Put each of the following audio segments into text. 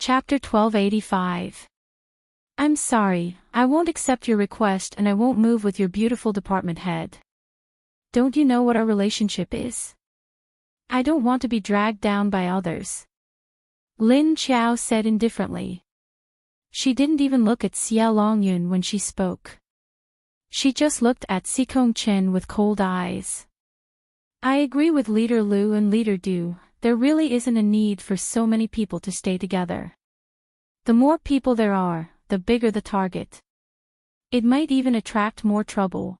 Chapter 1285. I'm sorry, I won't accept your request and I won't move with your beautiful department head. Don't you know what our relationship is? I don't want to be dragged down by others. Lin Qiao said indifferently. She didn't even look at Xia Longyun when she spoke. She just looked at Xikong Chen with cold eyes. I agree with Leader Lu and Leader Du. There really isn't a need for so many people to stay together. The more people there are, the bigger the target. It might even attract more trouble.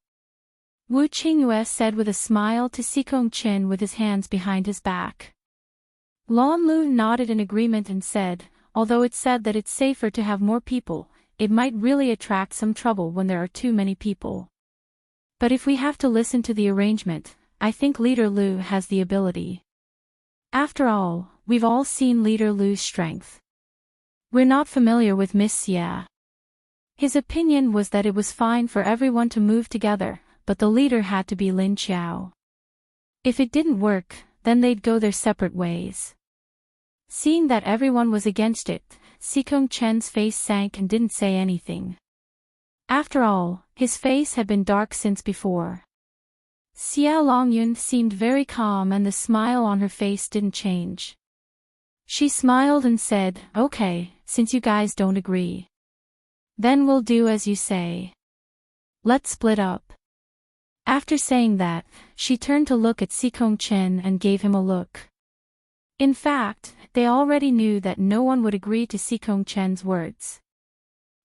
Wu Qingyue said with a smile to Xikong Chen with his hands behind his back. Lan Lu nodded in agreement and said, although it's said that it's safer to have more people, it might really attract some trouble when there are too many people. But if we have to listen to the arrangement, I think Leader Lu has the ability. After all, we've all seen Leader Lu's strength. We're not familiar with Miss Xia. His opinion was that it was fine for everyone to move together, but the leader had to be Lin Qiao. If it didn't work, then they'd go their separate ways. Seeing that everyone was against it, Xikong Chen's face sank and didn't say anything. After all, his face had been dark since before. Xia Longyun seemed very calm and the smile on her face didn't change. She smiled and said, okay, since you guys don't agree. Then we'll do as you say. Let's split up. After saying that, she turned to look at Xikong Chen and gave him a look. In fact, they already knew that no one would agree to Xikong Chen's words.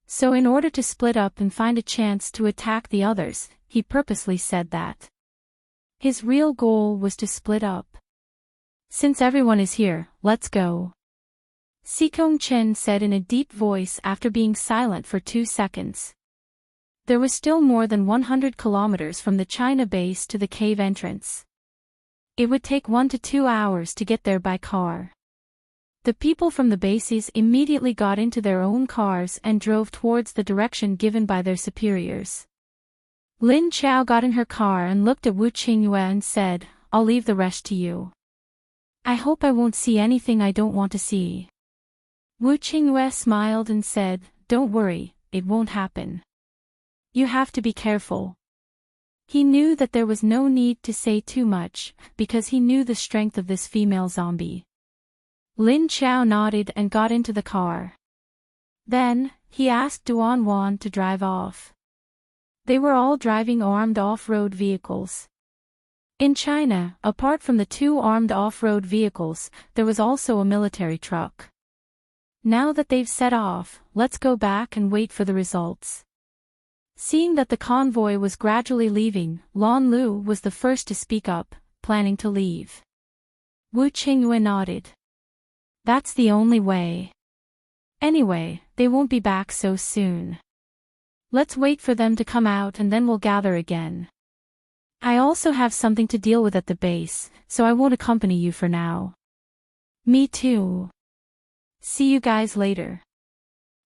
So in order to split up and find a chance to attack the others, he purposely said that. His real goal was to split up. Since everyone is here, let's go. Xikong Chen said in a deep voice after being silent for 2 seconds. There was still more than 100 kilometers from the China base to the cave entrance. It would take 1 to 2 hours to get there by car. The people from the bases immediately got into their own cars and drove towards the direction given by their superiors. Lin Qiao got in her car and looked at Wu Qingyue and said, I'll leave the rest to you. I hope I won't see anything I don't want to see. Wu Qingyue smiled and said, don't worry, it won't happen. You have to be careful. He knew that there was no need to say too much, because he knew the strength of this female zombie. Lin Qiao nodded and got into the car. Then, he asked Duan Wan to drive off. They were all driving armed off-road vehicles. In China, apart from the 2 armed off-road vehicles, there was also a military truck. Now that they've set off, let's go back and wait for the results. Seeing that the convoy was gradually leaving, Lan Lu was the first to speak up, planning to leave. Wu Qingyue nodded. That's the only way. Anyway, they won't be back so soon. Let's wait for them to come out and then we'll gather again. I also have something to deal with at the base, so I won't accompany you for now. Me too. See you guys later.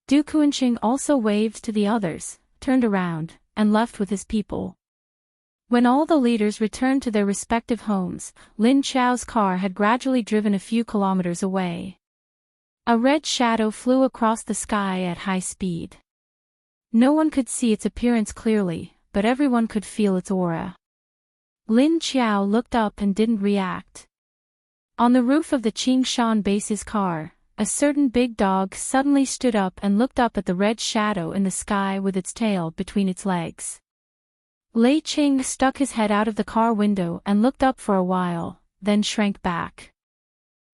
Du Kuanqing also waved to the others, turned around, and left with his people. When all the leaders returned to their respective homes, Lin Qiao's car had gradually driven a few kilometers away. A red shadow flew across the sky at high speed. No one could see its appearance clearly, but everyone could feel its aura. Lin Qiao looked up and didn't react. On the roof of the Qingshan base's car, a certain big dog suddenly stood up and looked up at the red shadow in the sky with its tail between its legs. Lei Qing stuck his head out of the car window and looked up for a while, then shrank back.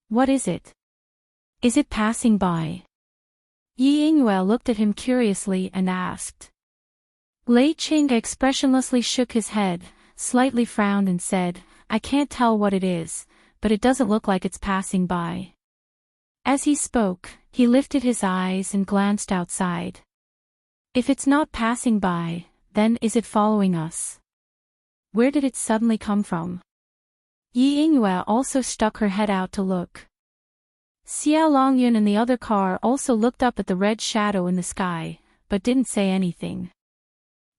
What is it? Is it passing by? Yi Yingyue looked at him curiously and asked. Lei Qing expressionlessly shook his head, slightly frowned and said, I can't tell what it is, but it doesn't look like it's passing by. As he spoke, he lifted his eyes and glanced outside. If it's not passing by, then is it following us? Where did it suddenly come from? Yi Yingyue also stuck her head out to look. Xia Longyun in the other car also looked up at the red shadow in the sky, but didn't say anything.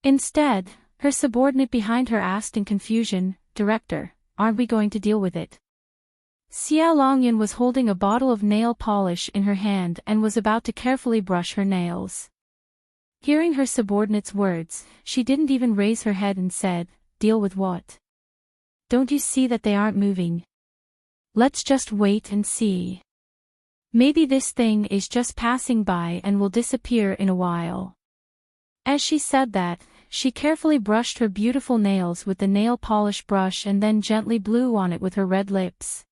Instead, her subordinate behind her asked in confusion, Director, aren't we going to deal with it? Xia Longyun was holding a bottle of nail polish in her hand and was about to carefully brush her nails. Hearing her subordinate's words, she didn't even raise her head and said, "Deal with what? Don't you see that they aren't moving? Let's just wait and see. Maybe this thing is just passing by and will disappear in a while." As she said that, she carefully brushed her beautiful nails with the nail polish brush and then gently blew on it with her red lips.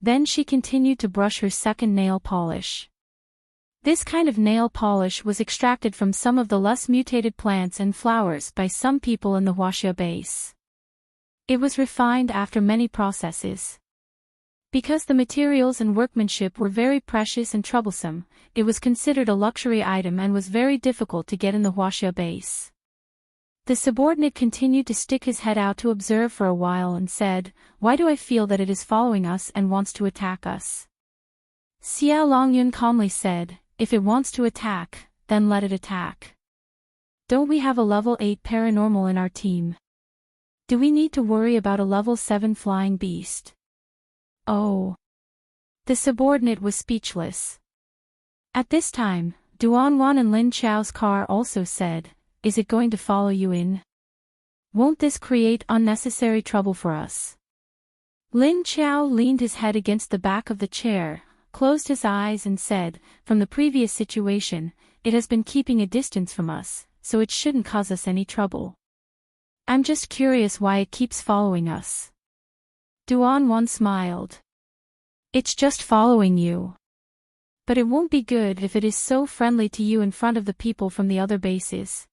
Then she continued to brush her second nail polish. This kind of nail polish was extracted from some of the less mutated plants and flowers by some people in the Huaxia base. It was refined after many processes. Because the materials and workmanship were very precious and troublesome, it was considered a luxury item and was very difficult to get in the Huaxia base. The subordinate continued to stick his head out to observe for a while and said, "Why do I feel that it is following us and wants to attack us?" Xia Longyun calmly said, "If it wants to attack, then let it attack. Don't we have a level 8 paranormal in our team? Do we need to worry about a level 7 flying beast?" Oh. The subordinate was speechless. At this time, Duan Wan and Lin Chao's car also said, "Is it going to follow you in? Won't this create unnecessary trouble for us?" Lin Chao leaned his head against the back of the chair, closed his eyes and said, "From the previous situation, it has been keeping a distance from us, so it shouldn't cause us any trouble. I'm just curious why it keeps following us." Duan Wan smiled. "It's just following you. But it won't be good if it is so friendly to you in front of the people from the other bases.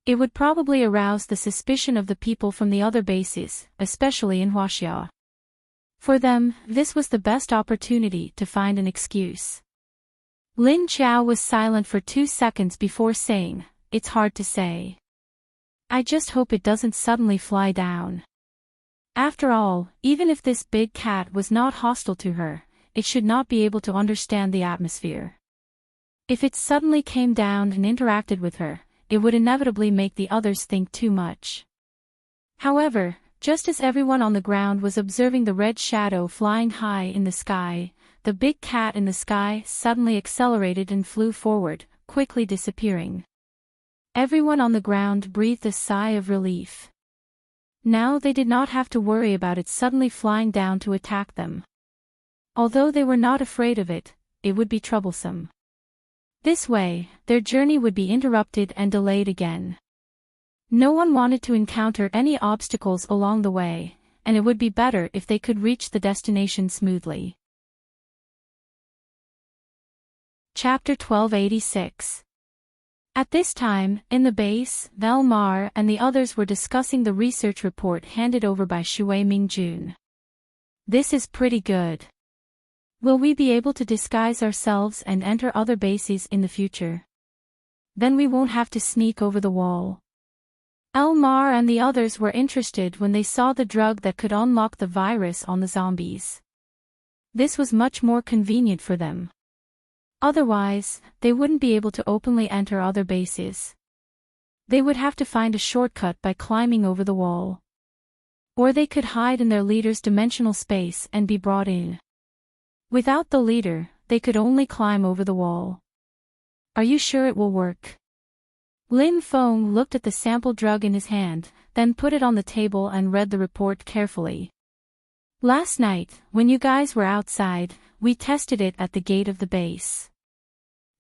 It would probably arouse the suspicion of the people from the other bases, especially in Huaxia. For them, this was the best opportunity to find an excuse." Lin Chao was silent for 2 seconds before saying, "It's hard to say. I just hope it doesn't suddenly fly down. After all, even if this big cat was not hostile to her, it should not be able to understand the atmosphere. If it suddenly came down and interacted with her, it would inevitably make the others think too much." However, just as everyone on the ground was observing the red shadow flying high in the sky, the big cat in the sky suddenly accelerated and flew forward, quickly disappearing. Everyone on the ground breathed a sigh of relief. Now they did not have to worry about it suddenly flying down to attack them. Although they were not afraid of it, it would be troublesome. This way, their journey would be interrupted and delayed again. No one wanted to encounter any obstacles along the way, and it would be better if they could reach the destination smoothly. Chapter 1286. At this time, in the base, Velmar and the others were discussing the research report handed over by Shui Mingjun. "This is pretty good. Will we be able to disguise ourselves and enter other bases in the future? Then we won't have to sneak over the wall." Elmar and the others were interested when they saw the drug that could unlock the virus on the zombies. This was much more convenient for them. Otherwise, they wouldn't be able to openly enter other bases. They would have to find a shortcut by climbing over the wall. Or they could hide in their leader's dimensional space and be brought in. Without the leader, they could only climb over the wall. "Are you sure it will work?" Lin Feng looked at the sample drug in his hand, then put it on the table and read the report carefully. "Last night, when you guys were outside, we tested it at the gate of the base.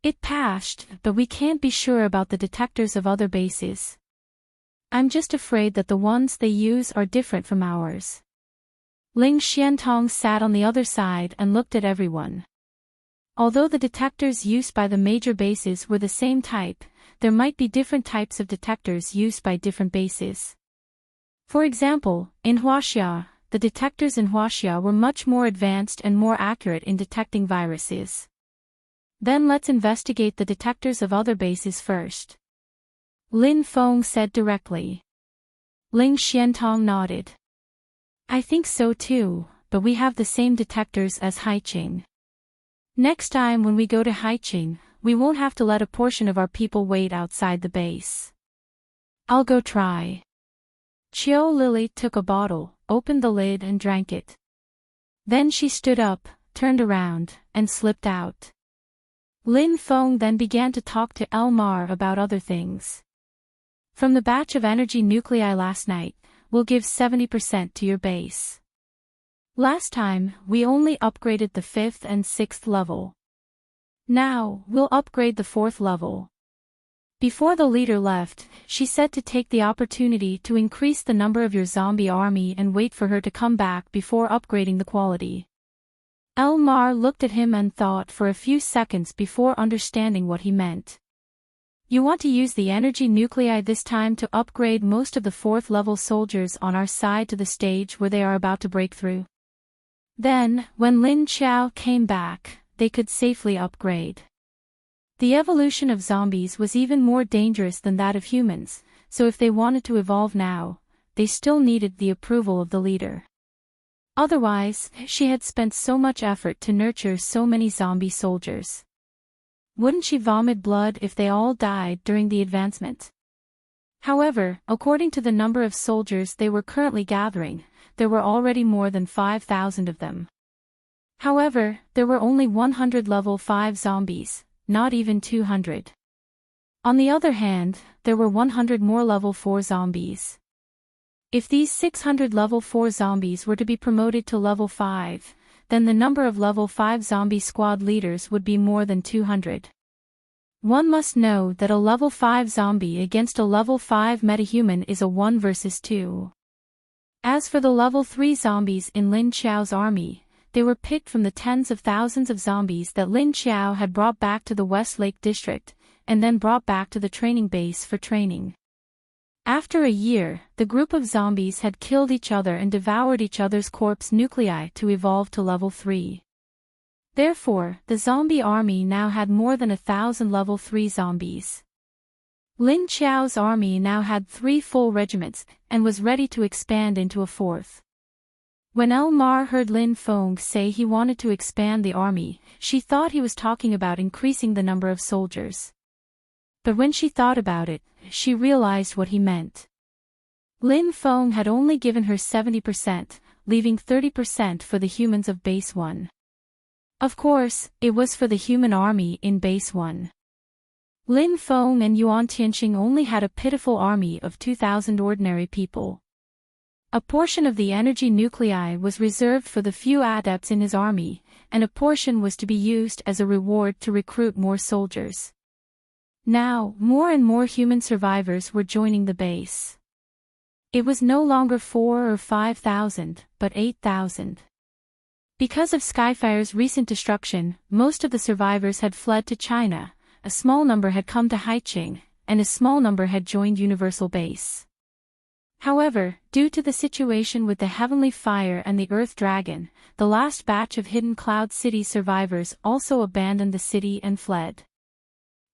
It passed, but we can't be sure about the detectors of other bases. I'm just afraid that the ones they use are different from ours." Ling Xiantong sat on the other side and looked at everyone. Although the detectors used by the major bases were the same type, there might be different types of detectors used by different bases. For example, in Huaxia, the detectors in Huaxia were much more advanced and more accurate in detecting viruses. Then let's investigate the detectors of other bases first. Lin Feng said directly. Ling Xiantong nodded. "I think so too, but we have the same detectors as Haiqing. Next time when we go to Haiqing, we won't have to let a portion of our people wait outside the base. I'll go try." Qiu Lily took a bottle, opened the lid and drank it. Then she stood up, turned around, and slipped out. Lin Feng then began to talk to Elmar about other things. From the batch of energy nuclei last night, we'll give 70% to your base. Last time, we only upgraded the 5th and 6th level. Now, we'll upgrade the 4th level. Before the leader left, she said to take the opportunity to increase the number of your zombie army and wait for her to come back before upgrading the quality. Elmar looked at him and thought for a few seconds before understanding what he meant. You want to use the energy nuclei this time to upgrade most of the 4th level soldiers on our side to the stage where they are about to break through. Then, when Lin Qiao came back, they could safely upgrade. The evolution of zombies was even more dangerous than that of humans, so if they wanted to evolve now, they still needed the approval of the leader. Otherwise, she had spent so much effort to nurture so many zombie soldiers. Wouldn't she vomit blood if they all died during the advancement? However, according to the number of soldiers they were currently gathering, there were already more than 5,000 of them. However, there were only 100 level 5 zombies, not even 200. On the other hand, there were 100 more level 4 zombies. If these 600 level 4 zombies were to be promoted to level 5, then the number of level 5 zombie squad leaders would be more than 200. One must know that a level 5 zombie against a level 5 metahuman is a 1 versus 2. As for the level 3 zombies in Lin Qiao's army, they were picked from the tens of thousands of zombies that Lin Qiao had brought back to the West Lake District, and then brought back to the training base for training. After a year, the group of zombies had killed each other and devoured each other's corpse nuclei to evolve to level 3. Therefore, the zombie army now had more than 1,000 level 3 zombies. Lin Qiao's army now had 3 full regiments, and was ready to expand into a 4th. When Elmar heard Lin Feng say he wanted to expand the army, she thought he was talking about increasing the number of soldiers. But when she thought about it, she realized what he meant. Lin Feng had only given her 70%, leaving 30% for the humans of Base 1. Of course, it was for the human army in Base 1. Lin Feng and Yuan Tianqing only had a pitiful army of 2,000 ordinary people. A portion of the energy nuclei was reserved for the few adepts in his army, and a portion was to be used as a reward to recruit more soldiers. Now, more and more human survivors were joining the base. It was no longer 4 or 5,000, but 8,000. Because of Skyfire's recent destruction, most of the survivors had fled to China, a small number had come to Haiqing, and a small number had joined Universal Base. However, due to the situation with the Heavenly Fire and the Earth Dragon, the last batch of Hidden Cloud City survivors also abandoned the city and fled.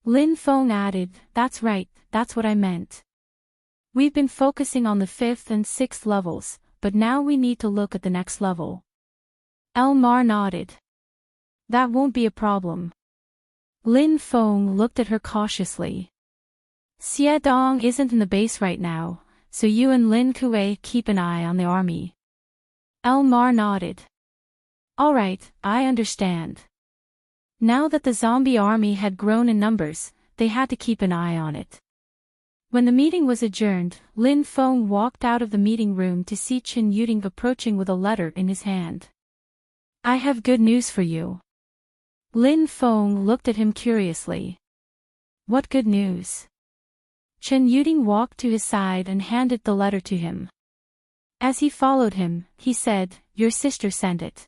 Lin Feng added, "That's right, that's what I meant. We've been focusing on the 5th and 6th levels, but now we need to look at the next level." Elmar nodded. "That won't be a problem." Lin Feng looked at her cautiously. "Xie Dong isn't in the base right now, so you and Lin Kuei keep an eye on the army." Elmar nodded. "All right, I understand." Now that the zombie army had grown in numbers, they had to keep an eye on it. When the meeting was adjourned, Lin Feng walked out of the meeting room to see Chen Yuding approaching with a letter in his hand. "I have good news for you." Lin Feng looked at him curiously. "What good news?" Chen Yuding walked to his side and handed the letter to him. As he followed him, he said, "Your sister sent it."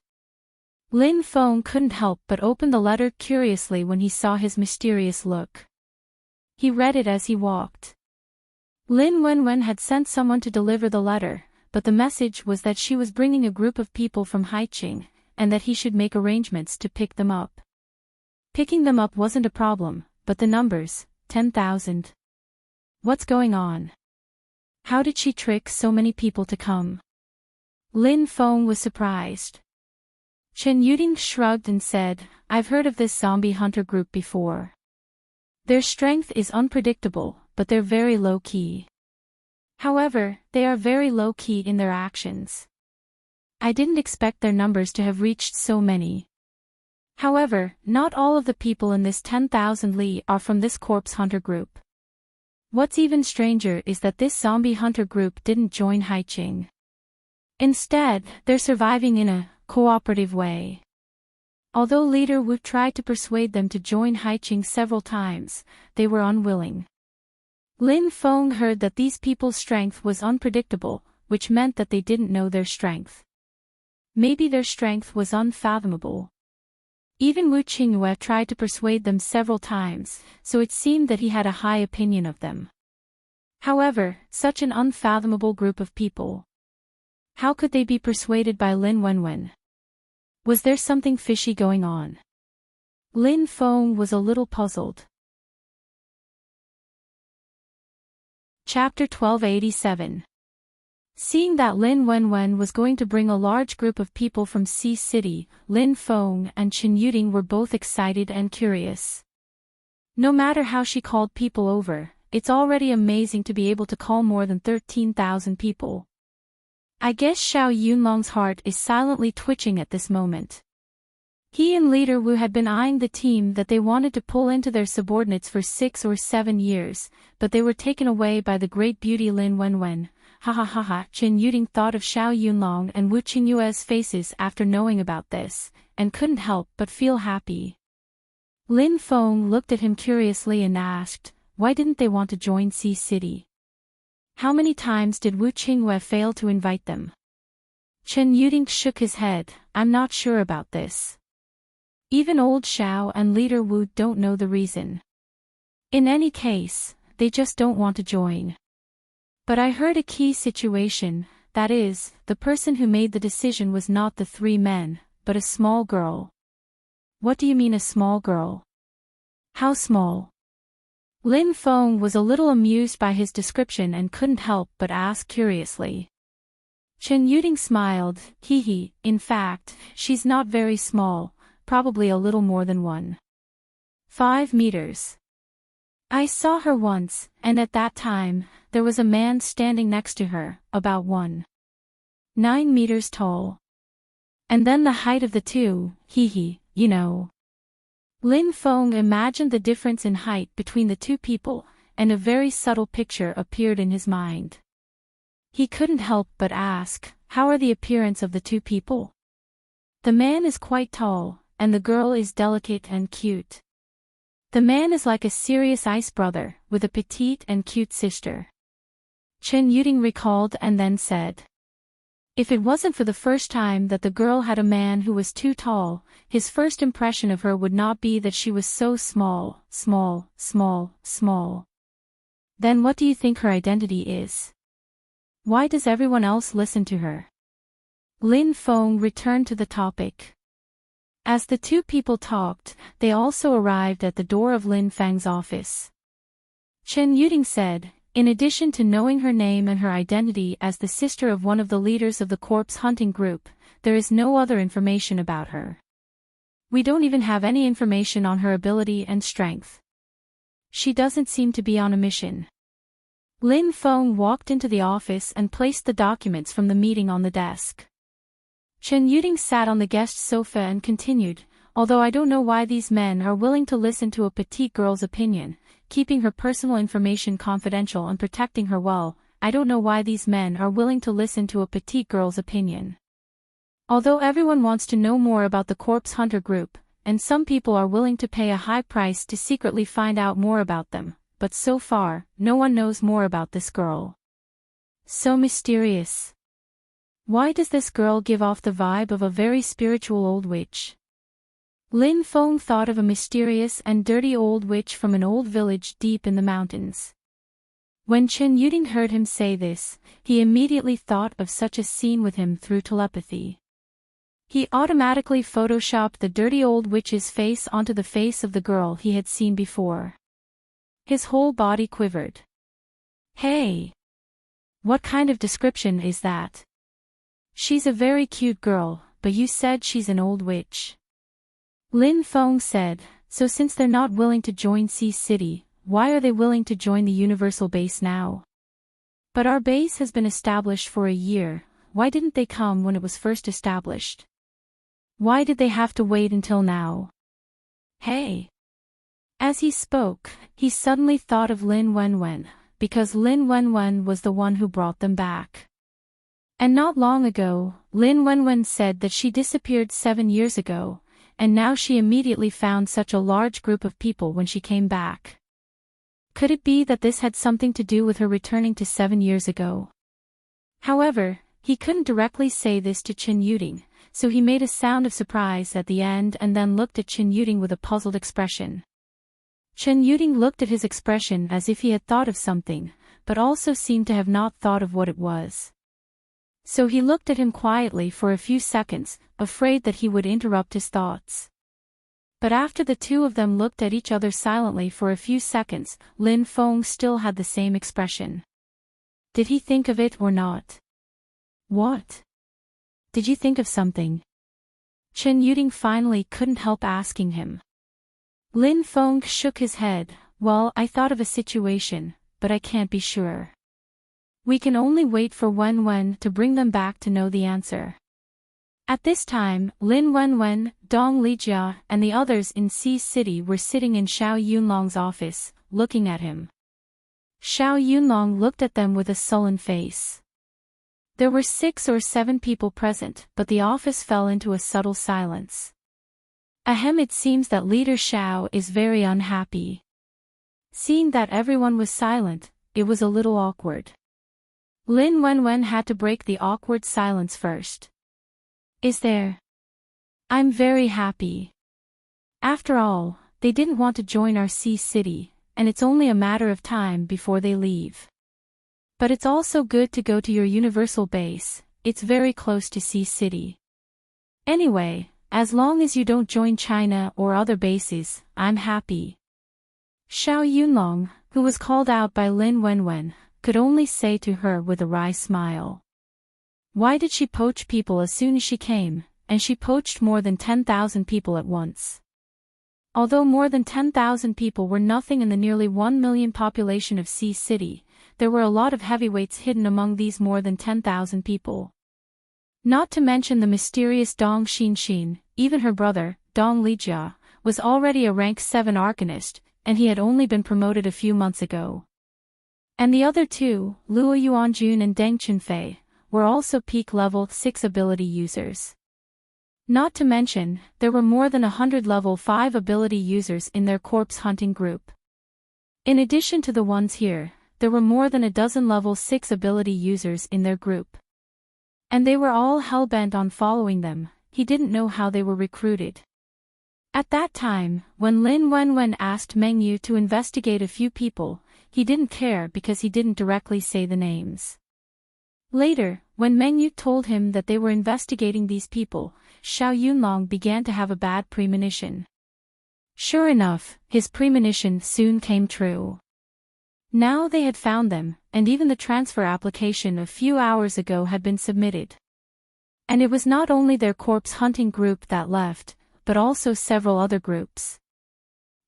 Lin Feng couldn't help but open the letter curiously when he saw his mysterious look. He read it as he walked. Lin Wenwen had sent someone to deliver the letter, but the message was that she was bringing a group of people from Haiqing, and that he should make arrangements to pick them up. Picking them up wasn't a problem, but the numbers, 10,000. What's going on? How did she trick so many people to come? Lin Feng was surprised. Chen Yuding shrugged and said, "I've heard of this zombie hunter group before. Their strength is unpredictable, but they're very low-key. However, they are very low-key in their actions. I didn't expect their numbers to have reached so many. However, not all of the people in this 10,000 Li are from this corpse hunter group. What's even stranger is that this zombie hunter group didn't join Haiqing. Instead, they're surviving in a cooperative way. Although leader Wu tried to persuade them to join Haiqing several times, they were unwilling. Lin Feng heard that these people's strength was unpredictable, which meant that they didn't know their strength. Maybe their strength was unfathomable. Even Wu Qingyue tried to persuade them several times, so it seemed that he had a high opinion of them. However, such an unfathomable group of people. How could they be persuaded by Lin Wenwen? Was there something fishy going on? Lin Feng was a little puzzled. Chapter 1287. Seeing that Lin Wenwen was going to bring a large group of people from Sea City, Lin Feng and Chen Yuding were both excited and curious. No matter how she called people over, it's already amazing to be able to call more than 13,000 people. I guess Xiao Yunlong's heart is silently twitching at this moment. He and Leader Wu had been eyeing the team that they wanted to pull into their subordinates for 6 or 7 years, but they were taken away by the great beauty Lin Wenwen. Ha ha ha ha. Chen Yuding thought of Xiao Yunlong and Wu Qingyue's faces after knowing about this, and couldn't help but feel happy. Lin Feng looked at him curiously and asked, why didn't they want to join Sea City? How many times did Wu Qingyue fail to invite them? Chen Yuding shook his head, I'm not sure about this. Even old Xiao and Leader Wu don't know the reason. In any case, they just don't want to join. But I heard a key situation, that is, the person who made the decision was not the 3 men, but a small girl. What do you mean a small girl? How small? Lin Feng was a little amused by his description and couldn't help but ask curiously. Chen Yuding smiled, hee, in fact, she's not very small, probably a little more than 1.5 meters. I saw her once, and at that time, there was a man standing next to her, about 1.9 meters tall. And then the height of the two, hee, you know. Lin Feng imagined the difference in height between the two people, and a very subtle picture appeared in his mind. He couldn't help but ask, how are the appearance of the two people? The man is quite tall, and the girl is delicate and cute. The man is like a serious ice brother, with a petite and cute sister. Chen Yuding recalled and then said. If it wasn't for the first time that the girl had a man who was too tall, his first impression of her would not be that she was so small. Then what do you think her identity is? Why does everyone else listen to her? Lin Feng returned to the topic. As the two people talked, they also arrived at the door of Lin Feng's office. Chen Yuding said, in addition to knowing her name and her identity as the sister of one of the leaders of the corpse hunting group, there is no other information about her. We don't even have any information on her ability and strength. She doesn't seem to be on a mission. Lin Feng walked into the office and placed the documents from the meeting on the desk. Chen Yuding sat on the guest sofa and continued, although I don't know why these men are willing to listen to a petite girl's opinion, keeping her personal information confidential and protecting her well, I don't know why these men are willing to listen to a petite girl's opinion. Although everyone wants to know more about the corpse hunter group, and some people are willing to pay a high price to secretly find out more about them, but so far, no one knows more about this girl. So mysterious. Why does this girl give off the vibe of a very spiritual old witch? Lin Feng thought of a mysterious and dirty old witch from an old village deep in the mountains. When Chen Yuding heard him say this, he immediately thought of such a scene with him through telepathy. He automatically photoshopped the dirty old witch's face onto the face of the girl he had seen before. His whole body quivered. Hey! What kind of description is that? She's a very cute girl, but you said she's an old witch. Lin Feng said, so since they're not willing to join Sea City, why are they willing to join the Universal Base now? But our base has been established for a year, why didn't they come when it was first established? Why did they have to wait until now? Hey! As he spoke, he suddenly thought of Lin Wenwen, because Lin Wenwen was the one who brought them back. And not long ago, Lin Wenwen said that she disappeared 7 years ago, and now she immediately found such a large group of people when she came back. Could it be that this had something to do with her returning to 7 years ago? However, he couldn't directly say this to Chen Yuding, so he made a sound of surprise at the end and then looked at Chen Yuding with a puzzled expression. Chen Yuding looked at his expression as if he had thought of something, but also seemed to have not thought of what it was. So he looked at him quietly for a few seconds, afraid that he would interrupt his thoughts. But after the two of them looked at each other silently for a few seconds, Lin Feng still had the same expression. Did he think of it or not? What? Did you think of something? Chen Yuding finally couldn't help asking him. Lin Feng shook his head. Well, I thought of a situation, but I can't be sure. We can only wait for Wenwen to bring them back to know the answer. At this time, Lin Wenwen, Dong Lijia, and the others in Sea City were sitting in Xiao Yunlong's office, looking at him. Xiao Yunlong looked at them with a sullen face. There were 6 or 7 people present, but the office fell into a subtle silence. Ahem, it seems that Leader Xiao is very unhappy. Seeing that everyone was silent, it was a little awkward. Lin Wenwen had to break the awkward silence first. Is there? I'm very happy. After all, they didn't want to join our Sea City, and it's only a matter of time before they leave. But it's also good to go to your universal base, it's very close to Sea City. Anyway, as long as you don't join China or other bases, I'm happy. Xiao Yunlong, who was called out by Lin Wenwen, could only say to her with a wry smile. Why did she poach people as soon as she came, and she poached more than 10,000 people at once? Although more than 10,000 people were nothing in the nearly 1 million population of Sea City, there were a lot of heavyweights hidden among these more than 10,000 people. Not to mention the mysterious Dong Xinxin, even her brother, Dong Lijia, was already a rank 7 arcanist, and he had only been promoted a few months ago. And the other two, Luo Yuanjun and Deng Chunfei, were also peak level 6 ability users. Not to mention, there were more than 100 level 5 ability users in their corpse hunting group. In addition to the ones here, there were more than a dozen level 6 ability users in their group. And they were all hell-bent on following them. He didn't know how they were recruited. At that time, when Lin Wenwen asked Meng Yu to investigate a few people, he didn't care because he didn't directly say the names. Later, when Meng Yu told him that they were investigating these people, Xiao Yunlong began to have a bad premonition. Sure enough, his premonition soon came true. Now they had found them, and even the transfer application a few hours ago had been submitted. And it was not only their corpse hunting group that left, but also several other groups.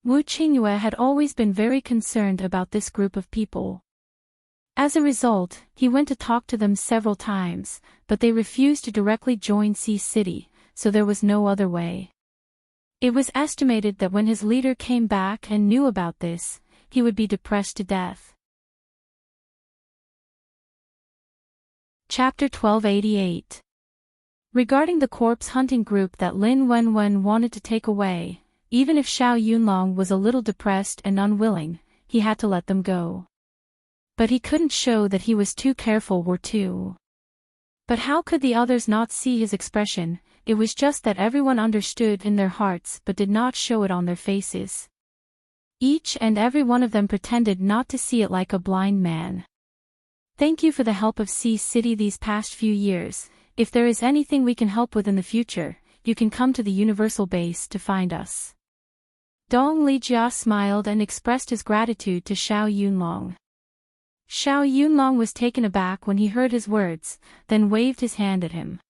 Wu Qingyue had always been very concerned about this group of people. As a result, he went to talk to them several times, but they refused to directly join Sea City, so there was no other way. It was estimated that when his leader came back and knew about this, he would be depressed to death. Chapter 1288. Regarding the corpse hunting group that Lin Wenwen wanted to take away, even if Xiao Yunlong was a little depressed and unwilling, he had to let them go. But he couldn't show that he was too careful or too. But how could the others not see his expression? It was just that everyone understood in their hearts but did not show it on their faces. Each and every one of them pretended not to see it like a blind man. Thank you for the help of Sea City these past few years. If there is anything we can help with in the future, you can come to the Universal Base to find us. Dong Lijia smiled and expressed his gratitude to Xiao Yunlong. Xiao Yunlong was taken aback when he heard his words, then waved his hand at him.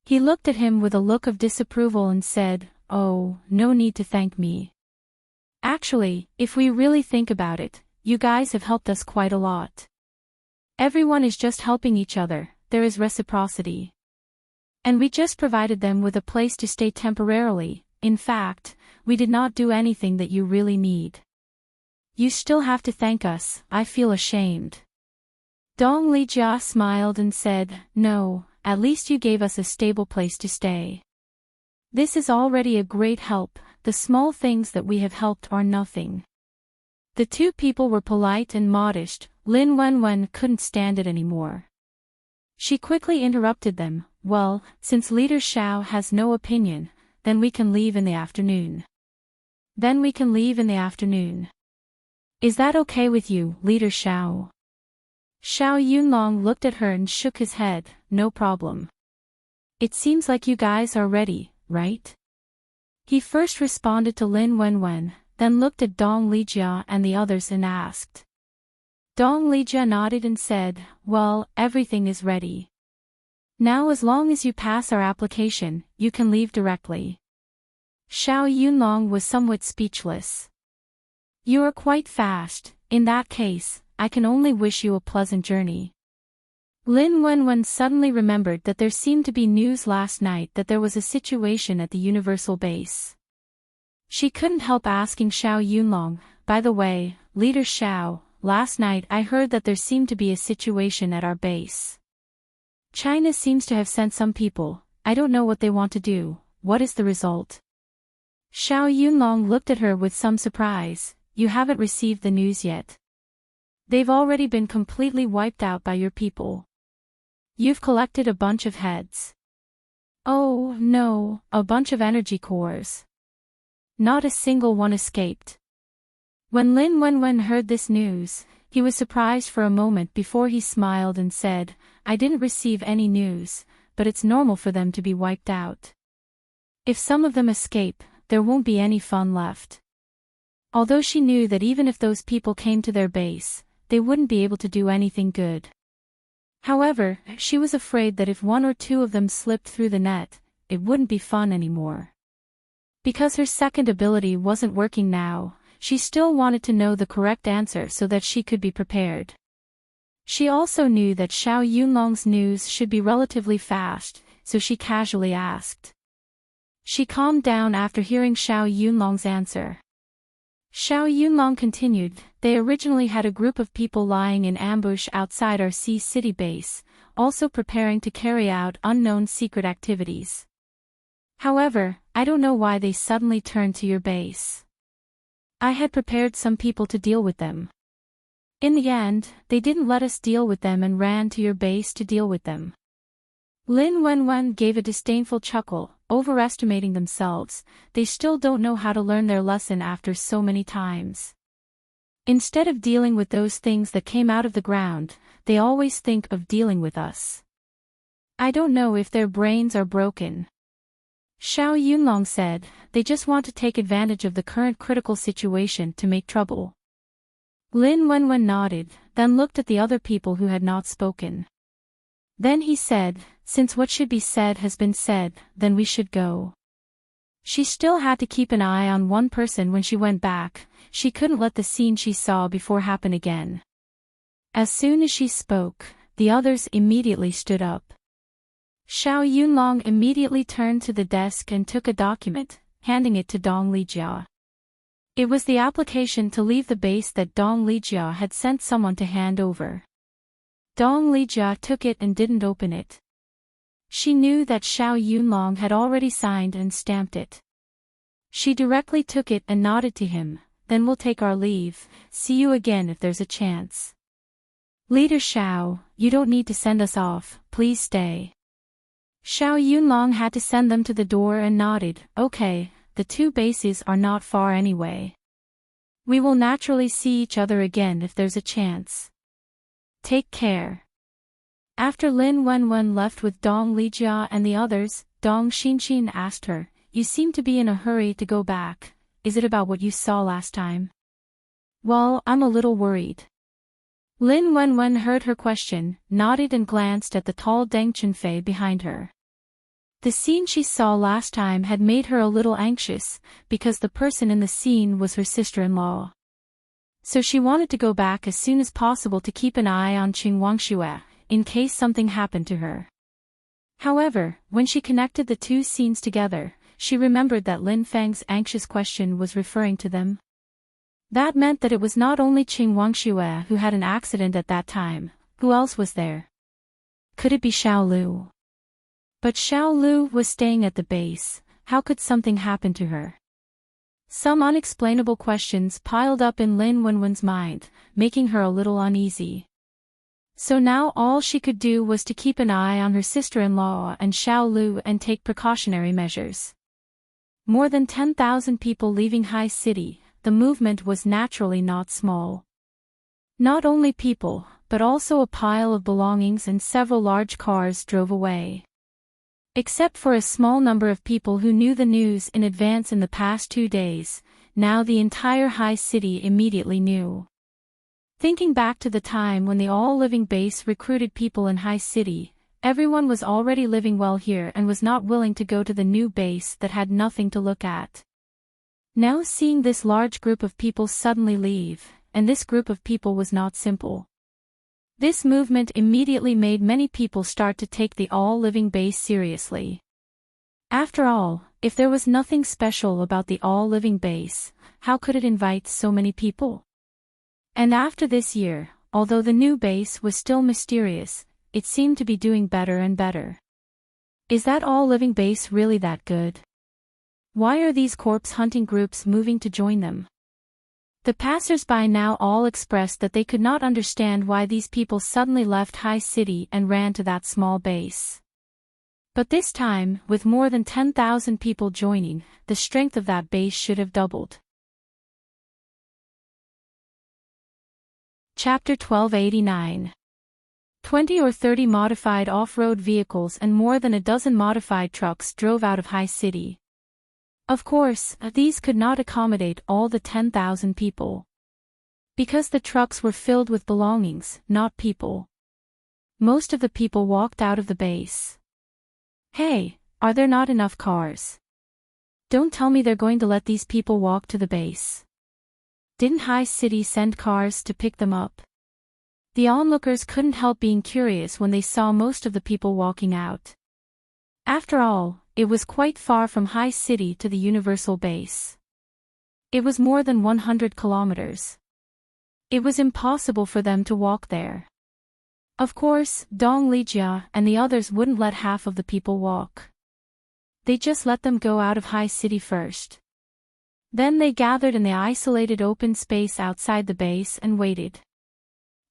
He looked at him with a look of disapproval and said, "Oh, no need to thank me. Actually, if we really think about it, you guys have helped us quite a lot. Everyone is just helping each other, there is reciprocity. And we just provided them with a place to stay temporarily. In fact, we did not do anything that you really need. You still have to thank us. I feel ashamed. Dong Lijia smiled and said, no, at least you gave us a stable place to stay. This is already a great help. The small things that we have helped are nothing. The two people were polite and modest. Lin Wenwen couldn't stand it anymore. She quickly interrupted them. Well, since Leader Xiao has no opinion, then we can leave in the afternoon. Is that okay with you, Leader Xiao? Xiao Yunlong looked at her and shook his head. No problem. It seems like you guys are ready, right? He first responded to Lin Wenwen, then looked at Dong Lijia and the others and asked. Dong Lijia nodded and said, well, everything is ready. Now as long as you pass our application, you can leave directly. Xiao Yunlong was somewhat speechless. You are quite fast. In that case, I can only wish you a pleasant journey. Lin Wenwen suddenly remembered that there seemed to be news last night that there was a situation at the Universal Base. She couldn't help asking Xiao Yunlong, by the way, Leader Xiao, last night I heard that there seemed to be a situation at our base. China seems to have sent some people. I don't know what they want to do. What is the result? Xiao Yunlong looked at her with some surprise. You haven't received the news yet. They've already been completely wiped out by your people. You've collected a bunch of heads. Oh, no, a bunch of energy cores. Not a single one escaped. When Lin Wenwen heard this news, he was surprised for a moment before he smiled and said, I didn't receive any news, but it's normal for them to be wiped out. If some of them escape, there won't be any fun left. Although she knew that even if those people came to their base, they wouldn't be able to do anything good. However, she was afraid that if one or two of them slipped through the net, it wouldn't be fun anymore. Because her second ability wasn't working now, she still wanted to know the correct answer so that she could be prepared. She also knew that Xiao Yunlong's news should be relatively fast, so she casually asked. She calmed down after hearing Xiao Yunlong's answer. Xiao Yunlong continued, they originally had a group of people lying in ambush outside our Sea City base, also preparing to carry out unknown secret activities. However, I don't know why they suddenly turned to your base. I had prepared some people to deal with them. In the end, they didn't let us deal with them and ran to your base to deal with them. Lin Wenwen gave a disdainful chuckle, overestimating themselves. They still don't know how to learn their lesson after so many times. Instead of dealing with those things that came out of the ground, they always think of dealing with us. I don't know if their brains are broken. Xiao Yunlong said, they just want to take advantage of the current critical situation to make trouble. Lin Wenwen nodded, then looked at the other people who had not spoken. Then he said, since what should be said has been said, then we should go. She still had to keep an eye on one person when she went back. She couldn't let the scene she saw before happen again. As soon as she spoke, the others immediately stood up. Xiao Yunlong immediately turned to the desk and took a document, handing it to Dong Lijia. It was the application to leave the base that Dong Lijia had sent someone to hand over. Dong Lijia took it and didn't open it. She knew that Xiao Yunlong had already signed and stamped it. She directly took it and nodded to him, then we'll take our leave, see you again if there's a chance. Leader Xiao, you don't need to send us off, please stay. Xiao Yunlong had to send them to the door and nodded, okay, the two bases are not far anyway. We will naturally see each other again if there's a chance. Take care. After Lin Wenwen left with Dong Lijia and the others, Dong Xinxin asked her, you seem to be in a hurry to go back. Is it about what you saw last time? Well, I'm a little worried. Lin Wenwen heard her question, nodded and glanced at the tall Deng Chunfei behind her. The scene she saw last time had made her a little anxious, because the person in the scene was her sister-in-law. So she wanted to go back as soon as possible to keep an eye on Qing Wangxue. in case something happened to her. However, when she connected the two scenes together, she remembered that Lin Feng's anxious question was referring to them. That meant that it was not only Qing Wangxue who had an accident at that time. Who else was there? Could it be Xiao Lu? But Xiao Lu was staying at the base. How could something happen to her? Some unexplainable questions piled up in Lin Wenwen's mind, making her a little uneasy. So now all she could do was to keep an eye on her sister-in-law and Xiao Lu and take precautionary measures. More than 10,000 people leaving High City, the movement was naturally not small. Not only people, but also a pile of belongings and several large cars drove away. Except for a small number of people who knew the news in advance in the past 2 days, now the entire High City immediately knew. Thinking back to the time when the all-living base recruited people in High City, everyone was already living well here and was not willing to go to the new base that had nothing to look at. Now seeing this large group of people suddenly leave, and this group of people was not simple. This movement immediately made many people start to take the all-living base seriously. After all, if there was nothing special about the all-living base, how could it invite so many people? And after this year, although the new base was still mysterious, it seemed to be doing better and better. Is that all-living base really that good? Why are these corpse hunting groups moving to join them? The passers-by now all expressed that they could not understand why these people suddenly left High City and ran to that small base. But this time, with more than 10,000 people joining, the strength of that base should have doubled. Chapter 1289. 20 or 30 modified off-road vehicles and more than a dozen modified trucks drove out of High City. Of course, these could not accommodate all the 10,000 people. Because the trucks were filled with belongings, not people. Most of the people walked out of the base. Hey, are there not enough cars? Don't tell me they're going to let these people walk to the base. Didn't High City send cars to pick them up? The onlookers couldn't help being curious when they saw most of the people walking out. After all, it was quite far from High City to the Universal Base. It was more than 100 kilometers. It was impossible for them to walk there. Of course, Dong Lijia and the others wouldn't let half of the people walk. They just let them go out of High City first. Then they gathered in the isolated open space outside the base and waited.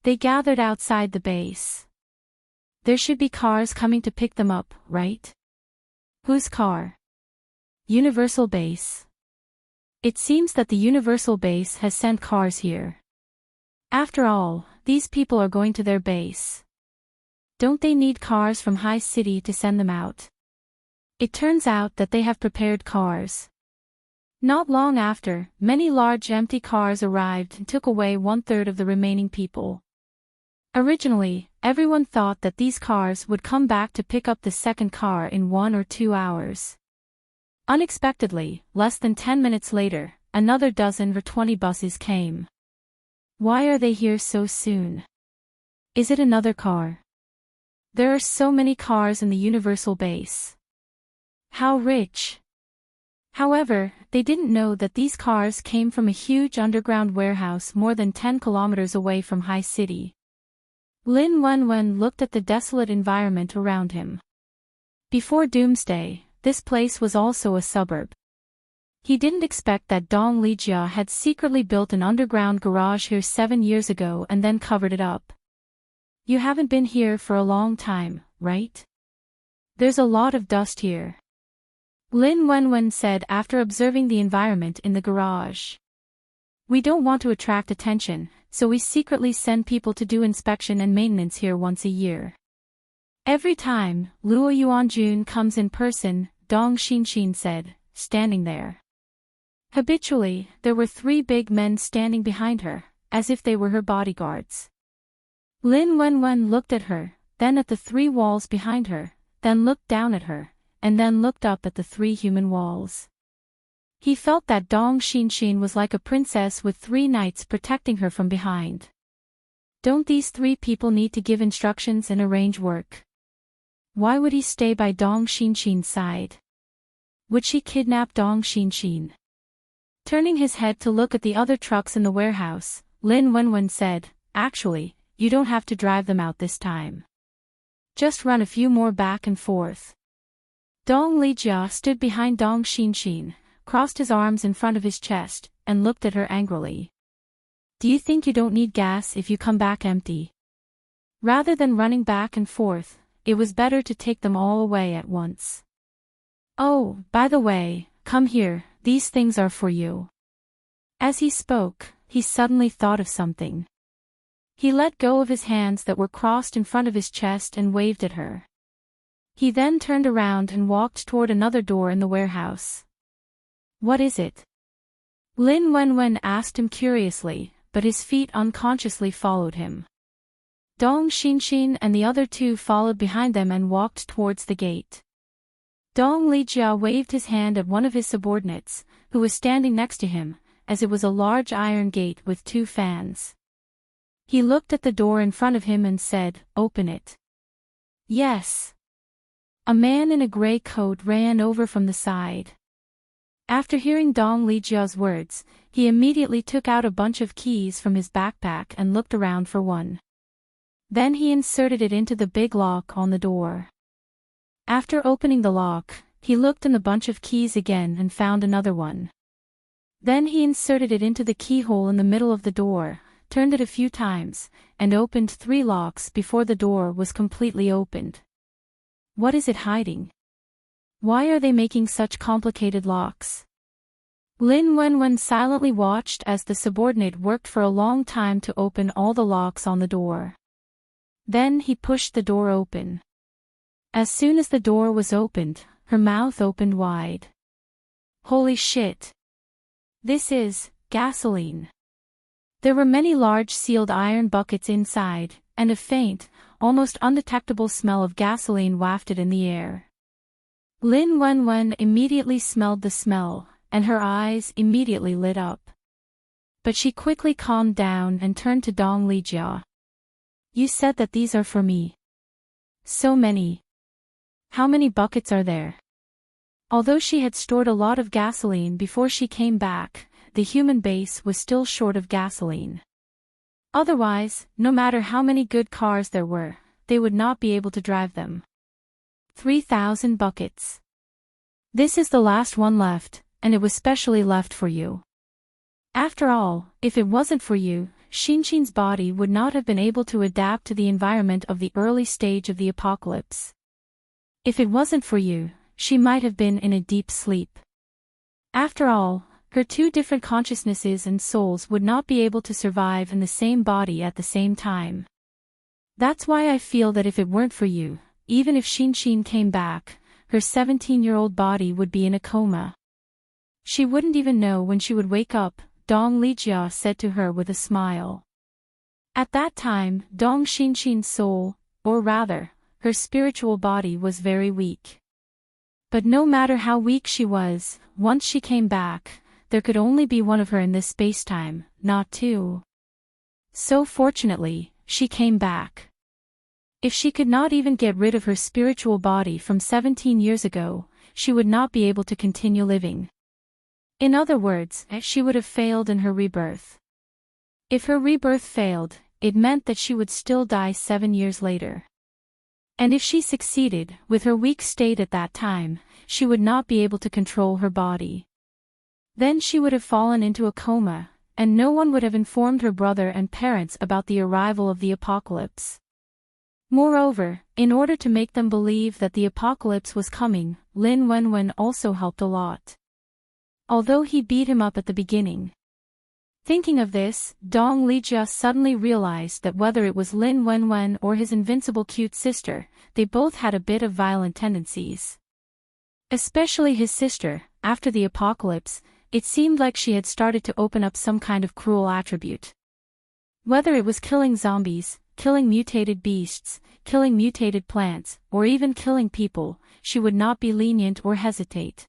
They gathered outside the base. There should be cars coming to pick them up, right? Whose car? Universal Base. It seems that the Universal Base has sent cars here. After all, these people are going to their base. Don't they need cars from High City to send them out? It turns out that they have prepared cars. Not long after, many large empty cars arrived and took away 1/3 of the remaining people. Originally, everyone thought that these cars would come back to pick up the second car in 1 or 2 hours. Unexpectedly, less than 10 minutes later, another dozen or 20 buses came. Why are they here so soon? Is it another car? There are so many cars in the Universal Base. How rich! However, they didn't know that these cars came from a huge underground warehouse more than 10 kilometers away from High City. Lin Wenwen looked at the desolate environment around him. Before Doomsday, this place was also a suburb. He didn't expect that Dong Lijia had secretly built an underground garage here 7 years ago and then covered it up. You haven't been here for a long time, right? There's a lot of dust here. Lin Wenwen said after observing the environment in the garage. We don't want to attract attention, so we secretly send people to do inspection and maintenance here once a year. Every time, Luo Yuanjun comes in person, Dong Xinxin said, standing there. Habitually, there were 3 big men standing behind her, as if they were her bodyguards. Lin Wenwen looked at her, then at the 3 walls behind her, then looked down at her, and then looked up at the 3 human walls. He felt that Dong Xinxin was like a princess with 3 knights protecting her from behind. Don't these three people need to give instructions and arrange work? Why would he stay by Dong Xinshin's side? Would she kidnap Dong Xinshin? Turning his head to look at the other trucks in the warehouse, Lin Wenwen said, "Actually, you don't have to drive them out this time. Just run a few more back and forth." Dong Lijia stood behind Dong Xinshin, crossed his arms in front of his chest, and looked at her angrily. "Do you think you don't need gas if you come back empty? Rather than running back and forth, it was better to take them all away at once. Oh, by the way, come here, these things are for you." As he spoke, he suddenly thought of something. He let go of his hands that were crossed in front of his chest and waved at her. He then turned around and walked toward another door in the warehouse. "What is it?" Lin Wenwen asked him curiously, but his feet unconsciously followed him. Dong Xinshin and the other two followed behind them and walked towards the gate. Dong Lijia waved his hand at one of his subordinates, who was standing next to him, as it was a large iron gate with two fans. He looked at the door in front of him and said, "Open it." "Yes." A man in a gray coat ran over from the side. After hearing Dong Lijia's words, he immediately took out a bunch of keys from his backpack and looked around for one. Then he inserted it into the big lock on the door. After opening the lock, he looked in the bunch of keys again and found another one. Then he inserted it into the keyhole in the middle of the door, turned it a few times, and opened 3 locks before the door was completely opened. What is it hiding? Why are they making such complicated locks? Lin Wenwen silently watched as the subordinate worked for a long time to open all the locks on the door. Then he pushed the door open. As soon as the door was opened, her mouth opened wide. Holy shit! This is gasoline. There were many large sealed iron buckets inside, and a faint, almost undetectable smell of gasoline wafted in the air. Lin Wenwen immediately smelled the smell, and her eyes immediately lit up. But she quickly calmed down and turned to Dong Lijia. "You said that these are for me. So many. How many buckets are there?" Although she had stored a lot of gasoline before she came back, the human base was still short of gasoline. Otherwise, no matter how many good cars there were, they would not be able to drive them. 3,000 buckets. This is the last one left, and it was specially left for you. After all, if it wasn't for you, Xinshin's body would not have been able to adapt to the environment of the early stage of the apocalypse. If it wasn't for you, she might have been in a deep sleep. After all, her 2 different consciousnesses and souls would not be able to survive in the same body at the same time. That's why I feel that if it weren't for you, even if Xinshin came back, her 17-year-old body would be in a coma. She wouldn't even know when she would wake up, Dong Lijia said to her with a smile. At that time, Dong Xinshin's soul, or rather, her spiritual body was very weak. But no matter how weak she was, once she came back, there could only be one of her in this spacetime, not 2. So fortunately, she came back. If she could not even get rid of her spiritual body from 17 years ago, she would not be able to continue living. In other words, she would have failed in her rebirth. If her rebirth failed, it meant that she would still die 7 years later. And if she succeeded, with her weak state at that time, she would not be able to control her body. Then she would have fallen into a coma, and no one would have informed her brother and parents about the arrival of the apocalypse. Moreover, in order to make them believe that the apocalypse was coming, Lin Wenwen also helped a lot. Although he beat him up at the beginning. Thinking of this, Dong Lijia suddenly realized that whether it was Lin Wenwen or his invincible cute sister, they both had a bit of violent tendencies. Especially his sister, after the apocalypse, it seemed like she had started to open up some kind of cruel attribute. Whether it was killing zombies, killing mutated beasts, killing mutated plants, or even killing people, she would not be lenient or hesitate.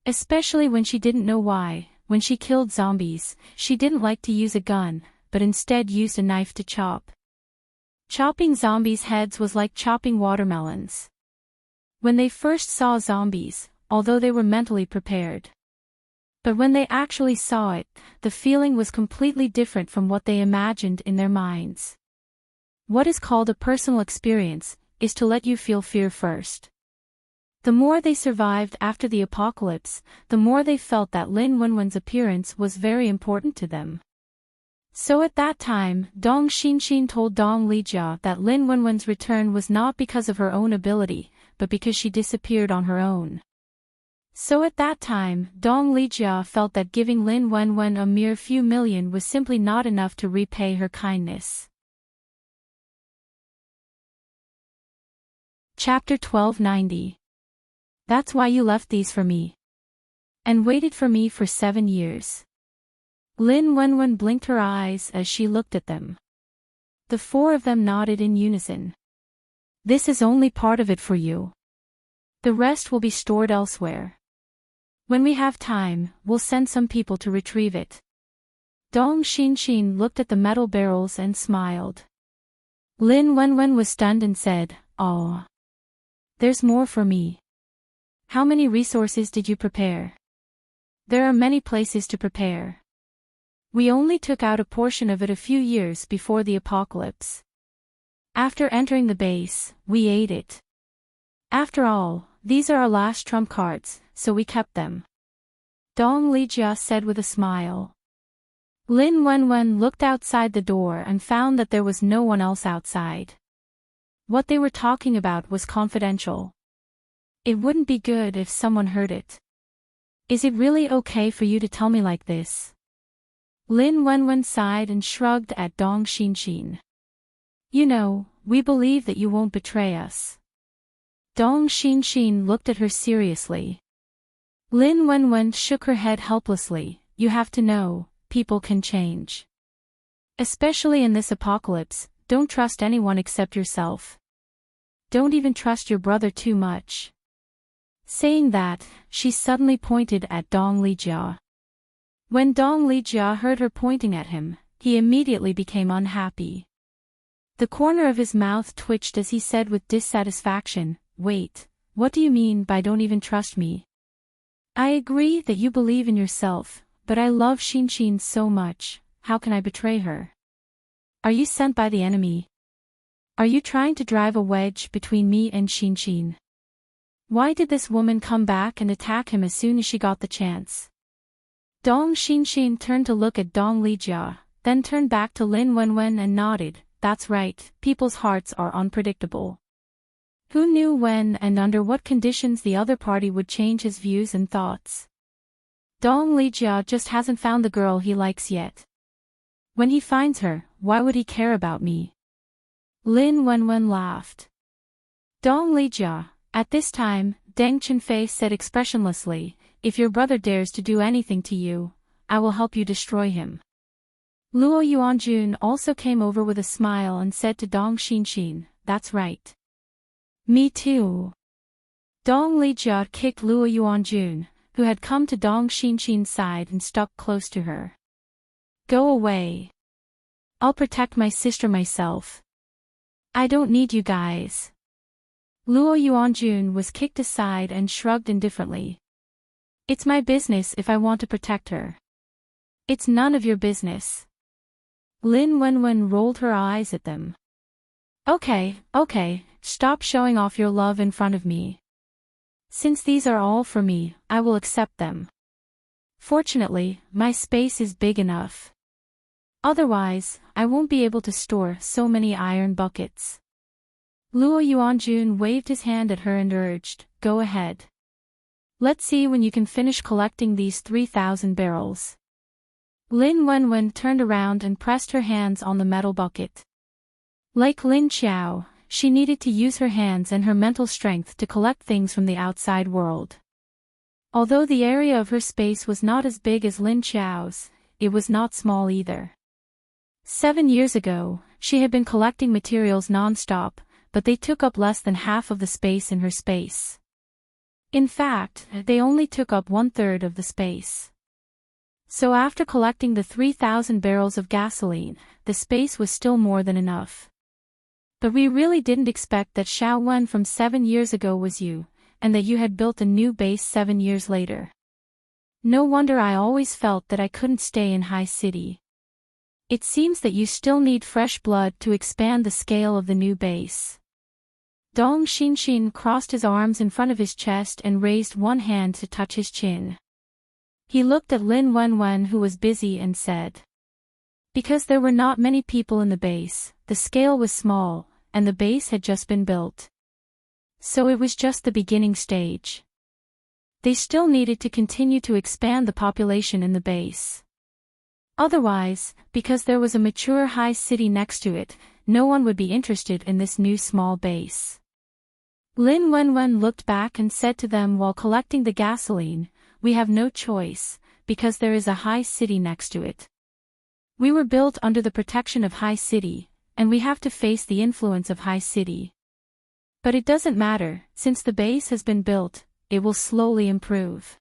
Especially when she didn't know why. When she killed zombies, she didn't like to use a gun, but instead used a knife to chop. Chopping zombies' heads was like chopping watermelons. When they first saw zombies, although they were mentally prepared. But when they actually saw it, the feeling was completely different from what they imagined in their minds. What is called a personal experience is to let you feel fear first. The more they survived after the apocalypse, the more they felt that Lin Wenwen's appearance was very important to them. So at that time, Dong Xinxin told Dong Lijia that Lin Wenwen's return was not because of her own ability, but because she disappeared on her own. So at that time, Dong Lijia felt that giving Lin Wenwen a mere few million was simply not enough to repay her kindness. Chapter 1290. That's why you left these for me. And waited for me for 7 years. Lin Wenwen blinked her eyes as she looked at them. The four of them nodded in unison. This is only part of it for you. The rest will be stored elsewhere. When we have time, we'll send some people to retrieve it. Dong Xinxin looked at the metal barrels and smiled. Lin Wenwen was stunned and said, "Oh. There's more for me. How many resources did you prepare?" "There are many places to prepare. We only took out a portion of it a few years before the apocalypse. After entering the base, we ate it. After all, these are our last trump cards, so we kept them," Dong Lijia said with a smile. Lin Wenwen looked outside the door and found that there was no one else outside. What they were talking about was confidential. It wouldn't be good if someone heard it. "Is it really okay for you to tell me like this?" Lin Wenwen sighed and shrugged at Dong Xinxin. "You know, we believe that you won't betray us." Dong Xinxin looked at her seriously. Lin Wenwen shook her head helplessly. "You have to know, people can change. Especially in this apocalypse, don't trust anyone except yourself. Don't even trust your brother too much." Saying that, she suddenly pointed at Dong Lijia. When Dong Lijia heard her pointing at him, he immediately became unhappy. The corner of his mouth twitched as he said with dissatisfaction, "Wait, what do you mean by don't even trust me? I agree that you believe in yourself, but I love Xinxin so much, how can I betray her? Are you sent by the enemy? Are you trying to drive a wedge between me and Xinxin? Why did this woman come back and attack him as soon as she got the chance?" Dong Xinxin turned to look at Dong Lijia, then turned back to Lin Wenwen and nodded. "That's right, people's hearts are unpredictable. Who knew when and under what conditions the other party would change his views and thoughts? Dong Lijia just hasn't found the girl he likes yet. When he finds her, why would he care about me?" Lin Wenwen laughed. Dong Lijia, at this time, Deng Chenfei said expressionlessly, "If your brother dares to do anything to you, I will help you destroy him." Luo Yuanjun also came over with a smile and said to Dong Xinxin, "That's right. Me too." Dong Lijia kicked Luo Yuanjun, who had come to Dong Xinxin's side and stuck close to her. "Go away. I'll protect my sister myself. I don't need you guys." Luo Yuanjun was kicked aside and shrugged indifferently. "It's my business if I want to protect her. It's none of your business." Lin Wenwen rolled her eyes at them. Okay, stop showing off your love in front of me. Since these are all for me, I will accept them. Fortunately, my space is big enough. Otherwise, I won't be able to store so many iron buckets." Luo Yuanjun waved his hand at her and urged, "Go ahead. Let's see when you can finish collecting these 3,000 barrels." Lin Wenwen turned around and pressed her hands on the metal bucket. Like Lin Qiao, she needed to use her hands and her mental strength to collect things from the outside world. Although the area of her space was not as big as Lin Qiao's, it was not small either. 7 years ago, she had been collecting materials non-stop, but they took up less than half of the space in her space. In fact, they only took up 1/3 of the space. So after collecting the 3,000 barrels of gasoline, the space was still more than enough. But we really didn't expect that Xiao Wen from 7 years ago was you, and that you had built a new base 7 years later. No wonder I always felt that I couldn't stay in High City. It seems that you still need fresh blood to expand the scale of the new base. Dong Xinxin crossed his arms in front of his chest and raised one hand to touch his chin. He looked at Lin Wenwen, who was busy, and said, because there were not many people in the base, the scale was small, and the base had just been built. So it was just the beginning stage. They still needed to continue to expand the population in the base. Otherwise, because there was a mature high city next to it, no one would be interested in this new small base. Lin Wenwen looked back and said to them while collecting the gasoline, we have no choice, because there is a high city next to it. We were built under the protection of High City, and we have to face the influence of High City. But it doesn't matter, since the base has been built, it will slowly improve.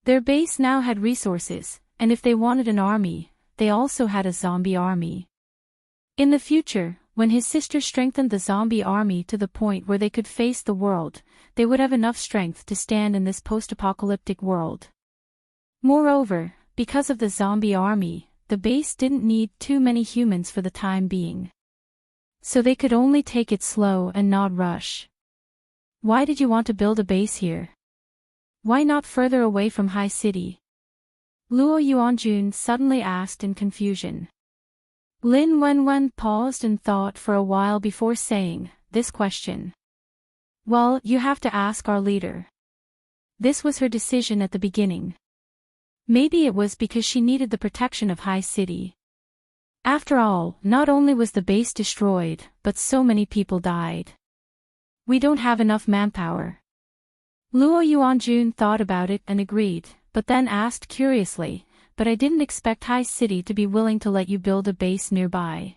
Their base now had resources, and if they wanted an army, they also had a zombie army. In the future, when his sister strengthened the zombie army to the point where they could face the world, they would have enough strength to stand in this post-apocalyptic world. Moreover, because of the zombie army, the base didn't need too many humans for the time being. So they could only take it slow and not rush. Why did you want to build a base here? Why not further away from High City? Luo Yuanjun suddenly asked in confusion. Lin Wenwen paused and thought for a while before saying this question. Well, you have to ask our leader. This was her decision at the beginning. Maybe it was because she needed the protection of High City. After all, not only was the base destroyed, but so many people died. We don't have enough manpower. Luo Yuanjun thought about it and agreed, but then asked curiously, but I didn't expect High City to be willing to let you build a base nearby.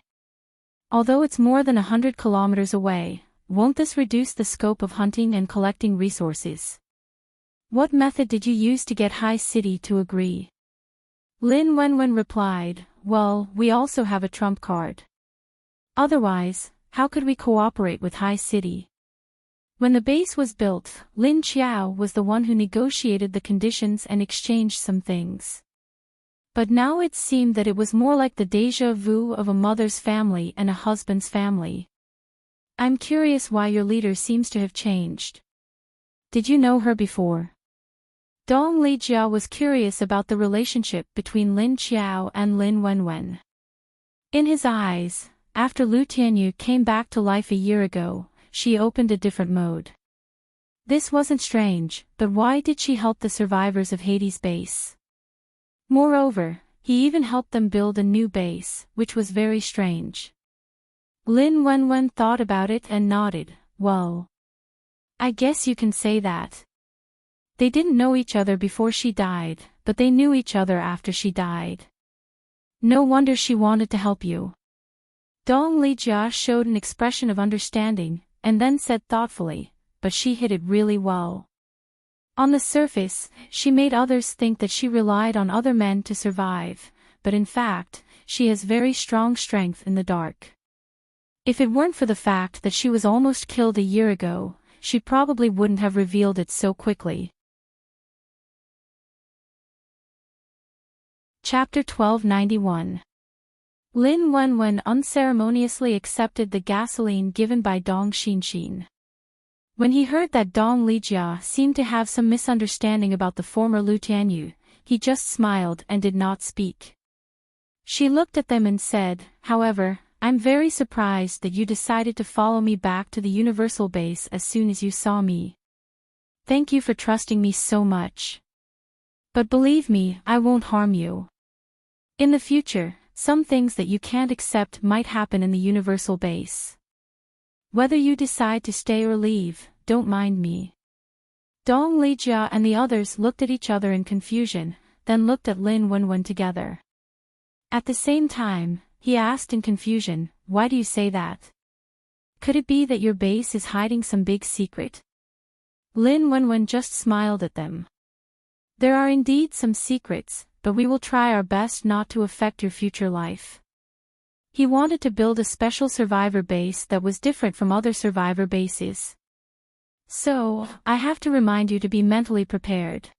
Although it's more than 100 kilometers away, won't this reduce the scope of hunting and collecting resources? What method did you use to get High City to agree? Lin Wenwen replied, well, we also have a trump card. Otherwise, how could we cooperate with High City? When the base was built, Lin Qiao was the one who negotiated the conditions and exchanged some things. But now it seemed that it was more like the déjà vu of a mother's family and a husband's family. I'm curious why your leader seems to have changed. Did you know her before? Dong Lijia was curious about the relationship between Lin Qiao and Lin Wenwen. In his eyes, after Lu Tianyu came back to life a year ago, she opened a different mode. This wasn't strange, but why did she help the survivors of Hades' base? Moreover, he even helped them build a new base, which was very strange. Lin Wenwen thought about it and nodded, well, I guess you can say that. They didn't know each other before she died, but they knew each other after she died. No wonder she wanted to help you. Dong Lijia showed an expression of understanding, and then said thoughtfully, but she hid it really well. On the surface, she made others think that she relied on other men to survive, but in fact, she has very strong strength in the dark. If it weren't for the fact that she was almost killed a year ago, she probably wouldn't have revealed it so quickly. Chapter 1291. Lin Wenwen unceremoniously accepted the gasoline given by Dong Xinxin. When he heard that Dong Lijia seemed to have some misunderstanding about the former Lu Tianyu, he just smiled and did not speak. She looked at them and said, however, I'm very surprised that you decided to follow me back to the Universal Base as soon as you saw me. Thank you for trusting me so much. But believe me, I won't harm you. In the future, some things that you can't accept might happen in the Universal Base. Whether you decide to stay or leave, don't mind me. Dong Lijia and the others looked at each other in confusion, then looked at Lin Wenwen together. At the same time, he asked in confusion, why do you say that? Could it be that your base is hiding some big secret? Lin Wenwen just smiled at them. There are indeed some secrets, but we will try our best not to affect your future life. He wanted to build a special survivor base that was different from other survivor bases. So, I have to remind you to be mentally prepared.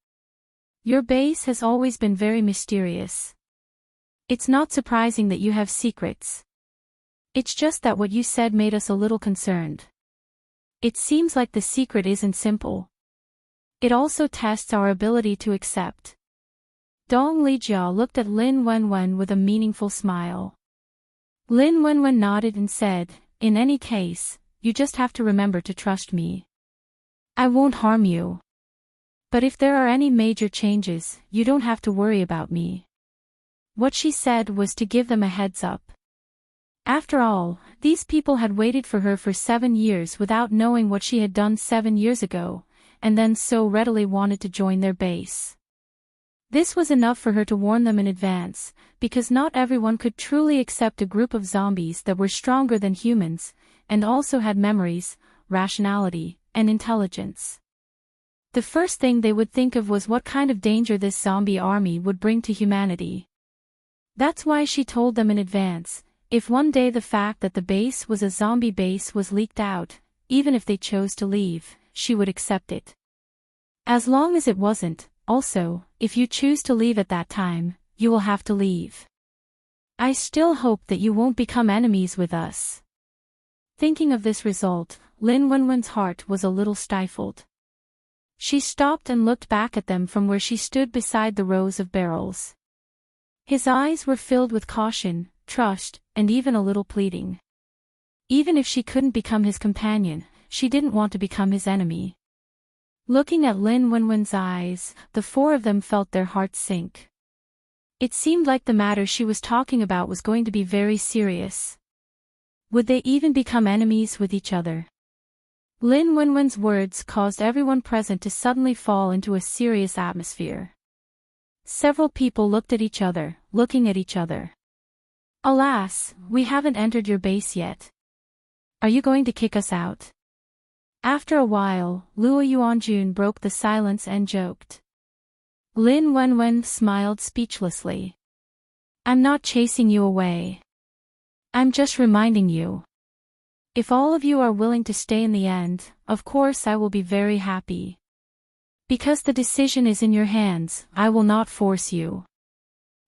Your base has always been very mysterious. It's not surprising that you have secrets. It's just that what you said made us a little concerned. It seems like the secret isn't simple. It also tests our ability to accept. Dong Lijia looked at Lin Wenwen with a meaningful smile. Lin Wenwen nodded and said, "In any case, you just have to remember to trust me. I won't harm you. But if there are any major changes, you don't have to worry about me." What she said was to give them a heads up. After all, these people had waited for her for 7 years without knowing what she had done 7 years ago, and then so readily wanted to join their base. This was enough for her to warn them in advance, because not everyone could truly accept a group of zombies that were stronger than humans, and also had memories, rationality, and intelligence. The first thing they would think of was what kind of danger this zombie army would bring to humanity. That's why she told them in advance, if one day the fact that the base was a zombie base was leaked out, even if they chose to leave, she would accept it. As long as it wasn't, also, if you choose to leave at that time, you will have to leave. I still hope that you won't become enemies with us. Thinking of this result, Lin Wenwen's heart was a little stifled. She stopped and looked back at them from where she stood beside the rows of barrels. His eyes were filled with caution, trust, and even a little pleading. Even if she couldn't become his companion, she didn't want to become his enemy. Looking at Lin Wenwen's eyes, the four of them felt their hearts sink. It seemed like the matter she was talking about was going to be very serious. Would they even become enemies with each other? Lin Wenwen's words caused everyone present to suddenly fall into a serious atmosphere. Several people looked at each other, looking at each other. Alas, we haven't entered your base yet. Are you going to kick us out? After a while, Luo Yuanjun broke the silence and joked. Lin Wenwen smiled speechlessly. I'm not chasing you away. I'm just reminding you. If all of you are willing to stay in the end, of course I will be very happy. Because the decision is in your hands, I will not force you.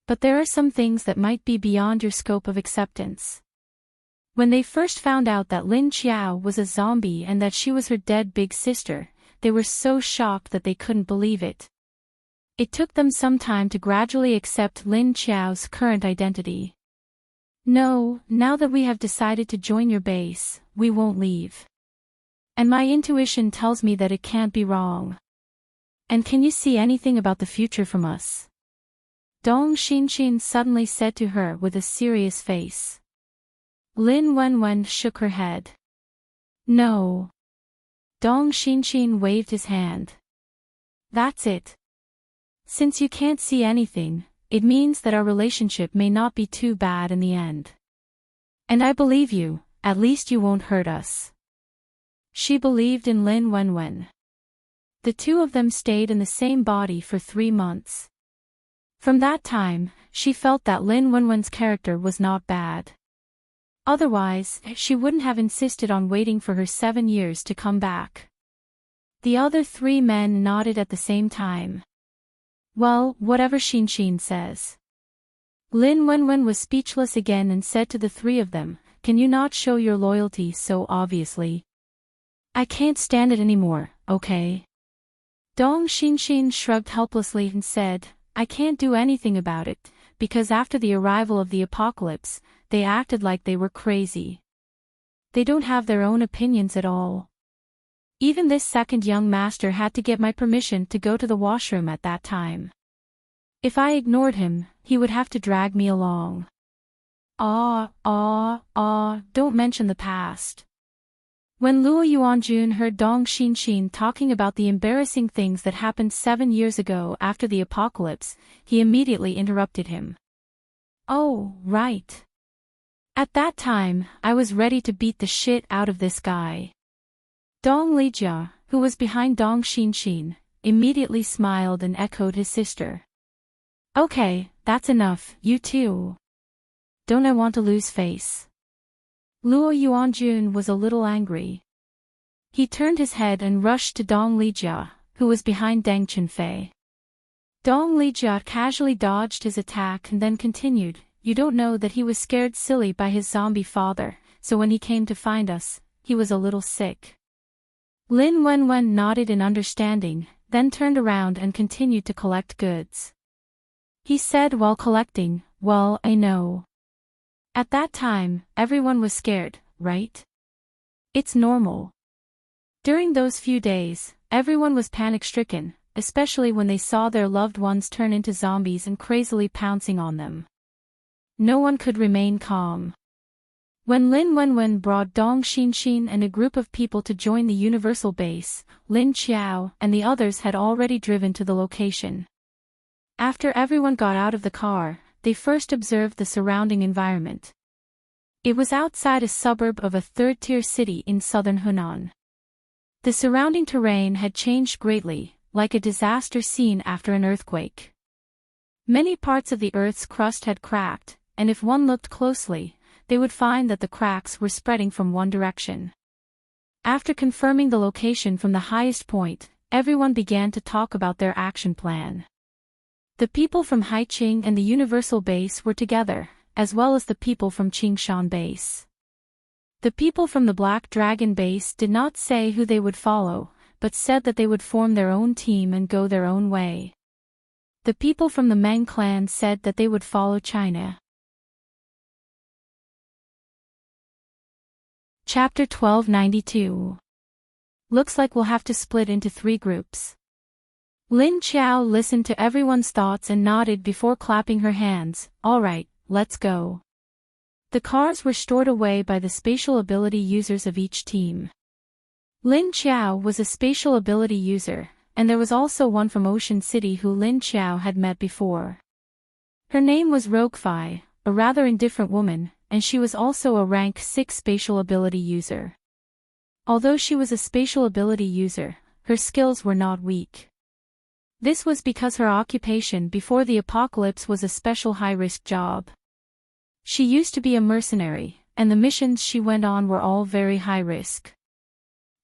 But there are some things that might be beyond your scope of acceptance. When they first found out that Lin Qiao was a zombie and that she was her dead big sister, they were so shocked that they couldn't believe it. It took them some time to gradually accept Lin Qiao's current identity. No, now that we have decided to join your base, we won't leave. And my intuition tells me that it can't be wrong. And can you see anything about the future from us? Dong Xinxin suddenly said to her with a serious face. Lin Wenwen shook her head. No. Dong Xinxin waved his hand. That's it. Since you can't see anything, it means that our relationship may not be too bad in the end. And I believe you, at least you won't hurt us. She believed in Lin Wenwen. The two of them stayed in the same body for 3 months. From that time, she felt that Lin Wenwen's character was not bad. Otherwise, she wouldn't have insisted on waiting for her 7 years to come back. The other 3 men nodded at the same time. Well, whatever Xinxin says. Lin Wenwen was speechless again and said to the 3 of them, can you not show your loyalty so obviously? I can't stand it anymore, okay? Dong Xinxin shrugged helplessly and said, I can't do anything about it, because after the arrival of the apocalypse, they acted like they were crazy. They don't have their own opinions at all. Even this second young master had to get my permission to go to the washroom at that time. If I ignored him, he would have to drag me along. Don't mention the past. When Luo Yuanjun heard Dong Xinxin talking about the embarrassing things that happened 7 years ago after the apocalypse, he immediately interrupted him. Oh, right. At that time, I was ready to beat the shit out of this guy. Dong Lijia, who was behind Dong Xinxin, immediately smiled and echoed his sister. Okay, that's enough, you too. Don't I want to lose face? Luo Yuanjun was a little angry. He turned his head and rushed to Dong Lijia, who was behind Deng Chunfei. Dong Lijia casually dodged his attack and then continued, "You don't know that he was scared silly by his zombie father, so when he came to find us, he was a little sick." Lin Wenwen nodded in understanding, then turned around and continued to collect goods. He said while collecting, "Well, I know. At that time, everyone was scared, right? It's normal." During those few days, everyone was panic-stricken, especially when they saw their loved ones turn into zombies and crazily pouncing on them. No one could remain calm. When Lin Wenwen brought Dong Xinxin and a group of people to join the Universal Base, Lin Qiao and the others had already driven to the location. After everyone got out of the car, they first observed the surrounding environment. It was outside a suburb of a third-tier city in southern Hunan. The surrounding terrain had changed greatly, like a disaster scene after an earthquake. Many parts of the Earth's crust had cracked, and if one looked closely, they would find that the cracks were spreading from one direction. After confirming the location from the highest point, everyone began to talk about their action plan. The people from Haiqing and the Universal Base were together, as well as the people from Qingshan Base. The people from the Black Dragon Base did not say who they would follow, but said that they would form their own team and go their own way. The people from the Meng clan said that they would follow China. Chapter 1292. Looks like we'll have to split into 3 groups. Lin Qiao listened to everyone's thoughts and nodded before clapping her hands. "All right, let's go." The cars were stored away by the spatial ability users of each team. Lin Qiao was a spatial ability user, and there was also one from Ocean City who Lin Qiao had met before. Her name was Roguefy, a rather indifferent woman, and she was also a rank 6 spatial ability user. Although she was a spatial ability user, her skills were not weak. This was because her occupation before the apocalypse was a special high-risk job. She used to be a mercenary, and the missions she went on were all very high-risk.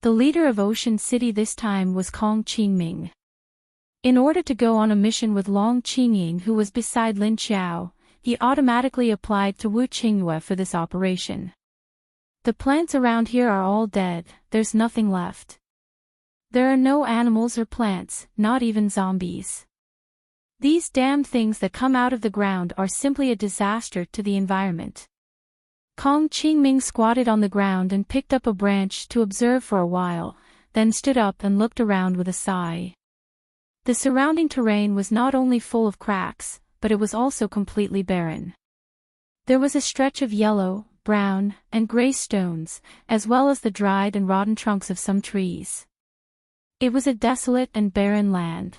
The leader of Ocean City this time was Kong Qingming. In order to go on a mission with Long Qingying, who was beside Lin Qiao, he automatically applied to Wu Qingyue for this operation. "The plants around here are all dead, there's nothing left. There are no animals or plants, not even zombies. These damned things that come out of the ground are simply a disaster to the environment." Kong Qingming squatted on the ground and picked up a branch to observe for a while, then stood up and looked around with a sigh. The surrounding terrain was not only full of cracks, but it was also completely barren. There was a stretch of yellow, brown, and gray stones, as well as the dried and rotten trunks of some trees. It was a desolate and barren land.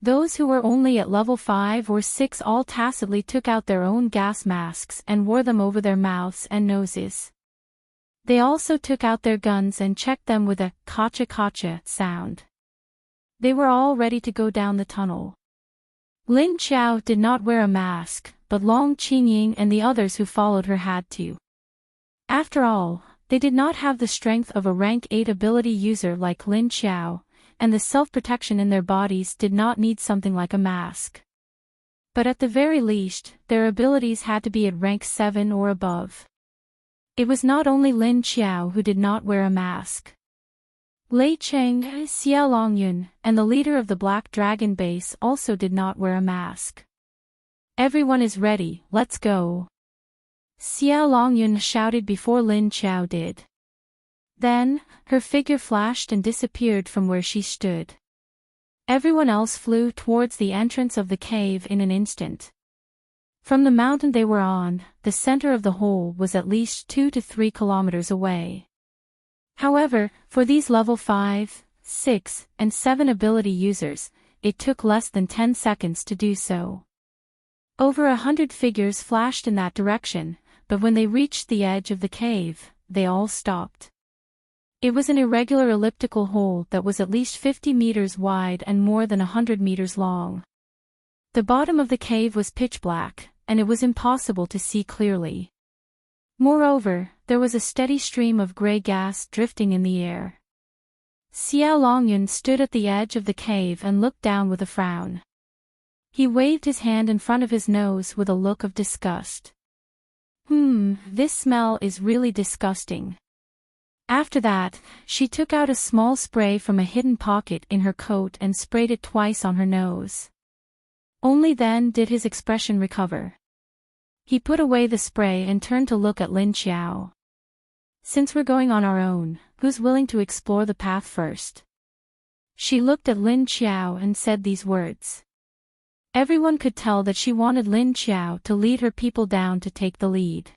Those who were only at level 5 or 6 all tacitly took out their own gas masks and wore them over their mouths and noses. They also took out their guns and checked them with a kacha-kacha sound. They were all ready to go down the tunnel. Lin Qiao did not wear a mask, but Long Qingying and the others who followed her had to. After all, they did not have the strength of a rank 8 ability user like Lin Qiao, and the self-protection in their bodies did not need something like a mask. But at the very least, their abilities had to be at rank 7 or above. It was not only Lin Qiao who did not wear a mask. Lei Cheng, Xia Longyun, and the leader of the Black Dragon Base also did not wear a mask. "Everyone is ready, let's go," Xia Longyun shouted before Lin Qiao did. Then, her figure flashed and disappeared from where she stood. Everyone else flew towards the entrance of the cave in an instant. From the mountain they were on, the center of the hole was at least 2 to 3 kilometers away. However, for these level 5, 6, and 7 ability users, it took less than 10 seconds to do so. Over 100 figures flashed in that direction, but when they reached the edge of the cave, they all stopped. It was an irregular elliptical hole that was at least 50 meters wide and more than 100 meters long. The bottom of the cave was pitch black, and it was impossible to see clearly. Moreover, there was a steady stream of gray gas drifting in the air. Xiao Longyun stood at the edge of the cave and looked down with a frown. He waved his hand in front of his nose with a look of disgust. This smell is really disgusting. After that, she took out a small spray from a hidden pocket in her coat and sprayed it twice on her nose. Only then did his expression recover. He put away the spray and turned to look at Lin Xiao. Since we're going on our own, who's willing to explore the path first? She looked at Lin Xiao and said these words. Everyone could tell that she wanted Lin Xiao to lead her people down to take the lead.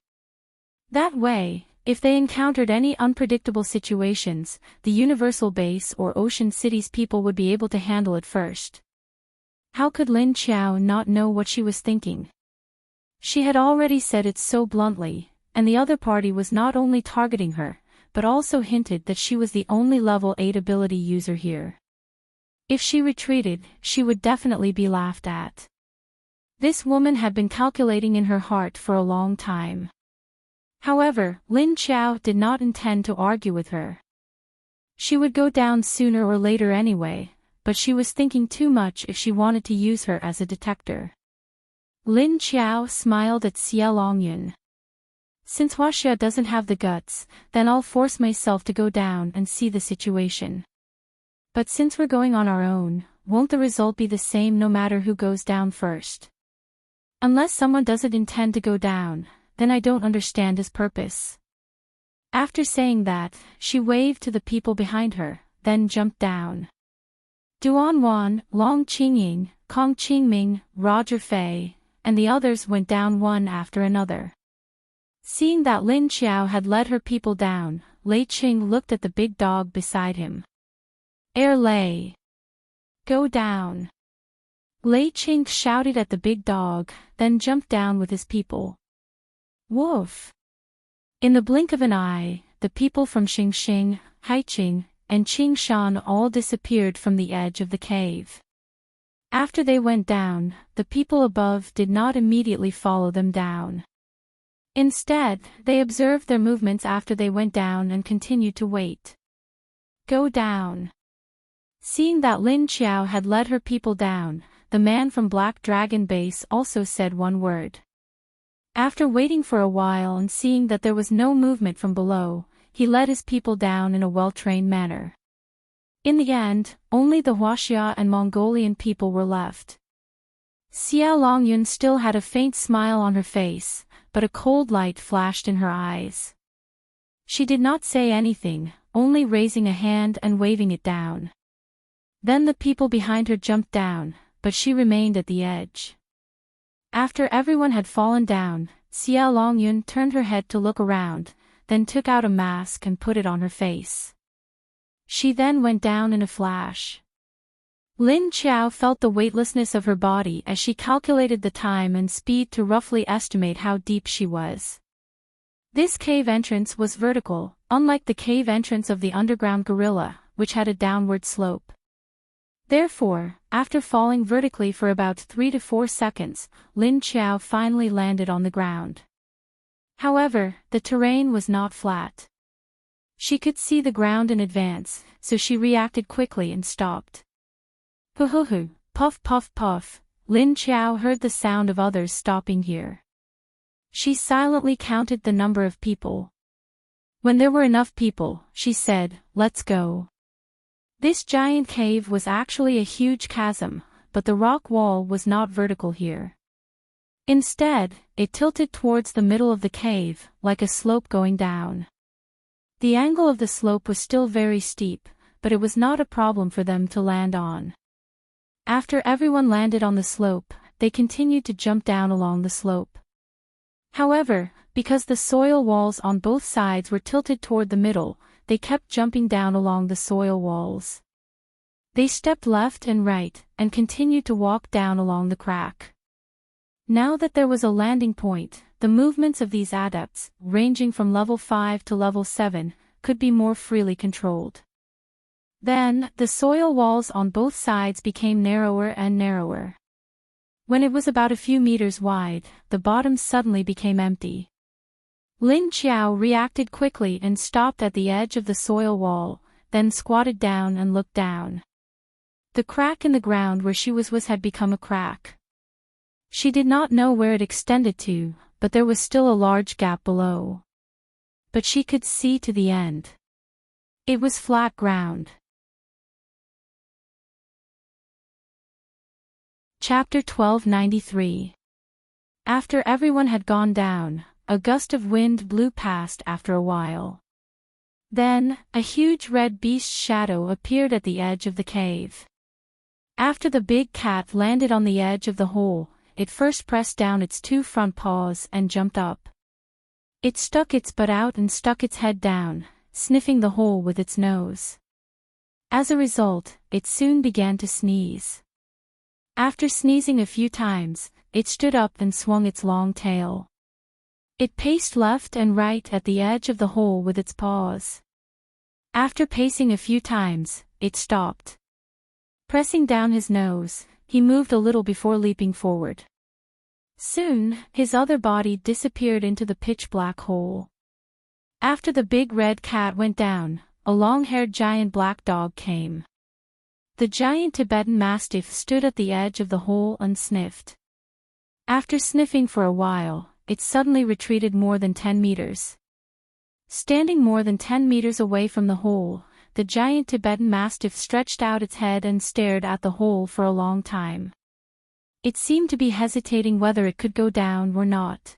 That way, if they encountered any unpredictable situations, the Universal Base or Ocean City's people would be able to handle it first. How could Lin Xiao not know what she was thinking? She had already said it so bluntly, and the other party was not only targeting her, but also hinted that she was the only level 8 ability user here. If she retreated, she would definitely be laughed at. This woman had been calculating in her heart for a long time. However, Lin Xiao did not intend to argue with her. She would go down sooner or later anyway, but she was thinking too much if she wanted to use her as a detector. Lin Xiao smiled at Xia Longyun. Since Huaxia doesn't have the guts, then I'll force myself to go down and see the situation. But since we're going on our own, won't the result be the same no matter who goes down first? Unless someone doesn't intend to go down, then I don't understand his purpose. After saying that, she waved to the people behind her, then jumped down. Duan Wan, Long Qingying, Kong Qingming, Roger Fei, and the others went down one after another. Seeing that Lin Xiao had led her people down, Lei Qing looked at the big dog beside him. Lei. Go down. Lei Qing shouted at the big dog, then jumped down with his people. Woof! In the blink of an eye, the people from Xingxing, Haiqing, and Qingshan all disappeared from the edge of the cave. After they went down, the people above did not immediately follow them down. Instead, they observed their movements after they went down and continued to wait. Go down. Seeing that Lin Xiao had led her people down, the man from Black Dragon Base also said one word. After waiting for a while and seeing that there was no movement from below, he led his people down in a well-trained manner. In the end, only the Huaxia and Mongolian people were left. Xiao Longyun still had a faint smile on her face, but a cold light flashed in her eyes. She did not say anything, only raising a hand and waving it down. Then the people behind her jumped down, but she remained at the edge. After everyone had fallen down, Xiao Longyun turned her head to look around, then took out a mask and put it on her face. She then went down in a flash. Lin Xiao felt the weightlessness of her body as she calculated the time and speed to roughly estimate how deep she was. This cave entrance was vertical, unlike the cave entrance of the underground gorilla, which had a downward slope. Therefore, after falling vertically for about 3 to 4 seconds, Lin Xiao finally landed on the ground. However, the terrain was not flat. She could see the ground in advance, so she reacted quickly and stopped. Hoo-hoo-hoo, puff puff puff, Lin Xiao heard the sound of others stopping here. She silently counted the number of people. When there were enough people, she said, "Let's go." This giant cave was actually a huge chasm, but the rock wall was not vertical here. Instead, it tilted towards the middle of the cave, like a slope going down. The angle of the slope was still very steep, but it was not a problem for them to land on. After everyone landed on the slope, they continued to jump down along the slope. However, because the soil walls on both sides were tilted toward the middle, they kept jumping down along the soil walls. They stepped left and right, and continued to walk down along the crack. Now that there was a landing point, the movements of these adepts, ranging from level 5 to level 7, could be more freely controlled. Then, the soil walls on both sides became narrower and narrower. When it was about a few meters wide, the bottom suddenly became empty. Lin Qiao reacted quickly and stopped at the edge of the soil wall, then squatted down and looked down. The crack in the ground where she was had become a crack. She did not know where it extended to, but there was still a large gap below. But she could see to the end. It was flat ground. Chapter 1293. After everyone had gone down, a gust of wind blew past after a while. Then, a huge red beast's shadow appeared at the edge of the cave. After the big cat landed on the edge of the hole, it first pressed down its two front paws and jumped up. It stuck its butt out and stuck its head down, sniffing the hole with its nose. As a result, it soon began to sneeze. After sneezing a few times, it stood up and swung its long tail. It paced left and right at the edge of the hole with its paws. After pacing a few times, it stopped. Pressing down his nose, he moved a little before leaping forward. Soon, his other body disappeared into the pitch-black hole. After the big red cat went down, a long-haired giant black dog came. The giant Tibetan Mastiff stood at the edge of the hole and sniffed. After sniffing for a while, it suddenly retreated more than 10 meters. Standing more than 10 meters away from the hole, the giant Tibetan Mastiff stretched out its head and stared at the hole for a long time. It seemed to be hesitating whether it could go down or not.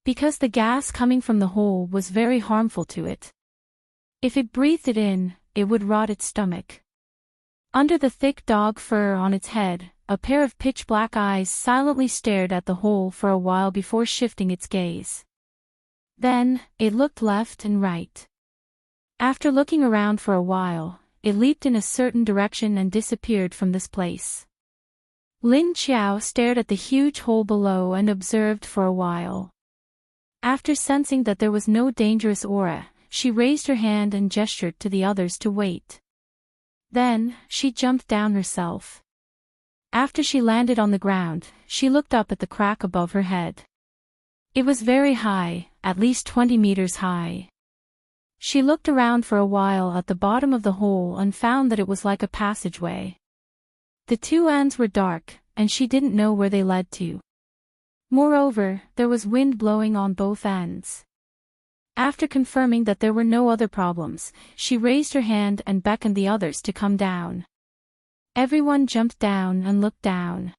Because the gas coming from the hole was very harmful to it. If it breathed it in, it would rot its stomach. Under the thick dog fur on its head, a pair of pitch-black eyes silently stared at the hole for a while before shifting its gaze. Then, it looked left and right. After looking around for a while, it leaped in a certain direction and disappeared from this place. Lin Qiao stared at the huge hole below and observed for a while. After sensing that there was no dangerous aura, she raised her hand and gestured to the others to wait. Then, she jumped down herself. After she landed on the ground, she looked up at the crack above her head. It was very high, at least 20 meters high. She looked around for a while at the bottom of the hole and found that it was like a passageway. The two ends were dark, and she didn't know where they led to. Moreover, there was wind blowing on both ends. After confirming that there were no other problems, she raised her hand and beckoned the others to come down. Everyone jumped down and looked down.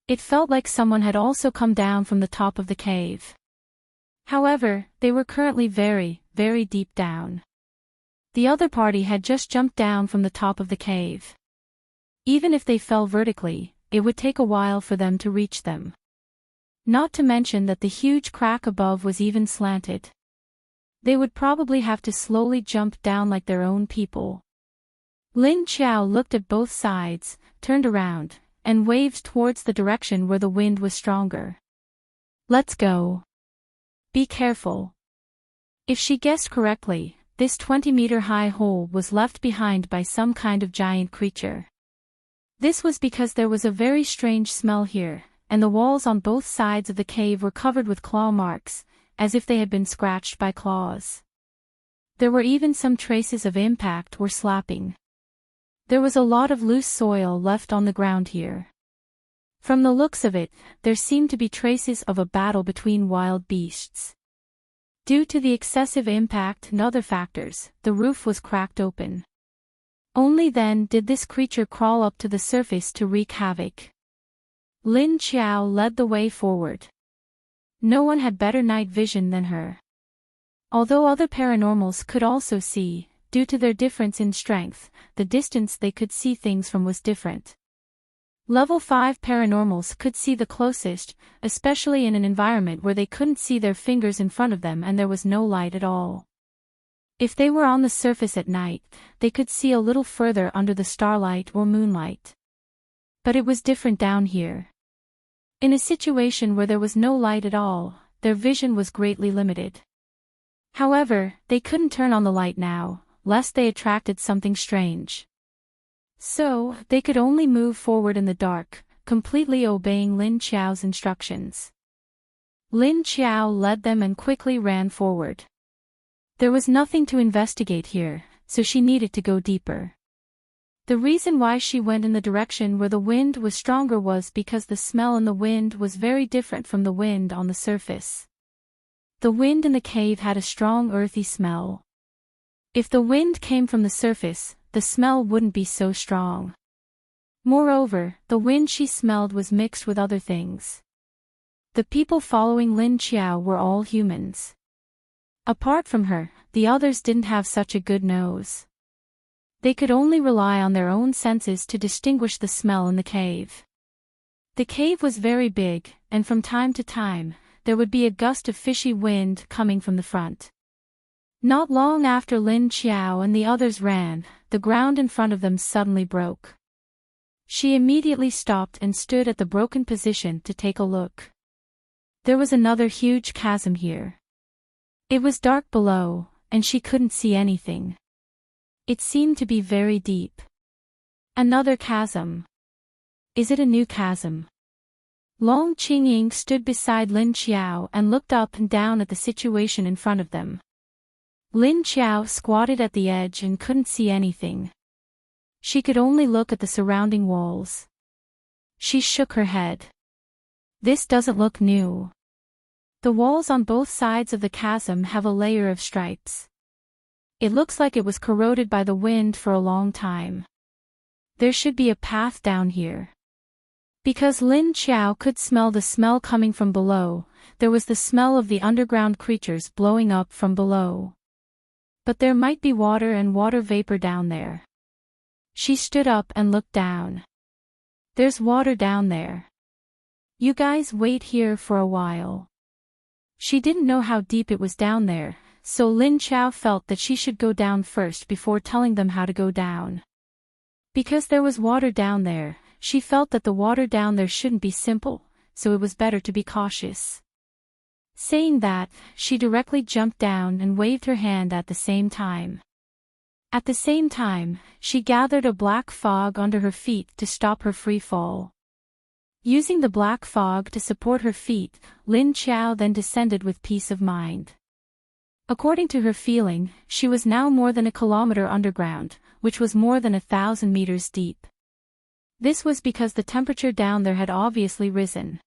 It felt like someone had also come down from the top of the cave. However, they were currently very, very deep down. The other party had just jumped down from the top of the cave. Even if they fell vertically, it would take a while for them to reach them. Not to mention that the huge crack above was even slanted. They would probably have to slowly jump down like their own people. Lin Qiao looked at both sides, turned around, and waved towards the direction where the wind was stronger. "Let's go. Be careful." If she guessed correctly, this 20-meter-high hole was left behind by some kind of giant creature. This was because there was a very strange smell here, and the walls on both sides of the cave were covered with claw marks, as if they had been scratched by claws. There were even some traces of impact or slapping. There was a lot of loose soil left on the ground here. From the looks of it, there seemed to be traces of a battle between wild beasts. Due to the excessive impact and other factors, the roof was cracked open. Only then did this creature crawl up to the surface to wreak havoc. Lin Qiao led the way forward. No one had better night vision than her. Although other paranormals could also see, due to their difference in strength, the distance they could see things from was different. Level 5 paranormals could see the closest, especially in an environment where they couldn't see their fingers in front of them and there was no light at all. If they were on the surface at night, they could see a little further under the starlight or moonlight. But it was different down here. In a situation where there was no light at all, their vision was greatly limited. However, they couldn't turn on the light now, lest they attracted something strange. So, they could only move forward in the dark, completely obeying Lin Qiao's instructions. Lin Qiao led them and quickly ran forward. There was nothing to investigate here, so she needed to go deeper. The reason why she went in the direction where the wind was stronger was because the smell in the wind was very different from the wind on the surface. The wind in the cave had a strong earthy smell. If the wind came from the surface, the smell wouldn't be so strong. Moreover, the wind she smelled was mixed with other things. The people following Lin Qiao were all humans. Apart from her, the others didn't have such a good nose. They could only rely on their own senses to distinguish the smell in the cave. The cave was very big, and from time to time, there would be a gust of fishy wind coming from the front. Not long after Lin Qiao and the others ran, the ground in front of them suddenly broke. She immediately stopped and stood at the broken position to take a look. There was another huge chasm here. It was dark below, and she couldn't see anything. It seemed to be very deep. Another chasm. Is it a new chasm? Long Qingying stood beside Lin Qiao and looked up and down at the situation in front of them. Lin Qiao squatted at the edge and couldn't see anything. She could only look at the surrounding walls. She shook her head. This doesn't look new. The walls on both sides of the chasm have a layer of stripes. It looks like it was corroded by the wind for a long time. There should be a path down here. Because Lin Qiao could smell the smell coming from below, there was the smell of the underground creatures blowing up from below. But there might be water and water vapor down there. She stood up and looked down. There's water down there. You guys wait here for a while. She didn't know how deep it was down there, so Lin Qiao felt that she should go down first before telling them how to go down. Because there was water down there, she felt that the water down there shouldn't be simple, so it was better to be cautious. Saying that, she directly jumped down and waved her hand at the same time. At the same time, she gathered a black fog under her feet to stop her free fall. Using the black fog to support her feet, Lin Qiao then descended with peace of mind. According to her feeling, she was now more than a kilometer underground, which was more than 1,000 meters deep. This was because the temperature down there had obviously risen.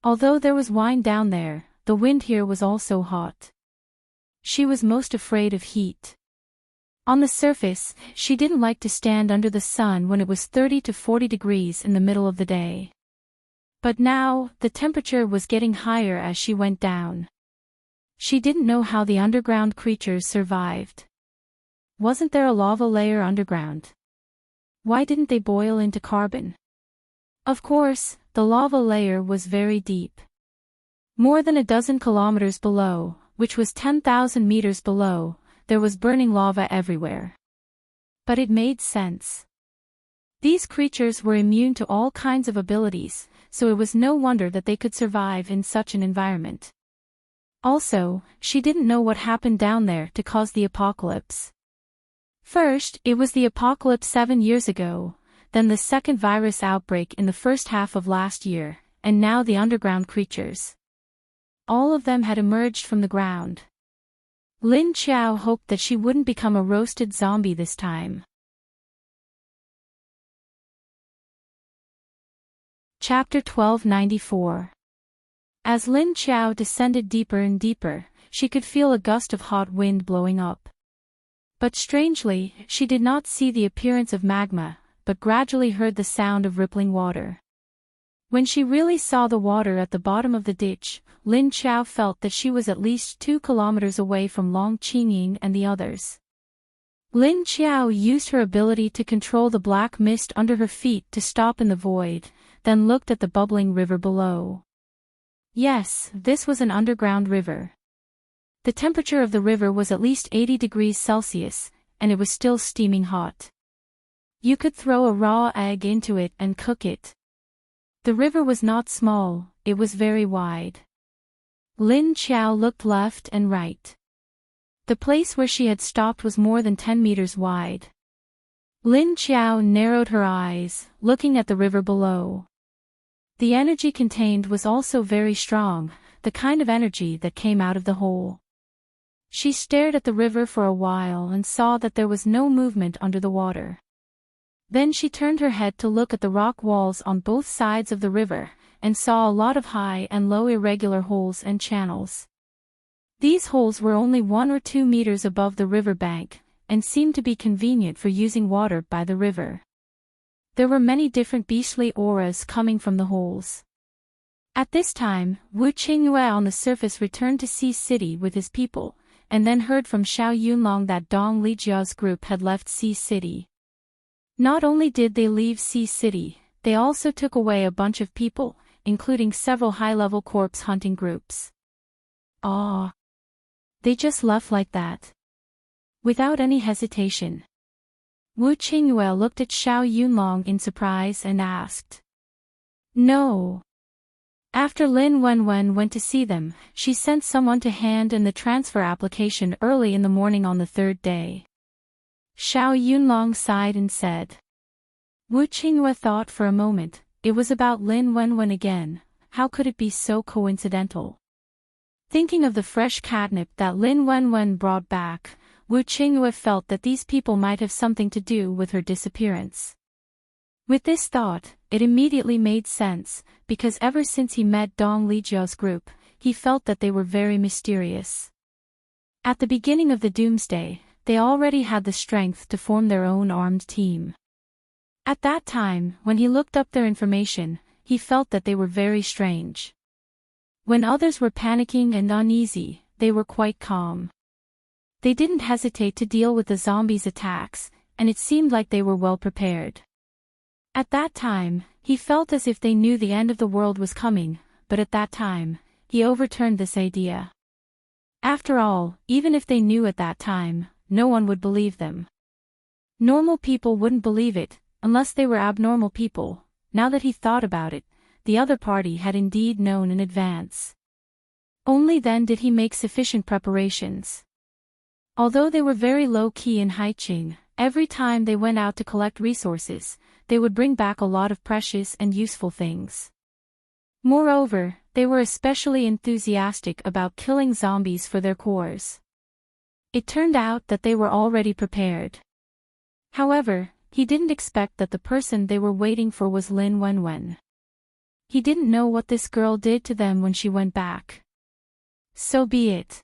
Although there was wine down there, the wind here was also hot. She was most afraid of heat. On the surface, she didn't like to stand under the sun when it was 30 to 40 degrees in the middle of the day. But now, the temperature was getting higher as she went down. She didn't know how the underground creatures survived. Wasn't there a lava layer underground? Why didn't they boil into carbon? Of course, the lava layer was very deep. More than a dozen kilometers below, which was 10,000 meters below, there was burning lava everywhere. But it made sense. These creatures were immune to all kinds of abilities, so it was no wonder that they could survive in such an environment. Also, she didn't know what happened down there to cause the apocalypse. First, it was the apocalypse 7 years ago, then the second virus outbreak in the first half of last year, and now the underground creatures. All of them had emerged from the ground. Lin Qiao hoped that she wouldn't become a roasted zombie this time. Chapter 1294. As Lin Qiao descended deeper and deeper, she could feel a gust of hot wind blowing up. But strangely, she did not see the appearance of magma, but gradually heard the sound of rippling water. When she really saw the water at the bottom of the ditch, Lin Qiao felt that she was at least 2 kilometers away from Long Qingying and the others. Lin Qiao used her ability to control the black mist under her feet to stop in the void, then looked at the bubbling river below. Yes, this was an underground river. The temperature of the river was at least 80 degrees Celsius, and it was still steaming hot. You could throw a raw egg into it and cook it. The river was not small, it was very wide. Lin Qiao looked left and right. The place where she had stopped was more than 10 meters wide. Lin Qiao narrowed her eyes, looking at the river below. The energy contained was also very strong, the kind of energy that came out of the hole. She stared at the river for a while and saw that there was no movement under the water. Then she turned her head to look at the rock walls on both sides of the river, and saw a lot of high and low irregular holes and channels. These holes were only 1 or 2 meters above the river bank, and seemed to be convenient for using water by the river. There were many different beastly auras coming from the holes. At this time, Wu Qingyue on the surface returned to Sea City with his people, and then heard from Xiao Yunlong that Dong Lijia's group had left Sea City. Not only did they leave Sea City, they also took away a bunch of people, including several high-level corpse hunting groups. Ah! They just left like that. Without any hesitation. Wu Qingyue looked at Xiao Yunlong in surprise and asked. No. After Lin Wenwen went to see them, she sent someone to hand in the transfer application early in the morning on the 3rd day. Xiao Yunlong sighed and said. Wu Qingyue thought for a moment, it was about Lin Wenwen again, how could it be so coincidental? Thinking of the fresh catnip that Lin Wenwen brought back, Wu Qingyue felt that these people might have something to do with her disappearance. With this thought, it immediately made sense, because ever since he met Dong Lijia's group, he felt that they were very mysterious. At the beginning of the doomsday, they already had the strength to form their own armed team. At that time, when he looked up their information, he felt that they were very strange. When others were panicking and uneasy, they were quite calm. They didn't hesitate to deal with the zombies' attacks, and it seemed like they were well prepared. At that time, he felt as if they knew the end of the world was coming, but at that time, he overturned this idea. After all, even if they knew at that time, no one would believe them. Normal people wouldn't believe it, unless they were abnormal people. Now that he thought about it, the other party had indeed known in advance. Only then did he make sufficient preparations. Although they were very low-key in Haiqing, every time they went out to collect resources, they would bring back a lot of precious and useful things. Moreover, they were especially enthusiastic about killing zombies for their cores. It turned out that they were already prepared. However, he didn't expect that the person they were waiting for was Lin Wenwen. He didn't know what this girl did to them when she went back. So be it.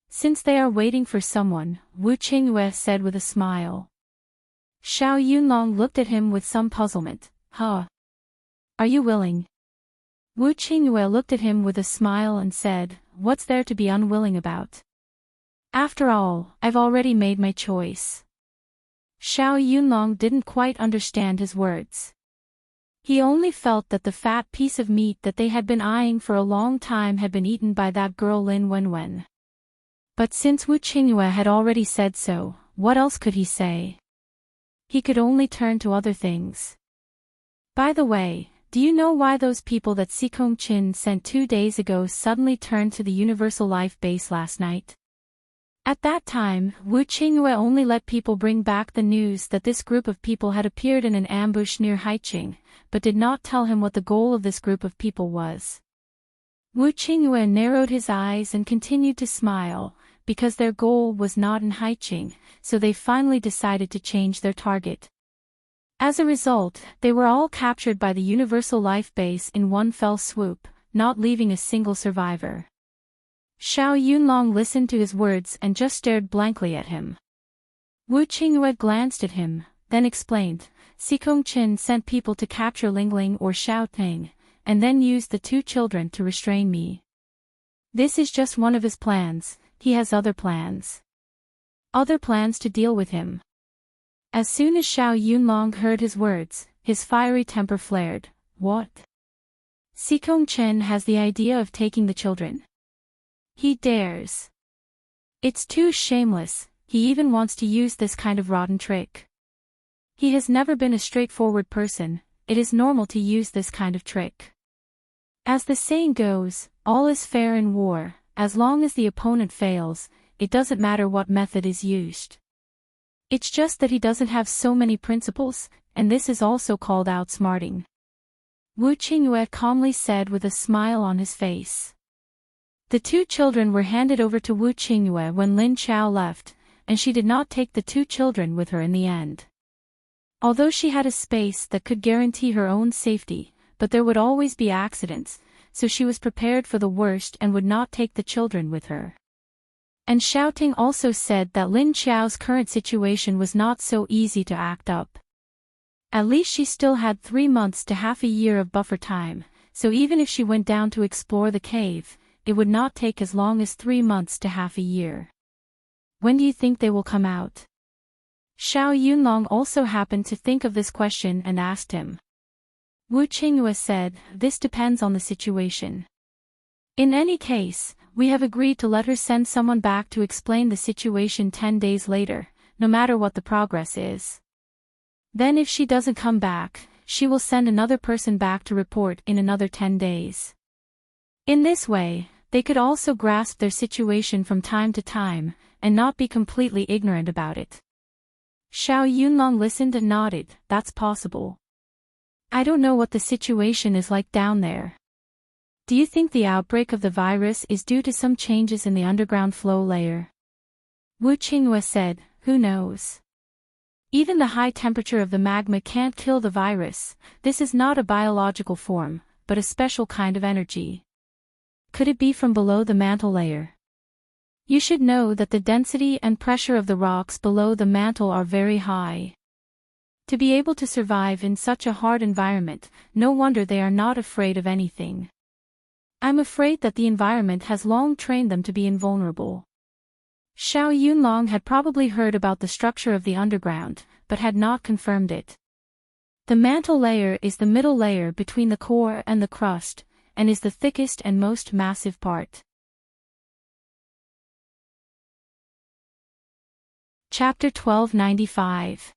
Since they are waiting for someone, Wu Qingyue said with a smile. Xiao Yunlong looked at him with some puzzlement. Huh? Are you willing? Wu Qingyue looked at him with a smile and said, what's there to be unwilling about? After all, I've already made my choice. Xiao Yunlong didn't quite understand his words. He only felt that the fat piece of meat that they had been eyeing for a long time had been eaten by that girl Lin Wenwen. But since Wu Qingyue had already said so, what else could he say? He could only turn to other things. By the way, do you know why those people that Sikong Chin sent 2 days ago suddenly turned to the Universal Life base last night? At that time, Wu Qingyue only let people bring back the news that this group of people had appeared in an ambush near Haiqing, but did not tell him what the goal of this group of people was. Wu Qingyue narrowed his eyes and continued to smile, because their goal was not in Haiqing, so they finally decided to change their target. As a result, they were all captured by the Universal Life base in one fell swoop, not leaving a single survivor. Xiao Yunlong listened to his words and just stared blankly at him. Wu Qingyue glanced at him, then explained, Sikong Chin sent people to capture Lingling or Xiaoteng, and then used the 2 children to restrain me. This is just one of his plans. He has other plans. Other plans to deal with him. As soon as Xiao Yunlong heard his words, his fiery temper flared. What? Sikong Chen has the idea of taking the children. He dares. It's too shameless, he even wants to use this kind of rotten trick. He has never been a straightforward person, it is normal to use this kind of trick. As the saying goes, all is fair in war. As long as the opponent fails, it doesn't matter what method is used. It's just that he doesn't have so many principles, and this is also called outsmarting. Wu Qingyue calmly said with a smile on his face. The two children were handed over to Wu Qingyue when Lin Chao left, and she did not take the two children with her in the end. Although she had a space that could guarantee her own safety, but there would always be accidents, so she was prepared for the worst and would not take the children with her. And Shouting also said that Lin Chao's current situation was not so easy to act up. At least she still had 3 months to half a year of buffer time, so even if she went down to explore the cave, it would not take as long as 3 months to half a year. When do you think they will come out? Xiao Yunlong also happened to think of this question and asked him. Wu Qingyue said, "This depends on the situation. In any case, we have agreed to let her send someone back to explain the situation 10 days later, no matter what the progress is. Then if she doesn't come back, she will send another person back to report in another 10 days. In this way, they could also grasp their situation from time to time, and not be completely ignorant about it." Xiao Yunlong listened and nodded. "That's possible. I don't know what the situation is like down there. Do you think the outbreak of the virus is due to some changes in the underground flow layer?" Wu Qingyue said, "Who knows? Even the high temperature of the magma can't kill the virus. This is not a biological form, but a special kind of energy. Could it be from below the mantle layer? You should know that the density and pressure of the rocks below the mantle are very high. To be able to survive in such a hard environment, no wonder they are not afraid of anything. I'm afraid that the environment has long trained them to be invulnerable." Xiao Yunlong had probably heard about the structure of the underground, but had not confirmed it. The mantle layer is the middle layer between the core and the crust, and is the thickest and most massive part. Chapter 1295.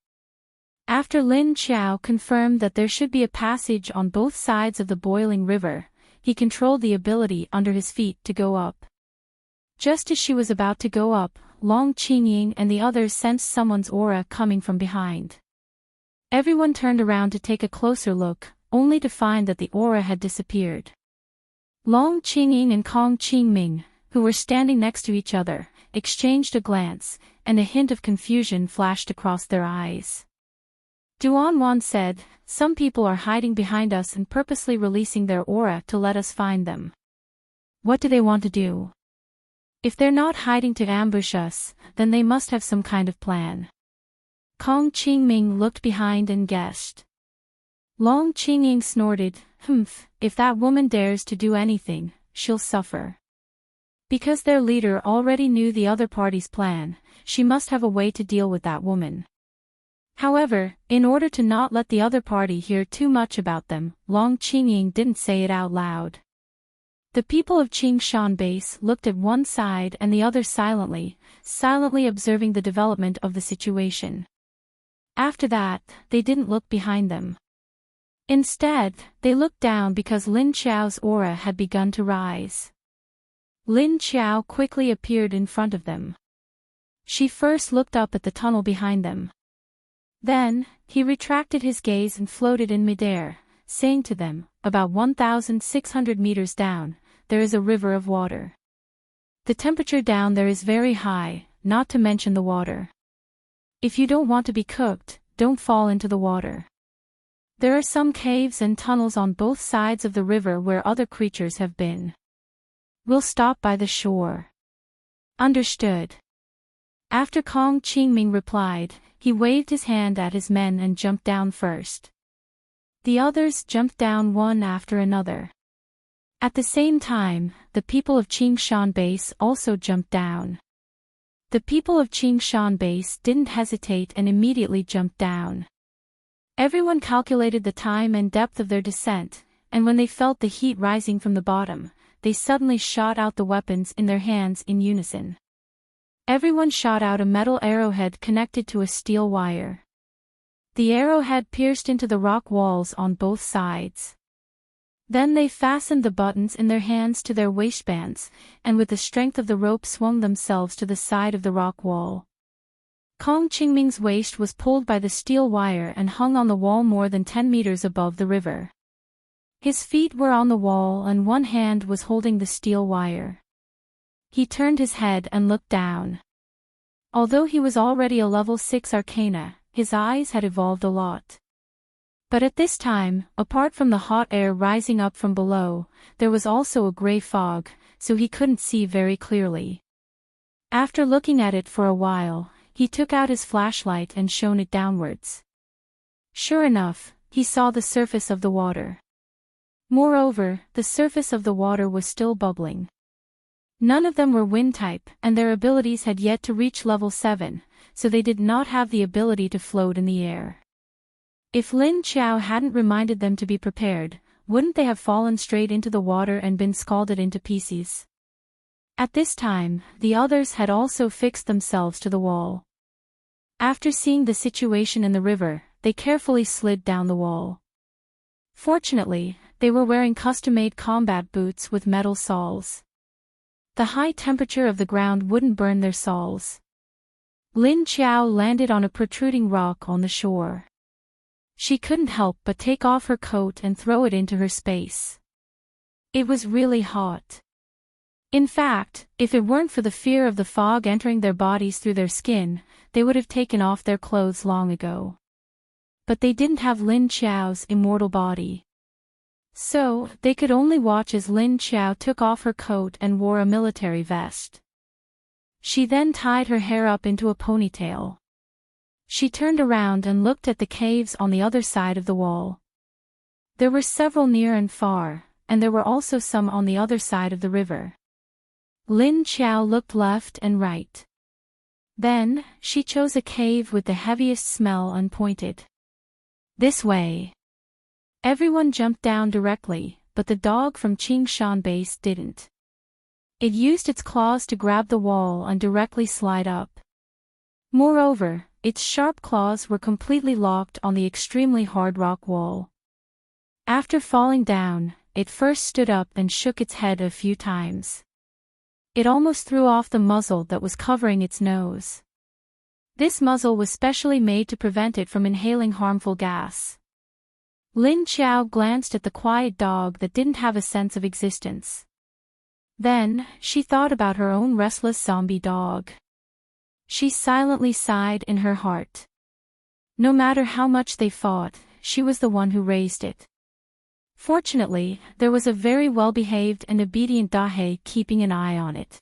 After Lin Chao confirmed that there should be a passage on both sides of the boiling river, he controlled the ability under his feet to go up. Just as she was about to go up, Long Qingying and the others sensed someone's aura coming from behind. Everyone turned around to take a closer look, only to find that the aura had disappeared. Long Qingying and Kong Qingming, who were standing next to each other, exchanged a glance, and a hint of confusion flashed across their eyes. Duanwan said, "Some people are hiding behind us and purposely releasing their aura to let us find them. What do they want to do? If they're not hiding to ambush us, then they must have some kind of plan." Kong Qingming looked behind and guessed. Long Qingying snorted, "Humph, if that woman dares to do anything, she'll suffer." Because their leader already knew the other party's plan, she must have a way to deal with that woman. However, in order to not let the other party hear too much about them, Long Qingying didn't say it out loud. The people of Qingshan Base looked at one side and the other silently observing the development of the situation. After that, they didn't look behind them. Instead, they looked down because Lin Chao's aura had begun to rise. Lin Chao quickly appeared in front of them. She first looked up at the tunnel behind them. Then, he retracted his gaze and floated in midair, saying to them, "About 1,600 meters down, there is a river of water. The temperature down there is very high, not to mention the water. If you don't want to be cooked, don't fall into the water. There are some caves and tunnels on both sides of the river where other creatures have been. We'll stop by the shore." "Understood." After Kong Qingming replied, he waved his hand at his men and jumped down first. The others jumped down one after another. At the same time, the people of Qingshan Base also jumped down. The people of Qingshan Base didn't hesitate and immediately jumped down. Everyone calculated the time and depth of their descent, and when they felt the heat rising from the bottom, they suddenly shot out the weapons in their hands in unison. Everyone shot out a metal arrowhead connected to a steel wire. The arrowhead pierced into the rock walls on both sides. Then they fastened the buttons in their hands to their waistbands, and with the strength of the rope swung themselves to the side of the rock wall. Kong Qingming's waist was pulled by the steel wire and hung on the wall more than 10 meters above the river. His feet were on the wall and one hand was holding the steel wire. He turned his head and looked down. Although he was already a level 6 arcana, his eyes had evolved a lot. But at this time, apart from the hot air rising up from below, there was also a gray fog, so he couldn't see very clearly. After looking at it for a while, he took out his flashlight and shone it downwards. Sure enough, he saw the surface of the water. Moreover, the surface of the water was still bubbling. None of them were wind type, and their abilities had yet to reach level 7, so they did not have the ability to float in the air. If Lin Qiao hadn't reminded them to be prepared, wouldn't they have fallen straight into the water and been scalded into pieces? At this time, the others had also fixed themselves to the wall. After seeing the situation in the river, they carefully slid down the wall. Fortunately, they were wearing custom-made combat boots with metal soles. The high temperature of the ground wouldn't burn their soles. Lin Qiao landed on a protruding rock on the shore. She couldn't help but take off her coat and throw it into her space. It was really hot. In fact, if it weren't for the fear of the fog entering their bodies through their skin, they would have taken off their clothes long ago. But they didn't have Lin Qiao's immortal body. So, they could only watch as Lin Qiao took off her coat and wore a military vest. She then tied her hair up into a ponytail. She turned around and looked at the caves on the other side of the wall. There were several near and far, and there were also some on the other side of the river. Lin Qiao looked left and right. Then, she chose a cave with the heaviest smell and pointed. This way. Everyone jumped down directly, but the dog from Qingshan base didn't. It used its claws to grab the wall and directly slide up. Moreover, its sharp claws were completely locked on the extremely hard rock wall. After falling down, it first stood up and shook its head a few times. It almost threw off the muzzle that was covering its nose. This muzzle was specially made to prevent it from inhaling harmful gas. Lin Qiao glanced at the quiet dog that didn't have a sense of existence. Then, she thought about her own restless zombie dog. She silently sighed in her heart. No matter how much they fought, she was the one who raised it. Fortunately, there was a very well-behaved and obedient Dahe keeping an eye on it.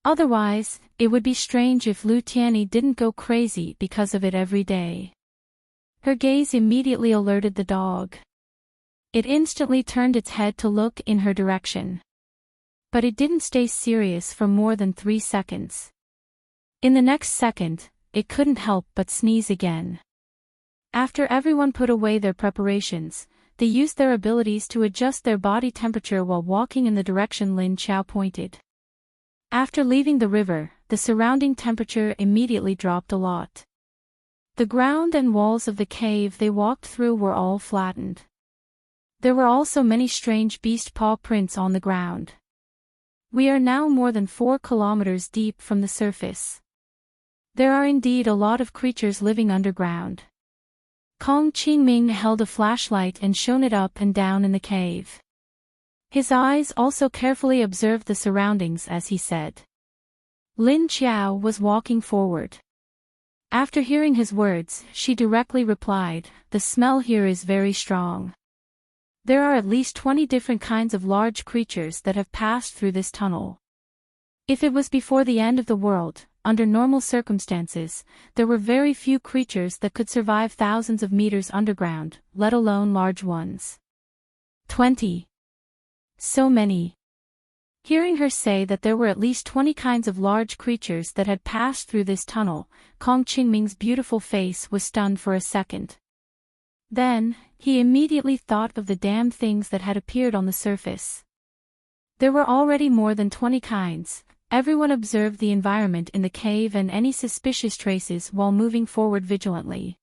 Otherwise, it would be strange if Lu Tianyi didn't go crazy because of it every day. Her gaze immediately alerted the dog. It instantly turned its head to look in her direction. But it didn't stay serious for more than 3 seconds. In the next second, it couldn't help but sneeze again. After everyone put away their preparations, they used their abilities to adjust their body temperature while walking in the direction Lin Qiao pointed. After leaving the river, the surrounding temperature immediately dropped a lot. The ground and walls of the cave they walked through were all flattened. There were also many strange beast paw prints on the ground. We are now more than 4 kilometers deep from the surface. There are indeed a lot of creatures living underground. Kong Qingming held a flashlight and shone it up and down in the cave. His eyes also carefully observed the surroundings as he said. Lin Qiao was walking forward. After hearing his words, she directly replied, "The smell here is very strong. There are at least 20 different kinds of large creatures that have passed through this tunnel. If it was before the end of the world, under normal circumstances, there were very few creatures that could survive thousands of meters underground, let alone large ones. 20. So many." Hearing her say that there were at least 20 kinds of large creatures that had passed through this tunnel, Kong Qingming's beautiful face was stunned for a second. Then, he immediately thought of the damn things that had appeared on the surface. There were already more than 20 kinds. Everyone observed the environment in the cave and any suspicious traces while moving forward vigilantly.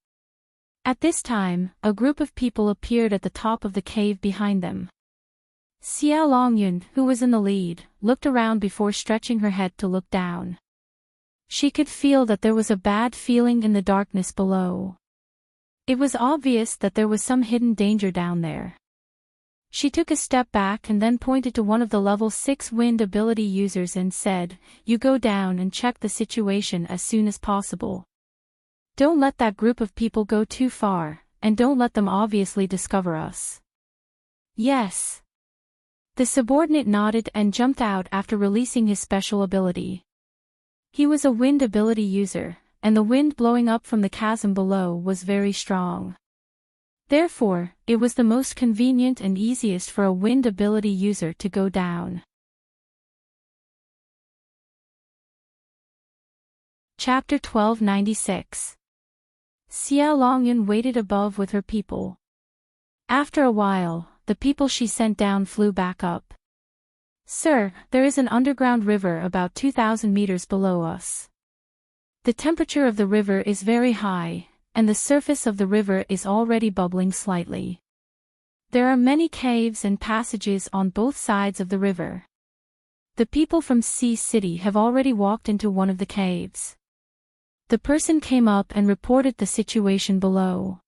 At this time, a group of people appeared at the top of the cave behind them. Xiao Longyun, who was in the lead, looked around before stretching her head to look down. She could feel that there was a bad feeling in the darkness below. It was obvious that there was some hidden danger down there. She took a step back and then pointed to one of the level 6 wind ability users and said, "You go down and check the situation as soon as possible. Don't let that group of people go too far, and don't let them obviously discover us." "Yes." The subordinate nodded and jumped out after releasing his special ability. He was a wind ability user, and the wind blowing up from the chasm below was very strong. Therefore, it was the most convenient and easiest for a wind ability user to go down. Chapter 1296. Xia Longyun waited above with her people. After a while, the people she sent down flew back up. "Sir, there is an underground river about 2,000 meters below us. The temperature of the river is very high, and the surface of the river is already bubbling slightly. There are many caves and passages on both sides of the river. The people from Sea City have already walked into one of the caves." The person came up and reported the situation below.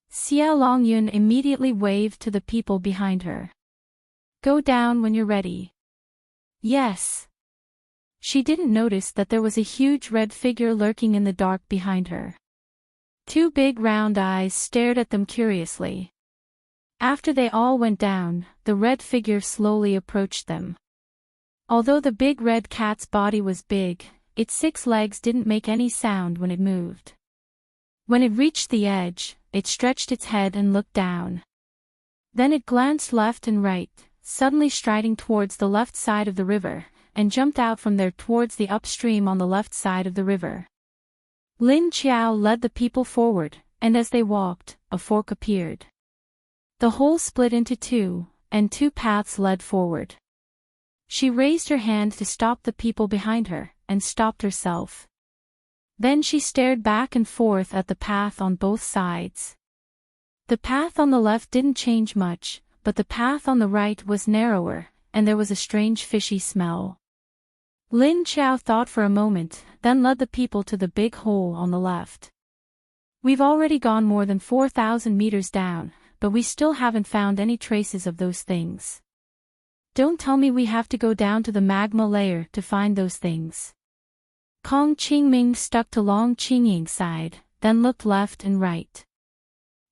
Xia Longyun immediately waved to the people behind her. "Go down when you're ready." "Yes." She didn't notice that there was a huge red figure lurking in the dark behind her. Two big round eyes stared at them curiously. After they all went down, the red figure slowly approached them. Although the big red cat's body was big, its 6 legs didn't make any sound when it moved. When it reached the edge, it stretched its head and looked down. Then it glanced left and right, suddenly striding towards the left side of the river, and jumped out from there towards the upstream on the left side of the river. Lin Qiao led the people forward, and as they walked, a fork appeared. The hole split into 2, and 2 paths led forward. She raised her hand to stop the people behind her, and stopped herself. Then she stared back and forth at the path on both sides. The path on the left didn't change much, but the path on the right was narrower, and there was a strange fishy smell. Lin Qiao thought for a moment, then led the people to the big hole on the left. "We've already gone more than 4,000 meters down, but we still haven't found any traces of those things. Don't tell me we have to go down to the magma layer to find those things." Kong Qingming stuck to Long Qingying's side, then looked left and right.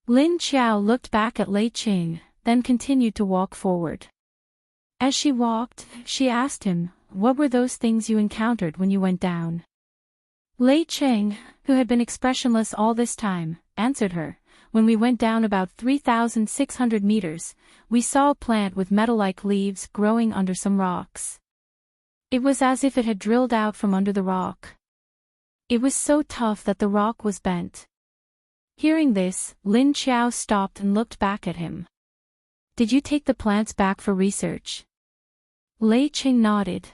Lin Qiao looked back at Lei Qing, then continued to walk forward. As she walked, she asked him, "What were those things you encountered when you went down?" Lei Qing, who had been expressionless all this time, answered her, "When we went down about 3,600 meters, we saw a plant with metal-like leaves growing under some rocks. It was as if it had drilled out from under the rock. It was so tough that the rock was bent." Hearing this, Lin Qiao stopped and looked back at him. "Did you take the plants back for research?" Lei Qing nodded.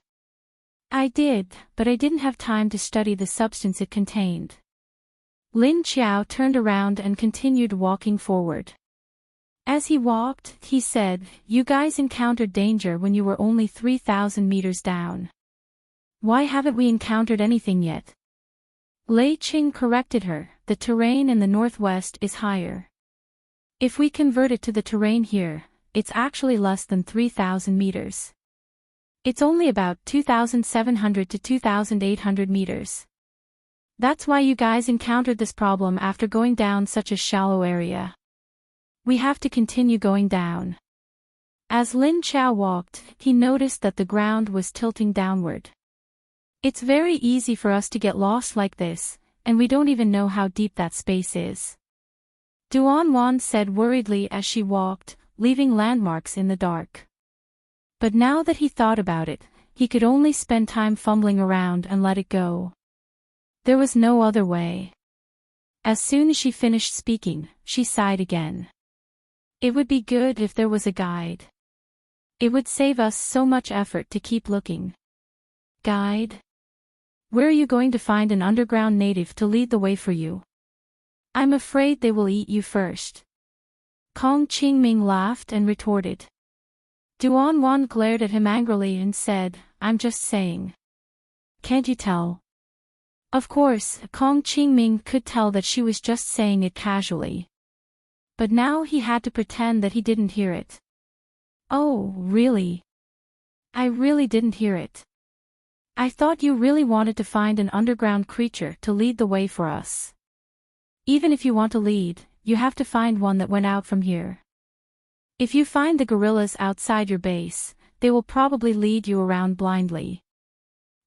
"I did, but I didn't have time to study the substance it contained." Lin Qiao turned around and continued walking forward. As he walked, he said, "You guys encountered danger when you were only 3,000 meters down. Why haven't we encountered anything yet?" Lei Qing corrected her, "The terrain in the northwest is higher. If we convert it to the terrain here, it's actually less than 3,000 meters. It's only about 2,700 to 2,800 meters. That's why you guys encountered this problem after going down such a shallow area. We have to continue going down." As Lin Qiao walked, he noticed that the ground was tilting downward. "It's very easy for us to get lost like this, and we don't even know how deep that space is," Duan Wan said worriedly as she walked, leaving landmarks in the dark. But now that he thought about it, he could only spend time fumbling around and let it go. There was no other way. As soon as she finished speaking, she sighed again. It would be good if there was a guide. It would save us so much effort to keep looking. Guide? Where are you going to find an underground native to lead the way for you? I'm afraid they will eat you first. Kong Qingming laughed and retorted. Duan Wan glared at him angrily and said, I'm just saying. Can't you tell? Of course, Kong Qingming could tell that she was just saying it casually. But now he had to pretend that he didn't hear it. Oh, really? I really didn't hear it. I thought you really wanted to find an underground creature to lead the way for us. Even if you want to lead, you have to find one that went out from here. If you find the gorillas outside your base, they will probably lead you around blindly.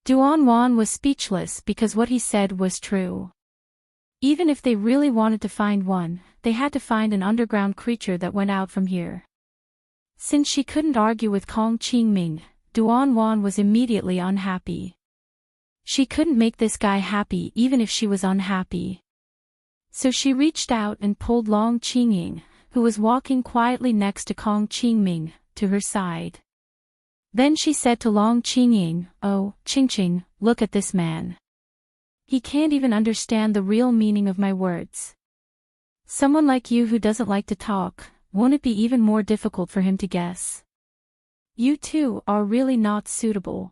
Duan was speechless because what he said was true. Even if they really wanted to find one, they had to find an underground creature that went out from here. Since she couldn't argue with Kong Qingming, Duan was immediately unhappy. She couldn't make this guy happy even if she was unhappy. So she reached out and pulled Long Qingying, who was walking quietly next to Kong Qingming, to her side. Then she said to Long Qingying, "Oh, Qingqing, look at this man. He can't even understand the real meaning of my words. Someone like you who doesn't like to talk, won't it be even more difficult for him to guess? You two are really not suitable.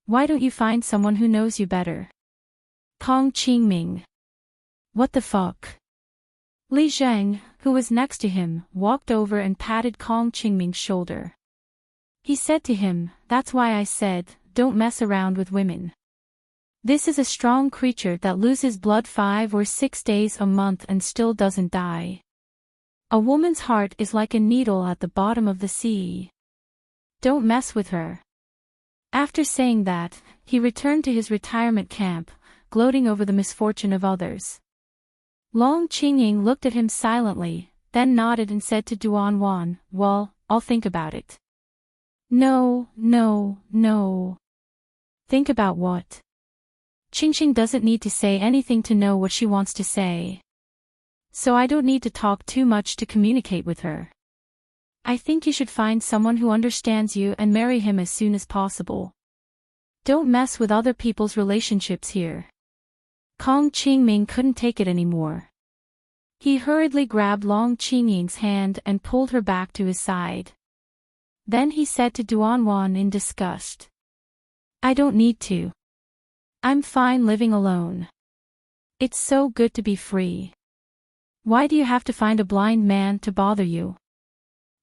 Why don't you find someone who knows you better?" Kong Qingming. What the fuck? Li Zheng, who was next to him, walked over and patted Kong Qingming's shoulder. He said to him, "That's why I said, don't mess around with women. This is a strong creature that loses blood 5 or 6 days a month and still doesn't die. A woman's heart is like a needle at the bottom of the sea. Don't mess with her." After saying that, he returned to his retirement camp, gloating over the misfortune of others. Long Qingying looked at him silently, then nodded and said to Duan, "Well, I'll think about it." No. Think about what? Qingqing doesn't need to say anything to know what she wants to say. So I don't need to talk too much to communicate with her. I think you should find someone who understands you and marry him as soon as possible. Don't mess with other people's relationships here. Kong Qingming couldn't take it anymore. He hurriedly grabbed Long Qingying's hand and pulled her back to his side. Then he said to Duan in disgust, "I don't need to. I'm fine living alone. It's so good to be free. Why do you have to find a blind man to bother you?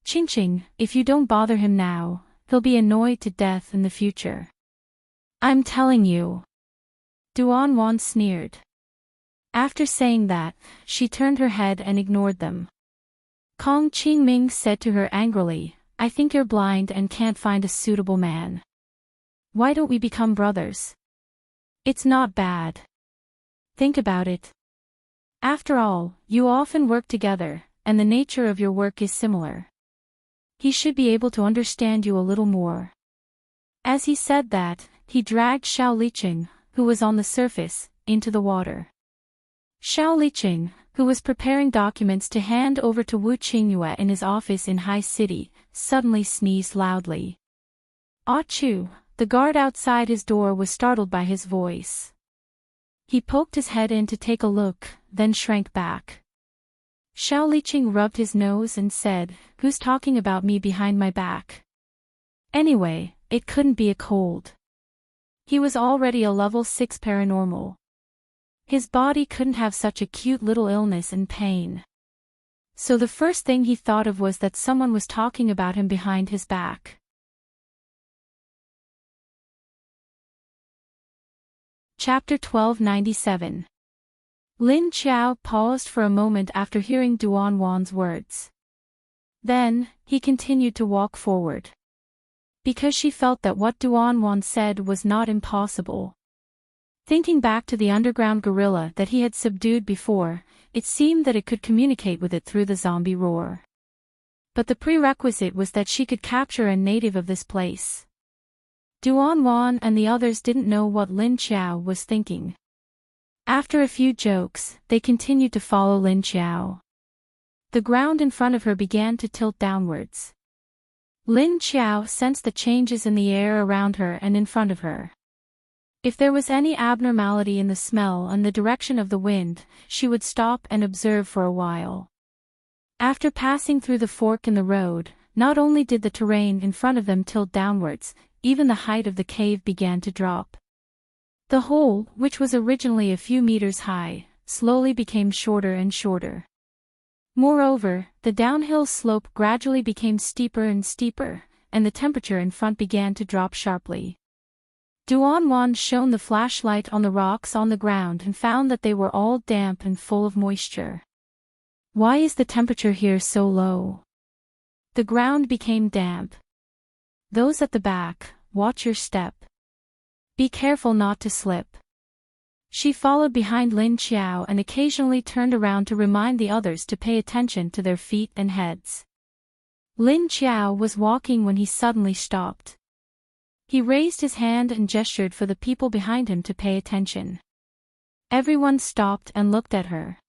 Qingqing, if you don't bother him now, he'll be annoyed to death in the future. I'm telling you." Duan sneered. After saying that, she turned her head and ignored them. Kong Qingming said to her angrily, "I think you're blind and can't find a suitable man. Why don't we become brothers? It's not bad. Think about it. After all, you often work together, and the nature of your work is similar. He should be able to understand you a little more." As he said that, he dragged Xiao Liqing, who was on the surface, into the water. Xiao Liqing, who was preparing documents to hand over to Wu Qingyue in his office in High City, suddenly sneezed loudly. Ah Chu, the guard outside his door, was startled by his voice. He poked his head in to take a look, then shrank back. Xiao Liqing rubbed his nose and said, "Who's talking about me behind my back? Anyway, it couldn't be a cold." He was already a level 6 paranormal. His body couldn't have such a cute little illness and pain. So the first thing he thought of was that someone was talking about him behind his back. Chapter 1297. Lin Qiao paused for a moment after hearing Duan's words. Then, he continued to walk forward. Because she felt that what Duan said was not impossible. Thinking back to the underground gorilla that he had subdued before, it seemed that it could communicate with it through the zombie roar. But the prerequisite was that she could capture a native of this place. Duan and the others didn't know what Lin Qiao was thinking. After a few jokes, they continued to follow Lin Qiao. The ground in front of her began to tilt downwards. Lin Qiao sensed the changes in the air around her and in front of her. If there was any abnormality in the smell and the direction of the wind, she would stop and observe for a while. After passing through the fork in the road, not only did the terrain in front of them tilt downwards, even the height of the cave began to drop. The hole, which was originally a few meters high, slowly became shorter and shorter. Moreover, the downhill slope gradually became steeper and steeper, and the temperature in front began to drop sharply. Duan shone the flashlight on the rocks on the ground and found that they were all damp and full of moisture. Why is the temperature here so low? The ground became damp. Those at the back, watch your step. Be careful not to slip. She followed behind Lin Qiao and occasionally turned around to remind the others to pay attention to their feet and heads. Lin Qiao was walking when he suddenly stopped. He raised his hand and gestured for the people behind him to pay attention. Everyone stopped and looked at her.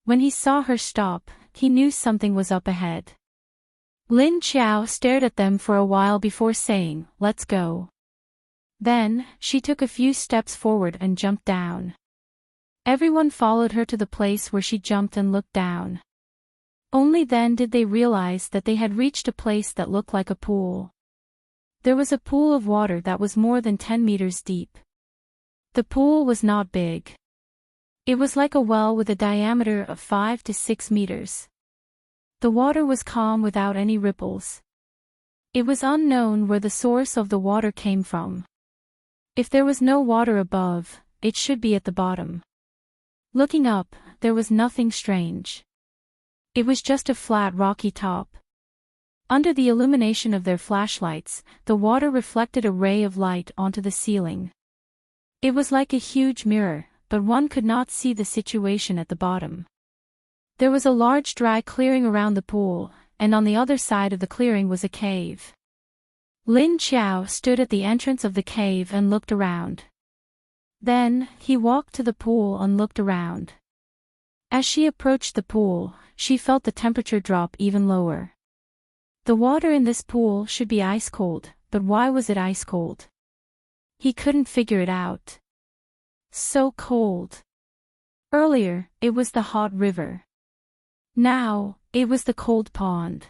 When he saw her stop, he knew something was up ahead. Lin Qiao stared at them for a while before saying, "Let's go." Then, she took a few steps forward and jumped down. Everyone followed her to the place where she jumped and looked down. Only then did they realize that they had reached a place that looked like a pool. There was a pool of water that was more than 10 meters deep. The pool was not big. It was like a well with a diameter of 5 to 6 meters. The water was calm without any ripples. It was unknown where the source of the water came from. If there was no water above, it should be at the bottom. Looking up, there was nothing strange. It was just a flat rocky top. Under the illumination of their flashlights, the water reflected a ray of light onto the ceiling. It was like a huge mirror, but one could not see the situation at the bottom. There was a large dry clearing around the pool, and on the other side of the clearing was a cave. Lin Qiao stood at the entrance of the cave and looked around. Then, he walked to the pool and looked around. As she approached the pool, she felt the temperature drop even lower. The water in this pool should be ice cold, but why was it ice cold? He couldn't figure it out. So cold. Earlier, it was the hot river. Now, it was the cold pond.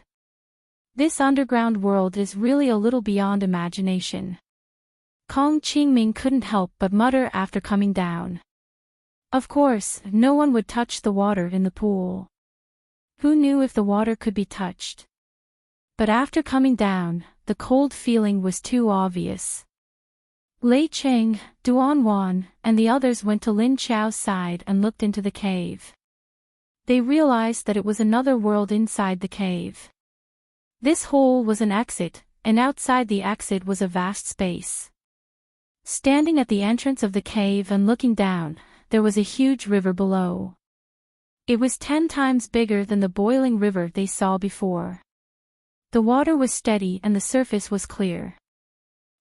This underground world is really a little beyond imagination. Kong Qingming couldn't help but mutter after coming down. Of course, no one would touch the water in the pool. Who knew if the water could be touched? But after coming down, the cold feeling was too obvious. Lei Cheng, Duan, and the others went to Lin Qiao's side and looked into the cave. They realized that it was another world inside the cave. This hole was an exit, and outside the exit was a vast space. Standing at the entrance of the cave and looking down, there was a huge river below. It was 10 times bigger than the boiling river they saw before. The water was steady and the surface was clear.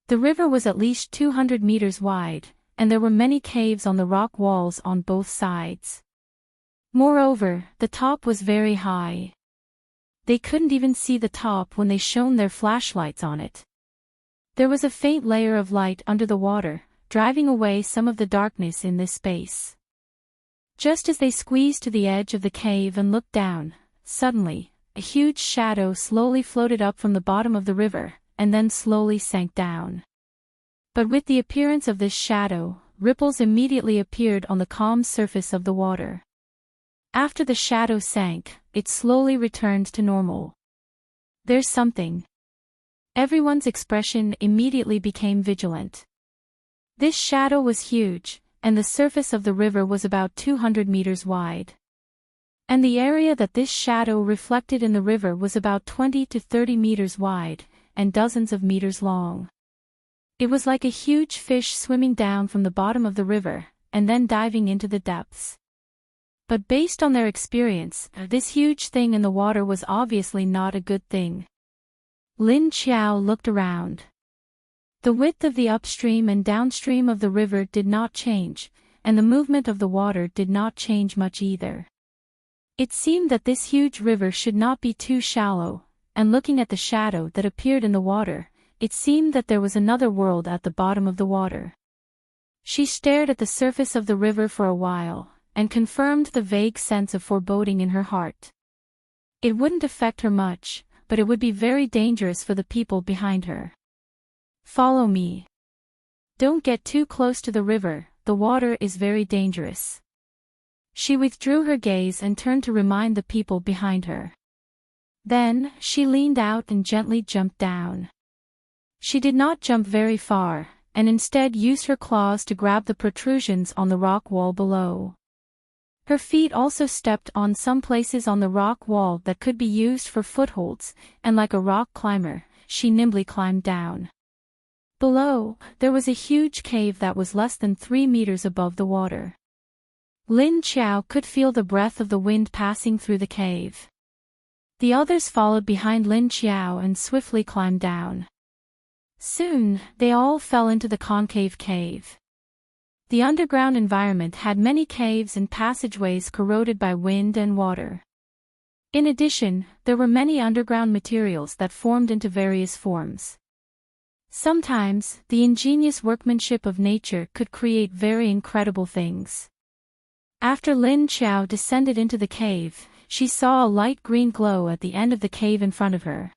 The river was at least 200 meters wide, and there were many caves on the rock walls on both sides. Moreover, the top was very high. They couldn't even see the top when they shone their flashlights on it. There was a faint layer of light under the water, driving away some of the darkness in this space. Just as they squeezed to the edge of the cave and looked down, suddenly, a huge shadow slowly floated up from the bottom of the river, and then slowly sank down. But with the appearance of this shadow, ripples immediately appeared on the calm surface of the water. After the shadow sank, it slowly returned to normal. There's something. Everyone's expression immediately became vigilant. This shadow was huge, and the surface of the river was about 200 meters wide. And the area that this shadow reflected in the river was about 20 to 30 meters wide, and dozens of meters long. It was like a huge fish swimming down from the bottom of the river, and then diving into the depths. But based on their experience, this huge thing in the water was obviously not a good thing. Lin Qiao looked around. The width of the upstream and downstream of the river did not change, and the movement of the water did not change much either. It seemed that this huge river should not be too shallow, and looking at the shadow that appeared in the water, it seemed that there was another world at the bottom of the water. She stared at the surface of the river for a while, and confirmed the vague sense of foreboding in her heart. It wouldn't affect her much, but it would be very dangerous for the people behind her. Follow me. Don't get too close to the river, the water is very dangerous. She withdrew her gaze and turned to remind the people behind her. Then, she leaned out and gently jumped down. She did not jump very far, and instead used her claws to grab the protrusions on the rock wall below. Her feet also stepped on some places on the rock wall that could be used for footholds, and like a rock climber, she nimbly climbed down. Below, there was a huge cave that was less than 3 meters above the water. Lin Qiao could feel the breath of the wind passing through the cave. The others followed behind Lin Qiao and swiftly climbed down. Soon, they all fell into the concave cave. The underground environment had many caves and passageways corroded by wind and water. In addition, there were many underground materials that formed into various forms. Sometimes, the ingenious workmanship of nature could create very incredible things. After Lin Qiao descended into the cave, she saw a light green glow at the end of the cave in front of her.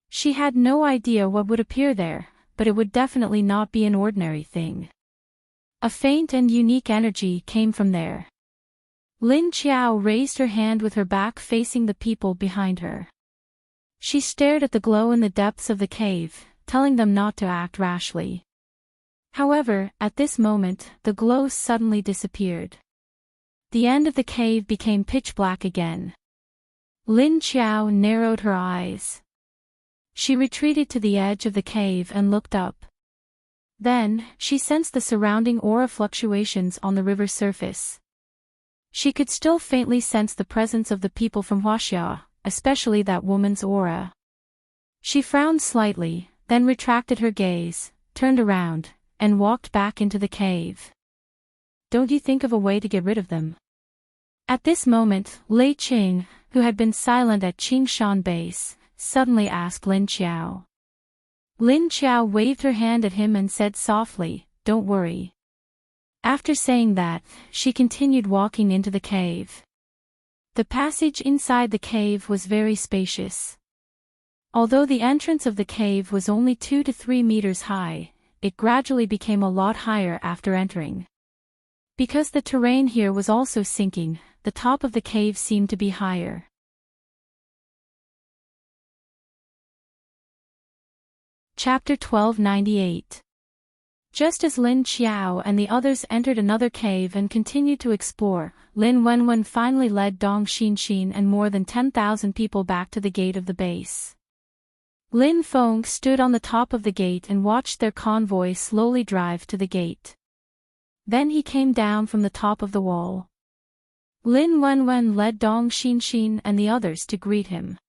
She had no idea what would appear there, but it would definitely not be an ordinary thing. A faint and unique energy came from there. Lin Qiao raised her hand with her back facing the people behind her. She stared at the glow in the depths of the cave, telling them not to act rashly. However, at this moment, the glow suddenly disappeared. The end of the cave became pitch black again. Lin Qiao narrowed her eyes. She retreated to the edge of the cave and looked up. Then, she sensed the surrounding aura fluctuations on the river surface. She could still faintly sense the presence of the people from Huaxia, especially that woman's aura. She frowned slightly, then retracted her gaze, turned around, and walked back into the cave. Don't you think of a way to get rid of them? At this moment, Lei Qing, who had been silent at Qingshan Base, suddenly asked Lin Qiao. Lin Qiao waved her hand at him and said softly, "Don't worry." After saying that, she continued walking into the cave. The passage inside the cave was very spacious. Although the entrance of the cave was only 2 to 3 meters high, it gradually became a lot higher after entering. Because the terrain here was also sinking, the top of the cave seemed to be higher. Chapter 1298. Just as Lin Qiao and the others entered another cave and continued to explore, Lin Wenwen finally led Dong Xinxin and more than 10,000 people back to the gate of the base. Lin Feng stood on the top of the gate and watched their convoy slowly drive to the gate. Then he came down from the top of the wall. Lin Wenwen led Dong Xinxin and the others to greet him.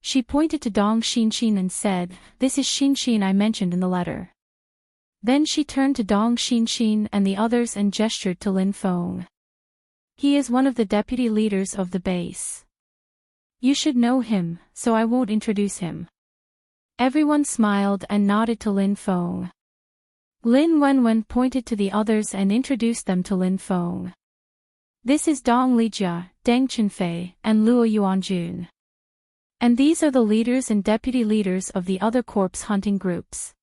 She pointed to Dong Xinxin and said, "This is Xinxin I mentioned in the letter." Then she turned to Dong Xinxin and the others and gestured to Lin Feng. "He is one of the deputy leaders of the base. You should know him, so I won't introduce him." Everyone smiled and nodded to Lin Feng. Lin Wenwen pointed to the others and introduced them to Lin Feng. "This is Dong Lijia, Deng Chenfei, and Luo Yuanjun. And these are the leaders and deputy leaders of the other corpse hunting groups.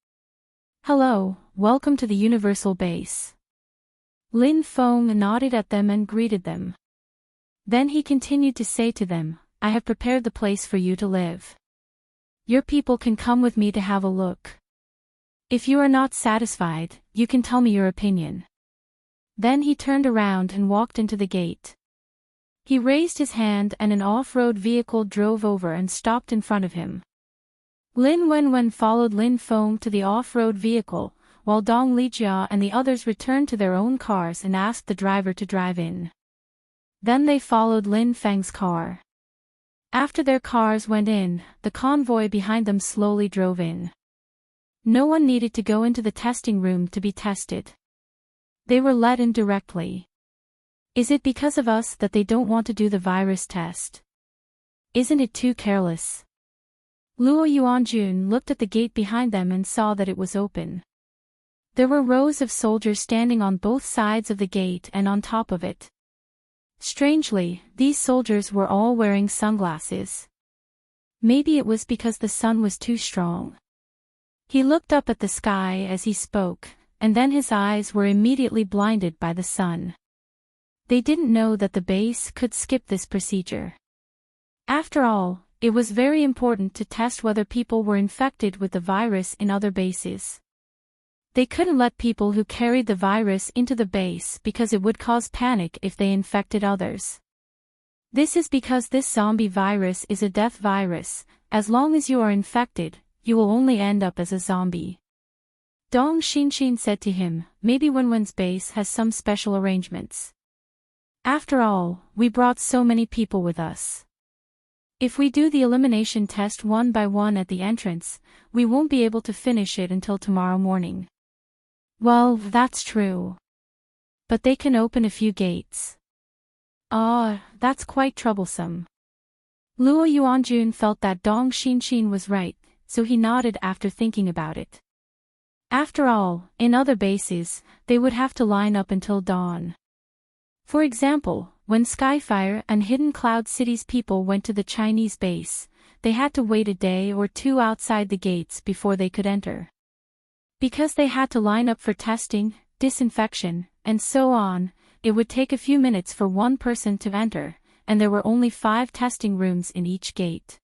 Hello, welcome to the Universal Base." Lin Feng nodded at them and greeted them. Then he continued to say to them, "I have prepared the place for you to live. Your people can come with me to have a look. If you are not satisfied, you can tell me your opinion." Then he turned around and walked into the gate. He raised his hand and an off-road vehicle drove over and stopped in front of him. Lin Wenwen followed Lin Feng to the off-road vehicle, while Dong Lijia and the others returned to their own cars and asked the driver to drive in. Then they followed Lin Feng's car. After their cars went in, the convoy behind them slowly drove in. No one needed to go into the testing room to be tested. They were let in directly. Is it because of us that they don't want to do the virus test? Isn't it too careless? Luo Yuanjun looked at the gate behind them and saw that it was open. There were rows of soldiers standing on both sides of the gate and on top of it. Strangely, these soldiers were all wearing sunglasses. Maybe it was because the sun was too strong. He looked up at the sky as he spoke, and then his eyes were immediately blinded by the sun. They didn't know that the base could skip this procedure. After all, it was very important to test whether people were infected with the virus in other bases. They couldn't let people who carried the virus into the base because it would cause panic if they infected others. This is because this zombie virus is a death virus. As long as you are infected, you will only end up as a zombie. Dong Xinshin said to him, maybe Wenwen's base has some special arrangements. After all, we brought so many people with us. If we do the elimination test one by one at the entrance, we won't be able to finish it until tomorrow morning. Well, that's true. But they can open a few gates. That's quite troublesome. Luo Yuanjun felt that Dong Xinshin was right, so he nodded after thinking about it. After all, in other bases, they would have to line up until dawn. For example, when Skyfire and Hidden Cloud City's people went to the Chinese base, they had to wait a day or two outside the gates before they could enter. Because they had to line up for testing, disinfection, and so on, it would take a few minutes for one person to enter, and there were only 5 testing rooms in each gate.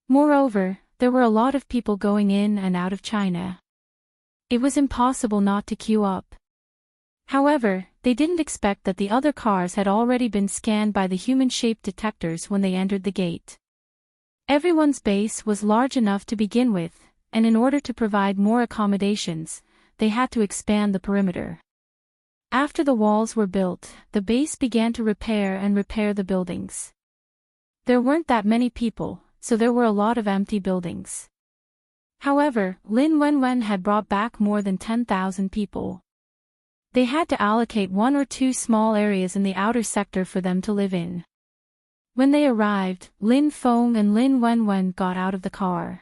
Moreover, there were a lot of people going in and out of China. It was impossible not to queue up. However, they didn't expect that the other cars had already been scanned by the human-shaped detectors when they entered the gate. Everyone's base was large enough to begin with, and in order to provide more accommodations, they had to expand the perimeter. After the walls were built, the base began to repair the buildings. There weren't that many people, so there were a lot of empty buildings. However, Lin Wenwen had brought back more than 10,000 people. They had to allocate 1 or 2 small areas in the outer sector for them to live in. When they arrived, Lin Feng and Lin Wenwen got out of the car.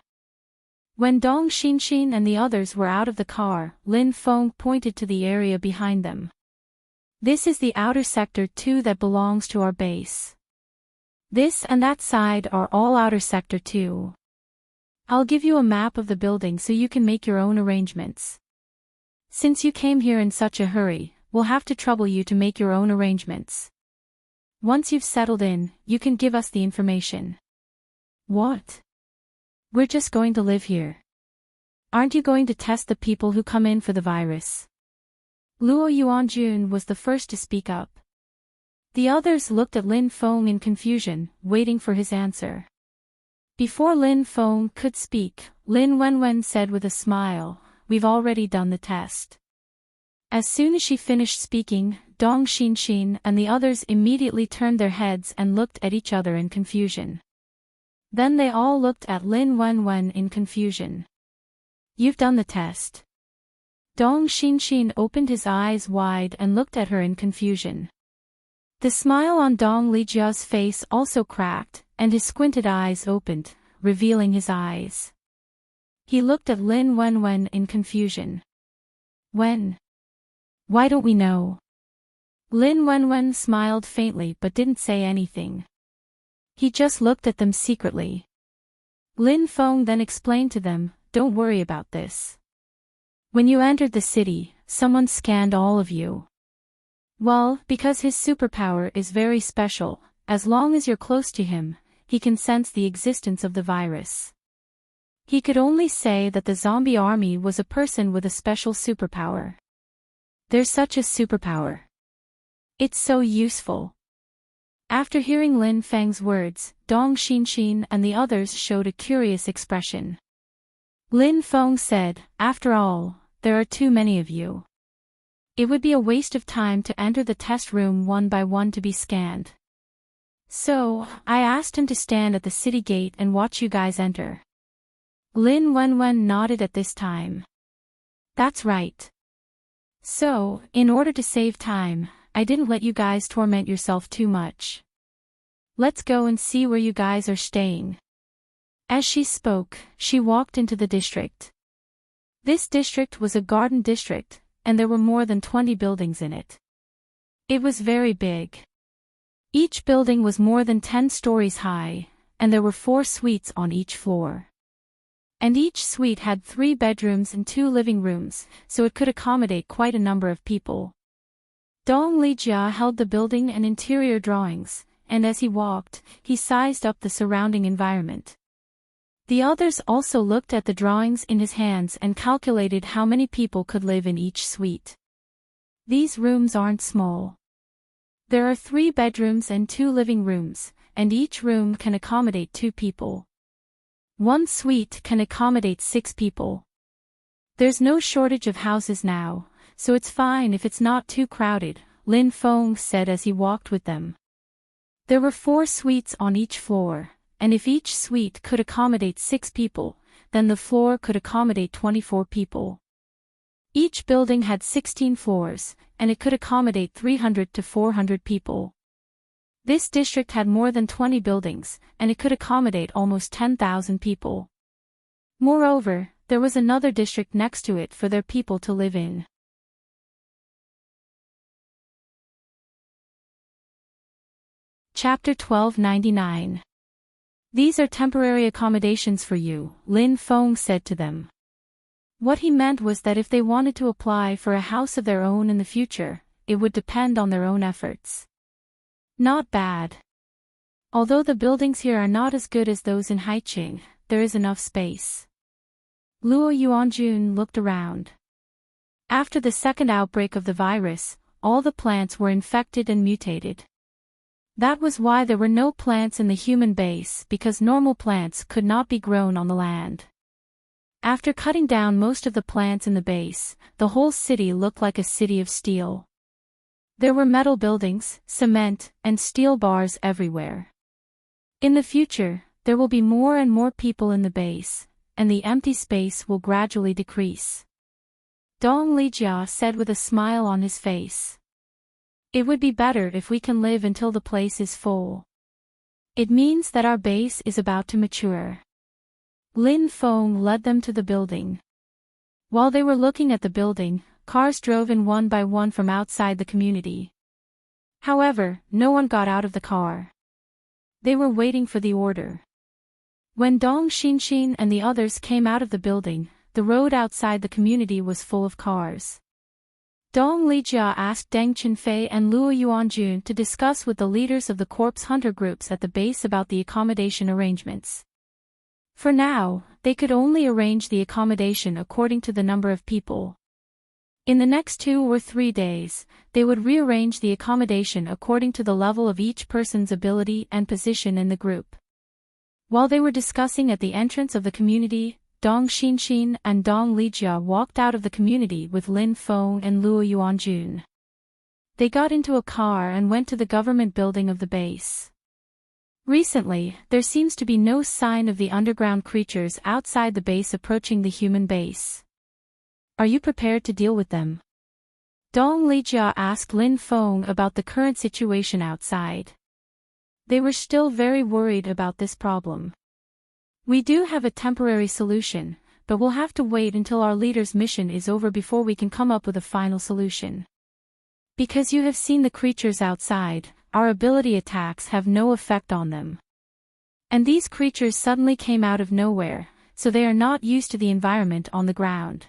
When Dong Xinshin and the others were out of the car, Lin Feng pointed to the area behind them. This is the outer sector 2 that belongs to our base. This and that side are all outer sector 2. I'll give you a map of the building so you can make your own arrangements. Since you came here in such a hurry, we'll have to trouble you to make your own arrangements. Once you've settled in, you can give us the information. What? We're just going to live here. Aren't you going to test the people who come in for the virus? Luo Yuanjun was the first to speak up. The others looked at Lin Feng in confusion, waiting for his answer. Before Lin Feng could speak, Lin Wenwen said with a smile, "We've already done the test." As soon as she finished speaking, Dong Xinshin and the others immediately turned their heads and looked at each other in confusion. Then they all looked at Lin Wenwen in confusion. "You've done the test." Dong Xinshin opened his eyes wide and looked at her in confusion. The smile on Dong Lijia's face also cracked, and his squinted eyes opened, revealing his eyes. He looked at Lin Wenwen in confusion. "When? Why don't we know?" Lin Wenwen smiled faintly but didn't say anything. He just looked at them secretly. Lin Feng then explained to them, "Don't worry about this. When you entered the city, someone scanned all of you. Well, because his superpower is very special, as long as you're close to him, he can sense the existence of the virus. He could only say that the zombie army was a person with a special superpower. There's such a superpower. It's so useful." After hearing Lin Feng's words, Dong Xinshin and the others showed a curious expression. Lin Feng said, "After all, there are too many of you. It would be a waste of time to enter the test room one by one to be scanned. So, I asked him to stand at the city gate and watch you guys enter." Lin Wenwen nodded at this time. "That's right. So, in order to save time, I didn't let you guys torment yourself too much. Let's go and see where you guys are staying." As she spoke, she walked into the district. This district was a garden district, and there were more than 20 buildings in it. It was very big. Each building was more than 10 stories high, and there were 4 suites on each floor. And each suite had 3 bedrooms and 2 living rooms, so it could accommodate quite a number of people. Dong Lijia held the building and interior drawings, and as he walked, he sized up the surrounding environment. The others also looked at the drawings in his hands and calculated how many people could live in each suite. These rooms aren't small. There are 3 bedrooms and 2 living rooms, and each room can accommodate 2 people. One suite can accommodate 6 people. There's no shortage of houses now, so it's fine if it's not too crowded, Lin Feng said as he walked with them. There were 4 suites on each floor, and if each suite could accommodate 6 people, then the floor could accommodate 24 people. Each building had 16 floors, and it could accommodate 300 to 400 people. This district had more than 20 buildings, and it could accommodate almost 10,000 people. Moreover, there was another district next to it for their people to live in. Chapter 1299. These are temporary accommodations for you, Lin Feng said to them. What he meant was that if they wanted to apply for a house of their own in the future, it would depend on their own efforts. Not bad. Although the buildings here are not as good as those in Haiqing, there is enough space. Luo Yuanjun looked around. After the second outbreak of the virus, all the plants were infected and mutated. That was why there were no plants in the human base, because normal plants could not be grown on the land. After cutting down most of the plants in the base, the whole city looked like a city of steel. There were metal buildings, cement, and steel bars everywhere. In the future, there will be more and more people in the base, and the empty space will gradually decrease. Dong Lijia said with a smile on his face. It would be better if we can live until the place is full. It means that our base is about to mature. Lin Feng led them to the building. While they were looking at the building, cars drove in one by one from outside the community. However, no one got out of the car. They were waiting for the order. When Dong Xinxin and the others came out of the building, the road outside the community was full of cars. Dong Lijia asked Deng Qinfei and Luo Yuanjun to discuss with the leaders of the corpse hunter groups at the base about the accommodation arrangements. For now, they could only arrange the accommodation according to the number of people. In the next 2 or 3 days, they would rearrange the accommodation according to the level of each person's ability and position in the group. While they were discussing at the entrance of the community, Dong Xinxin and Dong Lijia walked out of the community with Lin Feng and Luo Yuanjun. They got into a car and went to the government building of the base. Recently, there seems to be no sign of the underground creatures outside the base approaching the human base. Are you prepared to deal with them? Dong Lijia asked Lin Feng about the current situation outside. They were still very worried about this problem. We do have a temporary solution, but we'll have to wait until our leader's mission is over before we can come up with a final solution. Because you have seen the creatures outside, our ability attacks have no effect on them. And these creatures suddenly came out of nowhere, so they are not used to the environment on the ground.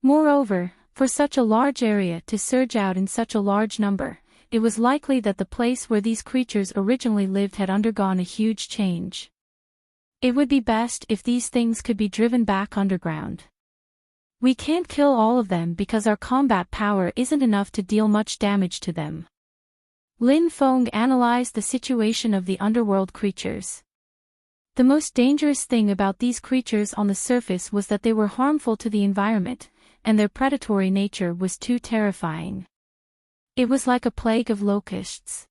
Moreover, for such a large area to surge out in such a large number, it was likely that the place where these creatures originally lived had undergone a huge change. It would be best if these things could be driven back underground. We can't kill all of them because our combat power isn't enough to deal much damage to them. Lin Feng analyzed the situation of the underworld creatures. The most dangerous thing about these creatures on the surface was that they were harmful to the environment, and their predatory nature was too terrifying. It was like a plague of locusts.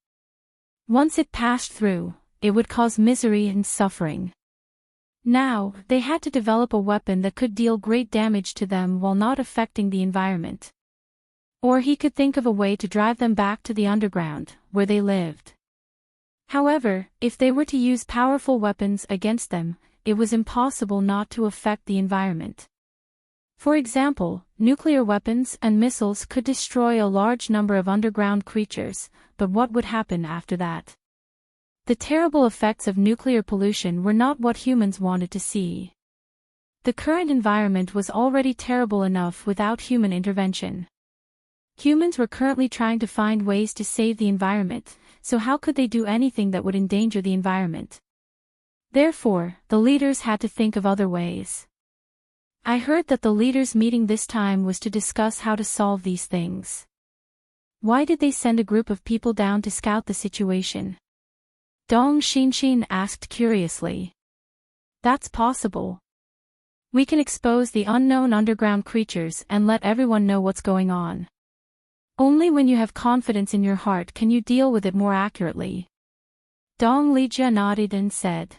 Once it passed through, it would cause misery and suffering. Now, they had to develop a weapon that could deal great damage to them while not affecting the environment. Or he could think of a way to drive them back to the underground, where they lived. However, if they were to use powerful weapons against them, it was impossible not to affect the environment. For example, nuclear weapons and missiles could destroy a large number of underground creatures, but what would happen after that? The terrible effects of nuclear pollution were not what humans wanted to see. The current environment was already terrible enough without human intervention. Humans were currently trying to find ways to save the environment, so how could they do anything that would endanger the environment? Therefore, the leaders had to think of other ways. I heard that the leaders' meeting this time was to discuss how to solve these things. Why did they send a group of people down to scout the situation? Dong Xinshin asked curiously. That's possible. We can expose the unknown underground creatures and let everyone know what's going on. Only when you have confidence in your heart can you deal with it more accurately. Dong Lijia nodded and said.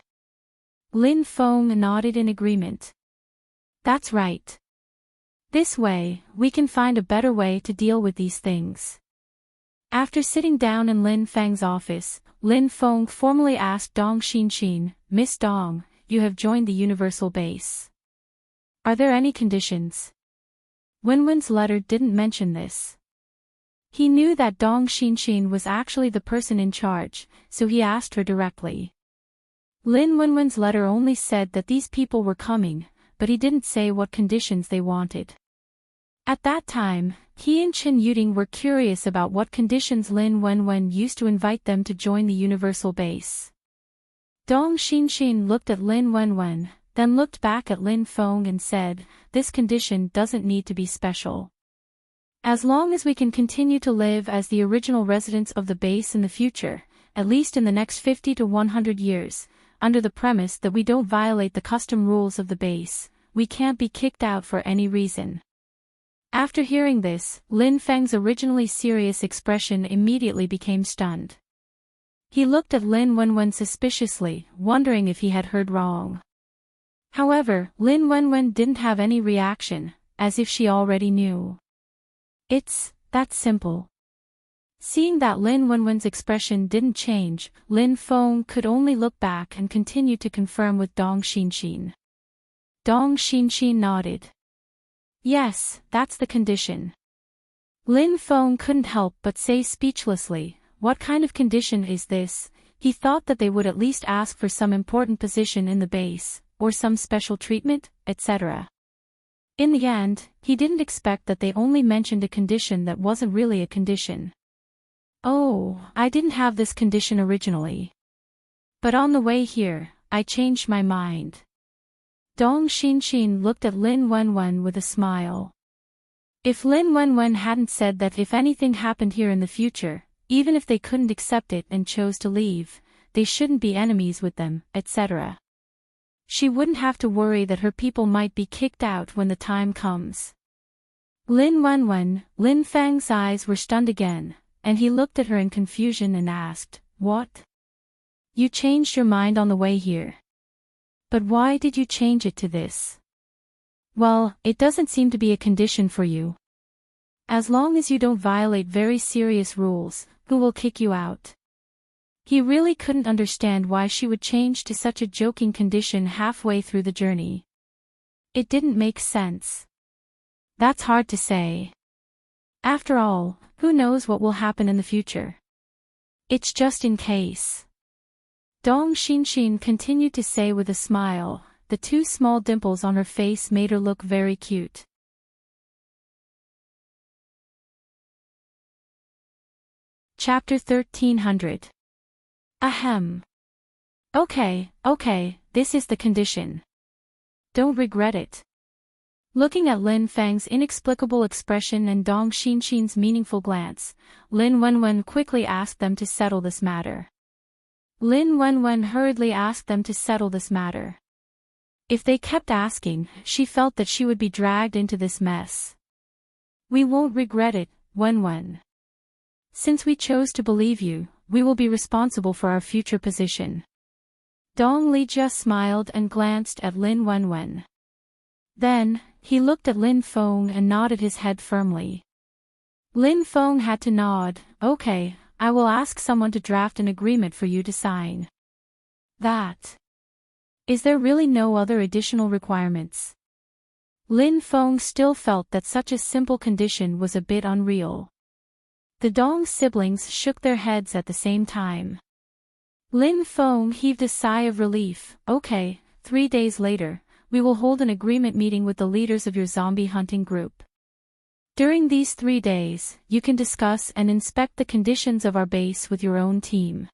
Lin Feng nodded in agreement. That's right. This way, we can find a better way to deal with these things. After sitting down in Lin Feng's office, Lin Feng formally asked Dong Xinshin, Miss Dong, you have joined the Universal Base. Are there any conditions? Wenwen's letter didn't mention this. He knew that Dong Xinshin was actually the person in charge, so he asked her directly. Lin Wenwen's letter only said that these people were coming, but he didn't say what conditions they wanted. At that time, he and Chen Yuding were curious about what conditions Lin Wenwen used to invite them to join the Universal Base. Dong Xinshin looked at Lin Wenwen, then looked back at Lin Feng and said, this condition doesn't need to be special. As long as we can continue to live as the original residents of the base in the future, at least in the next 50 to 100 years, under the premise that we don't violate the custom rules of the base, we can't be kicked out for any reason. After hearing this, Lin Feng's originally serious expression immediately became stunned. He looked at Lin Wenwen suspiciously, wondering if he had heard wrong. However, Lin Wenwen didn't have any reaction, as if she already knew. It's that simple. Seeing that Lin Wenwen's expression didn't change, Lin Feng could only look back and continue to confirm with Dong Xinshin. Dong Xinshin nodded. Yes, that's the condition. Lin Feng couldn't help but say speechlessly, what kind of condition is this? He thought that they would at least ask for some important position in the base, or some special treatment, etc. In the end, he didn't expect that they only mentioned a condition that wasn't really a condition. Oh, I didn't have this condition originally. But on the way here, I changed my mind. Dong Xinshin looked at Lin Wenwen with a smile. If Lin Wenwen hadn't said that if anything happened here in the future, even if they couldn't accept it and chose to leave, they shouldn't be enemies with them, etc. She wouldn't have to worry that her people might be kicked out when the time comes. Lin Wenwen, Lin Feng's eyes were stunned again, and he looked at her in confusion and asked, what? You changed your mind on the way here. But why did you change it to this? Well, it doesn't seem to be a condition for you. As long as you don't violate very serious rules, who will kick you out? He really couldn't understand why she would change to such a joking condition halfway through the journey. It didn't make sense. That's hard to say. After all, who knows what will happen in the future? It's just in case. Dong Xinshin continued to say with a smile, the two small dimples on her face made her look very cute. Chapter 1300. Ahem. Okay, this is the condition. Don't regret it. Looking at Lin Feng's inexplicable expression and Dong Xinshin's meaningful glance, Lin Wenwen quickly asked them to settle this matter. Lin Wenwen hurriedly asked them to settle this matter. If they kept asking, she felt that she would be dragged into this mess. We won't regret it, Wenwen. Since we chose to believe you, we will be responsible for our future position. Dong Lijia smiled and glanced at Lin Wenwen. Then, he looked at Lin Feng and nodded his head firmly. Lin Feng had to nod. Okay, I will ask someone to draft an agreement for you to sign. That. Is there really no other additional requirements? Lin Feng still felt that such a simple condition was a bit unreal. The Dong siblings shook their heads at the same time. Lin Feng heaved a sigh of relief. Okay, 3 days later, we will hold an agreement meeting with the leaders of your zombie hunting group. During these 3 days, you can discuss and inspect the conditions of our base with your own team.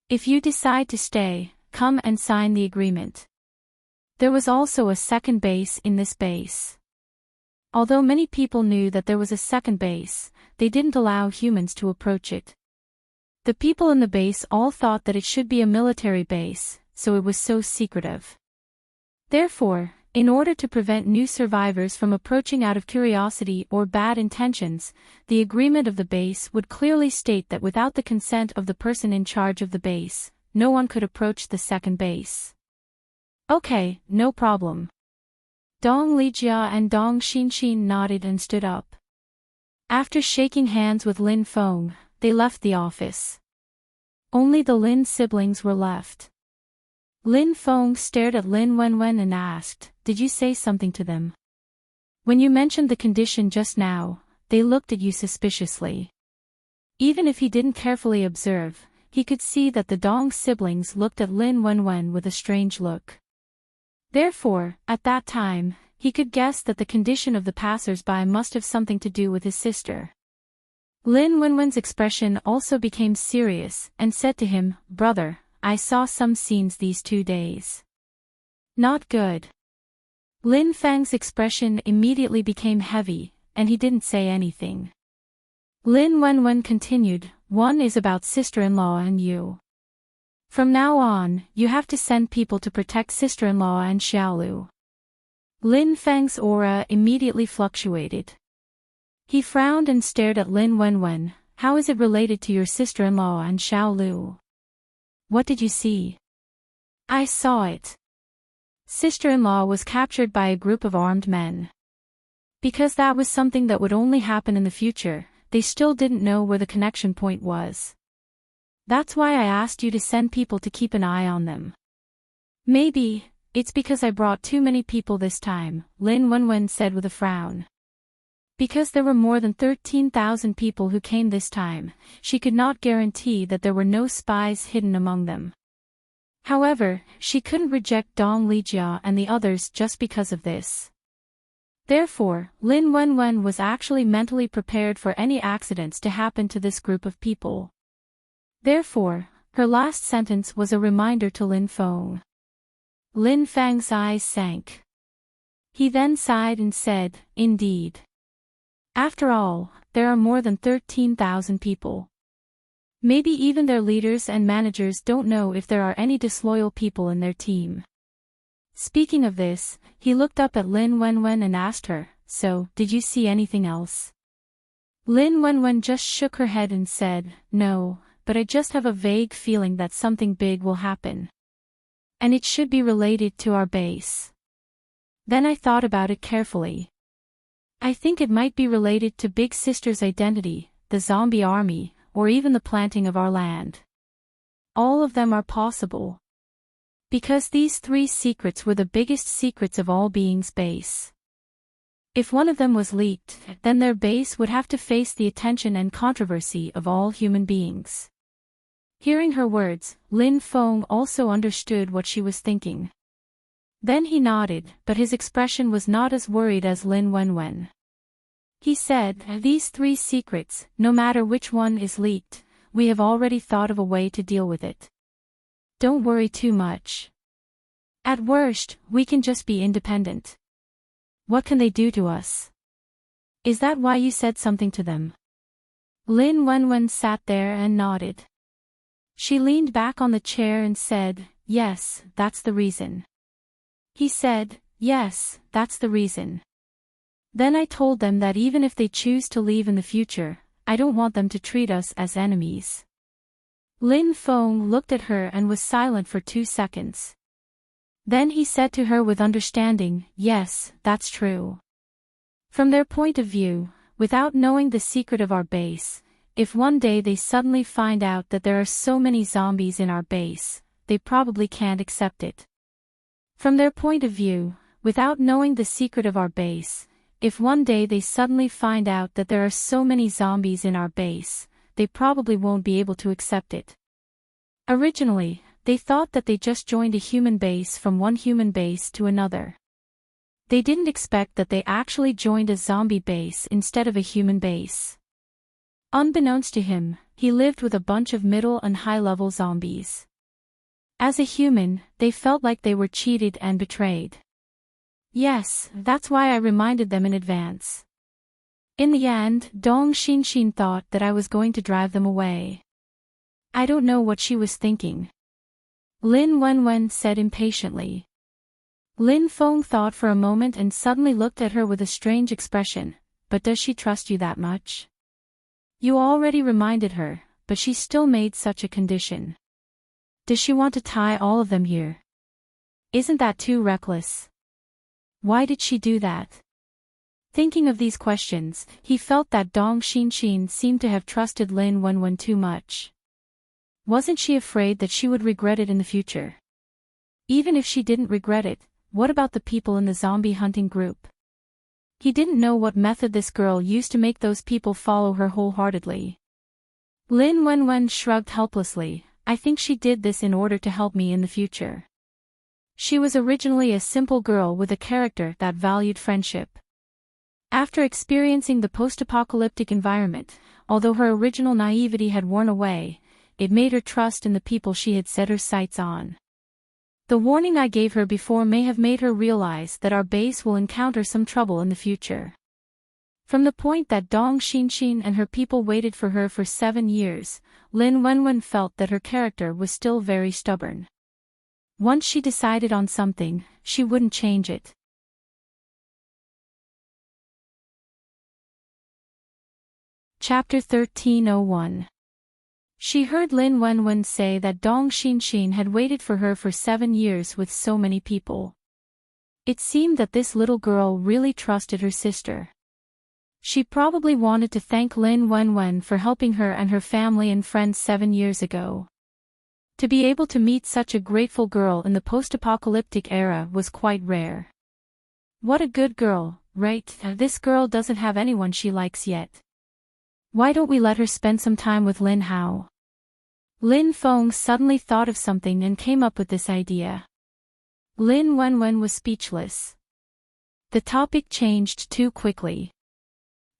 If you decide to stay, come and sign the agreement. There was also a second base in this base. Although many people knew that there was a second base, they didn't allow humans to approach it. The people in the base all thought that it should be a military base, so it was so secretive. Therefore, in order to prevent new survivors from approaching out of curiosity or bad intentions, the agreement of the base would clearly state that without the consent of the person in charge of the base, no one could approach the second base. Okay, no problem. Dong Lijia and Dong Xinshin nodded and stood up. After shaking hands with Lin Feng, they left the office. Only the Lin siblings were left. Lin Feng stared at Lin Wenwen and asked, "Did you say something to them? When you mentioned the condition just now, they looked at you suspiciously." Even if he didn't carefully observe, he could see that the Dong siblings looked at Lin Wenwen with a strange look. Therefore, at that time, he could guess that the condition of the passers-by must have something to do with his sister. Lin Wenwen's expression also became serious and said to him, "Brother, I saw some scenes these 2 days. Not good." Lin Feng's expression immediately became heavy, and he didn't say anything. Lin Wenwen continued, "One is about sister-in-law and you. From now on, you have to send people to protect sister-in-law and Xiaolu." Lin Feng's aura immediately fluctuated. He frowned and stared at Lin Wenwen. "How is it related to your sister-in-law and Xiaolu? What did you see?" "I saw it. Sister-in-law was captured by a group of armed men. Because that was something that would only happen in the future, they still didn't know where the connection point was. That's why I asked you to send people to keep an eye on them." "Maybe it's because I brought too many people this time," Lin Wenwen said with a frown. Because there were more than 13,000 people who came this time, she could not guarantee that there were no spies hidden among them. However, she couldn't reject Dong Lijia and the others just because of this. Therefore, Lin Wenwen was actually mentally prepared for any accidents to happen to this group of people. Therefore, her last sentence was a reminder to Lin Feng. Lin Feng's eyes sank. He then sighed and said, "Indeed. After all, there are more than 13,000 people. Maybe even their leaders and managers don't know if there are any disloyal people in their team." Speaking of this, he looked up at Lin Wenwen and asked her, "So, did you see anything else?" Lin Wenwen just shook her head and said, "No, but I just have a vague feeling that something big will happen. And it should be related to our base." Then I thought about it carefully. I think it might be related to Big Sister's identity, the zombie army, or even the planting of our land. All of them are possible. Because these 3 secrets were the biggest secrets of all beings' base. If one of them was leaked, then their base would have to face the attention and controversy of all human beings. Hearing her words, Lin Feng also understood what she was thinking. Then he nodded, but his expression was not as worried as Lin Wenwen. He said, "These 3 secrets, no matter which one is leaked, we have already thought of a way to deal with it. Don't worry too much. At worst, we can just be independent. What can they do to us? Is that why you said something to them?" Lin Wenwen sat there and nodded. She leaned back on the chair and said, "Yes, that's the reason." He said, "Yes, that's the reason. Then I told them that even if they choose to leave in the future, I don't want them to treat us as enemies." Lin Feng looked at her and was silent for 2 seconds. Then he said to her with understanding, "Yes, that's true. From their point of view, without knowing the secret of our base, if one day they suddenly find out that there are so many zombies in our base, they probably can't accept it. From their point of view, without knowing the secret of our base, if one day they suddenly find out that there are so many zombies in our base, they probably won't be able to accept it. Originally, they thought that they just joined a human base from one human base to another. They didn't expect that they actually joined a zombie base instead of a human base. Unbeknownst to him, he lived with a bunch of middle and high-level zombies. As a human, they felt like they were cheated and betrayed. Yes, that's why I reminded them in advance. In the end, Dong Xinshin thought that I was going to drive them away. I don't know what she was thinking. Lin Wenwen said impatiently. Lin Feng thought for a moment and suddenly looked at her with a strange expression. But does she trust you that much? You already reminded her, but she still made such a condition. Does she want to tie all of them here? Isn't that too reckless? Why did she do that? Thinking of these questions, he felt that Dong Xinshin seemed to have trusted Lin Wenwen too much. Wasn't she afraid that she would regret it in the future? Even if she didn't regret it, what about the people in the zombie hunting group? He didn't know what method this girl used to make those people follow her wholeheartedly. Lin Wenwen shrugged helplessly. I think she did this in order to help me in the future. She was originally a simple girl with a character that valued friendship. After experiencing the post-apocalyptic environment, although her original naivety had worn away, it made her trust in the people she had set her sights on. The warning I gave her before may have made her realize that our base will encounter some trouble in the future. From the point that Dong Xinshin and her people waited for her for 7 years, Lin Wenwen felt that her character was still very stubborn. Once she decided on something, she wouldn't change it. Chapter 1301. She heard Lin Wenwen say that Dong Xinshin had waited for her for 7 years with so many people. It seemed that this little girl really trusted her sister. She probably wanted to thank Lin Wenwen for helping her and her family and friends 7 years ago. To be able to meet such a grateful girl in the post-apocalyptic era was quite rare. What a good girl, right? This girl doesn't have anyone she likes yet. Why don't we let her spend some time with Lin Hao? Lin Feng suddenly thought of something and came up with this idea. Lin Wenwen was speechless. The topic changed too quickly.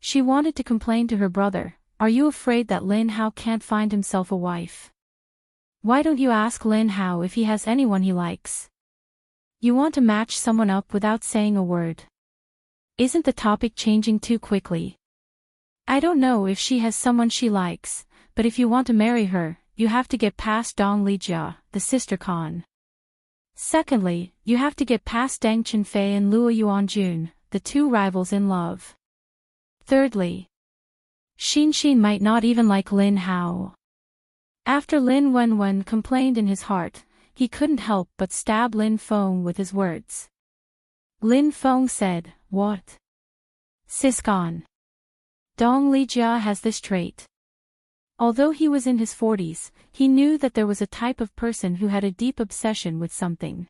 She wanted to complain to her brother. Are you afraid that Lin Hao can't find himself a wife? Why don't you ask Lin Hao if he has anyone he likes? You want to match someone up without saying a word. Isn't the topic changing too quickly? I don't know if she has someone she likes, but if you want to marry her, you have to get past Dong Lijia, the sister Khan. Secondly, you have to get past Deng Chenfei and Luo Yuanjun, the 2 rivals in love. Thirdly, Xinshin might not even like Lin Hao. After Lin Wenwen complained in his heart, he couldn't help but stab Lin Feng with his words. Lin Feng said, "What? Siscon. Dong Lijia has this trait." Although he was in his 40s, he knew that there was a type of person who had a deep obsession with something.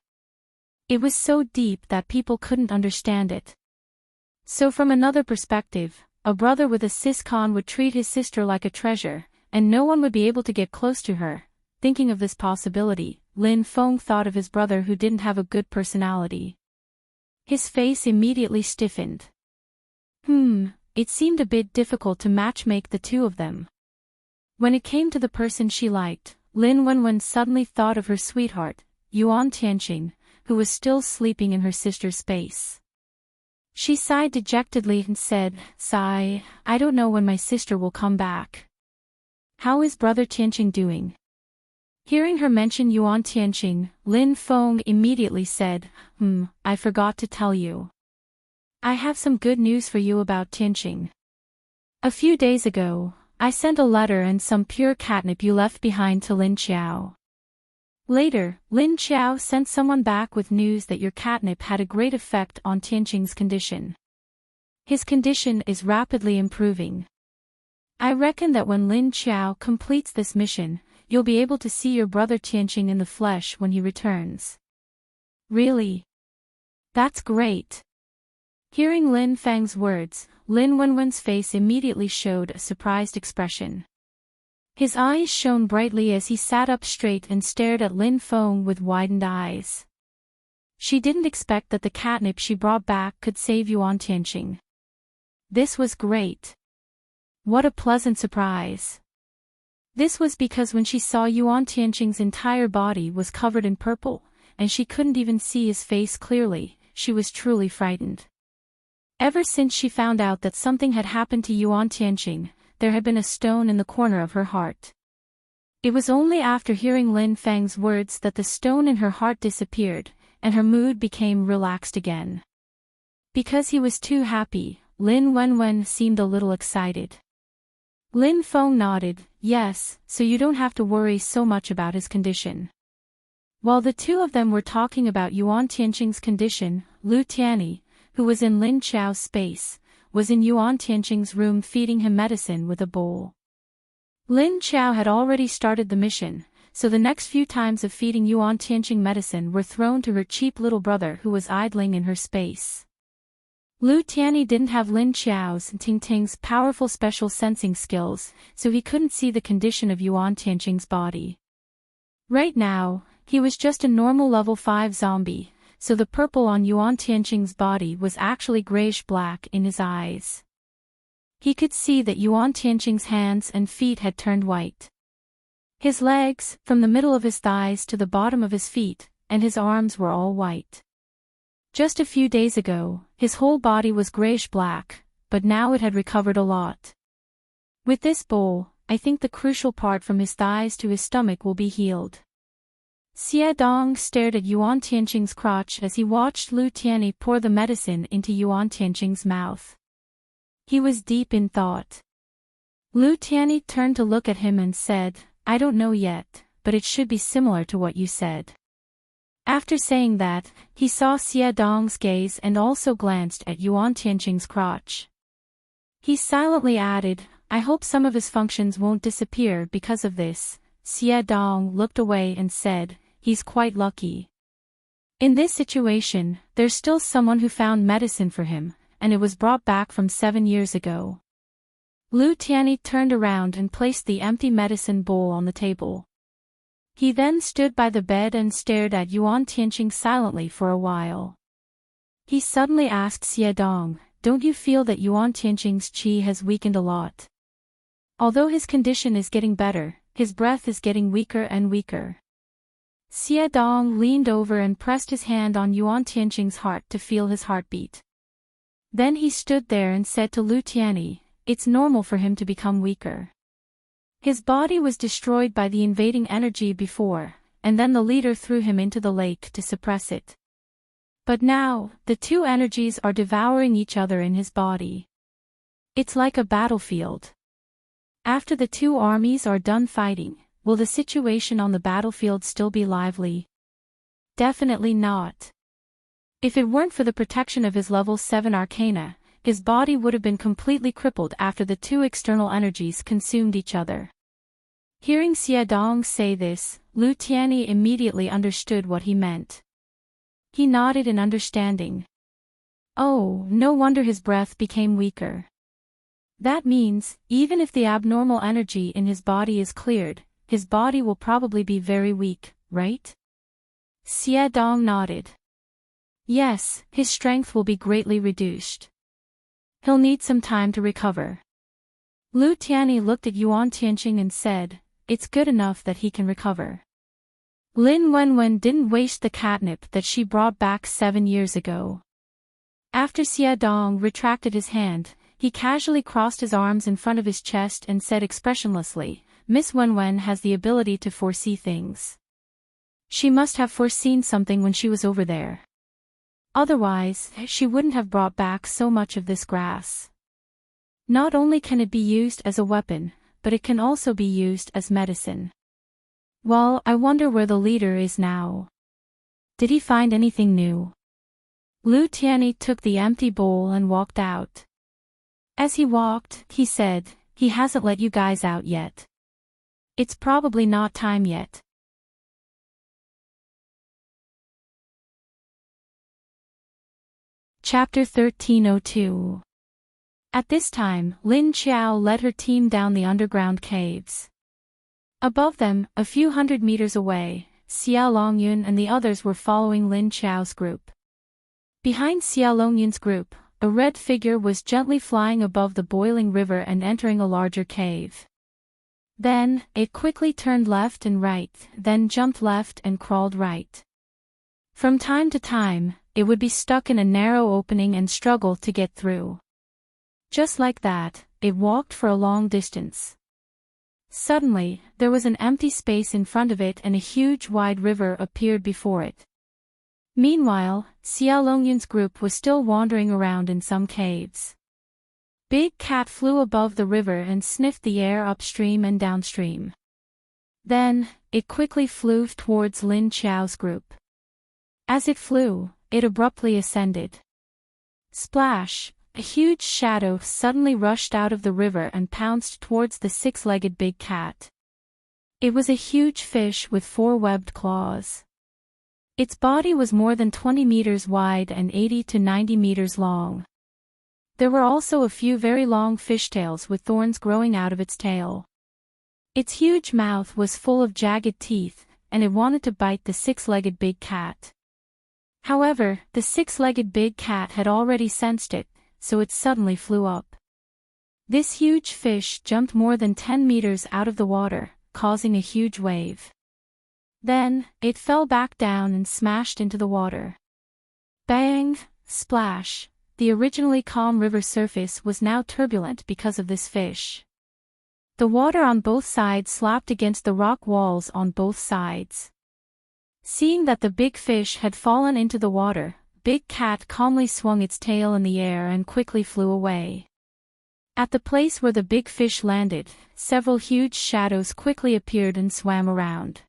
It was so deep that people couldn't understand it. So from another perspective, a brother with a Siscon would treat his sister like a treasure, and no one would be able to get close to her. Thinking of this possibility, Lin Feng thought of his brother who didn't have a good personality. His face immediately stiffened. It seemed a bit difficult to matchmake the two of them. When it came to the person she liked, Lin Wenwen suddenly thought of her sweetheart, Yuan Tianqing, who was still sleeping in her sister's space. She sighed dejectedly and said, "Sigh, I don't know when my sister will come back. How is brother Tianqing doing?" Hearing her mention Yuan Tianqing, Lin Feng immediately said, I forgot to tell you. I have some good news for you about Tianqing. A few days ago, I sent a letter and some pure catnip you left behind to Lin Qiao. Later, Lin Qiao sent someone back with news that your catnip had a great effect on Tianqing's condition. His condition is rapidly improving. I reckon that when Lin Qiao completes this mission, you'll be able to see your brother Tianqing in the flesh when he returns. Really? That's great. Hearing Lin Feng's words, Lin Wenwen's face immediately showed a surprised expression. His eyes shone brightly as he sat up straight and stared at Lin Feng with widened eyes. She didn't expect that the catnip she brought back could save Enchanting. This was great. What a pleasant surprise. This was because when she saw Enchanting's entire body was covered in purple, and she couldn't even see his face clearly, she was truly frightened. Ever since she found out that something had happened to Enchanting, there had been a stone in the corner of her heart. It was only after hearing Lin Feng's words that the stone in her heart disappeared, and her mood became relaxed again. Because he was too happy, Lin Wenwen seemed a little excited. Lin Feng nodded, yes, so you don't have to worry so much about his condition. While the two of them were talking about Enchanting's condition, Lu Tianyi, who was in Lin Qiao's space, was in Enchanting's room feeding him medicine with a bowl. Lin Qiao had already started the mission, so the next few times of feeding Enchanting medicine were thrown to her cheap little brother who was idling in her space. Lu Tianyi didn't have Lin Qiao's and Ting Ting's powerful special sensing skills, so he couldn't see the condition of Enchanting's body. Right now, he was just a normal level 5 zombie, so the purple on Enchanting's body was actually grayish-black in his eyes. He could see that Enchanting's hands and feet had turned white. His legs, from the middle of his thighs to the bottom of his feet, and his arms were all white. Just a few days ago, his whole body was grayish-black, but now it had recovered a lot. With this bowl, I think the crucial part from his thighs to his stomach will be healed. Xie Dong stared at Enchanting's crotch as he watched Lu Tianyi pour the medicine into Enchanting's mouth. He was deep in thought. Lu Tianyi turned to look at him and said, I don't know yet, but it should be similar to what you said. After saying that, he saw Xie Dong's gaze and also glanced at Enchanting's crotch. He silently added, I hope some of his functions won't disappear because of this. Xie Dong looked away and said, he's quite lucky. In this situation, there's still someone who found medicine for him, and it was brought back from 7 years ago. Lu Tianyi turned around and placed the empty medicine bowl on the table. He then stood by the bed and stared at Enchanting silently for a while. He suddenly asked Xie Dong, don't you feel that Enchanting's qi has weakened a lot? Although his condition is getting better, his breath is getting weaker and weaker. Xie Dong leaned over and pressed his hand on Enchanting's heart to feel his heartbeat. Then he stood there and said to Lu Tianyi, it's normal for him to become weaker. His body was destroyed by the invading energy before, and then the leader threw him into the lake to suppress it. But now, the two energies are devouring each other in his body. It's like a battlefield. After the two armies are done fighting, will the situation on the battlefield still be lively? Definitely not. If it weren't for the protection of his level 7 arcana, his body would have been completely crippled after the two external energies consumed each other. Hearing Xie Dong say this, Lu Tianyi immediately understood what he meant. He nodded in understanding. Oh, no wonder his breath became weaker. That means, even if the abnormal energy in his body is cleared, his body will probably be very weak, right? Xie Dong nodded. Yes, his strength will be greatly reduced. He'll need some time to recover. Lu Tianyi looked at Enchanting and said, it's good enough that he can recover. Lin Wenwen didn't waste the catnip that she brought back 7 years ago. After Xie Dong retracted his hand, he casually crossed his arms in front of his chest and said expressionlessly, Miss Wenwen has the ability to foresee things. She must have foreseen something when she was over there. Otherwise, she wouldn't have brought back so much of this grass. Not only can it be used as a weapon, but it can also be used as medicine. Well, I wonder where the leader is now. Did he find anything new? Lu Tianyi took the empty bowl and walked out. As he walked, he said, he hasn't let you guys out yet. It's probably not time yet. Chapter 1302. At this time, Lin Qiao led her team down the underground caves. Above them, a few hundred meters away, Xia Longyun and the others were following Lin Qiao's group. Behind Xia Longyun's group, a red figure was gently flying above the boiling river and entering a larger cave. Then, it quickly turned left and right, then jumped left and crawled right. From time to time, it would be stuck in a narrow opening and struggle to get through. Just like that, it walked for a long distance. Suddenly, there was an empty space in front of it and a huge wide river appeared before it. Meanwhile, Xia Longyun's group was still wandering around in some caves. Big Cat flew above the river and sniffed the air upstream and downstream. Then, it quickly flew towards Lin Qiao's group. As it flew, it abruptly ascended. Splash! A huge shadow suddenly rushed out of the river and pounced towards the six-legged big cat. It was a huge fish with 4 webbed claws. Its body was more than 20 meters wide and 80 to 90 meters long. There were also a few very long fishtails with thorns growing out of its tail. Its huge mouth was full of jagged teeth, and it wanted to bite the six-legged big cat. However, the six-legged big cat had already sensed it, so it suddenly flew up. This huge fish jumped more than 10 meters out of the water, causing a huge wave. Then, it fell back down and smashed into the water. Bang! Splash! The originally calm river surface was now turbulent because of this fish. The water on both sides slapped against the rock walls on both sides. Seeing that the big fish had fallen into the water, Big Cat calmly swung its tail in the air and quickly flew away. At the place where the big fish landed, several huge shadows quickly appeared and swam around.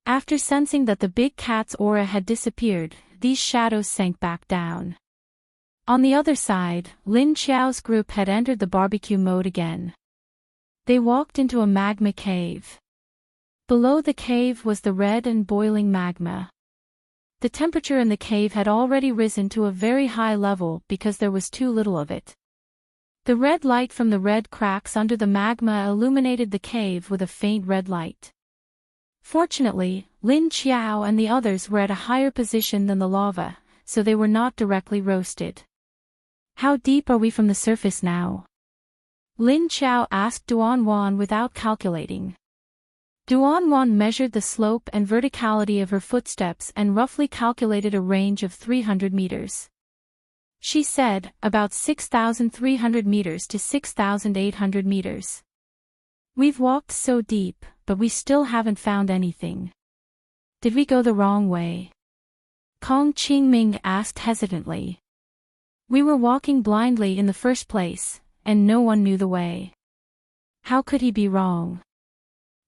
After sensing that the big cat's aura had disappeared, these shadows sank back down. On the other side, Lin Qiao's group had entered the barbecue mode again. They walked into a magma cave. Below the cave was the red and boiling magma. The temperature in the cave had already risen to a very high level because there was too little of it. The red light from the red cracks under the magma illuminated the cave with a faint red light. Fortunately, Lin Qiao and the others were at a higher position than the lava, so they were not directly roasted. How deep are we from the surface now? Lin Qiao asked Duanwan without calculating. Duanwan measured the slope and verticality of her footsteps and roughly calculated a range of 300 meters. She said, about 6,300 meters to 6,800 meters. We've walked so deep, but we still haven't found anything. Did we go the wrong way? Kong Qingming asked hesitantly. We were walking blindly in the first place, and no one knew the way. How could he be wrong?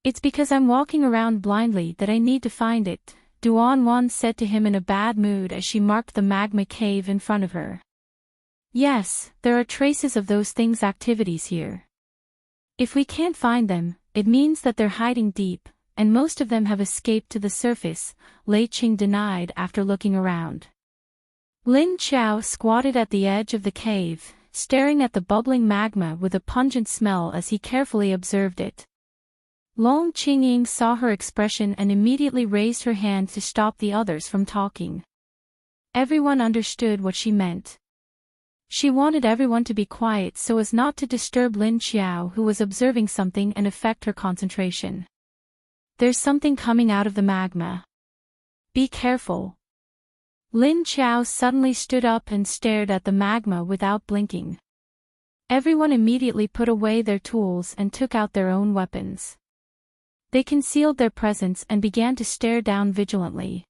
It's because I'm walking around blindly that I need to find it, Duanwan said to him in a bad mood as she marked the magma cave in front of her. Yes, there are traces of those things' activities here. If we can't find them, it means that they're hiding deep, and most of them have escaped to the surface, Lei Qing denied after looking around. Lin Qiao squatted at the edge of the cave, staring at the bubbling magma with a pungent smell as he carefully observed it. Long Qingying saw her expression and immediately raised her hand to stop the others from talking. Everyone understood what she meant. She wanted everyone to be quiet so as not to disturb Lin Qiao, who was observing something and affect her concentration. There's something coming out of the magma. Be careful. Lin Qiao suddenly stood up and stared at the magma without blinking. Everyone immediately put away their tools and took out their own weapons. They concealed their presence and began to stare down vigilantly.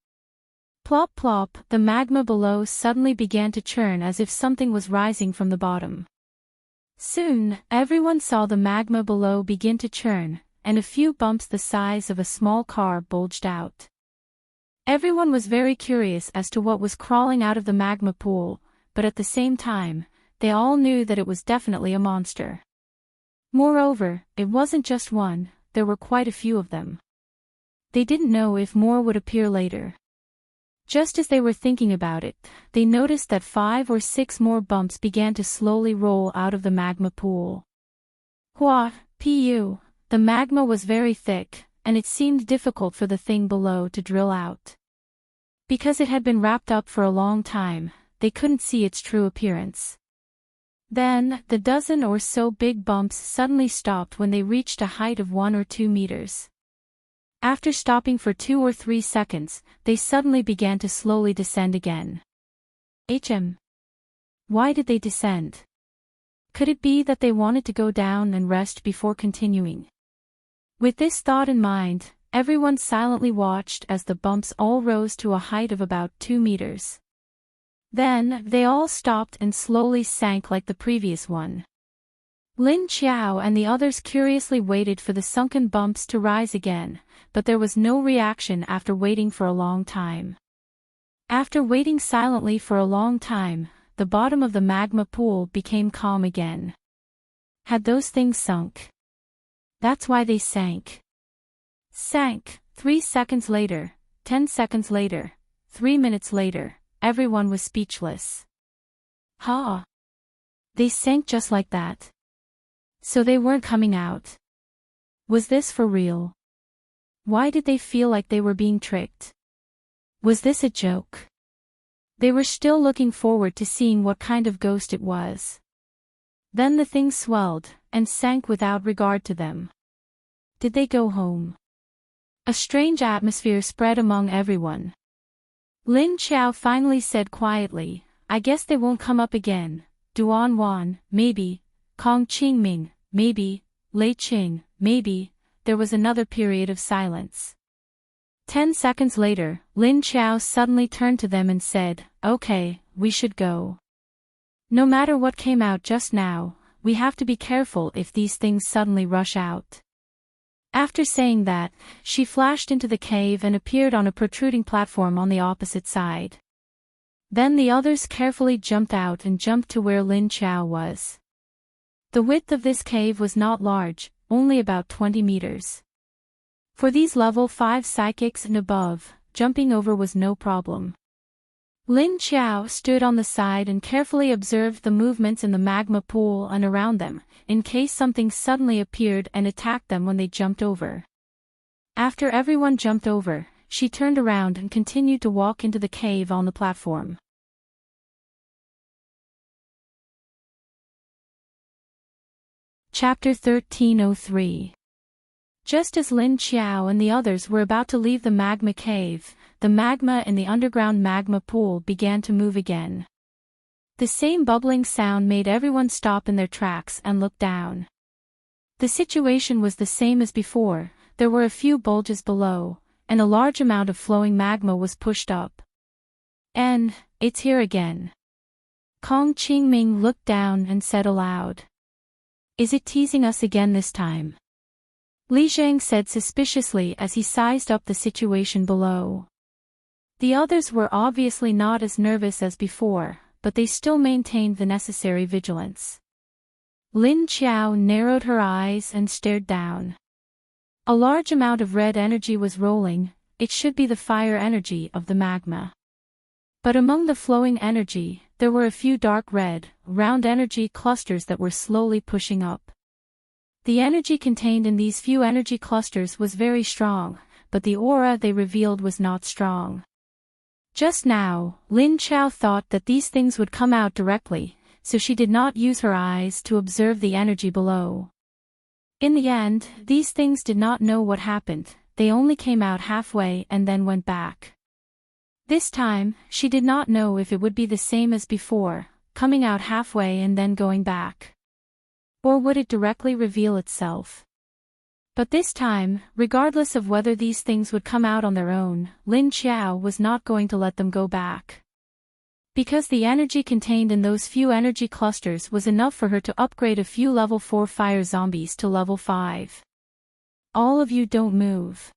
Plop plop, the magma below suddenly began to churn as if something was rising from the bottom. Soon, everyone saw the magma below begin to churn, and a few bumps the size of a small car bulged out. Everyone was very curious as to what was crawling out of the magma pool, but at the same time, they all knew that it was definitely a monster. Moreover, it wasn't just one, there were quite a few of them. They didn't know if more would appear later. Just as they were thinking about it, they noticed that 5 or 6 more bumps began to slowly roll out of the magma pool. Hua, Pu, the magma was very thick, and it seemed difficult for the thing below to drill out. Because it had been wrapped up for a long time, they couldn't see its true appearance. Then, the dozen or so big bumps suddenly stopped when they reached a height of 1 or 2 meters. After stopping for 2 or 3 seconds, they suddenly began to slowly descend again. Why did they descend? Could it be that they wanted to go down and rest before continuing? With this thought in mind, everyone silently watched as the bumps all rose to a height of about 2 meters. Then, they all stopped and slowly sank like the previous one. Lin Qiao and the others curiously waited for the sunken bumps to rise again, but there was no reaction after waiting for a long time. After waiting silently for a long time, the bottom of the magma pool became calm again. Had those things sunk? That's why they sank. Sank. 3 seconds later, 10 seconds later, 3 minutes later. Everyone was speechless. Ha! They sank just like that. So they weren't coming out. Was this for real? Why did they feel like they were being tricked? Was this a joke? They were still looking forward to seeing what kind of ghost it was. Then the thing swelled, and sank without regard to them. Did they go home? A strange atmosphere spread among everyone. Lin Qiao finally said quietly, I guess they won't come up again. Duan Wan, maybe. Kong Qingming, maybe. Lei Qing, maybe. There was another period of silence. 10 seconds later, Lin Qiao suddenly turned to them and said, Okay, we should go. No matter what came out just now, we have to be careful if these things suddenly rush out. After saying that, she flashed into the cave and appeared on a protruding platform on the opposite side. Then the others carefully jumped out and jumped to where Lin Qiao was. The width of this cave was not large, only about 20 meters. For these level 5 psychics and above, jumping over was no problem. Lin Qiao stood on the side and carefully observed the movements in the magma pool and around them, in case something suddenly appeared and attacked them when they jumped over. After everyone jumped over, she turned around and continued to walk into the cave on the platform. Chapter 1303. Just as Lin Qiao and the others were about to leave the magma cave, the magma in the underground magma pool began to move again. The same bubbling sound made everyone stop in their tracks and look down. The situation was the same as before, there were a few bulges below, and a large amount of flowing magma was pushed up. And, it's here again. Kong Qingming looked down and said aloud. Is it teasing us again this time? Li Zhang said suspiciously as he sized up the situation below. The others were obviously not as nervous as before, but they still maintained the necessary vigilance. Lin Qiao narrowed her eyes and stared down. A large amount of red energy was rolling, it should be the fire energy of the magma. But among the flowing energy, there were a few dark red, round energy clusters that were slowly pushing up. The energy contained in these few energy clusters was very strong, but the aura they revealed was not strong. Just now, Lin Qiao thought that these things would come out directly, so she did not use her eyes to observe the energy below. In the end, these things did not know what happened, they only came out halfway and then went back. This time, she did not know if it would be the same as before, coming out halfway and then going back. Or would it directly reveal itself? But this time, regardless of whether these things would come out on their own, Lin Qiao was not going to let them go back. Because the energy contained in those few energy clusters was enough for her to upgrade a few level 4 fire zombies to level 5. All of you don't move.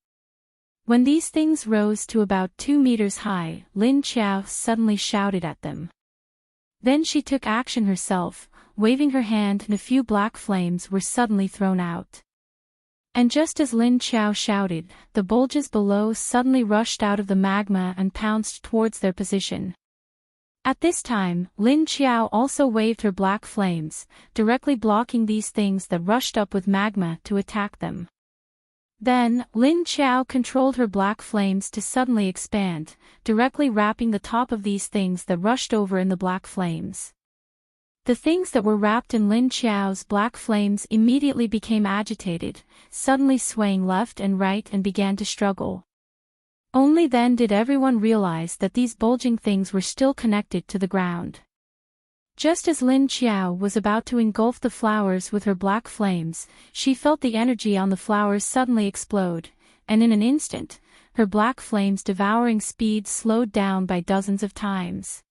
When these things rose to about 2 meters high, Lin Qiao suddenly shouted at them. Then she took action herself, waving her hand, and a few black flames were suddenly thrown out. And just as Lin Qiao shouted, the bulges below suddenly rushed out of the magma and pounced towards their position. At this time, Lin Qiao also waved her black flames, directly blocking these things that rushed up with magma to attack them. Then, Lin Qiao controlled her black flames to suddenly expand, directly wrapping the top of these things that rushed over in the black flames. The things that were wrapped in Lin Qiao's black flames immediately became agitated, suddenly swaying left and right and began to struggle. Only then did everyone realize that these bulging things were still connected to the ground. Just as Lin Qiao was about to engulf the flowers with her black flames, she felt the energy on the flowers suddenly explode, and in an instant, her black flames' devouring speed slowed down by dozens of times.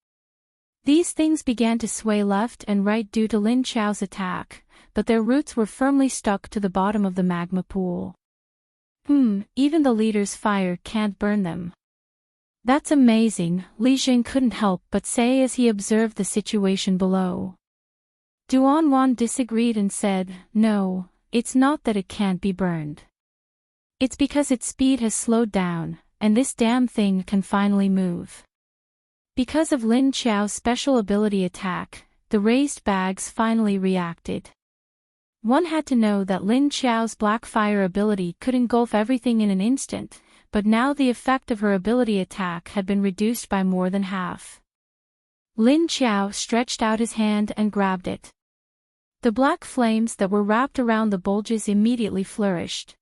These things began to sway left and right due to Lin Qiao's attack, but their roots were firmly stuck to the bottom of the magma pool. Even the leader's fire can't burn them. That's amazing, Li Jing couldn't help but say as he observed the situation below. Duanwan disagreed and said, "No, it's not that it can't be burned. It's because its speed has slowed down, and this damn thing can finally move." Because of Lin Qiao's special ability attack, the raised bags finally reacted. One had to know that Lin Qiao's black fire ability could engulf everything in an instant, but now the effect of her ability attack had been reduced by more than half. Lin Qiao stretched out his hand and grabbed it. The black flames that were wrapped around the bulges immediately flourished.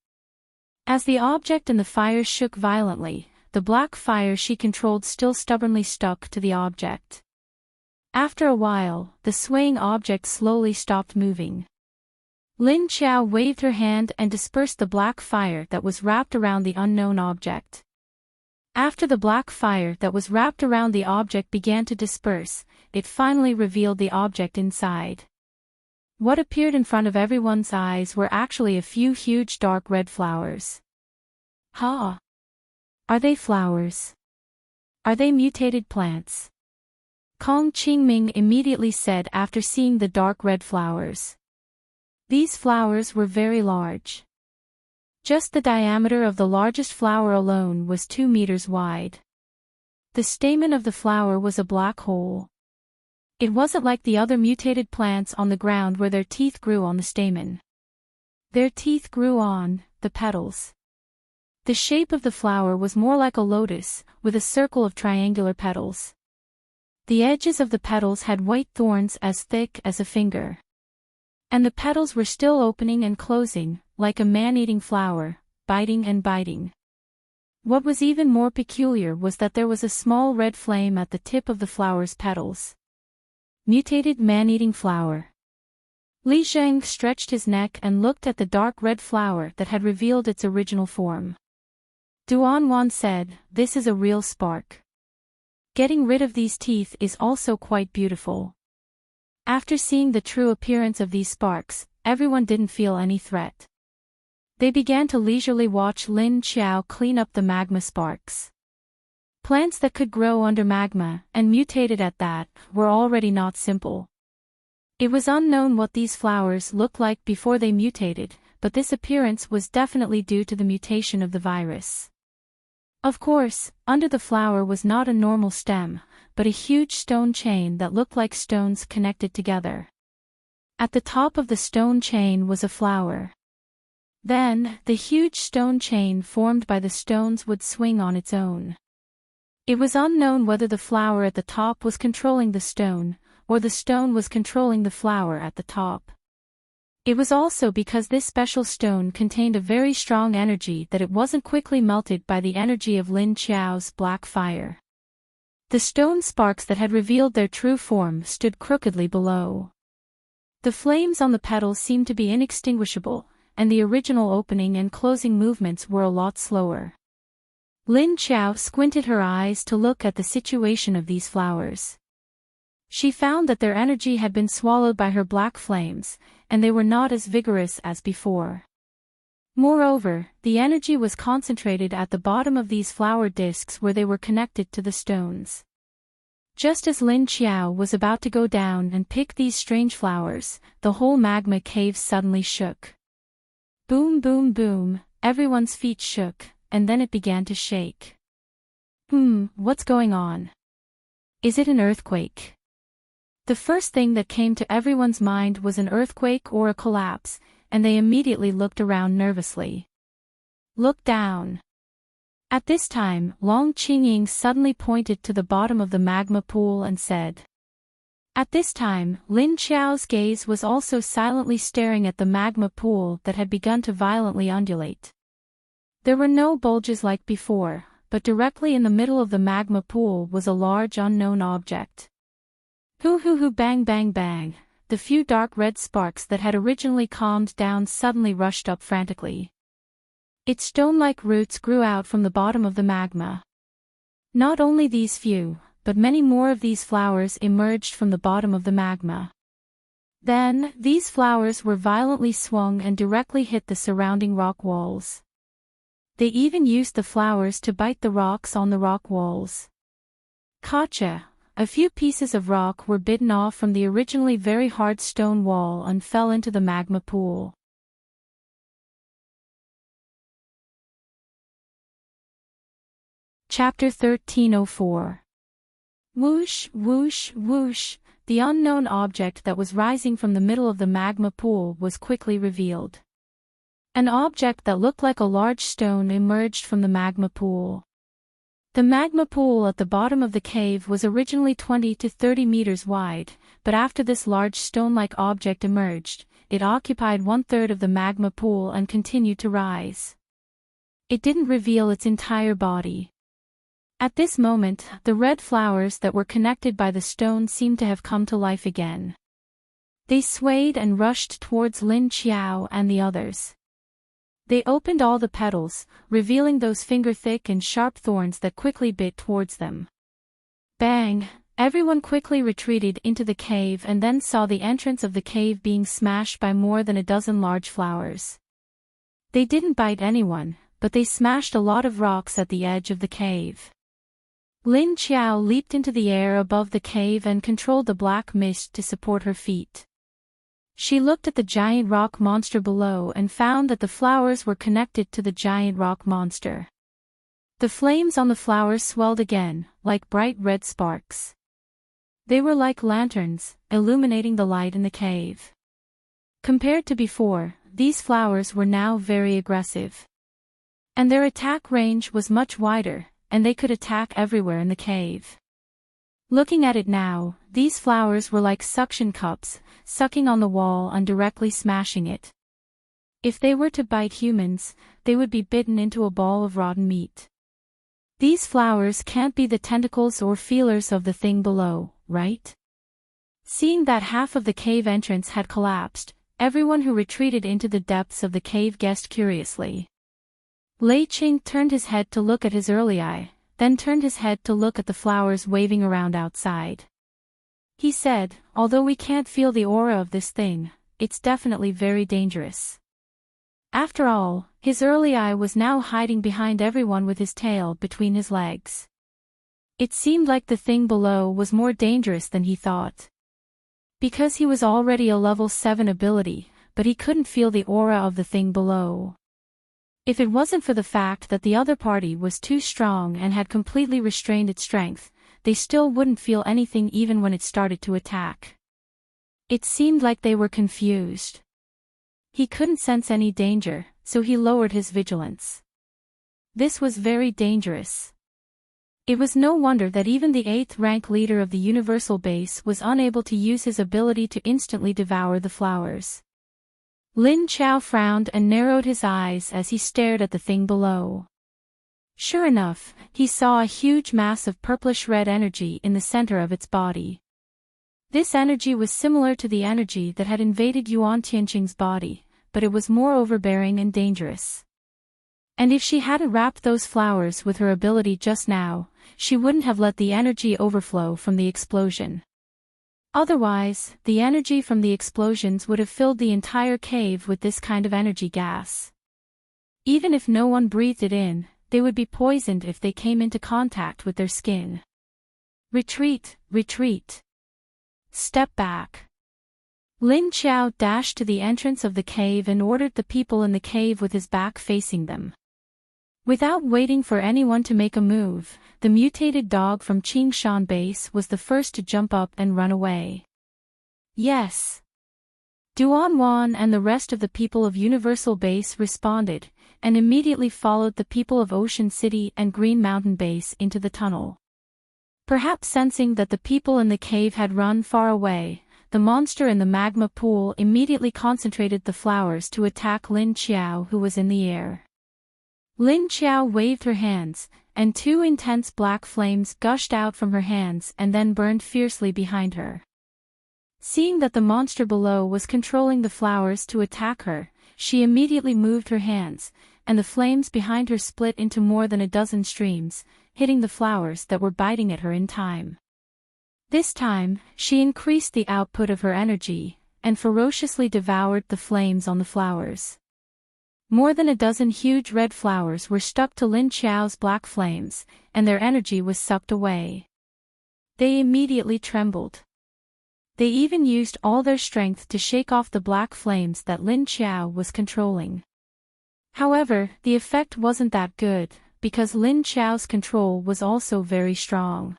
As the object and the fire shook violently, the black fire she controlled still stubbornly stuck to the object. After a while, the swaying object slowly stopped moving. Lin Qiao waved her hand and dispersed the black fire that was wrapped around the unknown object. After the black fire that was wrapped around the object began to disperse, it finally revealed the object inside. What appeared in front of everyone's eyes were actually a few huge dark red flowers. Huh? Are they flowers? Are they mutated plants? Kong Qingming immediately said after seeing the dark red flowers. These flowers were very large. Just the diameter of the largest flower alone was 2 meters wide. The stamen of the flower was a black hole. It wasn't like the other mutated plants on the ground where their teeth grew on the stamen. Their teeth grew on the petals. The shape of the flower was more like a lotus, with a circle of triangular petals. The edges of the petals had white thorns as thick as a finger. And the petals were still opening and closing, like a man-eating flower, biting and biting. What was even more peculiar was that there was a small red flame at the tip of the flower's petals. Mutated man-eating flower. Li Zheng stretched his neck and looked at the dark red flower that had revealed its original form. Duanwan said, "This is a real spark. Getting rid of these teeth is also quite beautiful." After seeing the true appearance of these sparks, everyone didn't feel any threat. They began to leisurely watch Lin Qiao clean up the magma sparks. Plants that could grow under magma, and mutated at that, were already not simple. It was unknown what these flowers looked like before they mutated, but this appearance was definitely due to the mutation of the virus. Of course, under the flower was not a normal stem, but a huge stone chain that looked like stones connected together. At the top of the stone chain was a flower. Then, the huge stone chain formed by the stones would swing on its own. It was unknown whether the flower at the top was controlling the stone, or the stone was controlling the flower at the top. It was also because this special stone contained a very strong energy that it wasn't quickly melted by the energy of Lin Qiao's black fire. The stone sparks that had revealed their true form stood crookedly below. The flames on the petals seemed to be inextinguishable, and the original opening and closing movements were a lot slower. Lin Qiao squinted her eyes to look at the situation of these flowers. She found that their energy had been swallowed by her black flames, and they were not as vigorous as before. Moreover, the energy was concentrated at the bottom of these flower discs where they were connected to the stones. Just as Lin Qiao was about to go down and pick these strange flowers, the whole magma cave suddenly shook. Boom boom boom, everyone's feet shook, and then it began to shake. What's going on? Is it an earthquake? The first thing that came to everyone's mind was an earthquake or a collapse, and they immediately looked around nervously. Look down. At this time, Long Qingying suddenly pointed to the bottom of the magma pool and said. At this time, Lin Qiao's gaze was also silently staring at the magma pool that had begun to violently undulate. There were no bulges like before, but directly in the middle of the magma pool was a large unknown object. Hoo hoo hoo, bang bang bang. The few dark red sparks that had originally calmed down suddenly rushed up frantically. Its stone-like roots grew out from the bottom of the magma. Not only these few, but many more of these flowers emerged from the bottom of the magma. Then, these flowers were violently swung and directly hit the surrounding rock walls. They even used the flowers to bite the rocks on the rock walls. Gotcha! A few pieces of rock were bitten off from the originally very hard stone wall and fell into the magma pool. Chapter 1304. Whoosh, whoosh, whoosh, the unknown object that was rising from the middle of the magma pool was quickly revealed. An object that looked like a large stone emerged from the magma pool. The magma pool at the bottom of the cave was originally 20 to 30 meters wide, but after this large stone-like object emerged, it occupied 1/3 of the magma pool and continued to rise. It didn't reveal its entire body. At this moment, the red flowers that were connected by the stone seemed to have come to life again. They swayed and rushed towards Lin Qiao and the others. They opened all the petals, revealing those finger-thick and sharp thorns that quickly bit towards them. Bang! Everyone quickly retreated into the cave and then saw the entrance of the cave being smashed by more than a dozen large flowers. They didn't bite anyone, but they smashed a lot of rocks at the edge of the cave. Lin Qiao leaped into the air above the cave and controlled the black mist to support her feet. She looked at the giant rock monster below and found that the flowers were connected to the giant rock monster. The flames on the flowers swelled again, like bright red sparks. They were like lanterns, illuminating the light in the cave. Compared to before, these flowers were now very aggressive. And their attack range was much wider, and they could attack everywhere in the cave. Looking at it now, these flowers were like suction cups, sucking on the wall and directly smashing it. If they were to bite humans, they would be bitten into a ball of rotten meat. These flowers can't be the tentacles or feelers of the thing below, right? Seeing that half of the cave entrance had collapsed, everyone who retreated into the depths of the cave guessed curiously. Lei Qing turned his head to look at his early eye, then turned his head to look at the flowers waving around outside. He said, although we can't feel the aura of this thing, it's definitely very dangerous. After all, his early eye was now hiding behind everyone with his tail between his legs. It seemed like the thing below was more dangerous than he thought. Because he was already a level 7 ability, but he couldn't feel the aura of the thing below. If it wasn't for the fact that the other party was too strong and had completely restrained its strength, they still wouldn't feel anything even when it started to attack. It seemed like they were confused. He couldn't sense any danger, so he lowered his vigilance. This was very dangerous. It was no wonder that even the 8th rank leader of the Universal Base was unable to use his ability to instantly devour the flowers. Lin Qiao frowned and narrowed his eyes as he stared at the thing below. Sure enough, he saw a huge mass of purplish-red energy in the center of its body. This energy was similar to the energy that had invaded Yuan Tianqing's body, but it was more overbearing and dangerous. And if she hadn't wrapped those flowers with her ability just now, she wouldn't have let the energy overflow from the explosion. Otherwise, the energy from the explosions would have filled the entire cave with this kind of energy gas. Even if no one breathed it in, they would be poisoned if they came into contact with their skin. Retreat, retreat. Step back. Lin Qiao dashed to the entrance of the cave and ordered the people in the cave with his back facing them. Without waiting for anyone to make a move, the mutated dog from Qingshan Base was the first to jump up and run away. Yes. Duan and the rest of the people of Universal Base responded, and immediately followed the people of Ocean City and Green Mountain Base into the tunnel. Perhaps sensing that the people in the cave had run far away, the monster in the magma pool immediately concentrated the flowers to attack Lin Qiao, who was in the air. Lin Qiao waved her hands, and two intense black flames gushed out from her hands and then burned fiercely behind her. Seeing that the monster below was controlling the flowers to attack her, she immediately moved her hands, and the flames behind her split into more than a dozen streams, hitting the flowers that were biting at her in time. This time, she increased the output of her energy, and ferociously devoured the flames on the flowers. More than a dozen huge red flowers were stuck to Lin Qiao's black flames, and their energy was sucked away. They immediately trembled. They even used all their strength to shake off the black flames that Lin Qiao was controlling. However, the effect wasn't that good, because Lin Qiao's control was also very strong.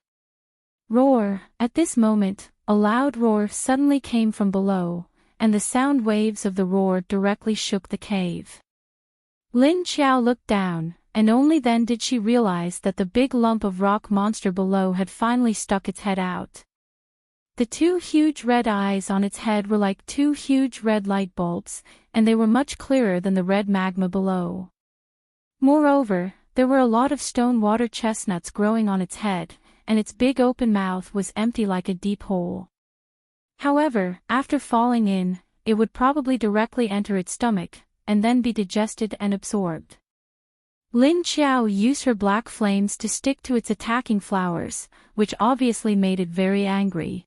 Roar! At this moment, a loud roar suddenly came from below, and the sound waves of the roar directly shook the cave. Lin Qiao looked down, and only then did she realize that the big lump of rock monster below had finally stuck its head out. The two huge red eyes on its head were like two huge red light bulbs, and they were much clearer than the red magma below. Moreover, there were a lot of stone water chestnuts growing on its head, and its big open mouth was empty like a deep hole. However, after falling in, it would probably directly enter its stomach, and then be digested and absorbed. Lin Qiao used her black flames to stick to its attacking flowers, which obviously made it very angry.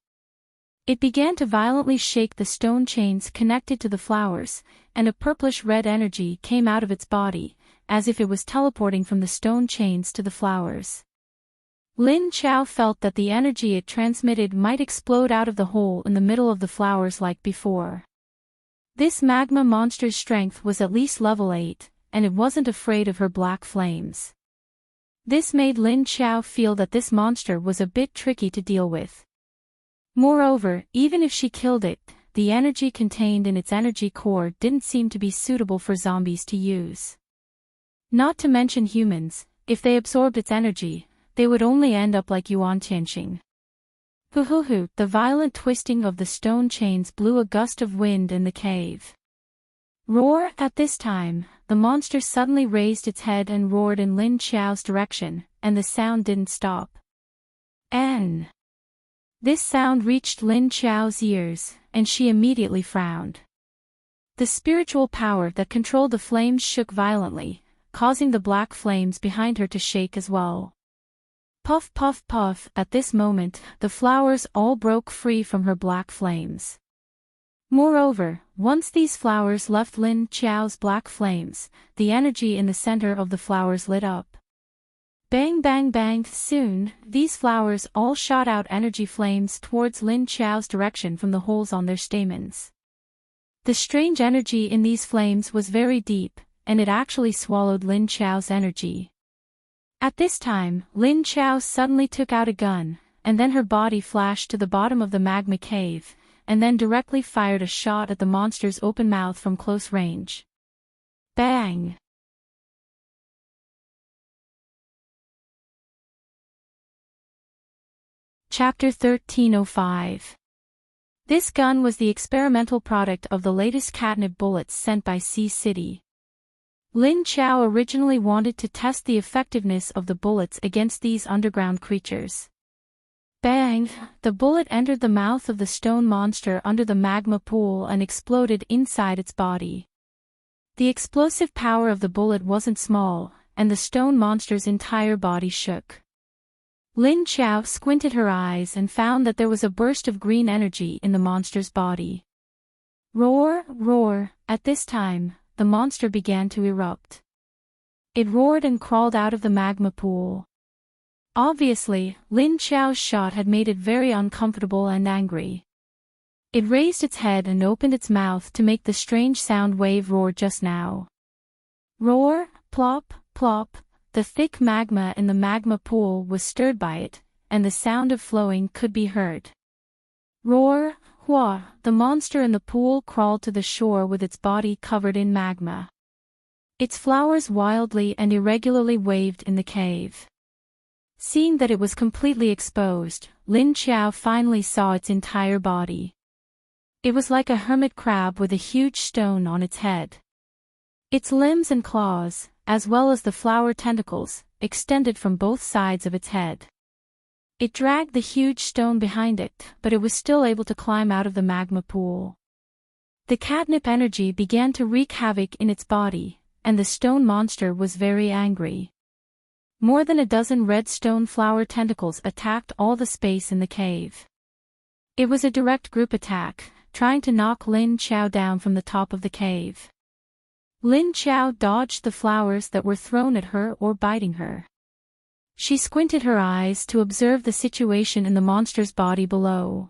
It began to violently shake the stone chains connected to the flowers, and a purplish-red energy came out of its body, as if it was teleporting from the stone chains to the flowers. Lin Qiao felt that the energy it transmitted might explode out of the hole in the middle of the flowers like before. This magma monster's strength was at least level 8, and it wasn't afraid of her black flames. This made Lin Qiao feel that this monster was a bit tricky to deal with. Moreover, even if she killed it, the energy contained in its energy core didn't seem to be suitable for zombies to use. Not to mention humans, if they absorbed its energy, they would only end up like Yuan Tianxing. Hoo-hoo-hoo, the violent twisting of the stone chains blew a gust of wind in the cave. Roar! At this time, the monster suddenly raised its head and roared in Lin Qiao's direction, and the sound didn't stop. N. This sound reached Lin Qiao's ears, and she immediately frowned. The spiritual power that controlled the flames shook violently, causing the black flames behind her to shake as well. Puff puff puff! At this moment, the flowers all broke free from her black flames. Moreover, once these flowers left Lin Qiao's black flames, the energy in the center of the flowers lit up. Bang bang bang! Soon, these flowers all shot out energy flames towards Lin Qiao's direction from the holes on their stamens. The strange energy in these flames was very deep, and it actually swallowed Lin Qiao's energy. At this time, Lin Qiao suddenly took out a gun, and then her body flashed to the bottom of the magma cave, and then directly fired a shot at the monster's open mouth from close range. Bang! Chapter 1305. This gun was the experimental product of the latest catnip bullets sent by Sea City. Lin Qiao originally wanted to test the effectiveness of the bullets against these underground creatures. Bang! The bullet entered the mouth of the stone monster under the magma pool and exploded inside its body. The explosive power of the bullet wasn't small, and the stone monster's entire body shook. Lin Qiao squinted her eyes and found that there was a burst of green energy in the monster's body. Roar, roar! At this time, the monster began to erupt. It roared and crawled out of the magma pool. Obviously, Lin Qiao's shot had made it very uncomfortable and angry. It raised its head and opened its mouth to make the strange sound wave roar just now. Roar, plop, plop! The thick magma in the magma pool was stirred by it, and the sound of flowing could be heard. Roar, Hua, the monster in the pool crawled to the shore with its body covered in magma. Its flowers wildly and irregularly waved in the cave. Seeing that it was completely exposed, Lin Qiao finally saw its entire body. It was like a hermit crab with a huge stone on its head. Its limbs and claws, as well as the flower tentacles, extended from both sides of its head. It dragged the huge stone behind it, but it was still able to climb out of the magma pool. The catnip energy began to wreak havoc in its body, and the stone monster was very angry. More than a dozen red stone flower tentacles attacked all the space in the cave. It was a direct group attack, trying to knock Lin Qiao down from the top of the cave. Lin Qiao dodged the flowers that were thrown at her or biting her. She squinted her eyes to observe the situation in the monster's body below.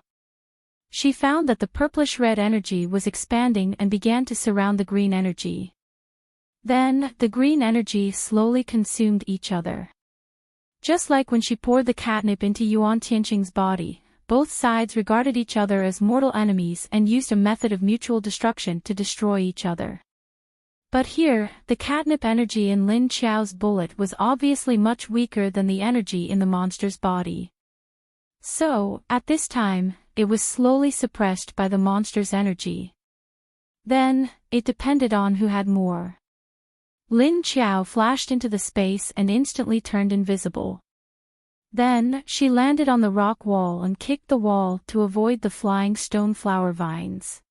She found that the purplish-red energy was expanding and began to surround the green energy. Then, the green energy slowly consumed each other. Just like when she poured the catnip into Yuan Tianqing's body, both sides regarded each other as mortal enemies and used a method of mutual destruction to destroy each other. But here, the catnip energy in Lin Qiao's bullet was obviously much weaker than the energy in the monster's body. So, at this time, it was slowly suppressed by the monster's energy. Then, it depended on who had more. Lin Qiao flashed into the space and instantly turned invisible. Then, she landed on the rock wall and kicked the wall to avoid the flying stone flower vines.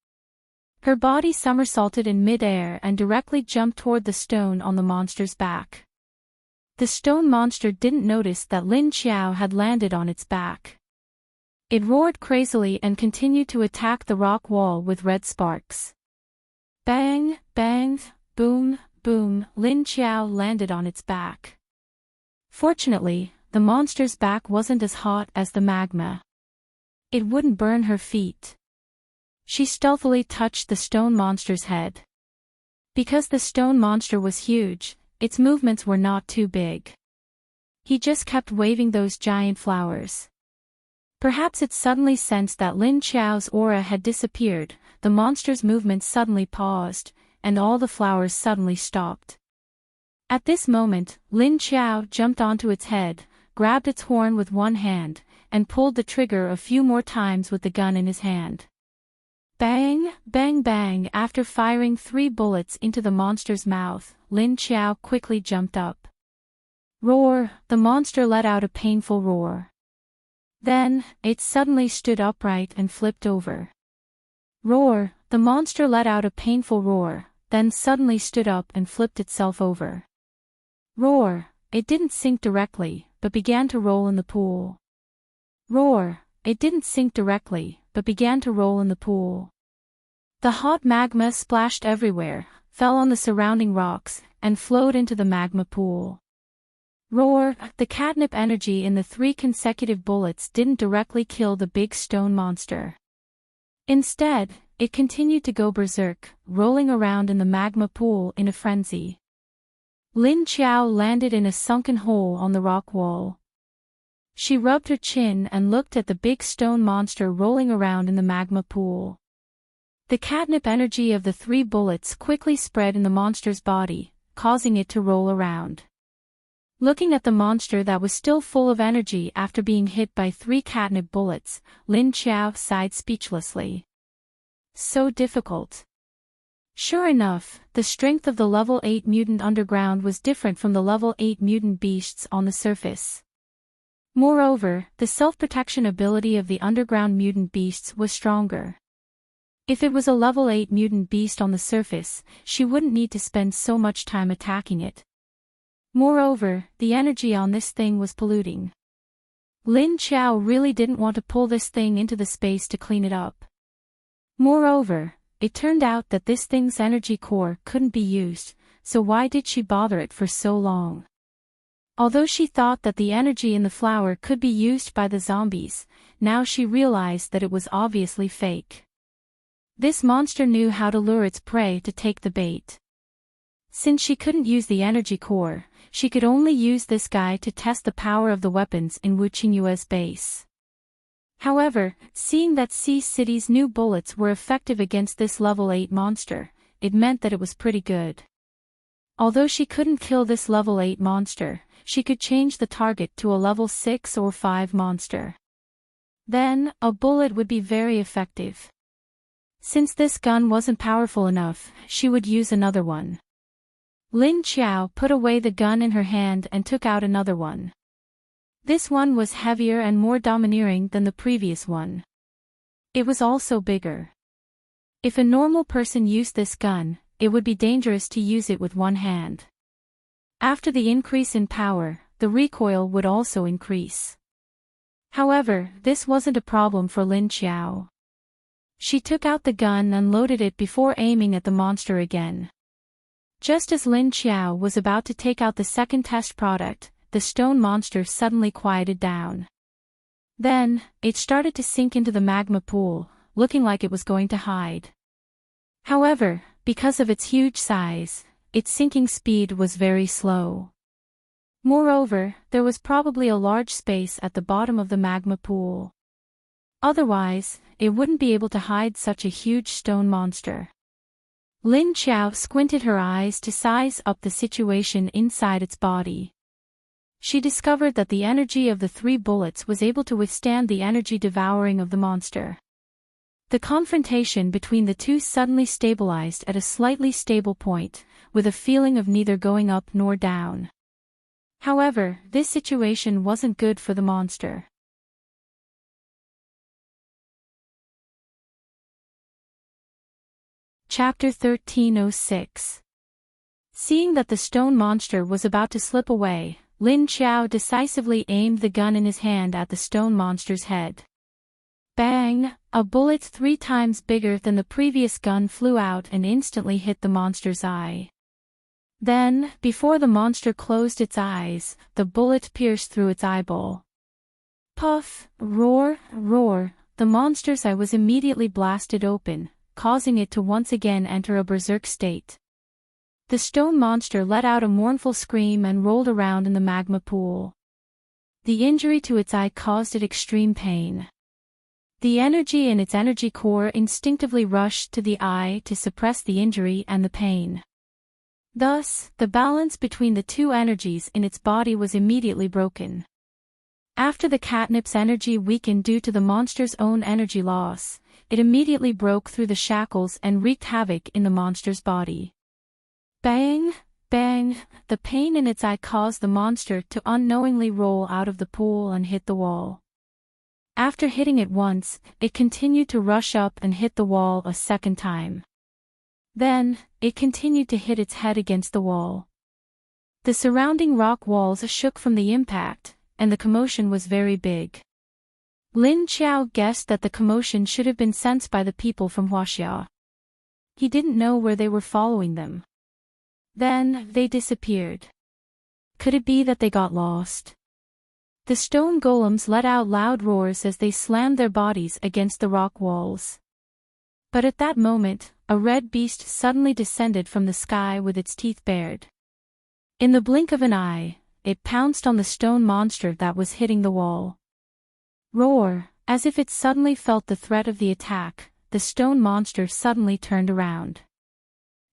Her body somersaulted in mid-air and directly jumped toward the stone on the monster's back. The stone monster didn't notice that Lin Qiao had landed on its back. It roared crazily and continued to attack the rock wall with red sparks. Bang, bang, boom, boom, Lin Qiao landed on its back. Fortunately, the monster's back wasn't as hot as the magma. It wouldn't burn her feet. She stealthily touched the stone monster's head. Because the stone monster was huge, its movements were not too big. He just kept waving those giant flowers. Perhaps it suddenly sensed that Lin Qiao's aura had disappeared, the monster's movements suddenly paused, and all the flowers suddenly stopped. At this moment, Lin Qiao jumped onto its head, grabbed its horn with one hand, and pulled the trigger a few more times with the gun in his hand. Bang, bang, bang. After firing 3 bullets into the monster's mouth, Lin Qiao quickly jumped up. Roar, the monster let out a painful roar. Then, it suddenly stood upright and flipped over. Roar, the monster let out a painful roar, then suddenly stood up and flipped itself over. Roar, it didn't sink directly, but began to roll in the pool. Roar, it didn't sink directly, but began to roll in the pool. The hot magma splashed everywhere, fell on the surrounding rocks, and flowed into the magma pool. Roar, the catnip energy in the 3 consecutive bullets didn't directly kill the big stone monster. Instead, it continued to go berserk, rolling around in the magma pool in a frenzy. Lin Qiao landed in a sunken hole on the rock wall. She rubbed her chin and looked at the big stone monster rolling around in the magma pool. The catnip energy of the 3 bullets quickly spread in the monster's body, causing it to roll around. Looking at the monster that was still full of energy after being hit by 3 catnip bullets, Lin Qiao sighed speechlessly. So difficult. Sure enough, the strength of the level 8 mutant underground was different from the level 8 mutant beasts on the surface. Moreover, the self-protection ability of the underground mutant beasts was stronger. If it was a level 8 mutant beast on the surface, she wouldn't need to spend so much time attacking it. Moreover, the energy on this thing was polluting. Lin Qiao really didn't want to pull this thing into the space to clean it up. Moreover, it turned out that this thing's energy core couldn't be used, so why did she bother it for so long? Although she thought that the energy in the flower could be used by the zombies, now she realized that it was obviously fake. This monster knew how to lure its prey to take the bait. Since she couldn't use the energy core, she could only use this guy to test the power of the weapons in Wu Qingyue's base. However, seeing that Sea City's new bullets were effective against this level 8 monster, it meant that it was pretty good. Although she couldn't kill this level 8 monster, she could change the target to a level 6 or 5 monster. Then, a bullet would be very effective. Since this gun wasn't powerful enough, she would use another one. Lin Qiao put away the gun in her hand and took out another one. This one was heavier and more domineering than the previous one. It was also bigger. If a normal person used this gun, it would be dangerous to use it with one hand. After the increase in power, the recoil would also increase. However, this wasn't a problem for Lin Qiao. She took out the gun and loaded it before aiming at the monster again. Just as Lin Qiao was about to take out the second test product, the stone monster suddenly quieted down. Then, it started to sink into the magma pool, looking like it was going to hide. However, because of its huge size, its sinking speed was very slow. Moreover, there was probably a large space at the bottom of the magma pool. Otherwise, it wouldn't be able to hide such a huge stone monster. Lin Qiao squinted her eyes to size up the situation inside its body. She discovered that the energy of the 3 bullets was able to withstand the energy devouring of the monster. The confrontation between the two suddenly stabilized at a slightly stable point, with a feeling of neither going up nor down. However, this situation wasn't good for the monster. Chapter 1306. Seeing that the stone monster was about to slip away, Lin Qiao decisively aimed the gun in his hand at the stone monster's head. Bang! A bullet 3 times bigger than the previous gun flew out and instantly hit the monster's eye. Then, before the monster closed its eyes, the bullet pierced through its eyeball. Puff! Roar! Roar! The monster's eye was immediately blasted open, causing it to once again enter a berserk state. The stone monster let out a mournful scream and rolled around in the magma pool. The injury to its eye caused it extreme pain. The energy in its energy core instinctively rushed to the eye to suppress the injury and the pain. Thus, the balance between the two energies in its body was immediately broken. After the catnip's energy weakened due to the monster's own energy loss, it immediately broke through the shackles and wreaked havoc in the monster's body. Bang! Bang! The pain in its eye caused the monster to unknowingly roll out of the pool and hit the wall. After hitting it once, it continued to rush up and hit the wall a second time. Then, it continued to hit its head against the wall. The surrounding rock walls shook from the impact, and the commotion was very big. Lin Qiao guessed that the commotion should have been sensed by the people from Huaxia. He didn't know where they were following them. Then, they disappeared. Could it be that they got lost? The stone golems let out loud roars as they slammed their bodies against the rock walls. But at that moment, a red beast suddenly descended from the sky with its teeth bared. In the blink of an eye, it pounced on the stone monster that was hitting the wall. Roar! As if it suddenly felt the threat of the attack, the stone monster suddenly turned around.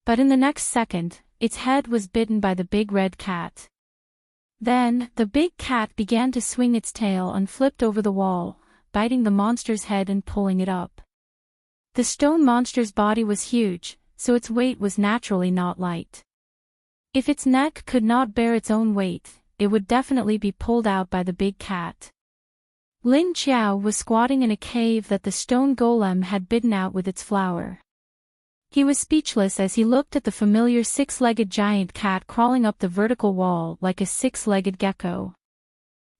But in the next second, its head was bitten by the big red cat. Then, the big cat began to swing its tail and flipped over the wall, biting the monster's head and pulling it up. The stone monster's body was huge, so its weight was naturally not light. If its neck could not bear its own weight, it would definitely be pulled out by the big cat. Lin Qiao was squatting in a cave that the stone golem had bitten out with its flower. He was speechless as he looked at the familiar 6-legged giant cat crawling up the vertical wall like a 6-legged gecko.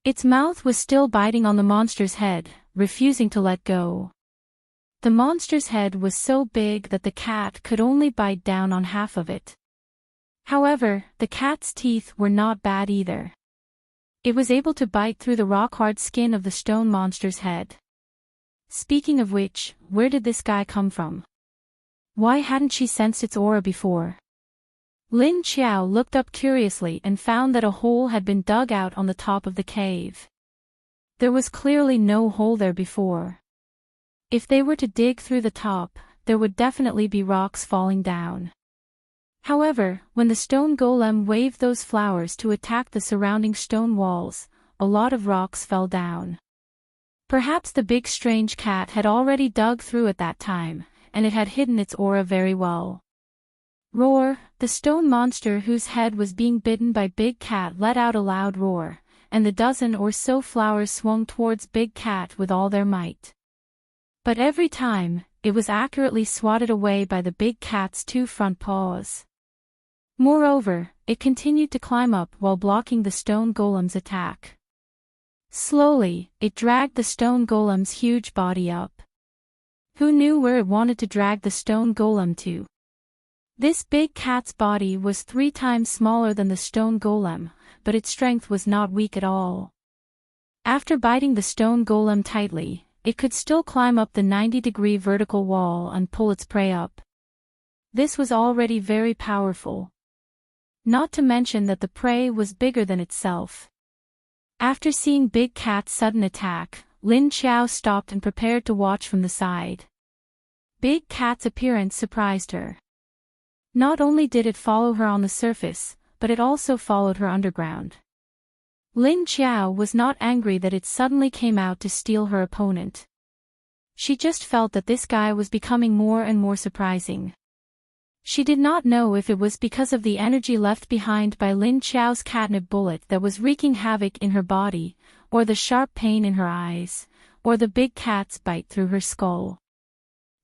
Its mouth was still biting on the monster's head, refusing to let go. The monster's head was so big that the cat could only bite down on half of it. However, the cat's teeth were not bad either. It was able to bite through the rock-hard skin of the stone monster's head. Speaking of which, where did this guy come from? Why hadn't she sensed its aura before? Lin Qiao looked up curiously and found that a hole had been dug out on the top of the cave. There was clearly no hole there before. If they were to dig through the top, there would definitely be rocks falling down. However, when the stone golem waved those flowers to attack the surrounding stone walls, a lot of rocks fell down. Perhaps the big strange cat had already dug through at that time, and it had hidden its aura very well. Roar! The stone monster whose head was being bitten by Big Cat let out a loud roar, and the dozen or so flowers swung towards Big Cat with all their might. But every time, it was accurately swatted away by the Big Cat's two front paws. Moreover, it continued to climb up while blocking the stone golem's attack. Slowly, it dragged the stone golem's huge body up. Who knew where it wanted to drag the stone golem to? This big cat's body was 3 times smaller than the stone golem, but its strength was not weak at all. After biting the stone golem tightly, it could still climb up the 90-degree vertical wall and pull its prey up. This was already very powerful. Not to mention that the prey was bigger than itself. After seeing Big Cat's sudden attack, Lin Xiao stopped and prepared to watch from the side. Big Cat's appearance surprised her. Not only did it follow her on the surface, but it also followed her underground. Lin Xiao was not angry that it suddenly came out to steal her opponent. She just felt that this guy was becoming more and more surprising. She did not know if it was because of the energy left behind by Lin Xiao's catnip bullet that was wreaking havoc in her body, or the sharp pain in her eyes, or the big cat's bite through her skull.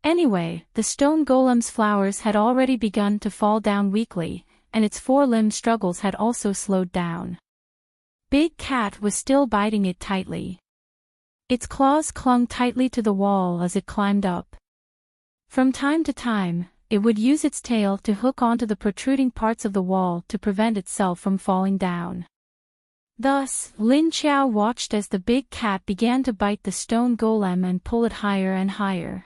Anyway, the stone golem's flowers had already begun to fall down weakly, and its four-limb struggles had also slowed down. Big Cat was still biting it tightly. Its claws clung tightly to the wall as it climbed up. From time to time, it would use its tail to hook onto the protruding parts of the wall to prevent itself from falling down. Thus, Lin Xiao watched as the big cat began to bite the stone golem and pull it higher and higher.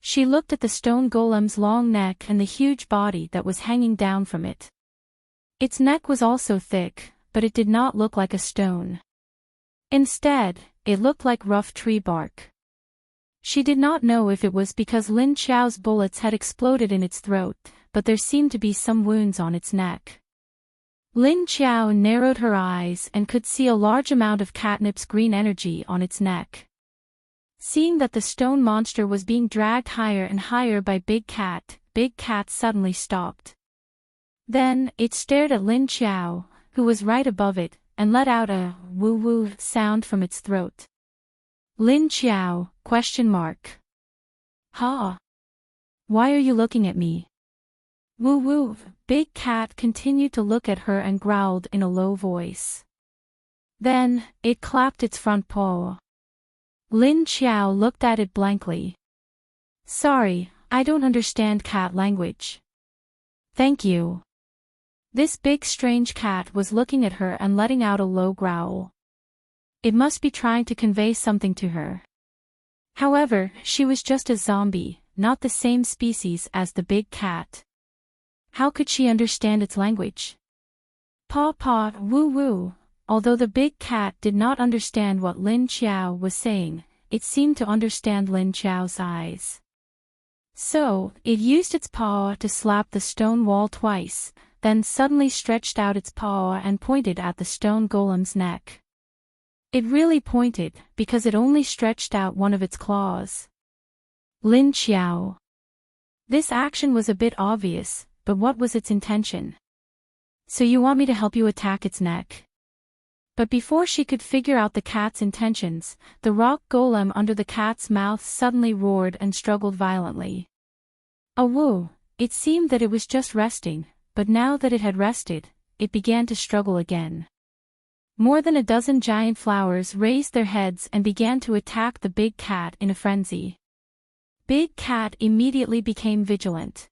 She looked at the stone golem's long neck and the huge body that was hanging down from it. Its neck was also thick, but it did not look like a stone. Instead, it looked like rough tree bark. She did not know if it was because Lin Xiao's bullets had exploded in its throat, but there seemed to be some wounds on its neck. Lin Xiao narrowed her eyes and could see a large amount of catnip's green energy on its neck. Seeing that the stone monster was being dragged higher and higher by Big Cat suddenly stopped. Then, it stared at Lin Xiao, who was right above it, and let out a woo-woo sound from its throat. Lin Xiao, ? Ha! Why are you looking at me? Woo-woo, Big Cat continued to look at her and growled in a low voice. Then, it clapped its front paw. Lin Xiao looked at it blankly. Sorry, I don't understand cat language. Thank you. This big strange cat was looking at her and letting out a low growl. It must be trying to convey something to her. However, she was just a zombie, not the same species as the big cat. How could she understand its language? Paw paw, woo woo. Although the big cat did not understand what Lin Xiao was saying, it seemed to understand Lin Xiao's eyes. So, it used its paw to slap the stone wall twice, then suddenly stretched out its paw and pointed at the stone golem's neck. It really pointed, because it only stretched out one of its claws. Lin Xiao. This action was a bit obvious, but what was its intention? So you want me to help you attack its neck? But before she could figure out the cat's intentions, the rock golem under the cat's mouth suddenly roared and struggled violently. Awoo! It seemed that it was just resting, but now that it had rested, it began to struggle again. More than a dozen giant flowers raised their heads and began to attack the big cat in a frenzy. Big Cat immediately became vigilant.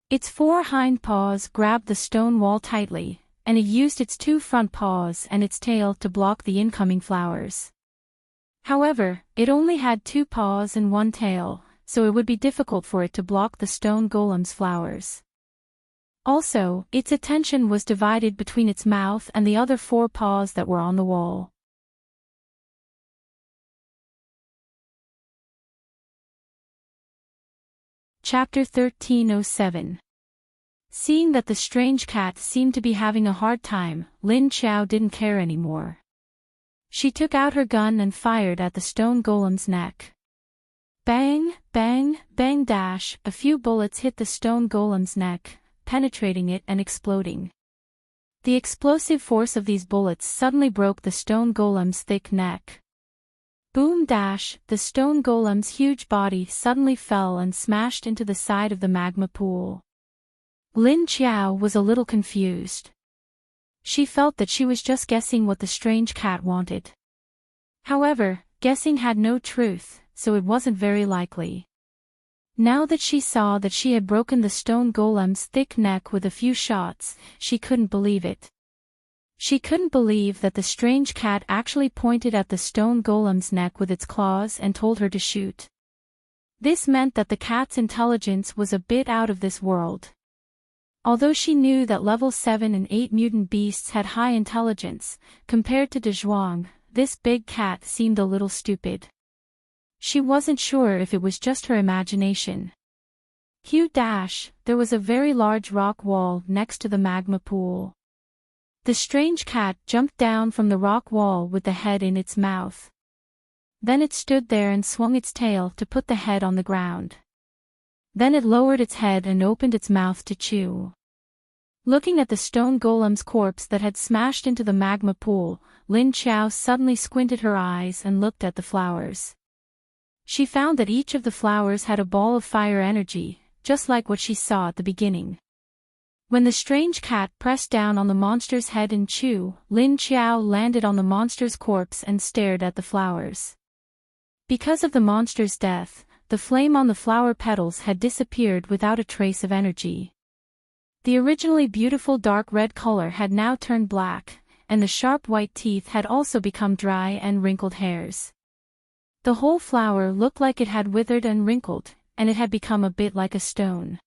Its 4 hind paws grabbed the stone wall tightly, and it used its 2 front paws and its tail to block the incoming flowers. However, it only had 2 paws and 1 tail, so it would be difficult for it to block the stone golem's flowers. Also, its attention was divided between its mouth and the other 4 paws that were on the wall. Chapter 1307. Seeing that the strange cat seemed to be having a hard time, Lin Qiao didn't care anymore. She took out her gun and fired at the stone golem's neck. Bang, bang, bang dash, a few bullets hit the stone golem's neck, penetrating it and exploding. The explosive force of these bullets suddenly broke the stone golem's thick neck. Boom dash, the stone golem's huge body suddenly fell and smashed into the side of the magma pool. Lin Qiao was a little confused. She felt that she was just guessing what the strange cat wanted. However, guessing had no truth, so it wasn't very likely. Now that she saw that she had broken the stone golem's thick neck with a few shots, she couldn't believe it. She couldn't believe that the strange cat actually pointed at the stone golem's neck with its claws and told her to shoot. This meant that the cat's intelligence was a bit out of this world. Although she knew that level 7 and 8 mutant beasts had high intelligence, compared to De Zhuang, this big cat seemed a little stupid. She wasn't sure if it was just her imagination. Hugh dash, there was a very large rock wall next to the magma pool. The strange cat jumped down from the rock wall with the head in its mouth. Then it stood there and swung its tail to put the head on the ground. Then it lowered its head and opened its mouth to chew. Looking at the stone golem's corpse that had smashed into the magma pool, Lin Qiao suddenly squinted her eyes and looked at the flowers. She found that each of the flowers had a ball of fire energy, just like what she saw at the beginning. When the strange cat pressed down on the monster's head and chew, Lin Qiao landed on the monster's corpse and stared at the flowers. Because of the monster's death, the flame on the flower petals had disappeared without a trace of energy. The originally beautiful dark red color had now turned black, and the sharp white teeth had also become dry and wrinkled hairs. The whole flower looked like it had withered and wrinkled, and it had become a bit like a stone.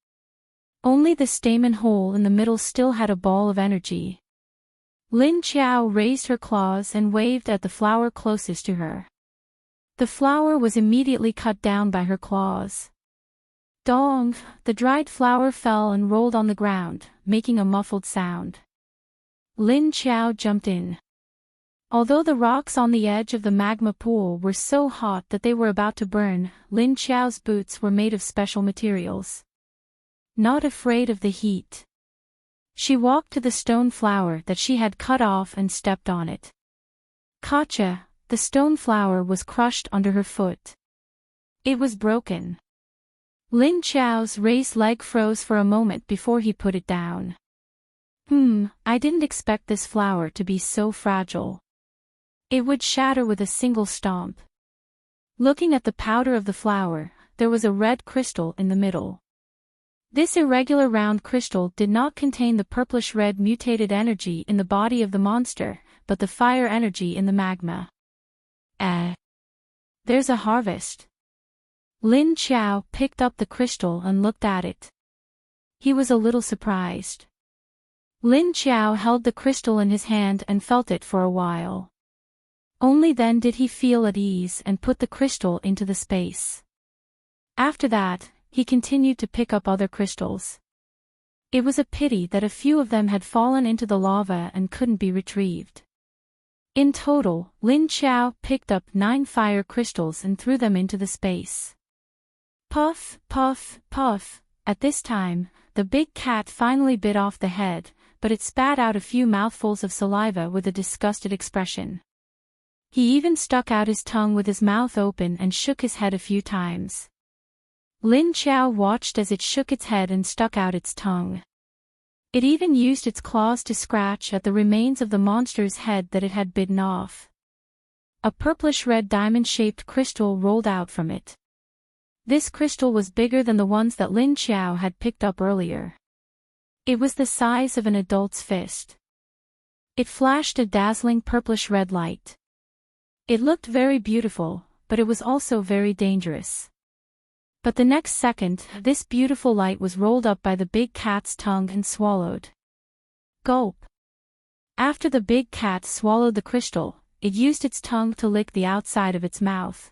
Only the stamen hole in the middle still had a ball of energy. Lin Qiao raised her claws and waved at the flower closest to her. The flower was immediately cut down by her claws. Dong! The dried flower fell and rolled on the ground, making a muffled sound. Lin Qiao jumped in. Although the rocks on the edge of the magma pool were so hot that they were about to burn, Lin Qiao's boots were made of special materials. Not afraid of the heat, she walked to the stone flower that she had cut off and stepped on it. Gotcha! The stone flower was crushed under her foot. It was broken. Lin Qiao's raised leg froze for a moment before he put it down. I didn't expect this flower to be so fragile. It would shatter with a single stomp. Looking at the powder of the flower, there was a red crystal in the middle. This irregular round crystal did not contain the purplish-red mutated energy in the body of the monster, but the fire energy in the magma. There's a harvest. Lin Qiao picked up the crystal and looked at it. He was a little surprised. Lin Qiao held the crystal in his hand and felt it for a while. Only then did he feel at ease and put the crystal into the space. After that, he continued to pick up other crystals. It was a pity that a few of them had fallen into the lava and couldn't be retrieved. In total, Lin Qiao picked up 9 fire crystals and threw them into the space. Puff, puff, puff. At this time, the big cat finally bit off the head, but it spat out a few mouthfuls of saliva with a disgusted expression. He even stuck out his tongue with his mouth open and shook his head a few times. Lin Qiao watched as it shook its head and stuck out its tongue. It even used its claws to scratch at the remains of the monster's head that it had bitten off. A purplish-red diamond-shaped crystal rolled out from it. This crystal was bigger than the ones that Lin Qiao had picked up earlier. It was the size of an adult's fist. It flashed a dazzling purplish-red light. It looked very beautiful, but it was also very dangerous. But the next second, this beautiful light was rolled up by the big cat's tongue and swallowed. Gulp! After the big cat swallowed the crystal, it used its tongue to lick the outside of its mouth.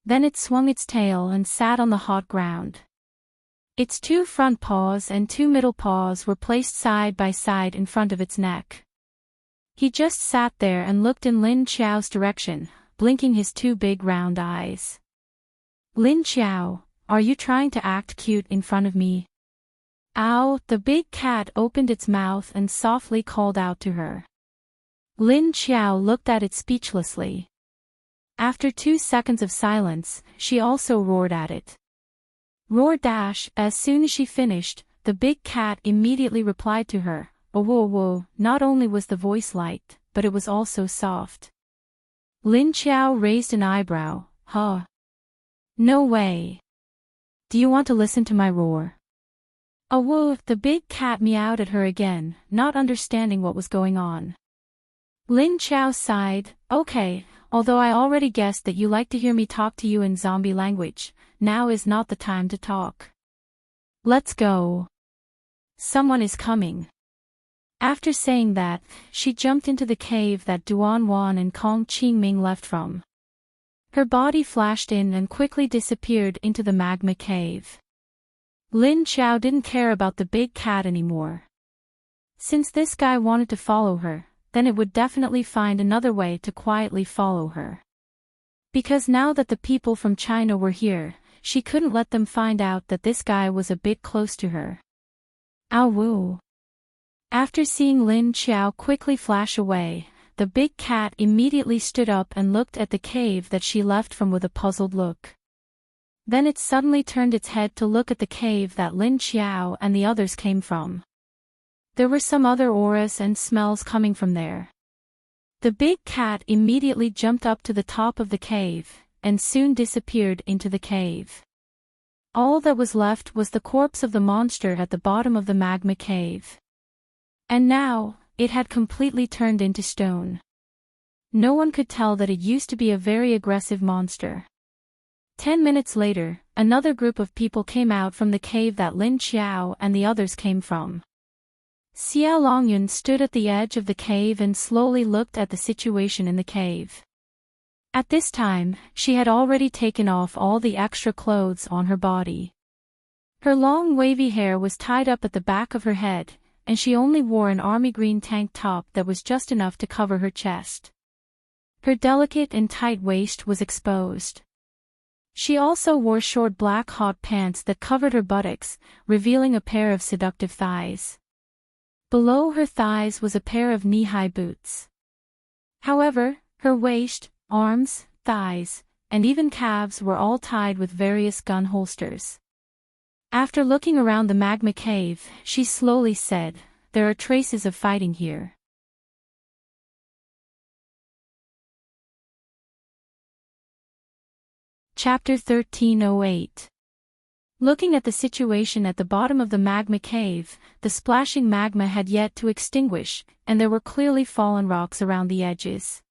Then it swung its tail and sat on the hot ground. Its 2 front paws and 2 middle paws were placed side by side in front of its neck. He just sat there and looked in Lin Qiao's direction, blinking his 2 big round eyes. "Lin Qiao, are you trying to act cute in front of me?" "Ow!" The big cat opened its mouth and softly called out to her. Lin Qiao looked at it speechlessly. After 2 seconds of silence, she also roared at it. Roar dash! As soon as she finished, the big cat immediately replied to her. "Oh whoa whoa!" Not only was the voice light, but it was also soft. Lin Qiao raised an eyebrow. "Huh? No way. Do you want to listen to my roar?" "Oh whoa!" The big cat meowed at her again, not understanding what was going on. Lin Qiao sighed. "Okay, although I already guessed that you like to hear me talk to you in zombie language, now is not the time to talk. Let's go. Someone is coming." After saying that, she jumped into the cave that Duan Wan and Kong Qingming left from. Her body flashed in and quickly disappeared into the magma cave. Lin Qiao didn't care about the big cat anymore. Since this guy wanted to follow her, then it would definitely find another way to quietly follow her. Because now that the people from China were here, she couldn't let them find out that this guy was a bit close to her. Ow woo! After seeing Lin Qiao quickly flash away, the big cat immediately stood up and looked at the cave that she left from with a puzzled look. Then it suddenly turned its head to look at the cave that Lin Qiao and the others came from. There were some other auras and smells coming from there. The big cat immediately jumped up to the top of the cave, and soon disappeared into the cave. All that was left was the corpse of the monster at the bottom of the magma cave. And now, it had completely turned into stone. No one could tell that it used to be a very aggressive monster. 10 minutes later, another group of people came out from the cave that Lin Qiao and the others came from. Xia Longyun stood at the edge of the cave and slowly looked at the situation in the cave. At this time, she had already taken off all the extra clothes on her body. Her long wavy hair was tied up at the back of her head, and she only wore an army green tank top that was just enough to cover her chest. Her delicate and tight waist was exposed. She also wore short black hot pants that covered her buttocks, revealing a pair of seductive thighs. Below her thighs was a pair of knee-high boots. However, her waist, arms, thighs, and even calves were all tied with various gun holsters. After looking around the magma cave, she slowly said, "There are traces of fighting here." Chapter 1308. Looking at the situation at the bottom of the magma cave, the splashing magma had yet to extinguish, and there were clearly fallen rocks around the edges.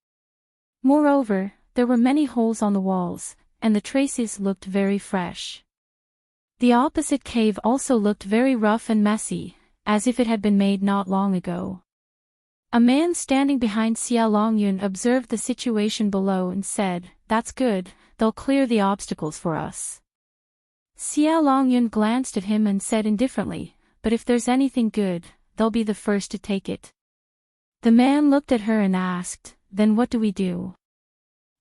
Moreover, there were many holes on the walls, and the traces looked very fresh. The opposite cave also looked very rough and messy, as if it had been made not long ago. A man standing behind Xia Longyun observed the situation below and said, "That's good, they'll clear the obstacles for us." Xia Longyun glanced at him and said indifferently, "But if there's anything good, they'll be the first to take it." The man looked at her and asked, "Then what do we do?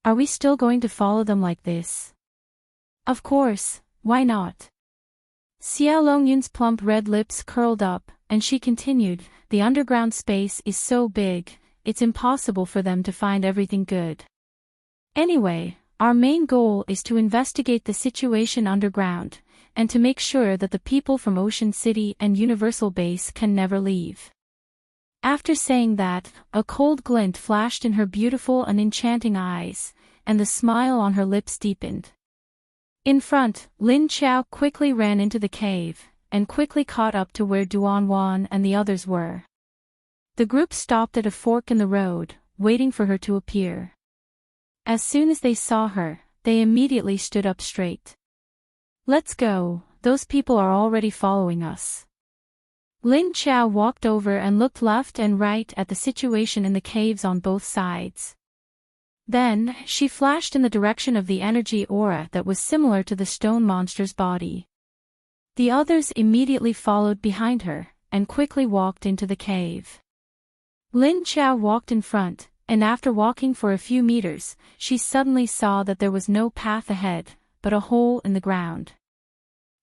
Are we still going to follow them like this?" "Of course, why not?" Xia Longyun's plump red lips curled up, and she continued, "The underground space is so big, it's impossible for them to find everything good. Anyway, our main goal is to investigate the situation underground, and to make sure that the people from Ocean City and Universal Base can never leave." After saying that, a cold glint flashed in her beautiful and enchanting eyes, and the smile on her lips deepened. In front, Lin Qiao quickly ran into the cave, and quickly caught up to where Duan Wan and the others were. The group stopped at a fork in the road, waiting for her to appear. As soon as they saw her, they immediately stood up straight. "Let's go, those people are already following us." Lin Qiao walked over and looked left and right at the situation in the caves on both sides. Then, she flashed in the direction of the energy aura that was similar to the stone monster's body. The others immediately followed behind her, and quickly walked into the cave. Lin Qiao walked in front, and after walking for a few meters, she suddenly saw that there was no path ahead, but a hole in the ground.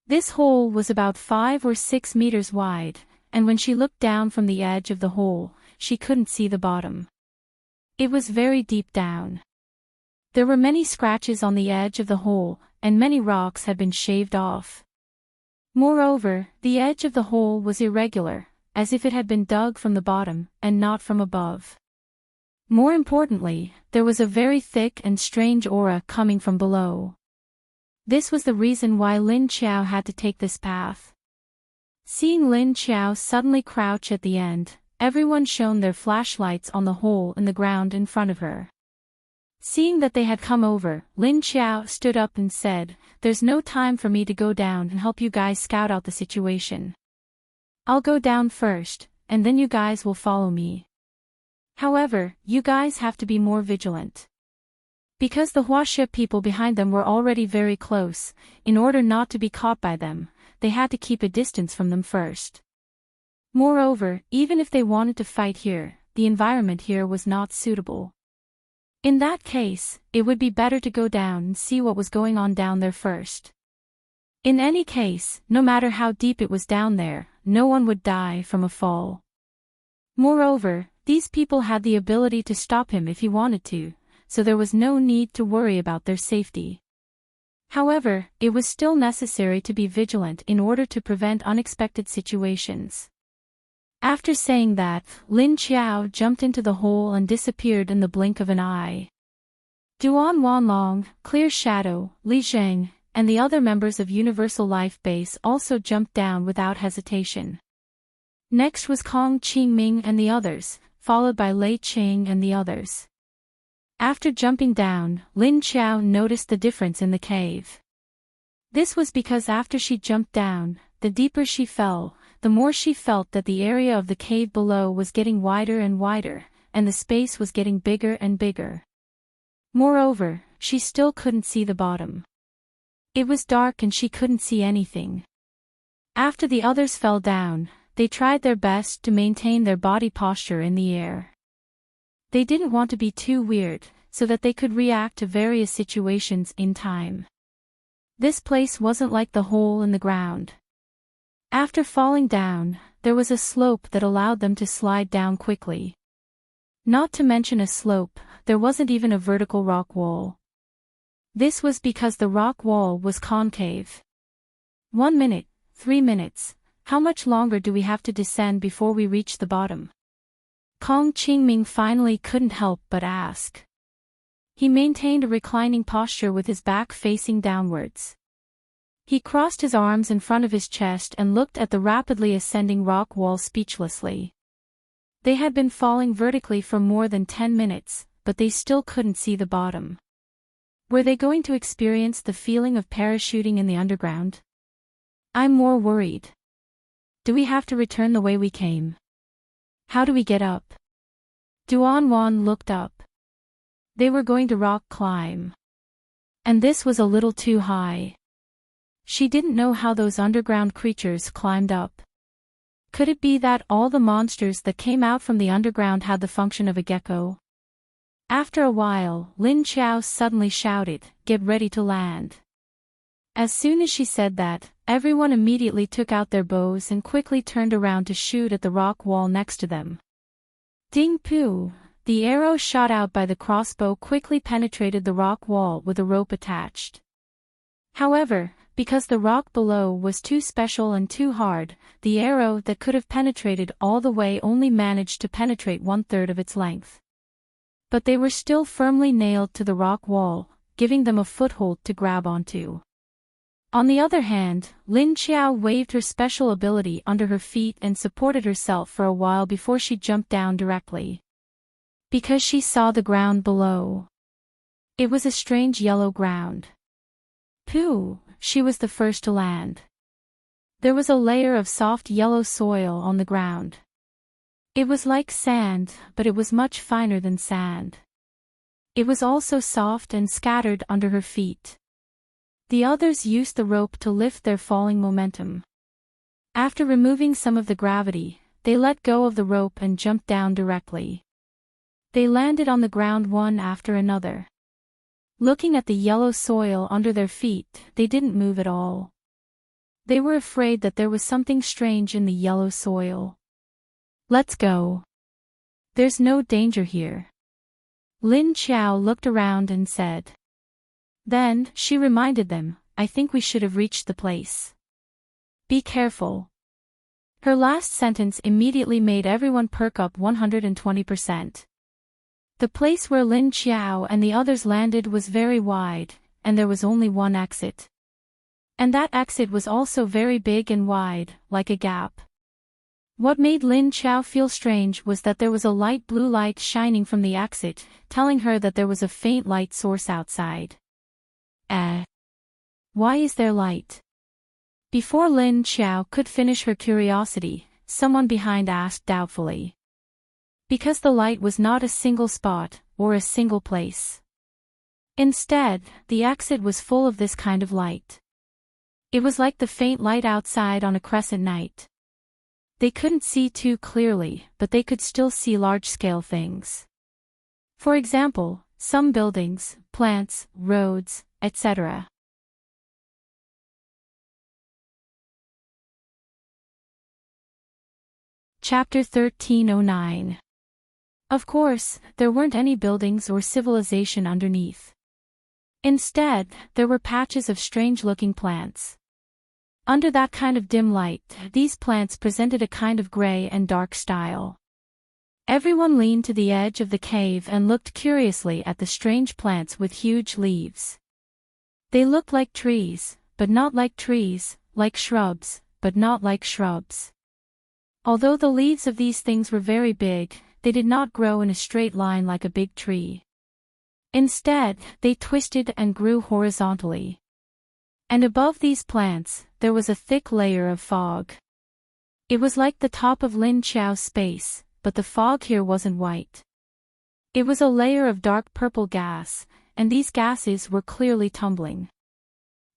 This hole was about 5 or 6 meters wide, and when she looked down from the edge of the hole, she couldn't see the bottom. It was very deep down. There were many scratches on the edge of the hole, and many rocks had been shaved off. Moreover, the edge of the hole was irregular, as if it had been dug from the bottom, and not from above. More importantly, there was a very thick and strange aura coming from below. This was the reason why Lin Qiao had to take this path. Seeing Lin Qiao suddenly crouch at the end, everyone shone their flashlights on the hole in the ground in front of her. Seeing that they had come over, Lin Qiao stood up and said, "There's no time for me to go down and help you guys scout out the situation. I'll go down first, and then you guys will follow me. However, you guys have to be more vigilant." Because the Huaxia people behind them were already very close, in order not to be caught by them, they had to keep a distance from them first. Moreover, even if they wanted to fight here, the environment here was not suitable. In that case, it would be better to go down and see what was going on down there first. In any case, no matter how deep it was down there, no one would die from a fall. Moreover, these people had the ability to stop him if he wanted to, so there was no need to worry about their safety. However, it was still necessary to be vigilant in order to prevent unexpected situations. After saying that, Lin Qiao jumped into the hole and disappeared in the blink of an eye. Duan Wanlong, Clear Shadow, Li Zheng, and the other members of Universal Life Base also jumped down without hesitation. Next was Kong Qingming and the others, followed by Lei Qing and the others. After jumping down, Lin Qiao noticed the difference in the cave. This was because after she jumped down, the deeper she fell, the more she felt that the area of the cave below was getting wider and wider, and the space was getting bigger and bigger. Moreover, she still couldn't see the bottom. It was dark and she couldn't see anything. After the others fell down, they tried their best to maintain their body posture in the air. They didn't want to be too weird, so that they could react to various situations in time. This place wasn't like the hole in the ground. After falling down, there was a slope that allowed them to slide down quickly. Not to mention a slope, there wasn't even a vertical rock wall. This was because the rock wall was concave. 1 minute, 3 minutes, how much longer do we have to descend before we reach the bottom? Kong Qingming finally couldn't help but ask. He maintained a reclining posture with his back facing downwards. He crossed his arms in front of his chest and looked at the rapidly ascending rock wall speechlessly. They had been falling vertically for more than 10 minutes, but they still couldn't see the bottom. Were they going to experience the feeling of parachuting in the underground? I'm more worried. Do we have to return the way we came? How do we get up? Duan Wan looked up. They were going to rock climb. And this was a little too high. She didn't know how those underground creatures climbed up. Could it be that all the monsters that came out from the underground had the function of a gecko? After a while, Lin Qiao suddenly shouted, "Get ready to land." As soon as she said that, everyone immediately took out their bows and quickly turned around to shoot at the rock wall next to them. Ding poo! The arrow shot out by the crossbow quickly penetrated the rock wall with a rope attached. However, because the rock below was too special and too hard, the arrow that could have penetrated all the way only managed to penetrate 1/3 of its length. But they were still firmly nailed to the rock wall, giving them a foothold to grab onto. On the other hand, Lin Qiao waved her special ability under her feet and supported herself for a while before she jumped down directly. Because she saw the ground below. It was a strange yellow ground. Pooh! She was the first to land. There was a layer of soft yellow soil on the ground. It was like sand, but it was much finer than sand. It was also soft and scattered under her feet. The others used the rope to lift their falling momentum. After removing some of the gravity, they let go of the rope and jumped down directly. They landed on the ground one after another. Looking at the yellow soil under their feet, they didn't move at all. They were afraid that there was something strange in the yellow soil. Let's go. There's no danger here. Lin Qiao looked around and said. Then, she reminded them, I think we should have reached the place. Be careful. Her last sentence immediately made everyone perk up 120%. The place where Lin Qiao and the others landed was very wide, and there was only one exit. And that exit was also very big and wide, like a gap. What made Lin Qiao feel strange was that there was a light blue light shining from the exit, telling her that there was a faint light source outside. Why is there light? Before Lin Qiao could finish her curiosity, someone behind asked doubtfully. Because the light was not a single spot, or a single place. Instead, the exit was full of this kind of light. It was like the faint light outside on a crescent night. They couldn't see too clearly, but they could still see large-scale things. For example, some buildings, plants, roads, etc. Chapter 1309. Of course, there weren't any buildings or civilization underneath. Instead, there were patches of strange-looking plants. Under that kind of dim light, these plants presented a kind of gray and dark style. Everyone leaned to the edge of the cave and looked curiously at the strange plants with huge leaves. They looked like trees, but not like trees, like shrubs, but not like shrubs. Although the leaves of these things were very big, they did not grow in a straight line like a big tree. Instead, they twisted and grew horizontally. And above these plants, there was a thick layer of fog. It was like the top of Lin Qiao's space, but the fog here wasn't white. It was a layer of dark purple gas, and these gases were clearly tumbling.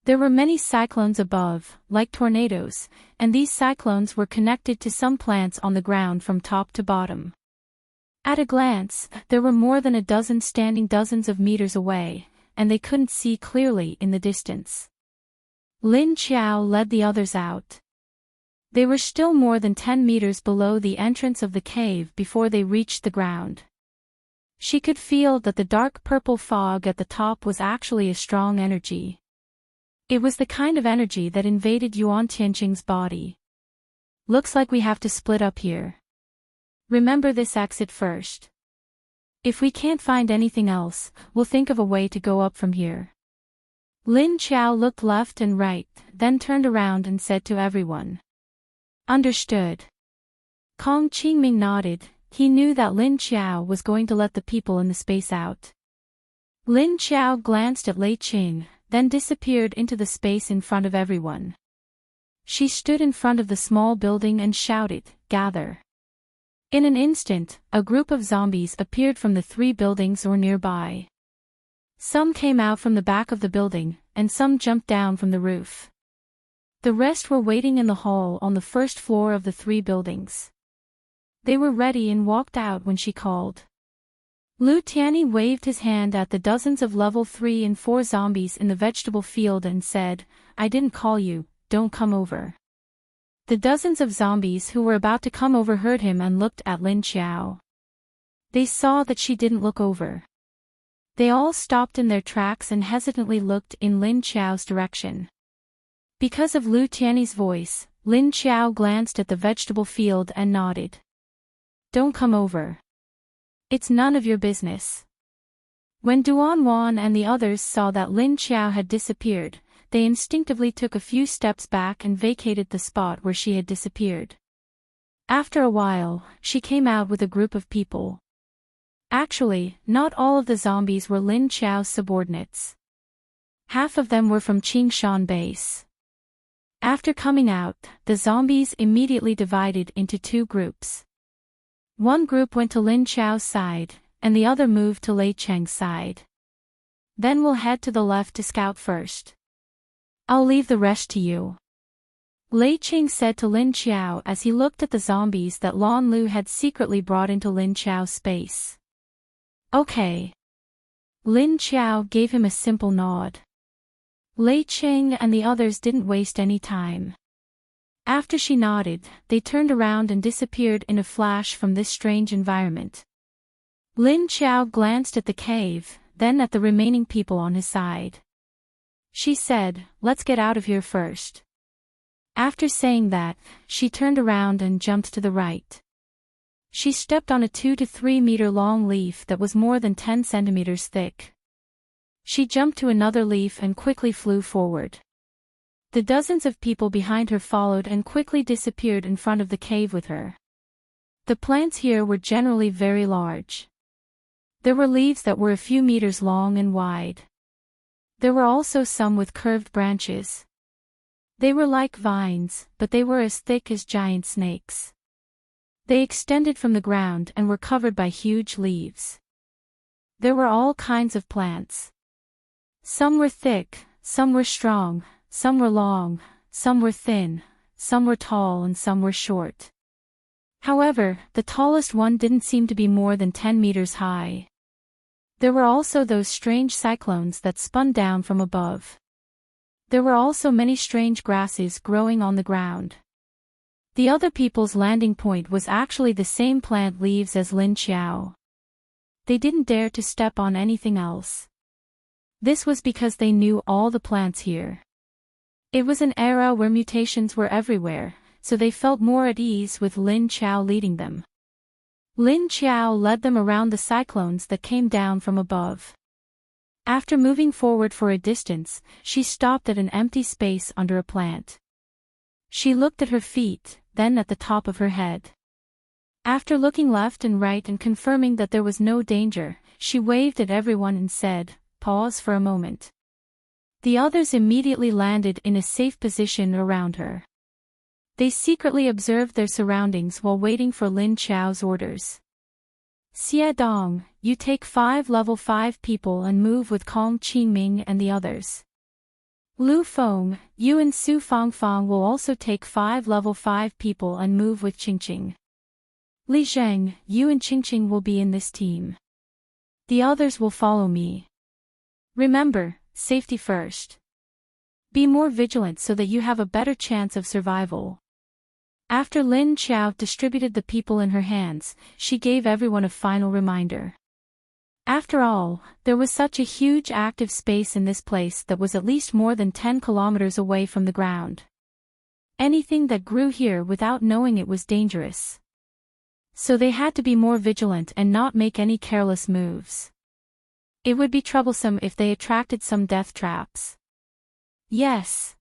There were many cyclones above, like tornadoes, and these cyclones were connected to some plants on the ground from top to bottom. At a glance, there were more than a dozen standing dozens of meters away, and they couldn't see clearly in the distance. Lin Qiao led the others out. They were still more than 10 meters below the entrance of the cave before they reached the ground. She could feel that the dark purple fog at the top was actually a strong energy. It was the kind of energy that invaded Yuan Tianqing's body. Looks like we have to split up here. Remember this exit first. If we can't find anything else, we'll think of a way to go up from here. Lin Qiao looked left and right, then turned around and said to everyone. Understood. Kong Qingming nodded. He knew that Lin Qiao was going to let the people in the space out. Lin Qiao glanced at Lei Qing, then disappeared into the space in front of everyone. She stood in front of the small building and shouted, "Gather." In an instant, a group of zombies appeared from the 3 buildings or nearby. Some came out from the back of the building, and some jumped down from the roof. The rest were waiting in the hall on the first floor of the 3 buildings. They were ready and walked out when she called. Lu Tianyi waved his hand at the dozens of level 3 and 4 zombies in the vegetable field and said, "I didn't call you, don't come over." The dozens of zombies who were about to come over heard him and looked at Lin Qiao. They saw that she didn't look over. They all stopped in their tracks and hesitantly looked in Lin Qiao's direction. Because of Lu Tianyi's voice, Lin Qiao glanced at the vegetable field and nodded. "Don't come over. It's none of your business." When Duan Wan and the others saw that Lin Qiao had disappeared, they instinctively took a few steps back and vacated the spot where she had disappeared. After a while, she came out with a group of people. Actually, not all of the zombies were Lin Qiao's subordinates. Half of them were from Qingshan base. After coming out, the zombies immediately divided into 2 groups. One group went to Lin Qiao's side, and the other moved to Lei Cheng's side. "Then we'll head to the left to scout first. I'll leave the rest to you. Lei Qing said to Lin Qiao as he looked at the zombies that Lan Lu had secretly brought into Lin Qiao's space. Okay. Lin Qiao gave him a simple nod. Lei Qing and the others didn't waste any time. After she nodded, they turned around and disappeared in a flash from this strange environment. Lin Qiao glanced at the cave, then at the remaining people on his side. She said, "Let's get out of here first." After saying that, she turned around and jumped to the right. She stepped on a 2 to 3 meter long leaf that was more than 10 centimeters thick. She jumped to another leaf and quickly flew forward. The dozens of people behind her followed and quickly disappeared in front of the cave with her. The plants here were generally very large. There were leaves that were a few meters long and wide. There were also some with curved branches. They were like vines, but they were as thick as giant snakes. They extended from the ground and were covered by huge leaves. There were all kinds of plants. Some were thick, some were strong, some were long, some were thin, some were tall and some were short. However, the tallest one didn't seem to be more than 10 meters high. There were also those strange cyclones that spun down from above. There were also many strange grasses growing on the ground. The other people's landing point was actually the same plant leaves as Lin Qiao. They didn't dare to step on anything else. This was because they knew all the plants here. It was an era where mutations were everywhere, so they felt more at ease with Lin Qiao leading them. Lin Qiao led them around the cyclones that came down from above. After moving forward for a distance, she stopped at an empty space under a plant. She looked at her feet, then at the top of her head. After looking left and right and confirming that there was no danger, she waved at everyone and said, "Pause for a moment." The others immediately landed in a safe position around her. They secretly observed their surroundings while waiting for Lin Qiao's orders. "Xie Dong, you take 5 level 5 people and move with Kong Qingming and the others. Lu Feng, you and Su Fangfang will also take 5 level 5 people and move with Qingqing. Li Zheng, you and Qingqing will be in this team. The others will follow me. Remember, safety first. Be more vigilant so that you have a better chance of survival." After Lin Qiao distributed the people in her hands, she gave everyone a final reminder. After all, there was such a huge active space in this place that was at least more than 10 kilometers away from the ground. Anything that grew here without knowing it was dangerous. So they had to be more vigilant and not make any careless moves. It would be troublesome if they attracted some death traps. Yes.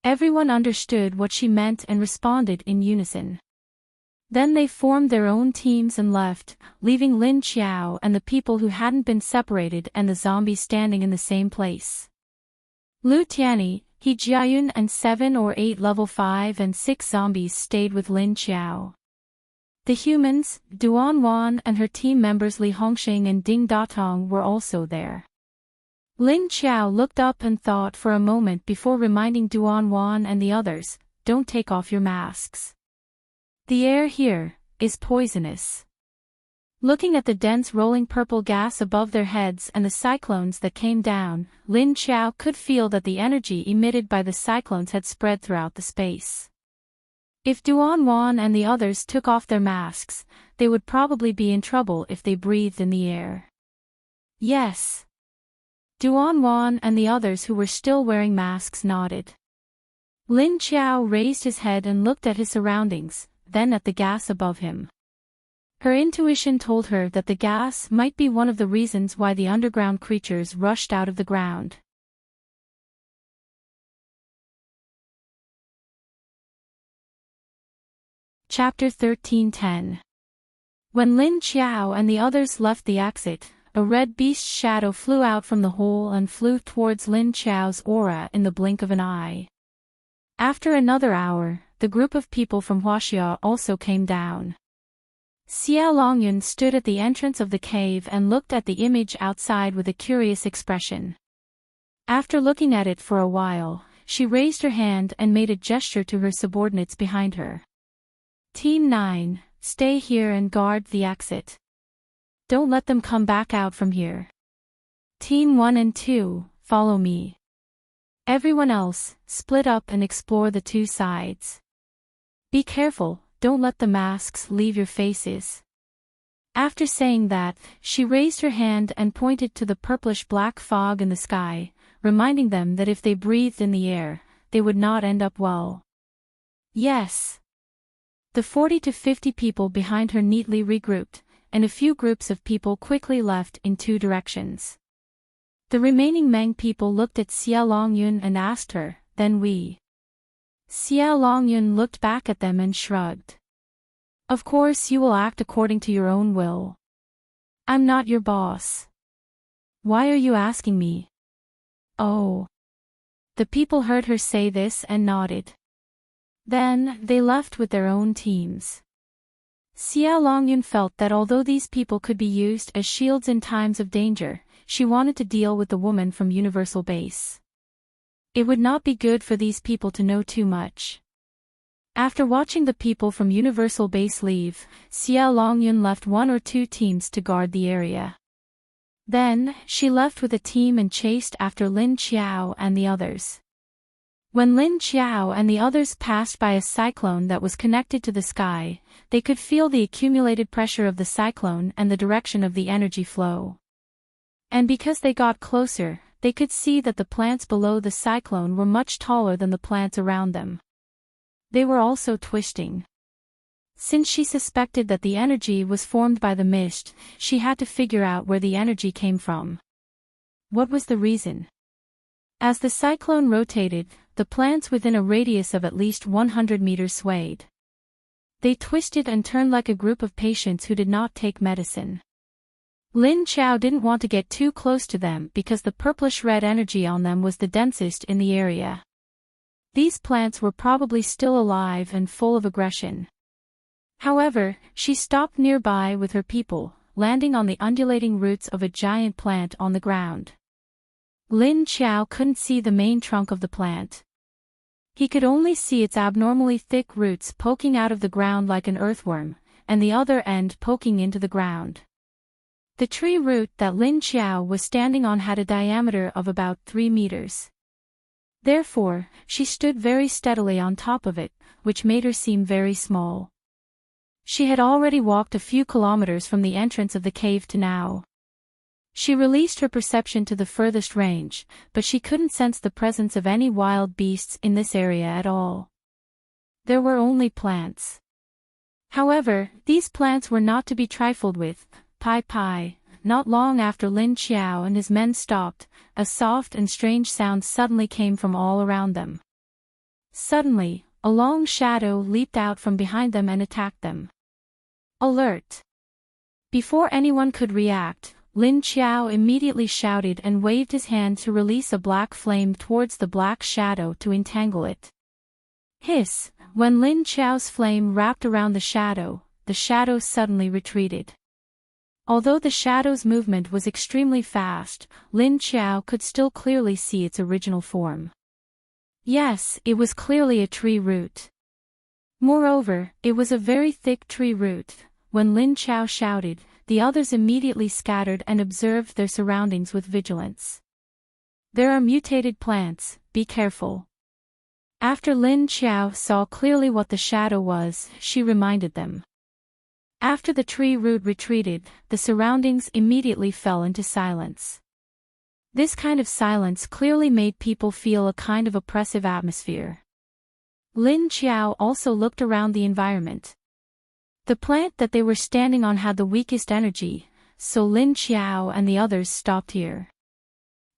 Everyone understood what she meant and responded in unison. Then they formed their own teams and left, leaving Lin Qiao and the people who hadn't been separated and the zombies standing in the same place. Lu Tianyi, He Jiayun and 7 or 8 level 5 and 6 zombies stayed with Lin Qiao. The humans, Duan Wan and her team members Li Hongxing and Ding Datong were also there. Lin Qiao looked up and thought for a moment before reminding Duan Wan and the others, "Don't take off your masks. The air here is poisonous." Looking at the dense rolling purple gas above their heads and the cyclones that came down, Lin Qiao could feel that the energy emitted by the cyclones had spread throughout the space. If Duan Wan and the others took off their masks, they would probably be in trouble if they breathed in the air. Yes. Duan Wan and the others who were still wearing masks nodded. Lin Qiao raised his head and looked at his surroundings, then at the gas above him. Her intuition told her that the gas might be one of the reasons why the underground creatures rushed out of the ground. Chapter 13:10. When Lin Qiao and the others left the exit, a red beast shadow flew out from the hole and flew towards Lin Qiao's aura in the blink of an eye. After another hour, the group of people from Huaxia also came down. Xie Longyun stood at the entrance of the cave and looked at the image outside with a curious expression. After looking at it for a while, she raised her hand and made a gesture to her subordinates behind her. Team 9, stay here and guard the exit. Don't let them come back out from here. Team 1 and 2, follow me. Everyone else, split up and explore the two sides. Be careful, don't let the masks leave your faces. After saying that, she raised her hand and pointed to the purplish-black fog in the sky, reminding them that if they breathed in the air, they would not end up well. Yes. The 40 to 50 people behind her neatly regrouped, and a few groups of people quickly left in two directions. The remaining Meng people looked at Xia Longyun and asked her, then we. Xia Longyun looked back at them and shrugged. Of course you will act according to your own will. I'm not your boss. Why are you asking me? Oh. The people heard her say this and nodded. Then, they left with their own teams. Xia Longyun felt that although these people could be used as shields in times of danger, she wanted to deal with the woman from Universal Base. It would not be good for these people to know too much. After watching the people from Universal Base leave, Xia Longyun left 1 or 2 teams to guard the area. Then, she left with a team and chased after Lin Qiao and the others. When Lin Qiao and the others passed by a cyclone that was connected to the sky, they could feel the accumulated pressure of the cyclone and the direction of the energy flow. And because they got closer, they could see that the plants below the cyclone were much taller than the plants around them. They were also twisting. Since she suspected that the energy was formed by the mist, she had to figure out where the energy came from. What was the reason? As the cyclone rotated, the plants within a radius of at least 100 meters swayed. They twisted and turned like a group of patients who did not take medicine. Lin Qiao didn't want to get too close to them because the purplish-red energy on them was the densest in the area. These plants were probably still alive and full of aggression. However, she stopped nearby with her people, landing on the undulating roots of a giant plant on the ground. Lin Qiao couldn't see the main trunk of the plant. He could only see its abnormally thick roots poking out of the ground like an earthworm, and the other end poking into the ground. The tree root that Lin Qiao was standing on had a diameter of about 3 meters. Therefore, she stood very steadily on top of it, which made her seem very small. She had already walked a few kilometers from the entrance of the cave to now. She released her perception to the furthest range, but she couldn't sense the presence of any wild beasts in this area at all. There were only plants. However, these plants were not to be trifled with. Not long after Lin Qiao and his men stopped, a soft and strange sound suddenly came from all around them. Suddenly, a long shadow leaped out from behind them and attacked them. Alert! Before anyone could react, Lin Qiao immediately shouted and waved his hand to release a black flame towards the black shadow to entangle it. Hiss! When Lin Qiao's flame wrapped around the shadow suddenly retreated. Although the shadow's movement was extremely fast, Lin Qiao could still clearly see its original form. Yes, it was clearly a tree root. Moreover, it was a very thick tree root. When Lin Qiao shouted, the others immediately scattered and observed their surroundings with vigilance. There are mutated plants, be careful. After Lin Qiao saw clearly what the shadow was, she reminded them. After the tree root retreated, the surroundings immediately fell into silence. This kind of silence clearly made people feel a kind of oppressive atmosphere. Lin Qiao also looked around the environment. The plant that they were standing on had the weakest energy, so Lin Qiao and the others stopped here.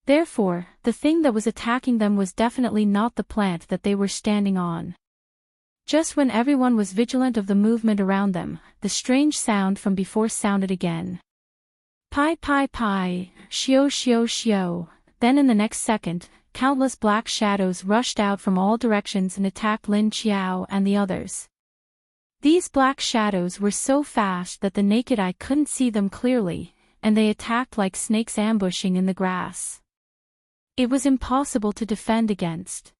Therefore, the thing that was attacking them was definitely not the plant that they were standing on. Just when everyone was vigilant of the movement around them, the strange sound from before sounded again. Pai, shio, shio, shio. Then in the next second, countless black shadows rushed out from all directions and attacked Lin Qiao and the others. These black shadows were so fast that the naked eye couldn't see them clearly, and they attacked like snakes ambushing in the grass. It was impossible to defend against.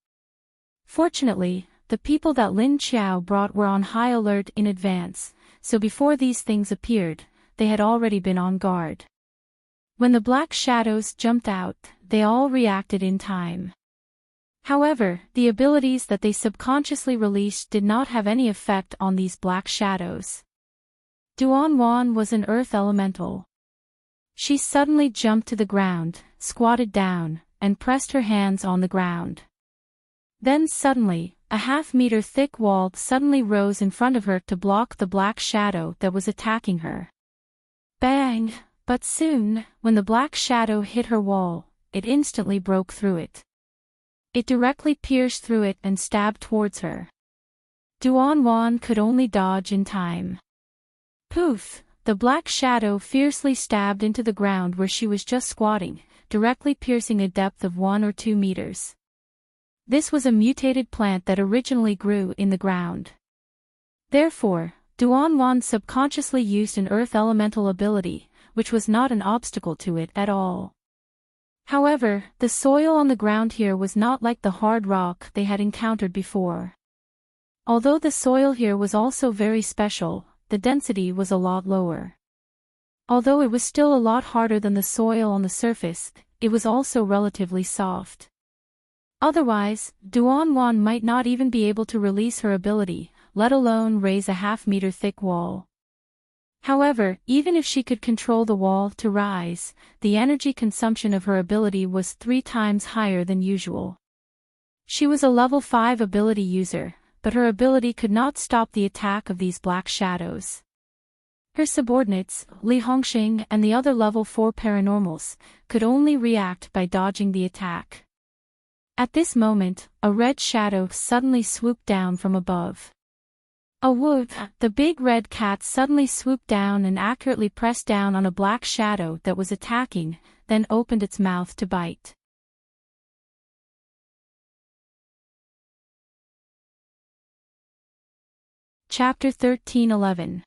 Fortunately, the people that Lin Qiao brought were on high alert in advance, so before these things appeared, they had already been on guard. When the black shadows jumped out, they all reacted in time. However, the abilities that they subconsciously released did not have any effect on these black shadows. Duanwan was an earth elemental. She suddenly jumped to the ground, squatted down, and pressed her hands on the ground. Then suddenly, a half-meter thick wall suddenly rose in front of her to block the black shadow that was attacking her. Bang! But soon, when the black shadow hit her wall, it instantly broke through it. It directly pierced through it and stabbed towards her. Duanwan could only dodge in time. Poof! The black shadow fiercely stabbed into the ground where she was just squatting, directly piercing a depth of 1 or 2 meters. This was a mutated plant that originally grew in the ground. Therefore, Duanwan subconsciously used an earth elemental ability, which was not an obstacle to it at all. However, the soil on the ground here was not like the hard rock they had encountered before. Although the soil here was also very special, the density was a lot lower. Although it was still a lot harder than the soil on the surface, it was also relatively soft. Otherwise, Duanwan might not even be able to release her ability, let alone raise a half-meter thick wall. However, even if she could control the wall to rise, the energy consumption of her ability was 3 times higher than usual. She was a level 5 ability user, but her ability could not stop the attack of these black shadows. Her subordinates, Li Hongxing and the other level 4 paranormals, could only react by dodging the attack. At this moment, a red shadow suddenly swooped down from above. A whoop! The big red cat suddenly swooped down and accurately pressed down on a black shadow that was attacking, then opened its mouth to bite. Chapter 13:11.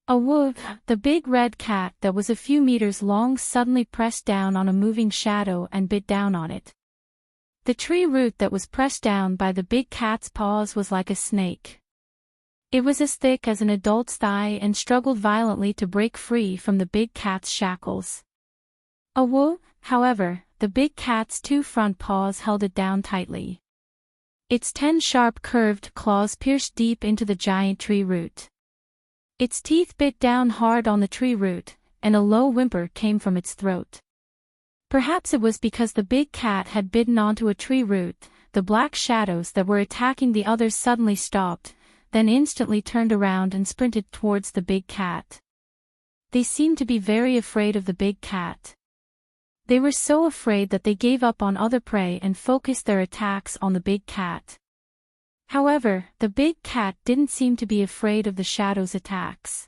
A whoop! The big red cat that was a few meters long suddenly pressed down on a moving shadow and bit down on it. The tree root that was pressed down by the big cat's paws was like a snake. It was as thick as an adult's thigh and struggled violently to break free from the big cat's shackles. A whoop! However, the big cat's 2 front paws held it down tightly. Its 10 sharp curved claws pierced deep into the giant tree root. Its teeth bit down hard on the tree root, and a low whimper came from its throat. Perhaps it was because the big cat had bitten onto a tree root. The black shadows that were attacking the others suddenly stopped, then instantly turned around and sprinted towards the big cat. They seemed to be very afraid of the big cat. They were so afraid that they gave up on other prey and focused their attacks on the big cat. However, the big cat didn't seem to be afraid of the shadow's attacks.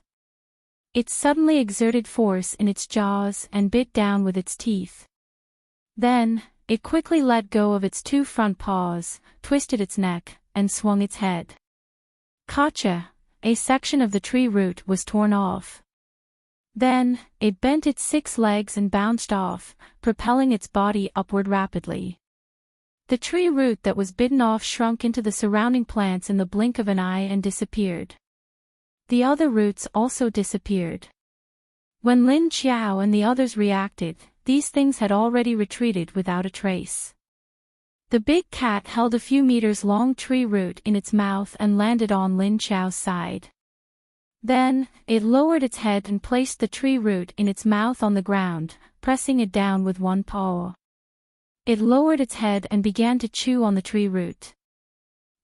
It suddenly exerted force in its jaws and bit down with its teeth. Then, it quickly let go of its 2 front paws, twisted its neck, and swung its head. Gotcha! A section of the tree root was torn off. Then, it bent its 6 legs and bounced off, propelling its body upward rapidly. The tree root that was bitten off shrunk into the surrounding plants in the blink of an eye and disappeared. The other roots also disappeared. When Lin Qiao and the others reacted, these things had already retreated without a trace. The big cat held a few meters long tree root in its mouth and landed on Lin Qiao's side. Then, it lowered its head and placed the tree root in its mouth on the ground, pressing it down with 1 paw. It lowered its head and began to chew on the tree root.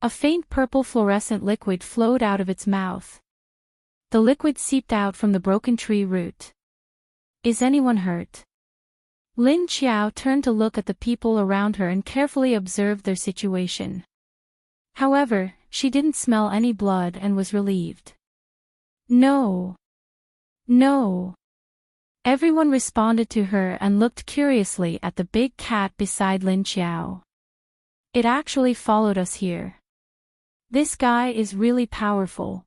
A faint purple fluorescent liquid flowed out of its mouth. The liquid seeped out from the broken tree root. Is anyone hurt? Lin Qiao turned to look at the people around her and carefully observed their situation. However, she didn't smell any blood and was relieved. No. No. Everyone responded to her and looked curiously at the big cat beside Lin Qiao. It actually followed us here. This guy is really powerful.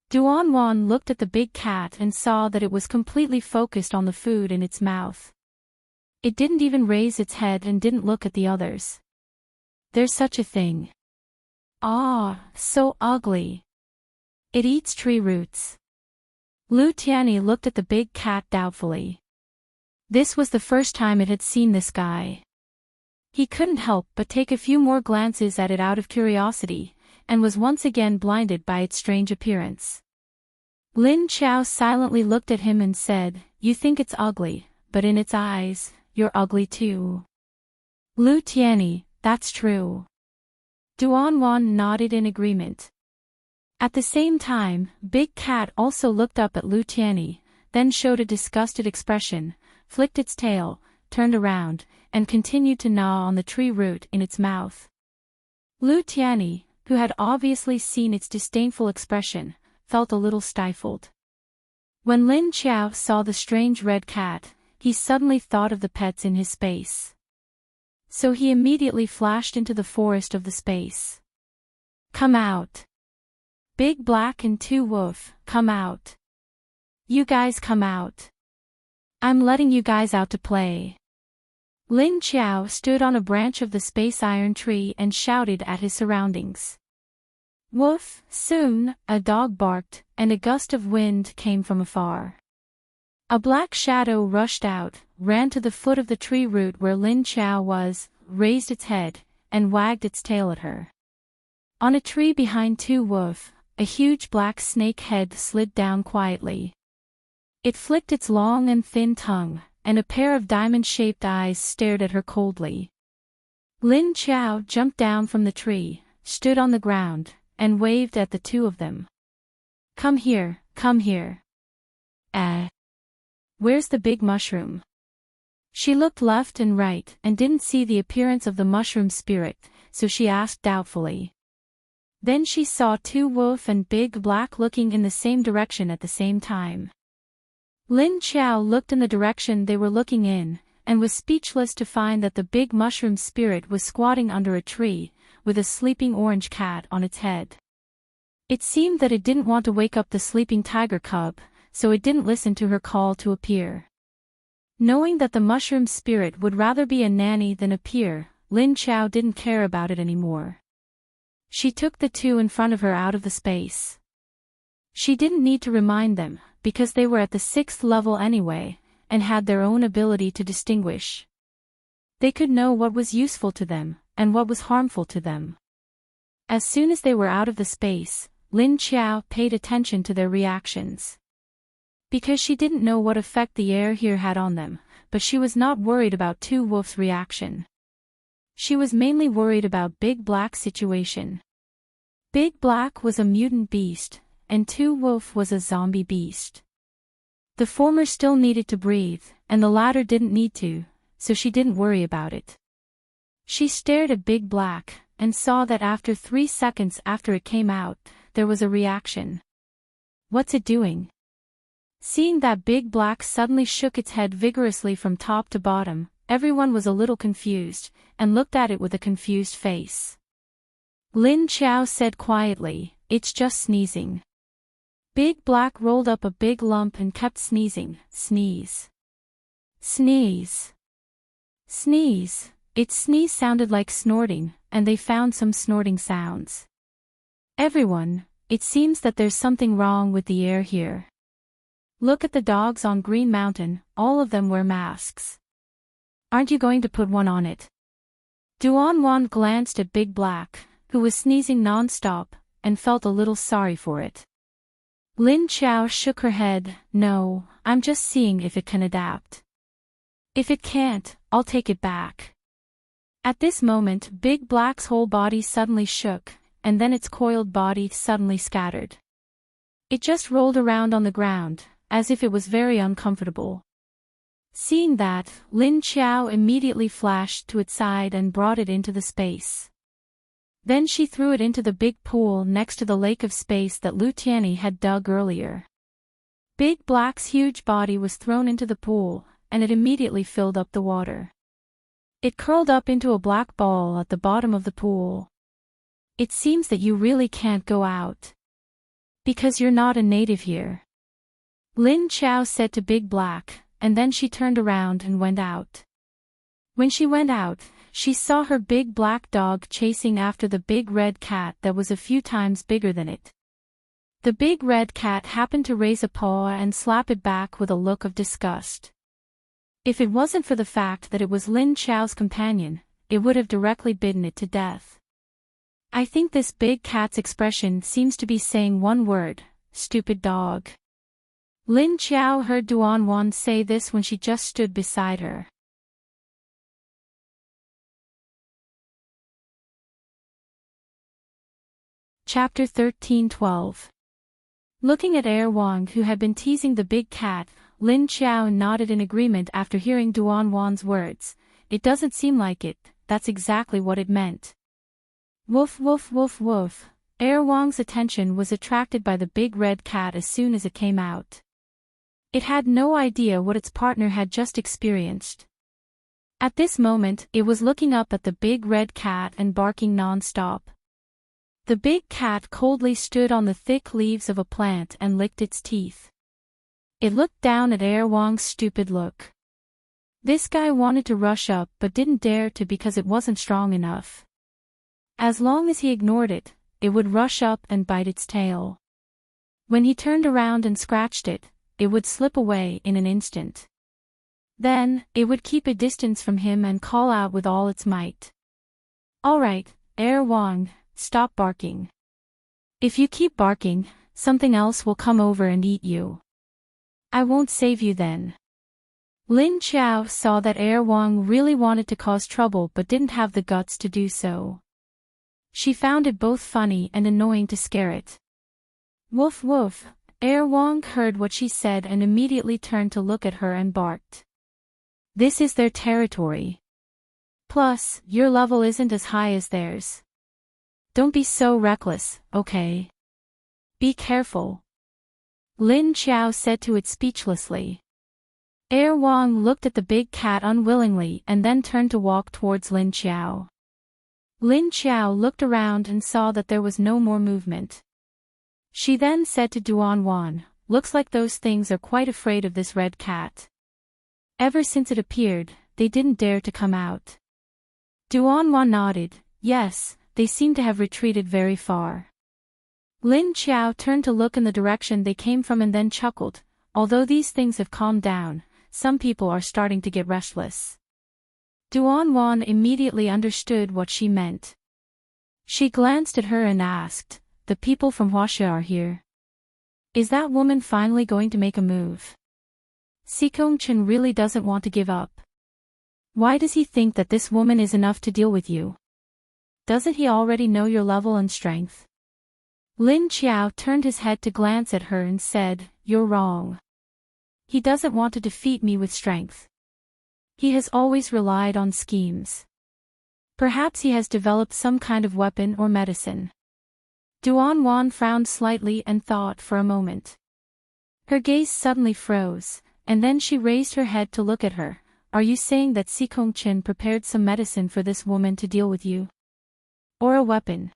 Duanwan looked at the big cat and saw that it was completely focused on the food in its mouth. It didn't even raise its head and didn't look at the others. There's such a thing. Ah, so ugly. It eats tree roots. Lu Tianyi looked at the big cat doubtfully. This was the first time it had seen this guy. He couldn't help but take a few more glances at it out of curiosity, and was once again blinded by its strange appearance. Lin Chao silently looked at him and said, "You think it's ugly, but in its eyes, you're ugly too." Lu Tianyi, that's true. Duanwan nodded in agreement. At the same time, Big Cat also looked up at Lu Tianyi, then showed a disgusted expression, flicked its tail, turned around, and continued to gnaw on the tree root in its mouth. Lu Tianyi, who had obviously seen its disdainful expression, felt a little stifled. When Lin Chao saw the strange red cat, he suddenly thought of the pets in his space. So he immediately flashed into the forest of the space. "Come out. Big Black and Two Wolf, come out. You guys come out. I'm letting you guys out to play." Lin Chao stood on a branch of the space iron tree and shouted at his surroundings. Woof! Soon, a dog barked, and a gust of wind came from afar. A black shadow rushed out, ran to the foot of the tree root where Lin Chao was, raised its head, and wagged its tail at her. On a tree behind Two Wolf, a huge black snake head slid down quietly. It flicked its long and thin tongue, and a pair of diamond-shaped eyes stared at her coldly. Lin Chao jumped down from the tree, stood on the ground, and waved at the two of them. Come here, come here. Where's the big mushroom?" She looked left and right and didn't see the appearance of the mushroom spirit, so she asked doubtfully. Then she saw Two Wolf and Big Black looking in the same direction at the same time. Lin Chao looked in the direction they were looking in, and was speechless to find that the big mushroom spirit was squatting under a tree, with a sleeping orange cat on its head. It seemed that it didn't want to wake up the sleeping tiger cub, so it didn't listen to her call to appear. Knowing that the mushroom spirit would rather be a nanny than appear, Lin Chao didn't care about it anymore. She took the two in front of her out of the space. She didn't need to remind them, because they were at the 6th level anyway, and had their own ability to distinguish. They could know what was useful to them, and what was harmful to them. As soon as they were out of the space, Lin Chao paid attention to their reactions. Because she didn't know what effect the air here had on them, but she was not worried about Two Wolf's reaction. She was mainly worried about Big Black's situation. Big Black was a mutant beast, and Two Wolf was a zombie beast. The former still needed to breathe, and the latter didn't need to, so she didn't worry about it. She stared at Big Black, and saw that after 3 seconds after it came out, there was a reaction. What's it doing? Seeing that Big Black suddenly shook its head vigorously from top to bottom, everyone was a little confused, and looked at it with a confused face. Lin Chao said quietly, "It's just sneezing." Big Black rolled up a big lump and kept sneezing. Sneeze. Sneeze. Sneeze. Its sneeze sounded like snorting, and they found some snorting sounds. Everyone, it seems that there's something wrong with the air here. Look at the dogs on Green Mountain, all of them wear masks. Aren't you going to put one on it? Duanwan glanced at Big Black, who was sneezing non-stop, and felt a little sorry for it. Lin Chao shook her head. "No, I'm just seeing if it can adapt. If it can't, I'll take it back." At this moment Big Black's whole body suddenly shook, and then its coiled body suddenly scattered. It just rolled around on the ground, as if it was very uncomfortable. Seeing that, Lin Chao immediately flashed to its side and brought it into the space. Then she threw it into the big pool next to the lake of space that Lu Tianyi had dug earlier. Big Black's huge body was thrown into the pool, and it immediately filled up the water. It curled up into a black ball at the bottom of the pool. "It seems that you really can't go out. Because you're not a native here," Lin Chao said to Big Black, and then she turned around and went out. When she went out, she saw her big black dog chasing after the big red cat that was a few times bigger than it. The big red cat happened to raise a paw and slap it back with a look of disgust. If it wasn't for the fact that it was Lin Xiao's companion, it would have directly bitten it to death. I think this big cat's expression seems to be saying one word: stupid dog. Lin Xiao heard Duanwan say this when she just stood beside her. Chapter 13:12. Looking at Wang, who had been teasing the big cat, Lin Xiao nodded in agreement after hearing Duanwan's words. It doesn't seem like it, that's exactly what it meant. Woof woof woof woof. Wang's attention was attracted by the big red cat as soon as it came out. It had no idea what its partner had just experienced. At this moment, it was looking up at the big red cat and barking non-stop. The big cat coldly stood on the thick leaves of a plant and licked its teeth. It looked down at Wang's stupid look. This guy wanted to rush up but didn't dare to because it wasn't strong enough. As long as he ignored it, it would rush up and bite its tail. When he turned around and scratched it, it would slip away in an instant. Then, it would keep a distance from him and call out with all its might. Alright, Wang, stop barking. If you keep barking, something else will come over and eat you. I won't save you then. Lin Xiao saw that Wang really wanted to cause trouble but didn't have the guts to do so. She found it both funny and annoying to scare it. Woof woof. Wang heard what she said and immediately turned to look at her and barked. This is their territory. Plus, your level isn't as high as theirs. Don't be so reckless, okay? Be careful. Lin Xiao said to it speechlessly. Wang looked at the big cat unwillingly and then turned to walk towards Lin Xiao. Lin Xiao looked around and saw that there was no more movement. She then said to Duanwan, looks like those things are quite afraid of this red cat. Ever since it appeared, they didn't dare to come out. Duanwan nodded, yes, they seem to have retreated very far. Lin Xiao turned to look in the direction they came from and then chuckled, although these things have calmed down, some people are starting to get restless. Duanwan immediately understood what she meant. She glanced at her and asked, the people from Huaxia are here. Is that woman finally going to make a move? Chen really doesn't want to give up. Why does he think that this woman is enough to deal with you? Doesn't he already know your level and strength? Lin Xiao turned his head to glance at her and said, you're wrong. He doesn't want to defeat me with strength. He has always relied on schemes. Perhaps he has developed some kind of weapon or medicine. Duanwan frowned slightly and thought for a moment. Her gaze suddenly froze, and then she raised her head to look at her. Are you saying that Chen prepared some medicine for this woman to deal with you? Or a weapon?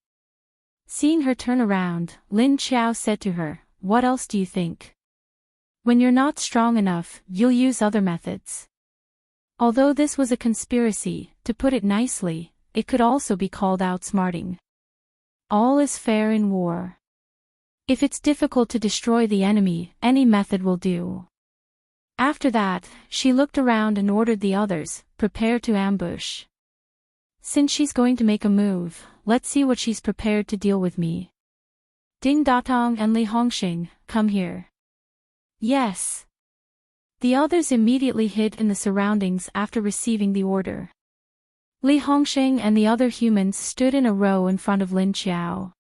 Seeing her turn around, Lin Xiao said to her, what else do you think? When you're not strong enough, you'll use other methods. Although this was a conspiracy, to put it nicely, it could also be called outsmarting. All is fair in war. If it's difficult to destroy the enemy, any method will do. After that, she looked around and ordered the others, prepare to ambush. Since she's going to make a move, let's see what she's prepared to deal with me. Ding Datong and Li Hongxing, come here. Yes. The others immediately hid in the surroundings after receiving the order. Li Hongxing and the other humans stood in a row in front of Lin Xiao.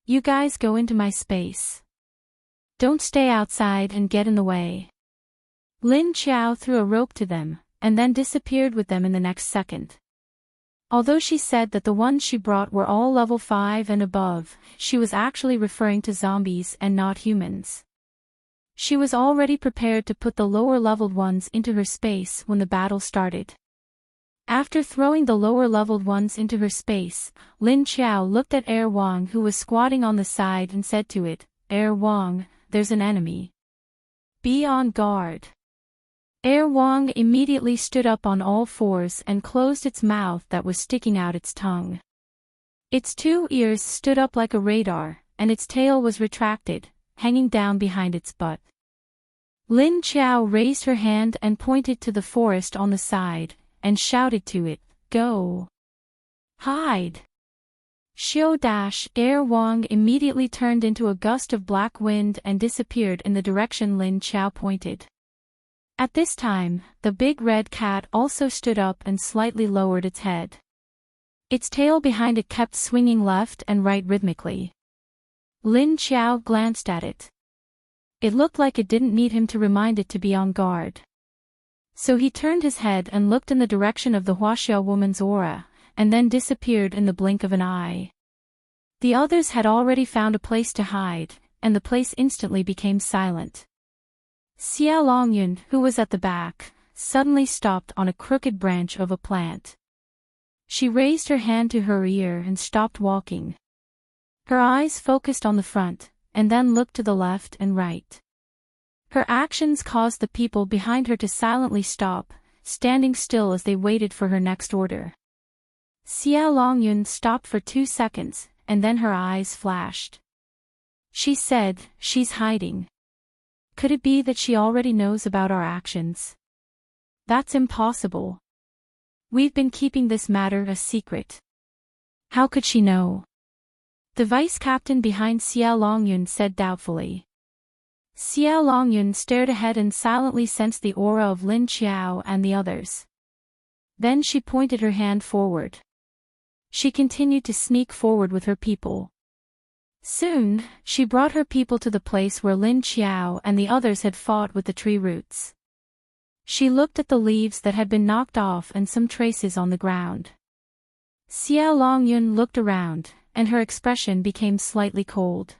You guys go into my space. Don't stay outside and get in the way. Lin Xiao threw a rope to them, and then disappeared with them in the next second. Although she said that the ones she brought were all level 5 and above, she was actually referring to zombies and not humans. She was already prepared to put the lower-leveled ones into her space when the battle started. After throwing the lower-leveled ones into her space, Lin Xiao looked at Wang who was squatting on the side and said to it, Wang, there's an enemy. Be on guard. Wang immediately stood up on all fours and closed its mouth that was sticking out its tongue. Its two ears stood up like a radar, and its tail was retracted, hanging down behind its butt. Lin Qiao raised her hand and pointed to the forest on the side, and shouted to it, "Go! Hide!" Air Wang immediately turned into a gust of black wind and disappeared in the direction Lin Qiao pointed. At this time, the big red cat also stood up and slightly lowered its head. Its tail behind it kept swinging left and right rhythmically. Lin Qiao glanced at it. It looked like it didn't need him to remind it to be on guard. So he turned his head and looked in the direction of the Huaxiao woman's aura, and then disappeared in the blink of an eye. The others had already found a place to hide, and the place instantly became silent. Xia Longyun, who was at the back, suddenly stopped on a crooked branch of a plant. She raised her hand to her ear and stopped walking. Her eyes focused on the front, and then looked to the left and right. Her actions caused the people behind her to silently stop, standing still as they waited for her next order. Xia Longyun stopped for 2 seconds, and then her eyes flashed. She said, "She's hiding. Could it be that she already knows about our actions? That's impossible. We've been keeping this matter a secret. How could she know?" The vice-captain behind Xia Longyun said doubtfully. Xia Longyun stared ahead and silently sensed the aura of Lin Qiao and the others. Then she pointed her hand forward. She continued to sneak forward with her people. Soon, she brought her people to the place where Lin Qiao and the others had fought with the tree roots. She looked at the leaves that had been knocked off and some traces on the ground. Xia Longyun looked around, and her expression became slightly cold.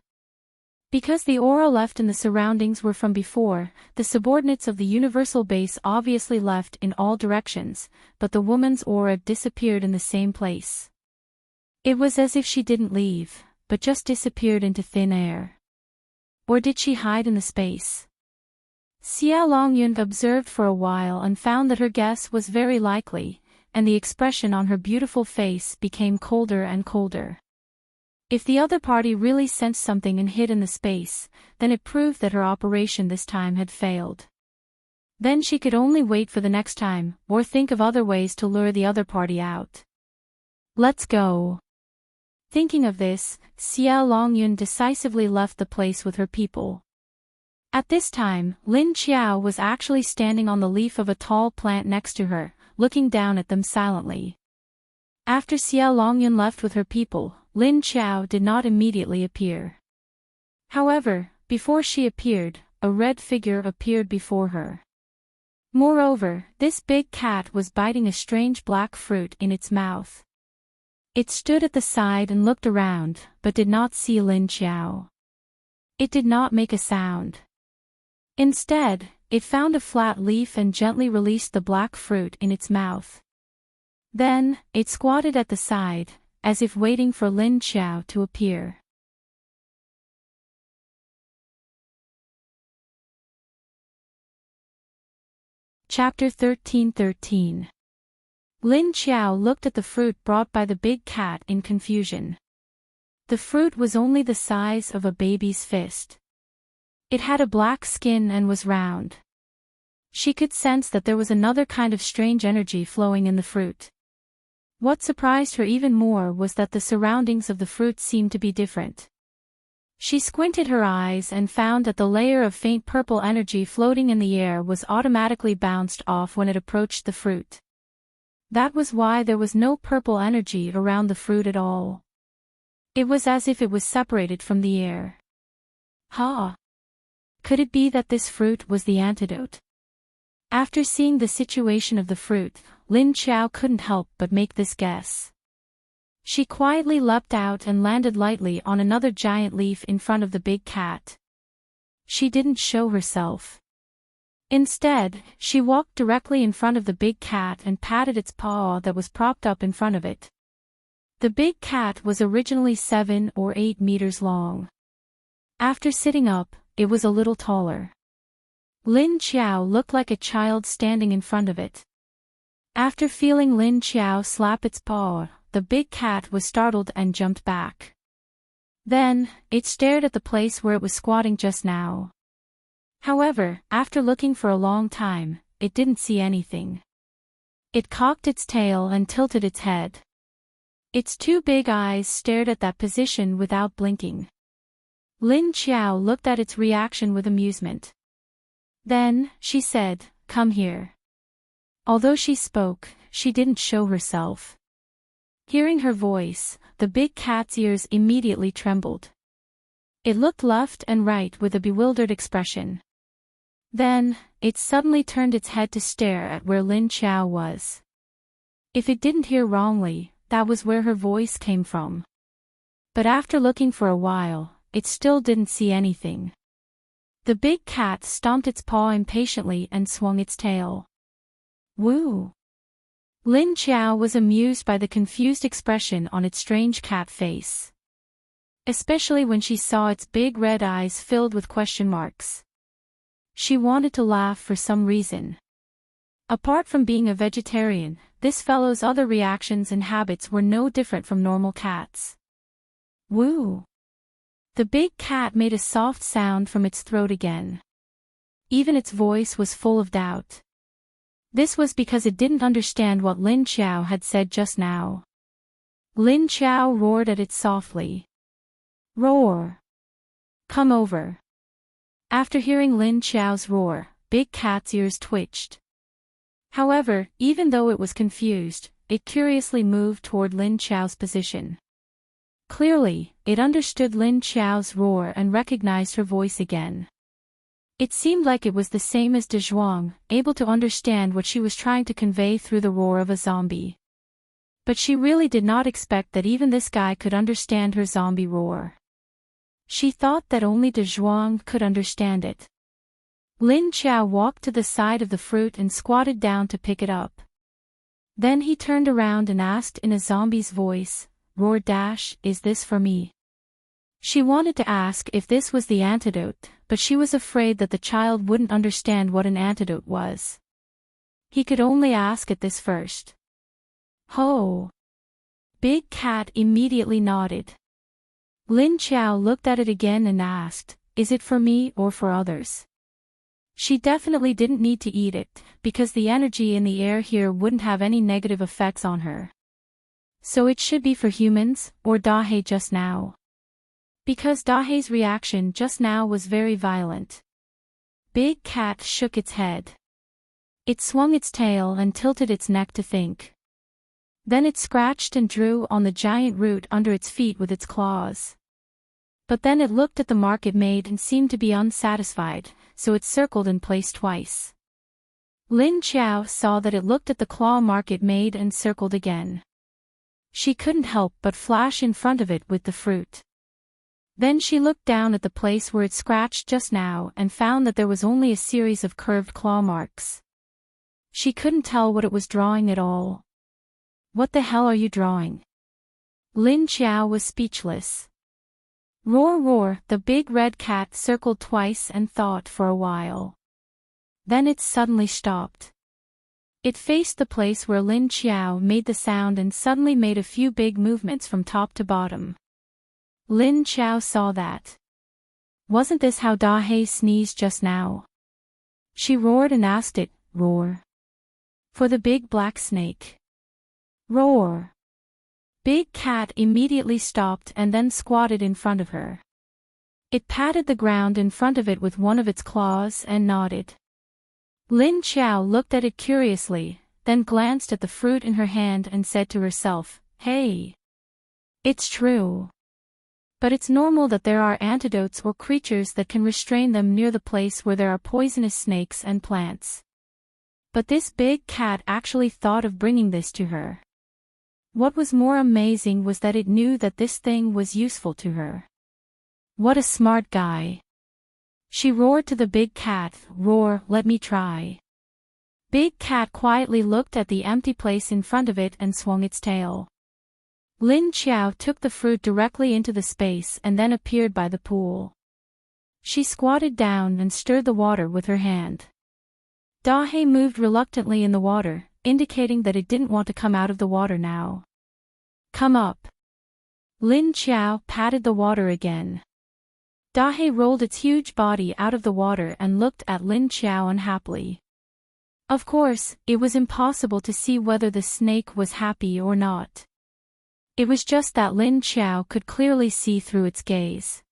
Because the aura left in the surroundings were from before, the subordinates of the universal base obviously left in all directions, but the woman's aura disappeared in the same place. It was as if she didn't leave, but just disappeared into thin air. Or did she hide in the space? Xia Longyun observed for a while and found that her guess was very likely, and the expression on her beautiful face became colder and colder. If the other party really sensed something and hid in the space, then it proved that her operation this time had failed. Then she could only wait for the next time, or think of other ways to lure the other party out. "Let's go." Thinking of this, Xia Longyun decisively left the place with her people. At this time, Lin Qiao was actually standing on the leaf of a tall plant next to her, looking down at them silently. After Xia Longyun left with her people, Lin Qiao did not immediately appear. However, before she appeared, a red figure appeared before her. Moreover, this big cat was biting a strange black fruit in its mouth. It stood at the side and looked around, but did not see Lin Qiao. It did not make a sound. Instead, it found a flat leaf and gently released the black fruit in its mouth. Then, it squatted at the side, as if waiting for Lin Qiao to appear. Chapter 13:13. Lin Qiao looked at the fruit brought by the big cat in confusion. The fruit was only the size of a baby's fist. It had a black skin and was round. She could sense that there was another kind of strange energy flowing in the fruit. What surprised her even more was that the surroundings of the fruit seemed to be different. She squinted her eyes and found that the layer of faint purple energy floating in the air was automatically bounced off when it approached the fruit. That was why there was no purple energy around the fruit at all. It was as if it was separated from the air. Could it be that this fruit was the antidote? After seeing the situation of the fruit, Lin Qiao couldn't help but make this guess. She quietly leapt out and landed lightly on another giant leaf in front of the big cat. She didn't show herself. Instead, she walked directly in front of the big cat and patted its paw that was propped up in front of it. The big cat was originally 7 or 8 meters long. After sitting up, it was a little taller. Lin Qiao looked like a child standing in front of it. After feeling Lin Qiao slap its paw, the big cat was startled and jumped back. Then, it stared at the place where it was squatting just now. However, after looking for a long time, it didn't see anything. It cocked its tail and tilted its head. Its two big eyes stared at that position without blinking. Lin Qiao looked at its reaction with amusement. Then, she said, "Come here." Although she spoke, she didn't show herself. Hearing her voice, the big cat's ears immediately trembled. It looked left and right with a bewildered expression. Then, it suddenly turned its head to stare at where Lin Qiao was. If it didn't hear wrongly, that was where her voice came from. But after looking for a while, it still didn't see anything. The big cat stomped its paw impatiently and swung its tail. Woo! Lin Qiao was amused by the confused expression on its strange cat face. Especially when she saw its big red eyes filled with question marks. She wanted to laugh for some reason. Apart from being a vegetarian, this fellow's other reactions and habits were no different from normal cats. Woo! The big cat made a soft sound from its throat again. Even its voice was full of doubt. This was because it didn't understand what Lin Qiao had said just now. Lin Qiao roared at it softly. Roar! Come over. After hearing Lin Qiao's roar, Big Cat's ears twitched. However, even though it was confused, it curiously moved toward Lin Qiao's position. Clearly, it understood Lin Qiao's roar and recognized her voice again. It seemed like it was the same as De Zhuang, able to understand what she was trying to convey through the roar of a zombie. But she really did not expect that even this guy could understand her zombie roar. She thought that only De Zhuang could understand it. Lin Qiao walked to the side of the fruit and squatted down to pick it up. Then he turned around and asked in a zombie's voice, "Roar dash, is this for me?" She wanted to ask if this was the antidote, but she was afraid that the child wouldn't understand what an antidote was. He could only ask it this first. Ho! Big Cat immediately nodded. Lin Qiao looked at it again and asked, "Is it for me or for others?" She definitely didn't need to eat it, because the energy in the air here wouldn't have any negative effects on her. So it should be for humans, or Dahei just now. Because Dahei's reaction just now was very violent. Big Cat shook its head. It swung its tail and tilted its neck to think. Then it scratched and drew on the giant root under its feet with its claws. But then it looked at the mark it made and seemed to be unsatisfied, so it circled in place twice. Lin Qiao saw that it looked at the claw mark it made and circled again. She couldn't help but flash in front of it with the fruit. Then she looked down at the place where it scratched just now and found that there was only a series of curved claw marks. She couldn't tell what it was drawing at all. What the hell are you drawing? Lin Qiao was speechless. Roar roar, the big red cat circled twice and thought for a while. Then it suddenly stopped. It faced the place where Lin Qiao made the sound and suddenly made a few big movements from top to bottom. Lin Qiao saw that. Wasn't this how Dahei sneezed just now? She roared and asked it, "Roar." For the big black snake. Roar. Big Cat immediately stopped and then squatted in front of her. It patted the ground in front of it with one of its claws and nodded. Lin Qiao looked at it curiously, then glanced at the fruit in her hand and said to herself, "Hey! It's true. But it's normal that there are antidotes or creatures that can restrain them near the place where there are poisonous snakes and plants. But this big cat actually thought of bringing this to her. What was more amazing was that it knew that this thing was useful to her. What a smart guy." She roared to the big cat, "Roar, let me try." Big Cat quietly looked at the empty place in front of it and swung its tail. Lin Qiao took the fruit directly into the space and then appeared by the pool. She squatted down and stirred the water with her hand. Dahe moved reluctantly in the water, indicating that it didn't want to come out of the water now. Come up. Lin Qiao patted the water again. Dahe rolled its huge body out of the water and looked at Lin Qiao unhappily. Of course, it was impossible to see whether the snake was happy or not. It was just that Lin Qiao could clearly see through its gaze.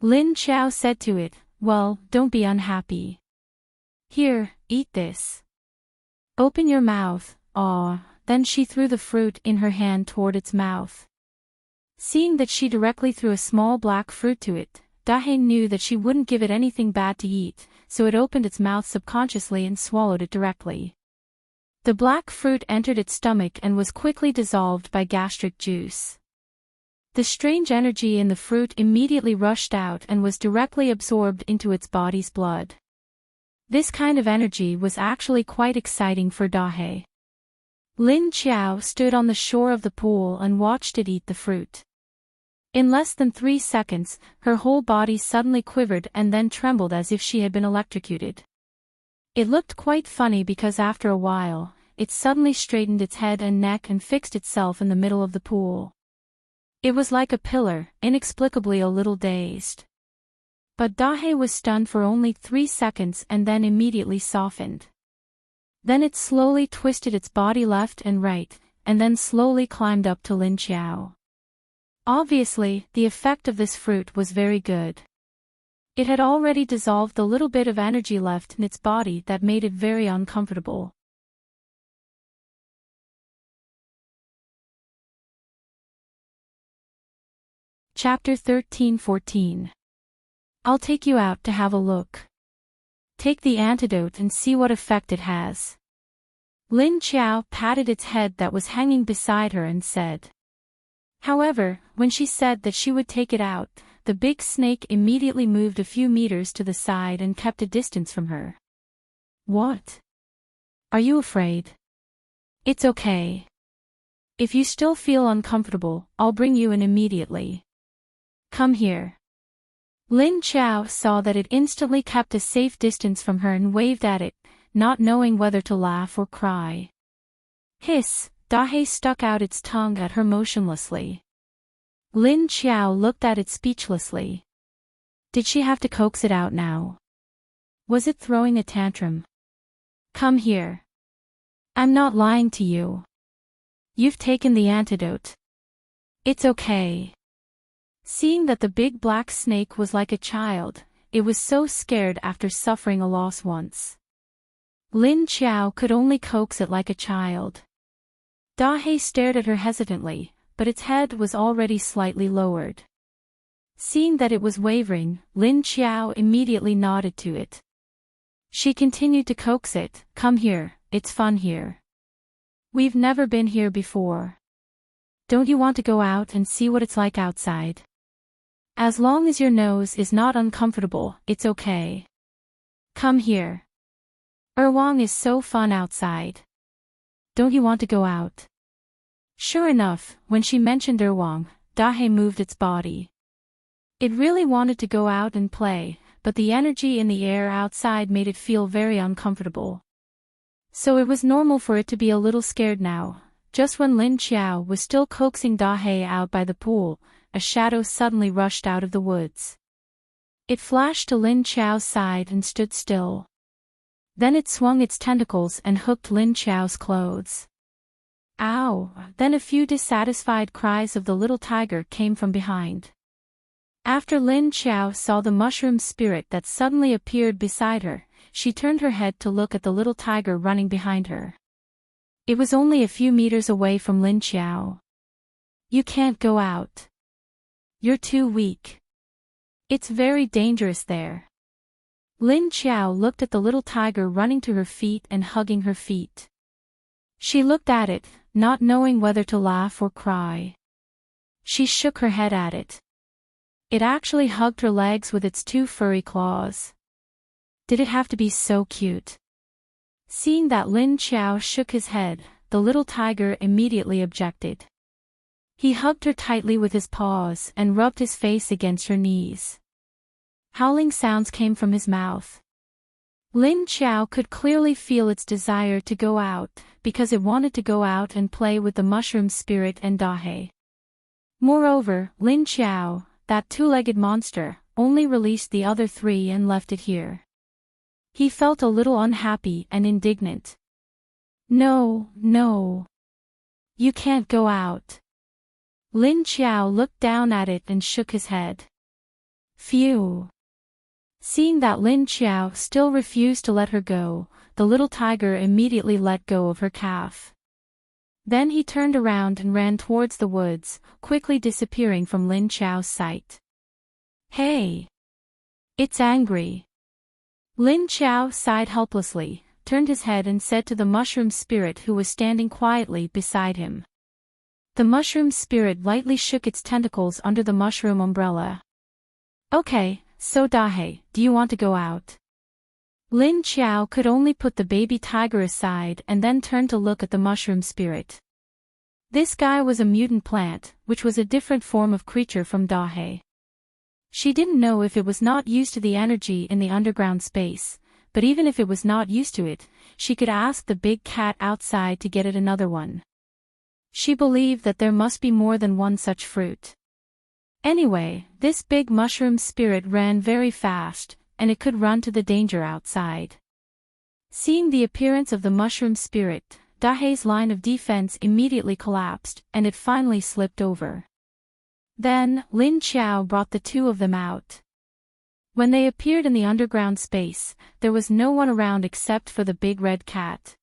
Lin Qiao said to it, "Well, don't be unhappy. Here, eat this. Open your mouth." Then she threw the fruit in her hand toward its mouth. Seeing that she directly threw a small black fruit to it, Dahe knew that she wouldn't give it anything bad to eat, so it opened its mouth subconsciously and swallowed it directly. The black fruit entered its stomach and was quickly dissolved by gastric juice. The strange energy in the fruit immediately rushed out and was directly absorbed into its body's blood. This kind of energy was actually quite exciting for Dahe. Lin Qiao stood on the shore of the pool and watched it eat the fruit. In less than 3 seconds, her whole body suddenly quivered and then trembled as if she had been electrocuted. It looked quite funny because after a while, it suddenly straightened its head and neck and fixed itself in the middle of the pool. It was like a pillar, inexplicably a little dazed. But Dahe was stunned for only 3 seconds and then immediately softened. Then it slowly twisted its body left and right, and then slowly climbed up to Lin Qiao. Obviously, the effect of this fruit was very good. It had already dissolved the little bit of energy left in its body that made it very uncomfortable. Chapter 13-14. I'll take you out to have a look. Take the antidote and see what effect it has. Lin Qiao patted its head that was hanging beside her and said. However, when she said that she would take it out, the big snake immediately moved a few meters to the side and kept a distance from her. What? Are you afraid? It's okay. If you still feel uncomfortable, I'll bring you in immediately. Come here. Lin Qiao saw that it instantly kept a safe distance from her and waved at it, not knowing whether to laugh or cry. Hiss! Dahe stuck out its tongue at her motionlessly. Lin Qiao looked at it speechlessly. Did she have to coax it out now? Was it throwing a tantrum? Come here. I'm not lying to you. You've taken the antidote. It's okay. Seeing that the big black snake was like a child, it was so scared after suffering a loss once. Lin Qiao could only coax it like a child. Dahe stared at her hesitantly, but its head was already slightly lowered. Seeing that it was wavering, Lin Qiao immediately nodded to it. She continued to coax it, "Come here, it's fun here. We've never been here before. Don't you want to go out and see what it's like outside? As long as your nose is not uncomfortable, it's okay. Come here. Erwang is so fun outside. Don't you want to go out?" Sure enough, when she mentioned Erwang, Dahe moved its body. It really wanted to go out and play, but the energy in the air outside made it feel very uncomfortable. So it was normal for it to be a little scared now. Just when Lin Qiao was still coaxing Dahe out by the pool, a shadow suddenly rushed out of the woods. It flashed to Lin Qiao's side and stood still. Then it swung its tentacles and hooked Lin Qiao's clothes. Ow! Then a few dissatisfied cries of the little tiger came from behind. After Lin Qiao saw the mushroom spirit that suddenly appeared beside her, she turned her head to look at the little tiger running behind her. It was only a few meters away from Lin Qiao. You can't go out. You're too weak. It's very dangerous there. Lin Qiao looked at the little tiger running to her feet and hugging her feet. She looked at it, not knowing whether to laugh or cry. She shook her head at it. It actually hugged her legs with its 2 furry claws. Did it have to be so cute? Seeing that Lin Qiao shook his head, the little tiger immediately objected. He hugged her tightly with his paws and rubbed his face against her knees. Howling sounds came from his mouth. Lin Qiao could clearly feel its desire to go out, because it wanted to go out and play with the mushroom spirit and Dahe. Moreover, Lin Qiao, that two-legged monster, only released the other three and left it here. He felt a little unhappy and indignant. No, no. You can't go out. Lin Qiao looked down at it and shook his head. Phew. Seeing that Lin Qiao still refused to let her go, the little tiger immediately let go of her calf. Then he turned around and ran towards the woods, quickly disappearing from Lin Qiao's sight. Hey! It's angry. Lin Qiao sighed helplessly, turned his head and said to the mushroom spirit who was standing quietly beside him. The mushroom spirit lightly shook its tentacles under the mushroom umbrella. Okay, so Dahe, do you want to go out? Lin Qiao could only put the baby tiger aside and then turn to look at the mushroom spirit. This guy was a mutant plant, which was a different form of creature from Dahe. She didn't know if it was not used to the energy in the underground space, but even if it was not used to it, she could ask the big cat outside to get it another one. She believed that there must be more than one such fruit. Anyway, this big mushroom spirit ran very fast, and it could run to the danger outside. Seeing the appearance of the mushroom spirit, Dahe's line of defense immediately collapsed, and it finally slipped over. Then, Lin Qiao brought the two of them out. When they appeared in the underground space, there was no one around except for the big red cat.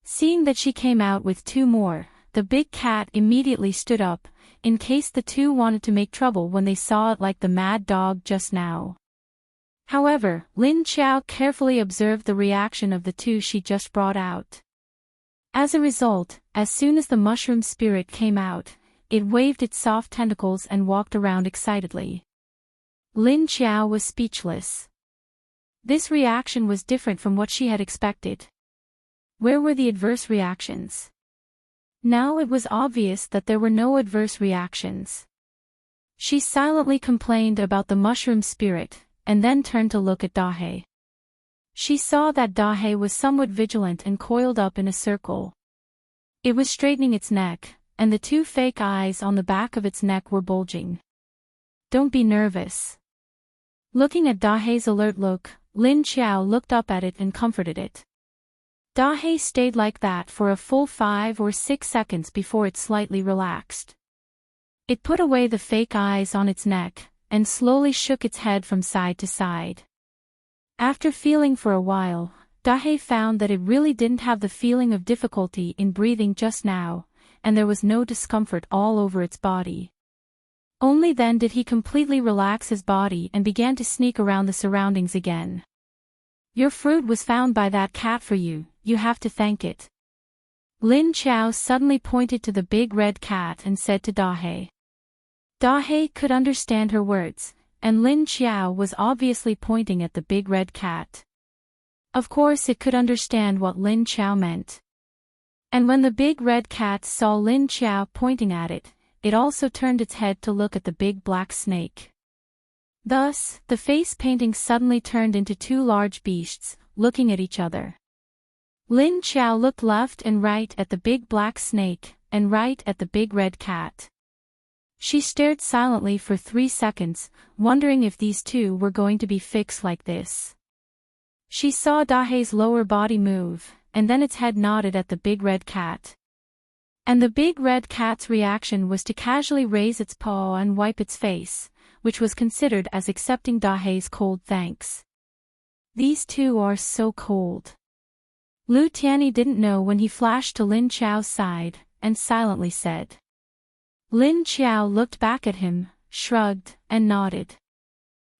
Seeing that she came out with two more, the big cat immediately stood up, in case the two wanted to make trouble when they saw it like the mad dog just now. However, Lin Qiao carefully observed the reaction of the two she just brought out. As a result, as soon as the mushroom spirit came out, it waved its soft tentacles and walked around excitedly. Lin Qiao was speechless. This reaction was different from what she had expected. Where were the adverse reactions? Now it was obvious that there were no adverse reactions. She silently complained about the mushroom spirit, and then turned to look at Dahe. She saw that Dahe was somewhat vigilant and coiled up in a circle. It was straightening its neck, and the two fake eyes on the back of its neck were bulging. Don't be nervous. Looking at Dahe's alert look, Lin Qiao looked up at it and comforted it. Dahe stayed like that for a full 5 or 6 seconds before it slightly relaxed. It put away the fake eyes on its neck, and slowly shook its head from side to side. After feeling for a while, Dahe found that it really didn't have the feeling of difficulty in breathing just now, and there was no discomfort all over its body. Only then did he completely relax his body and began to sneak around the surroundings again. Your fruit was found by that cat for you, you have to thank it. Lin Qiao suddenly pointed to the big red cat and said to Dahe. Dahe could understand her words, and Lin Qiao was obviously pointing at the big red cat. Of course it could understand what Lin Qiao meant. And when the big red cat saw Lin Qiao pointing at it, it also turned its head to look at the big black snake. Thus, the face painting suddenly turned into two large beasts, looking at each other. Lin Qiao looked left and right at the big black snake, and right at the big red cat. She stared silently for 3 seconds, wondering if these two were going to be fixed like this. She saw Dahe's lower body move, and then its head nodded at the big red cat. And the big red cat's reaction was to casually raise its paw and wipe its face, which was considered as accepting Dahe's cold thanks. These two are so cold. Lu Tianyi didn't know when he flashed to Lin Qiao's side, and silently said. Lin Qiao looked back at him, shrugged, and nodded.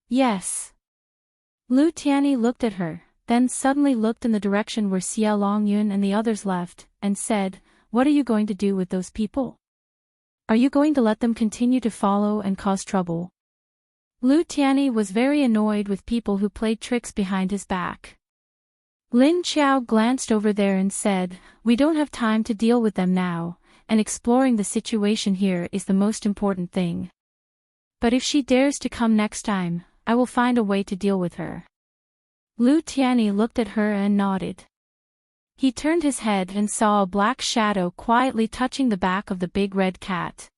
Yes. Lu Tianyi looked at her, then suddenly looked in the direction where Xie Longyun and the others left, and said, What are you going to do with those people? Are you going to let them continue to follow and cause trouble? Lu Tianyi was very annoyed with people who played tricks behind his back. Lin Qiao glanced over there and said, We don't have time to deal with them now, and exploring the situation here is the most important thing. But if she dares to come next time, I will find a way to deal with her. Lu Tianyi looked at her and nodded. He turned his head and saw a black shadow quietly touching the back of the big red cat.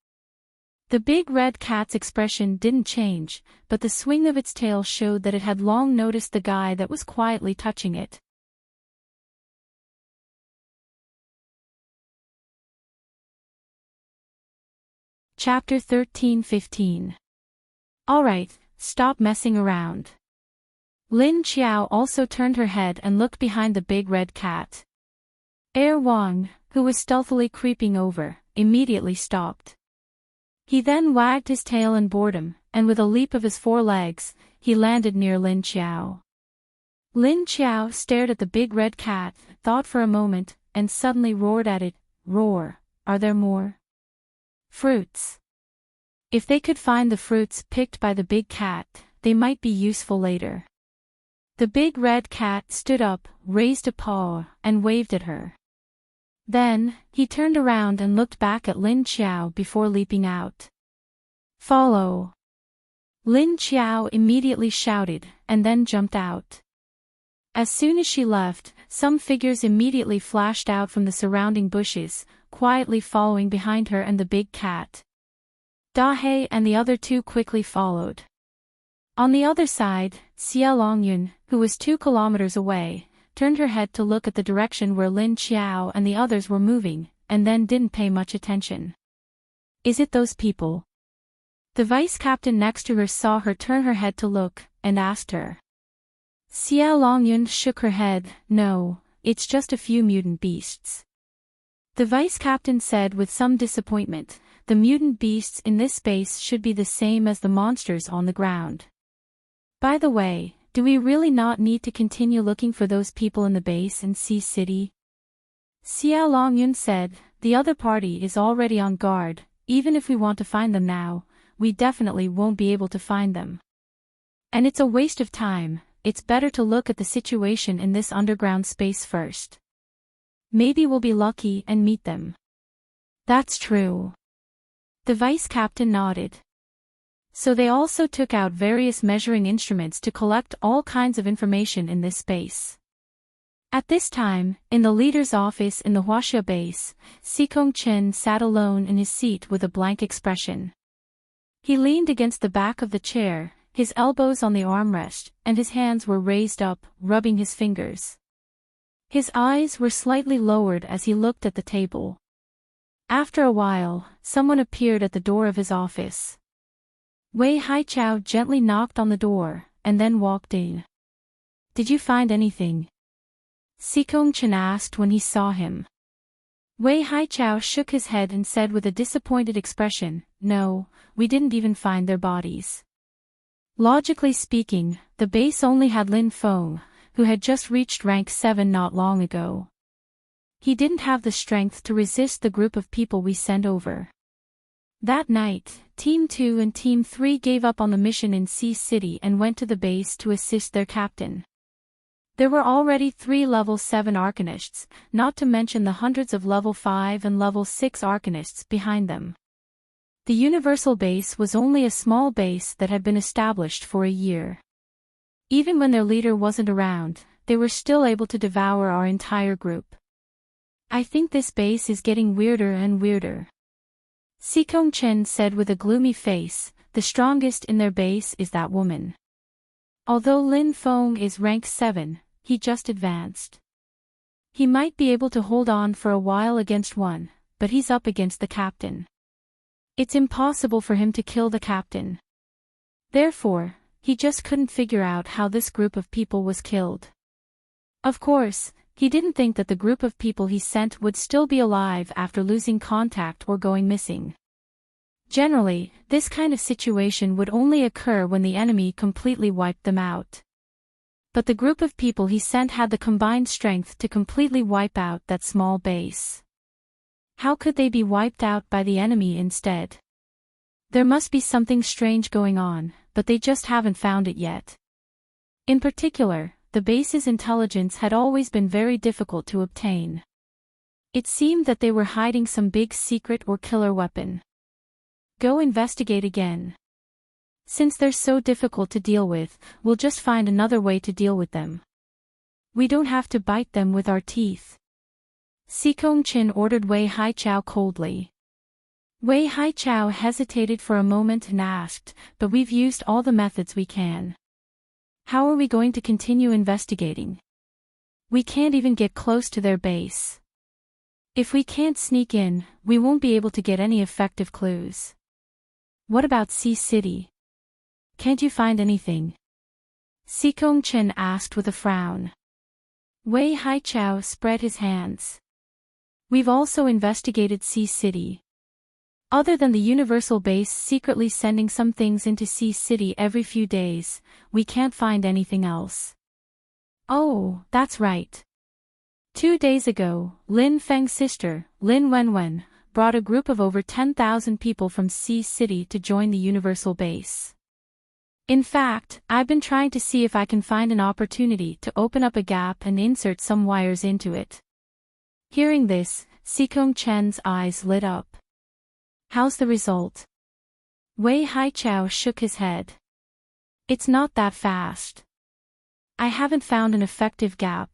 The big red cat's expression didn't change, but the swing of its tail showed that it had long noticed the guy that was quietly touching it. Chapter 13-15. Alright, stop messing around. Lin Qiao also turned her head and looked behind the big red cat. Wang, who was stealthily creeping over, immediately stopped. He then wagged his tail in boredom, and with a leap of his 4 legs, he landed near Lin Qiao. Lin Qiao stared at the big red cat, thought for a moment, and suddenly roared at it. Roar, are there more? Fruits. If they could find the fruits picked by the big cat, they might be useful later. The big red cat stood up, raised a paw, and waved at her. Then, he turned around and looked back at Lin Qiao before leaping out. Follow! Lin Qiao immediately shouted, and then jumped out. As soon as she left, some figures immediately flashed out from the surrounding bushes, quietly following behind her and the big cat. Dahe and the other 2 quickly followed. On the other side, Xia Longyun, who was 2 kilometers away, turned her head to look at the direction where Lin Qiao and the others were moving, and then didn't pay much attention. Is it those people? The vice captain next to her saw her turn her head to look, and asked her. Xia Longyun shook her head. No, it's just a few mutant beasts. The vice captain said with some disappointment, the mutant beasts in this space should be the same as the monsters on the ground. By the way, do we really not need to continue looking for those people in the base and Sea City? Xia Longyun said, the other party is already on guard. Even if we want to find them now, we definitely won't be able to find them. And it's a waste of time. It's better to look at the situation in this underground space first. Maybe we'll be lucky and meet them. That's true. The vice captain nodded. So they also took out various measuring instruments to collect all kinds of information in this space. At this time, in the leader's office in the Huaxia base, Xikong Chen sat alone in his seat with a blank expression. He leaned against the back of the chair, his elbows on the armrest, and his hands were raised up, rubbing his fingers. His eyes were slightly lowered as he looked at the table. After a while, someone appeared at the door of his office. Wei Haichao gently knocked on the door, and then walked in. Did you find anything? Xikong Chen asked when he saw him. Wei Haichao shook his head and said with a disappointed expression, no, we didn't even find their bodies. Logically speaking, the base only had Lin Feng, who had just reached rank 7 not long ago. He didn't have the strength to resist the group of people we sent over. That night, Team 2 and Team 3 gave up on the mission in Sea City and went to the base to assist their captain. There were already 3 level 7 arcanists, not to mention the hundreds of level 5 and level 6 arcanists behind them. The universal base was only a small base that had been established for a year. Even when their leader wasn't around, they were still able to devour our entire group. I think this base is getting weirder and weirder. Xikong Chen said with a gloomy face, the strongest in their base is that woman. Although Lin Feng is rank 7, he just advanced. He might be able to hold on for a while against one, but he's up against the captain. It's impossible for him to kill the captain. Therefore, he just couldn't figure out how this group of people was killed. Of course, he didn't think that the group of people he sent would still be alive after losing contact or going missing. Generally, this kind of situation would only occur when the enemy completely wiped them out. But the group of people he sent had the combined strength to completely wipe out that small base. How could they be wiped out by the enemy instead? There must be something strange going on, but they just haven't found it yet. In particular, the base's intelligence had always been very difficult to obtain. It seemed that they were hiding some big secret or killer weapon. Go investigate again. Since they're so difficult to deal with, we'll just find another way to deal with them. We don't have to bite them with our teeth. Chin ordered Wei Haichao coldly. Wei Haichao hesitated for a moment and asked, but we've used all the methods we can. How are we going to continue investigating? We can't even get close to their base. If we can't sneak in, we won't be able to get any effective clues. What about Sea City? Can't you find anything? Chen asked with a frown. Wei Haichao spread his hands. We've also investigated Sea City. Other than the Universal Base secretly sending some things into Sea City every few days, we can't find anything else. Oh, that's right. 2 days ago, Lin Feng's sister, Lin Wenwen, brought a group of over 10,000 people from Sea City to join the Universal Base. In fact, I've been trying to see if I can find an opportunity to open up a gap and insert some wires into it. Hearing this, Chen's eyes lit up. How's the result? Wei Haichao shook his head. It's not that fast. I haven't found an effective gap.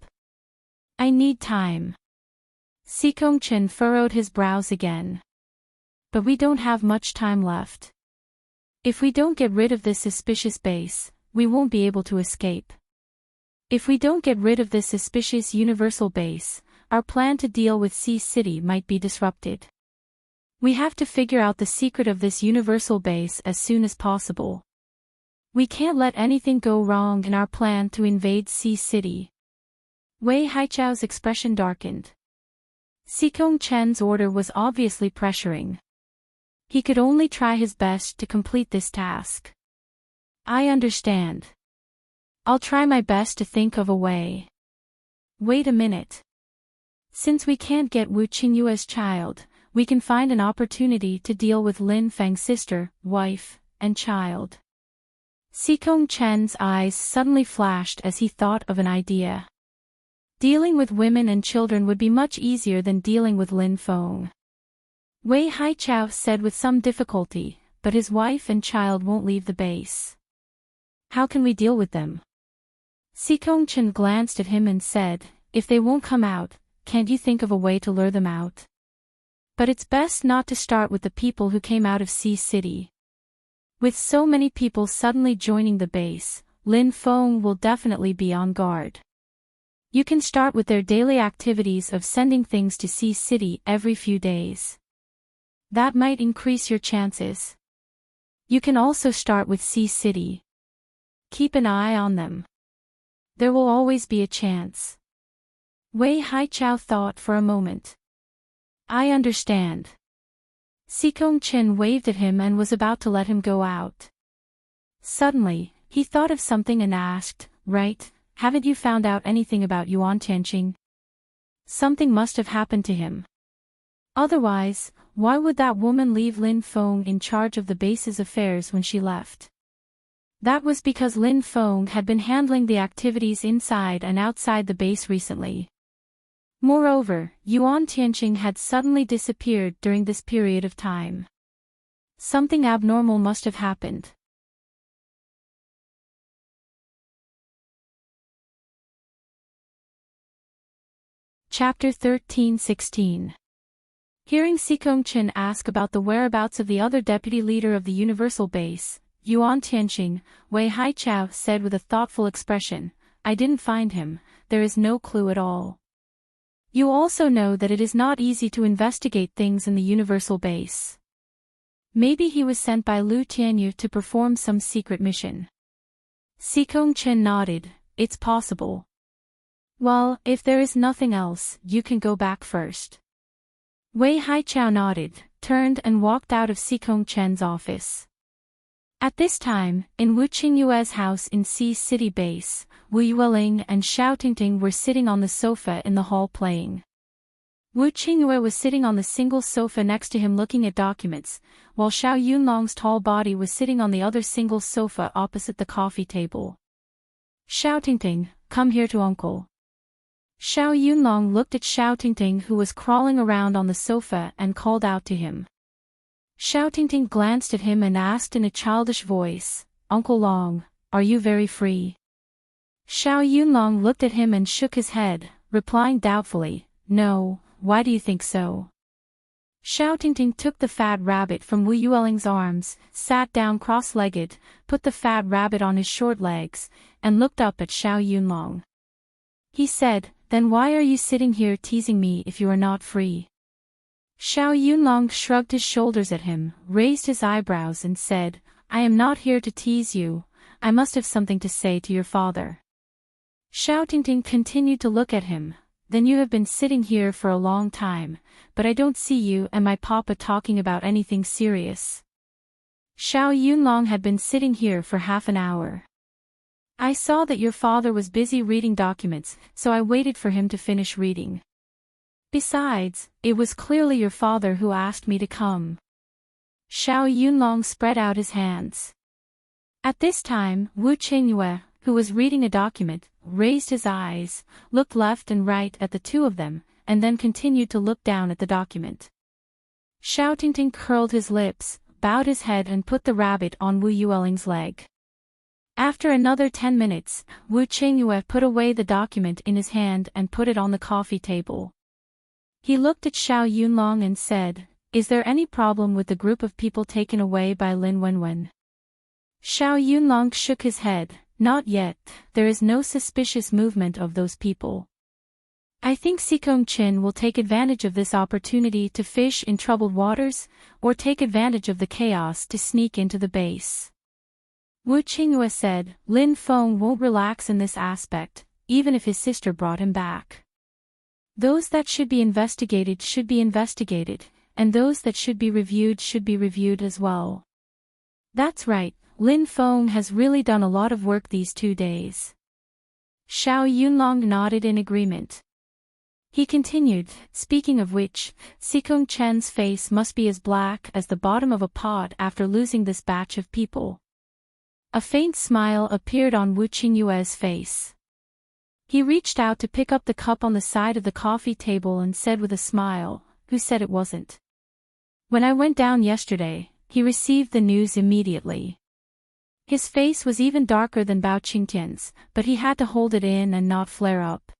I need time. Chen furrowed his brows again. But we don't have much time left. If we don't get rid of this suspicious base, we won't be able to escape. If we don't get rid of this suspicious universal base, our plan to deal with Sea City might be disrupted. We have to figure out the secret of this universal base as soon as possible. We can't let anything go wrong in our plan to invade Sea City. Wei Haichao's expression darkened. Chen's order was obviously pressuring. He could only try his best to complete this task. I understand. I'll try my best to think of a way. Wait a minute. Since we can't get Wu Qingyue's child, we can find an opportunity to deal with Lin Feng's sister, wife, and child. Chen's eyes suddenly flashed as he thought of an idea. Dealing with women and children would be much easier than dealing with Lin Feng. Wei Haichao said with some difficulty, but his wife and child won't leave the base. How can we deal with them? Chen glanced at him and said, if they won't come out, can't you think of a way to lure them out? But it's best not to start with the people who came out of Sea City. With so many people suddenly joining the base, Lin Feng will definitely be on guard. You can start with their daily activities of sending things to Sea City every few days. That might increase your chances. You can also start with Sea City. Keep an eye on them. There will always be a chance. Wei Haichao thought for a moment. I understand. Chen waved at him and was about to let him go out. Suddenly, he thought of something and asked, right, haven't you found out anything about Yuan Tianqing? Something must have happened to him. Otherwise, why would that woman leave Lin Feng in charge of the base's affairs when she left? That was because Lin Feng had been handling the activities inside and outside the base recently. Moreover, Yuan Tianqing had suddenly disappeared during this period of time. Something abnormal must have happened. Chapter 13-16. Hearing Chen ask about the whereabouts of the other deputy leader of the Universal Base, Yuan Tianqing, Wei Haichao said with a thoughtful expression, I didn't find him, there is no clue at all. You also know that it is not easy to investigate things in the Universal Base. Maybe he was sent by Lu Tianyu to perform some secret mission. Chen nodded, it's possible. Well, if there is nothing else, you can go back first. Wei Haichao nodded, turned and walked out of Chen's office. At this time, in Wu Qingyue's house in Sea City Base, Wu Yueling and Xiao Tingting were sitting on the sofa in the hall playing. Wu Qingyue was sitting on the single sofa next to him looking at documents, while Xiao Yunlong's tall body was sitting on the other single sofa opposite the coffee table. Xiao Tingting, come here to uncle. Xiao Yunlong looked at Xiao Tingting who was crawling around on the sofa and called out to him. Tingting glanced at him and asked in a childish voice, "Uncle Long, are you very free?" Xiao Yunlong looked at him and shook his head, replying doubtfully, "No, why do you think so?" Tingting took the fat rabbit from Wu Yueling's arms, sat down cross-legged, put the fat rabbit on his short legs, and looked up at Xiao Yunlong. He said, "Then why are you sitting here teasing me if you are not free?" Xiao Yunlong shrugged his shoulders at him, raised his eyebrows and said, "I am not here to tease you, I must have something to say to your father." Tingting continued to look at him. "Then you have been sitting here for a long time, but I don't see you and my papa talking about anything serious." Xiao Yunlong had been sitting here for half an hour. "I saw that your father was busy reading documents, so I waited for him to finish reading. Besides, it was clearly your father who asked me to come." Xiao Yunlong spread out his hands. At this time, Wu Qingyue, who was reading a document, raised his eyes, looked left and right at the two of them, and then continued to look down at the document. Xiao Tingting curled his lips, bowed his head and put the rabbit on Wu Yueling's leg. After another 10 minutes, Wu Qingyue put away the document in his hand and put it on the coffee table. He looked at Xiao Yunlong and said, "Is there any problem with the group of people taken away by Lin Wenwen?" Xiao Yunlong shook his head. "Not yet, there is no suspicious movement of those people. I think Sikong Chin will take advantage of this opportunity to fish in troubled waters, or take advantage of the chaos to sneak into the base." Wu Qingyue said, "Lin Feng won't relax in this aspect, even if his sister brought him back. Those that should be investigated, and those that should be reviewed as well." "That's right. Lin Feng has really done a lot of work these 2 days." Xiao Yunlong nodded in agreement. He continued, "Speaking of which, Sikong Chen's face must be as black as the bottom of a pot after losing this batch of people." A faint smile appeared on Wu Qingyue's face. He reached out to pick up the cup on the side of the coffee table and said with a smile, "Who said it wasn't? When I went down yesterday, he received the news immediately." His face was even darker than Bao Qingtian's, but he had to hold it in and not flare up.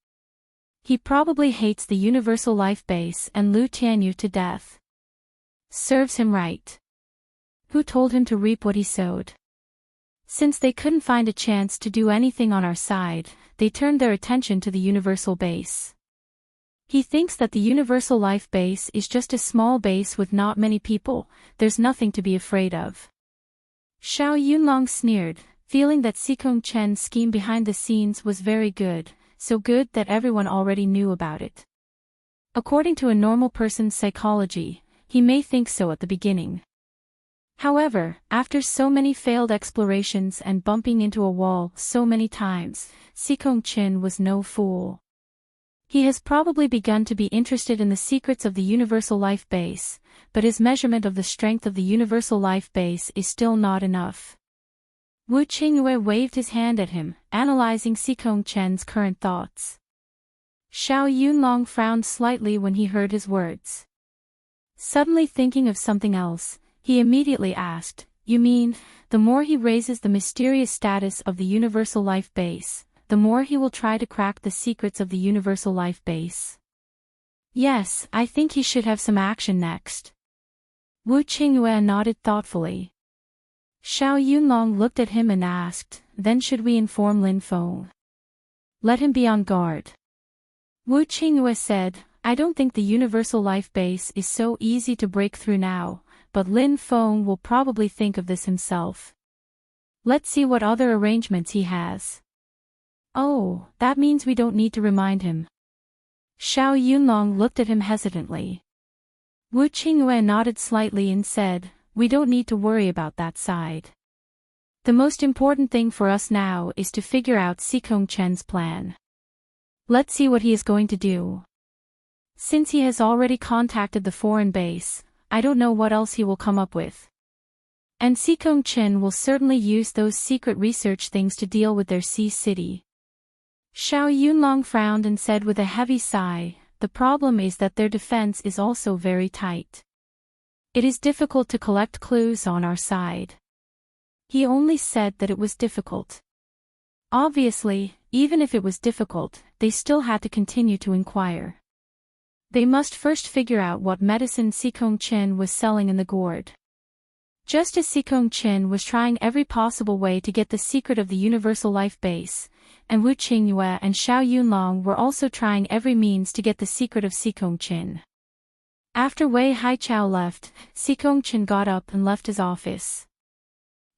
"He probably hates the Universal Life Base and Lu Tianyu to death. Serves him right. Who told him to reap what he sowed? Since they couldn't find a chance to do anything on our side, they turned their attention to the Universal Base. He thinks that the Universal Life Base is just a small base with not many people, there's nothing to be afraid of." Xiao Yunlong sneered, feeling that Sikong Chen's scheme behind the scenes was very good, so good that everyone already knew about it. According to a normal person's psychology, he may think so at the beginning. However, after so many failed explorations and bumping into a wall so many times, Sikong Chen was no fool. He has probably begun to be interested in the secrets of the Universal Life Base, but his measurement of the strength of the Universal Life Base is still not enough. Wu Qingyue waved his hand at him, analyzing Sikong Chen's current thoughts. Xiao Yunlong frowned slightly when he heard his words. Suddenly thinking of something else, he immediately asked, "You mean, the more he raises the mysterious status of the Universal Life Base, the more he will try to crack the secrets of the Universal Life Base?" "Yes, I think he should have some action next." Wu Qingyue nodded thoughtfully. Xiao Yunlong looked at him and asked, "Then should we inform Lin Feng? Let him be on guard?" Wu Qingyue said, "I don't think the Universal Life Base is so easy to break through now, but Lin Feng will probably think of this himself. Let's see what other arrangements he has." "Oh, that means we don't need to remind him." Xiao Yunlong looked at him hesitantly. Wu Qingyue nodded slightly and said, "We don't need to worry about that side. The most important thing for us now is to figure out Sikong Chen's plan. Let's see what he is going to do. Since he has already contacted the foreign base, I don't know what else he will come up with. And Sikong Chen will certainly use those secret research things to deal with their sea city." Xiao Yunlong frowned and said with a heavy sigh, "The problem is that their defense is also very tight. It is difficult to collect clues on our side. He only said that it was difficult. Obviously, even if it was difficult, they still had to continue to inquire. They must first figure out what medicine Sikong Chin was selling in the gourd. Just as Sikong Chin was trying every possible way to get the secret of the universal life base, and Wu Qingyue and Xiao Yunlong were also trying every means to get the secret of Sikong Chin. After Wei Haichao left, Sikong Chin got up and left his office.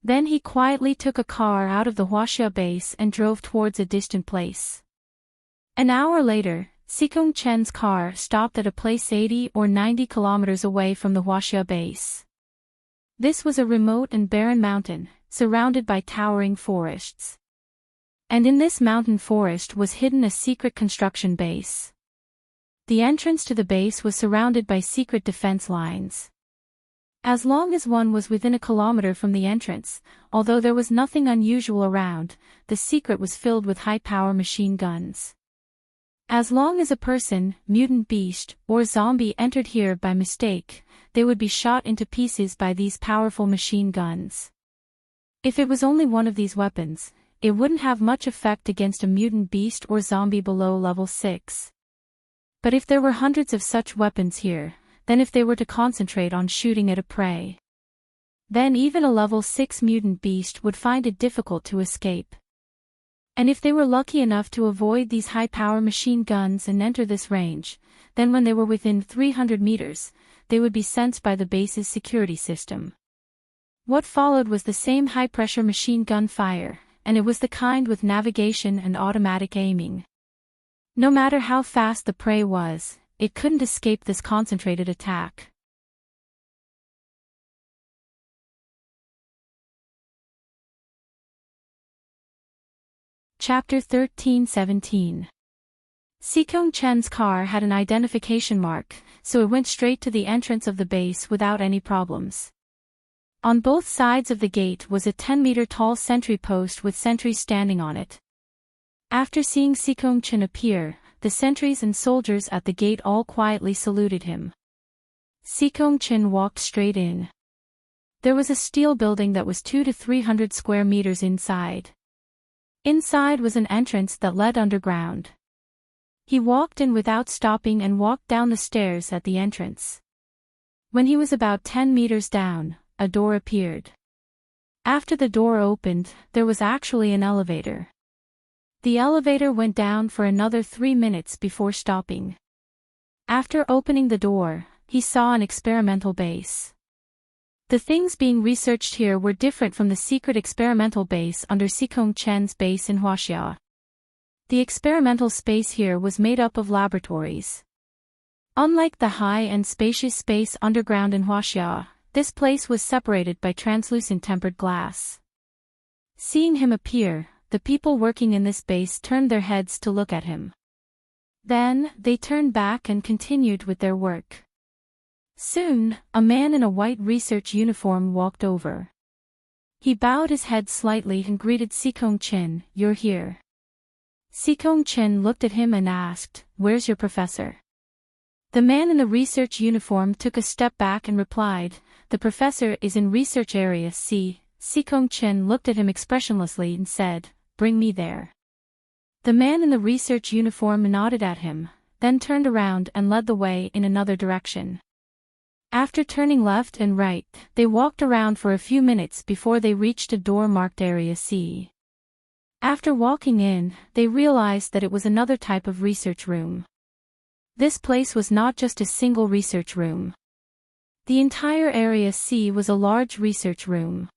Then he quietly took a car out of the Huaxia base and drove towards a distant place. An hour later, Sikong Chen's car stopped at a place 80 or 90 kilometers away from the Huaxia base. This was a remote and barren mountain, surrounded by towering forests. And in this mountain forest was hidden a secret construction base. The entrance to the base was surrounded by secret defense lines. As long as one was within a kilometer from the entrance, although there was nothing unusual around, the secret was filled with high-power machine guns. As long as a person, mutant beast, or zombie entered here by mistake, they would be shot into pieces by these powerful machine guns. If it was only one of these weapons, it wouldn't have much effect against a mutant beast or zombie below level 6. But if there were hundreds of such weapons here, then if they were to concentrate on shooting at a prey, then even a level 6 mutant beast would find it difficult to escape. And if they were lucky enough to avoid these high-power machine guns and enter this range, then when they were within 300 meters, they would be sensed by the base's security system. What followed was the same high-pressure machine gun fire, and it was the kind with navigation and automatic aiming. No matter how fast the prey was, it couldn't escape this concentrated attack. Chapter 13-17. Sikong Chen's car had an identification mark, so it went straight to the entrance of the base without any problems. On both sides of the gate was a 10-meter tall sentry post with sentries standing on it. After seeing Sikong Chen appear, the sentries and soldiers at the gate all quietly saluted him. Sikong Chen walked straight in. There was a steel building that was 200 to 300 square meters inside. Inside was an entrance that led underground. He walked in without stopping and walked down the stairs at the entrance. When he was about 10 meters down, a door appeared. After the door opened, there was actually an elevator. The elevator went down for another 3 minutes before stopping. After opening the door, he saw an experimental base. The things being researched here were different from the secret experimental base under Sikong Chen's base in Huaxia. The experimental space here was made up of laboratories. Unlike the high and spacious space underground in Huaxia, this place was separated by translucent tempered glass. Seeing him appear, the people working in this base turned their heads to look at him. Then, they turned back and continued with their work. Soon, a man in a white research uniform walked over. He bowed his head slightly and greeted Sikong Chen, "You're here." Sikong Chen looked at him and asked, "Where's your professor?" The man in the research uniform took a step back and replied, "The professor is in research area C." Sikong Chen looked at him expressionlessly and said, "Bring me there." The man in the research uniform nodded at him, then turned around and led the way in another direction. After turning left and right, they walked around for a few minutes before they reached a door marked Area C. After walking in, they realized that it was another type of research room. This place was not just a single research room. The entire Area C was a large research room.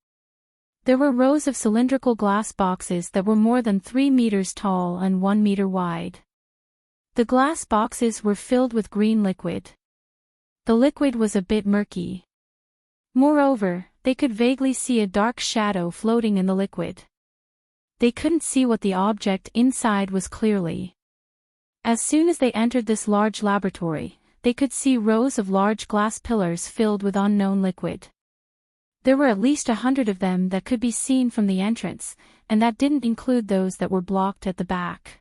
There were rows of cylindrical glass boxes that were more than 3 meters tall and 1 meter wide. The glass boxes were filled with green liquid. The liquid was a bit murky. Moreover, they could vaguely see a dark shadow floating in the liquid. They couldn't see what the object inside was clearly. As soon as they entered this large laboratory, they could see rows of large glass pillars filled with unknown liquid. There were at least 100 of them that could be seen from the entrance, and that didn't include those that were blocked at the back.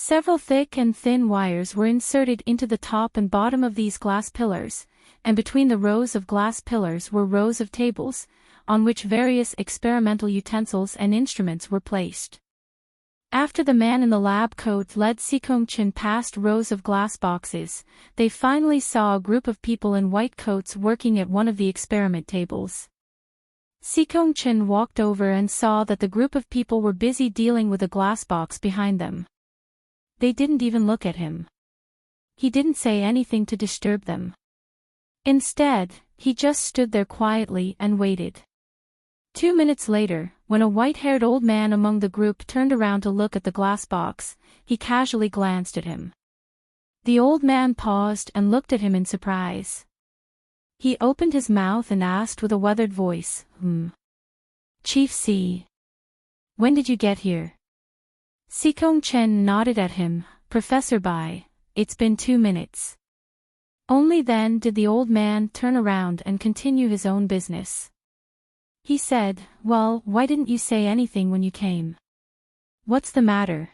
Several thick and thin wires were inserted into the top and bottom of these glass pillars, and between the rows of glass pillars were rows of tables, on which various experimental utensils and instruments were placed. After the man in the lab coat led Sikong-chin past rows of glass boxes, they finally saw a group of people in white coats working at one of the experiment tables. Sikong-chin walked over and saw that the group of people were busy dealing with a glass box behind them. They didn't even look at him. He didn't say anything to disturb them. Instead, he just stood there quietly and waited. 2 minutes later, when a white-haired old man among the group turned around to look at the glass box, he casually glanced at him. The old man paused and looked at him in surprise. He opened his mouth and asked with a weathered voice, Chief C. When did you get here? Sikong-chen nodded at him, Professor Bai, it's been 2 minutes. Only then did the old man turn around and continue his own business. He said, well, why didn't you say anything when you came? What's the matter?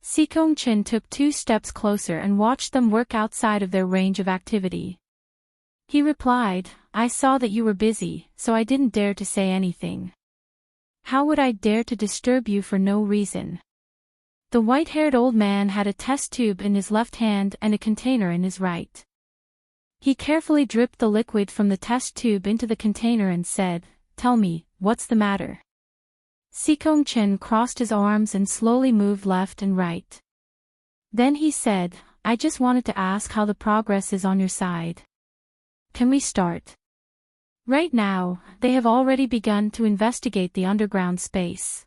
Sikong-chen took 2 steps closer and watched them work outside of their range of activity. He replied, I saw that you were busy, so I didn't dare to say anything. How would I dare to disturb you for no reason? The white-haired old man had a test tube in his left hand and a container in his right. He carefully dripped the liquid from the test tube into the container and said, Tell me, what's the matter? Sikong-chen crossed his arms and slowly moved left and right. Then he said, I just wanted to ask how the progress is on your side. Can we start? Right now, they have already begun to investigate the underground space.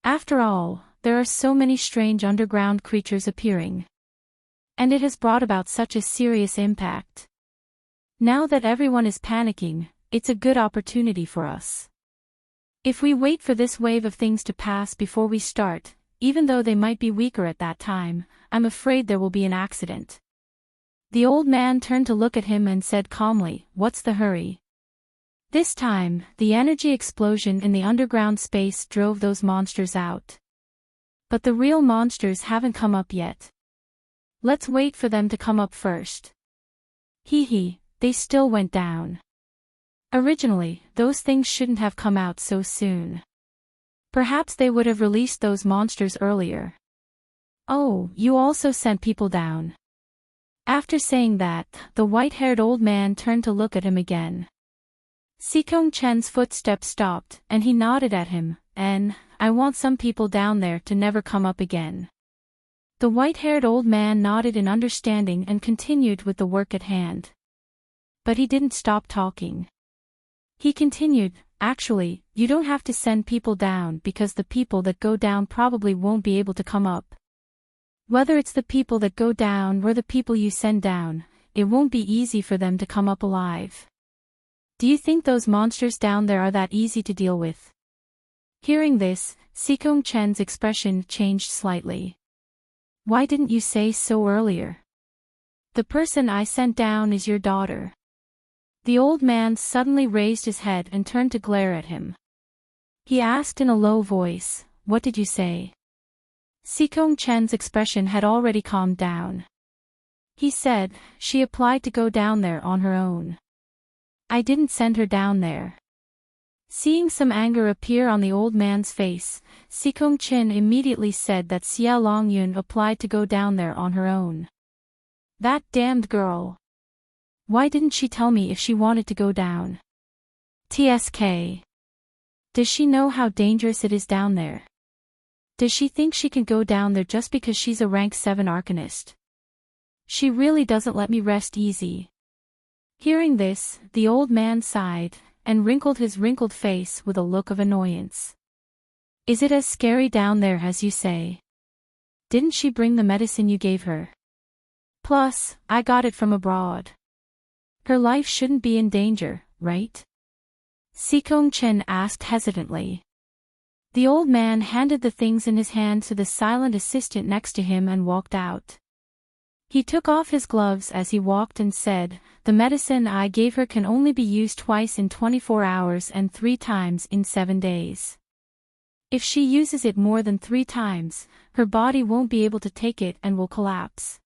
After all, there are so many strange underground creatures appearing. And it has brought about such a serious impact. Now that everyone is panicking, it's a good opportunity for us. If we wait for this wave of things to pass before we start, even though they might be weaker at that time, I'm afraid there will be an accident. The old man turned to look at him and said calmly, What's the hurry? This time, the energy explosion in the underground space drove those monsters out. But the real monsters haven't come up yet. Let's wait for them to come up first. They still went down. Originally, those things shouldn't have come out so soon. Perhaps they would have released those monsters earlier. Oh, you also sent people down. After saying that, the white-haired old man turned to look at him again. Sikong-chen's footsteps stopped, and he nodded at him, I want some people down there to never come up again. The white-haired old man nodded in understanding and continued with the work at hand. But he didn't stop talking. He continued, Actually, you don't have to send people down because the people that go down probably won't be able to come up. Whether it's the people that go down or the people you send down, it won't be easy for them to come up alive. Do you think those monsters down there are that easy to deal with? Hearing this, Sikong-chen's expression changed slightly. Why didn't you say so earlier? The person I sent down is your daughter. The old man suddenly raised his head and turned to glare at him. He asked in a low voice, What did you say? Sikong-chen's expression had already calmed down. He said, She applied to go down there on her own. I didn't send her down there. Seeing some anger appear on the old man's face, Sikong-chen immediately said that Xia Longyun applied to go down there on her own. That damned girl. Why didn't she tell me if she wanted to go down? TSK. Does she know how dangerous it is down there? Does she think she can go down there just because she's a rank 7 arcanist? She really doesn't let me rest easy. Hearing this, the old man sighed, and wrinkled his wrinkled face with a look of annoyance. Is it as scary down there as you say? Didn't she bring the medicine you gave her? Plus, I got it from abroad. Her life shouldn't be in danger, right? Sikong-chen asked hesitantly. The old man handed the things in his hand to the silent assistant next to him and walked out. He took off his gloves as he walked and said, The medicine I gave her can only be used twice in 24 hours and 3 times in 7 days. If she uses it more than 3 times, her body won't be able to take it and will collapse.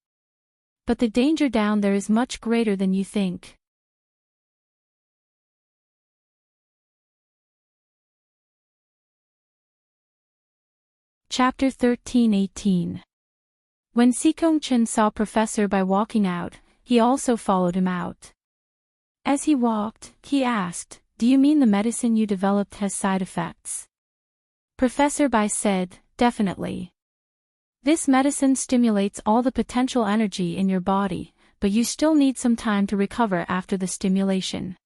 But the danger down there is much greater than you think. Chapter 13:18. When Sikong-chin saw Professor Bai walking out, he also followed him out. As he walked, he asked, "Do you mean the medicine you developed has side effects?" Professor Bai said, "Definitely. This medicine stimulates all the potential energy in your body, but you still need some time to recover after the stimulation.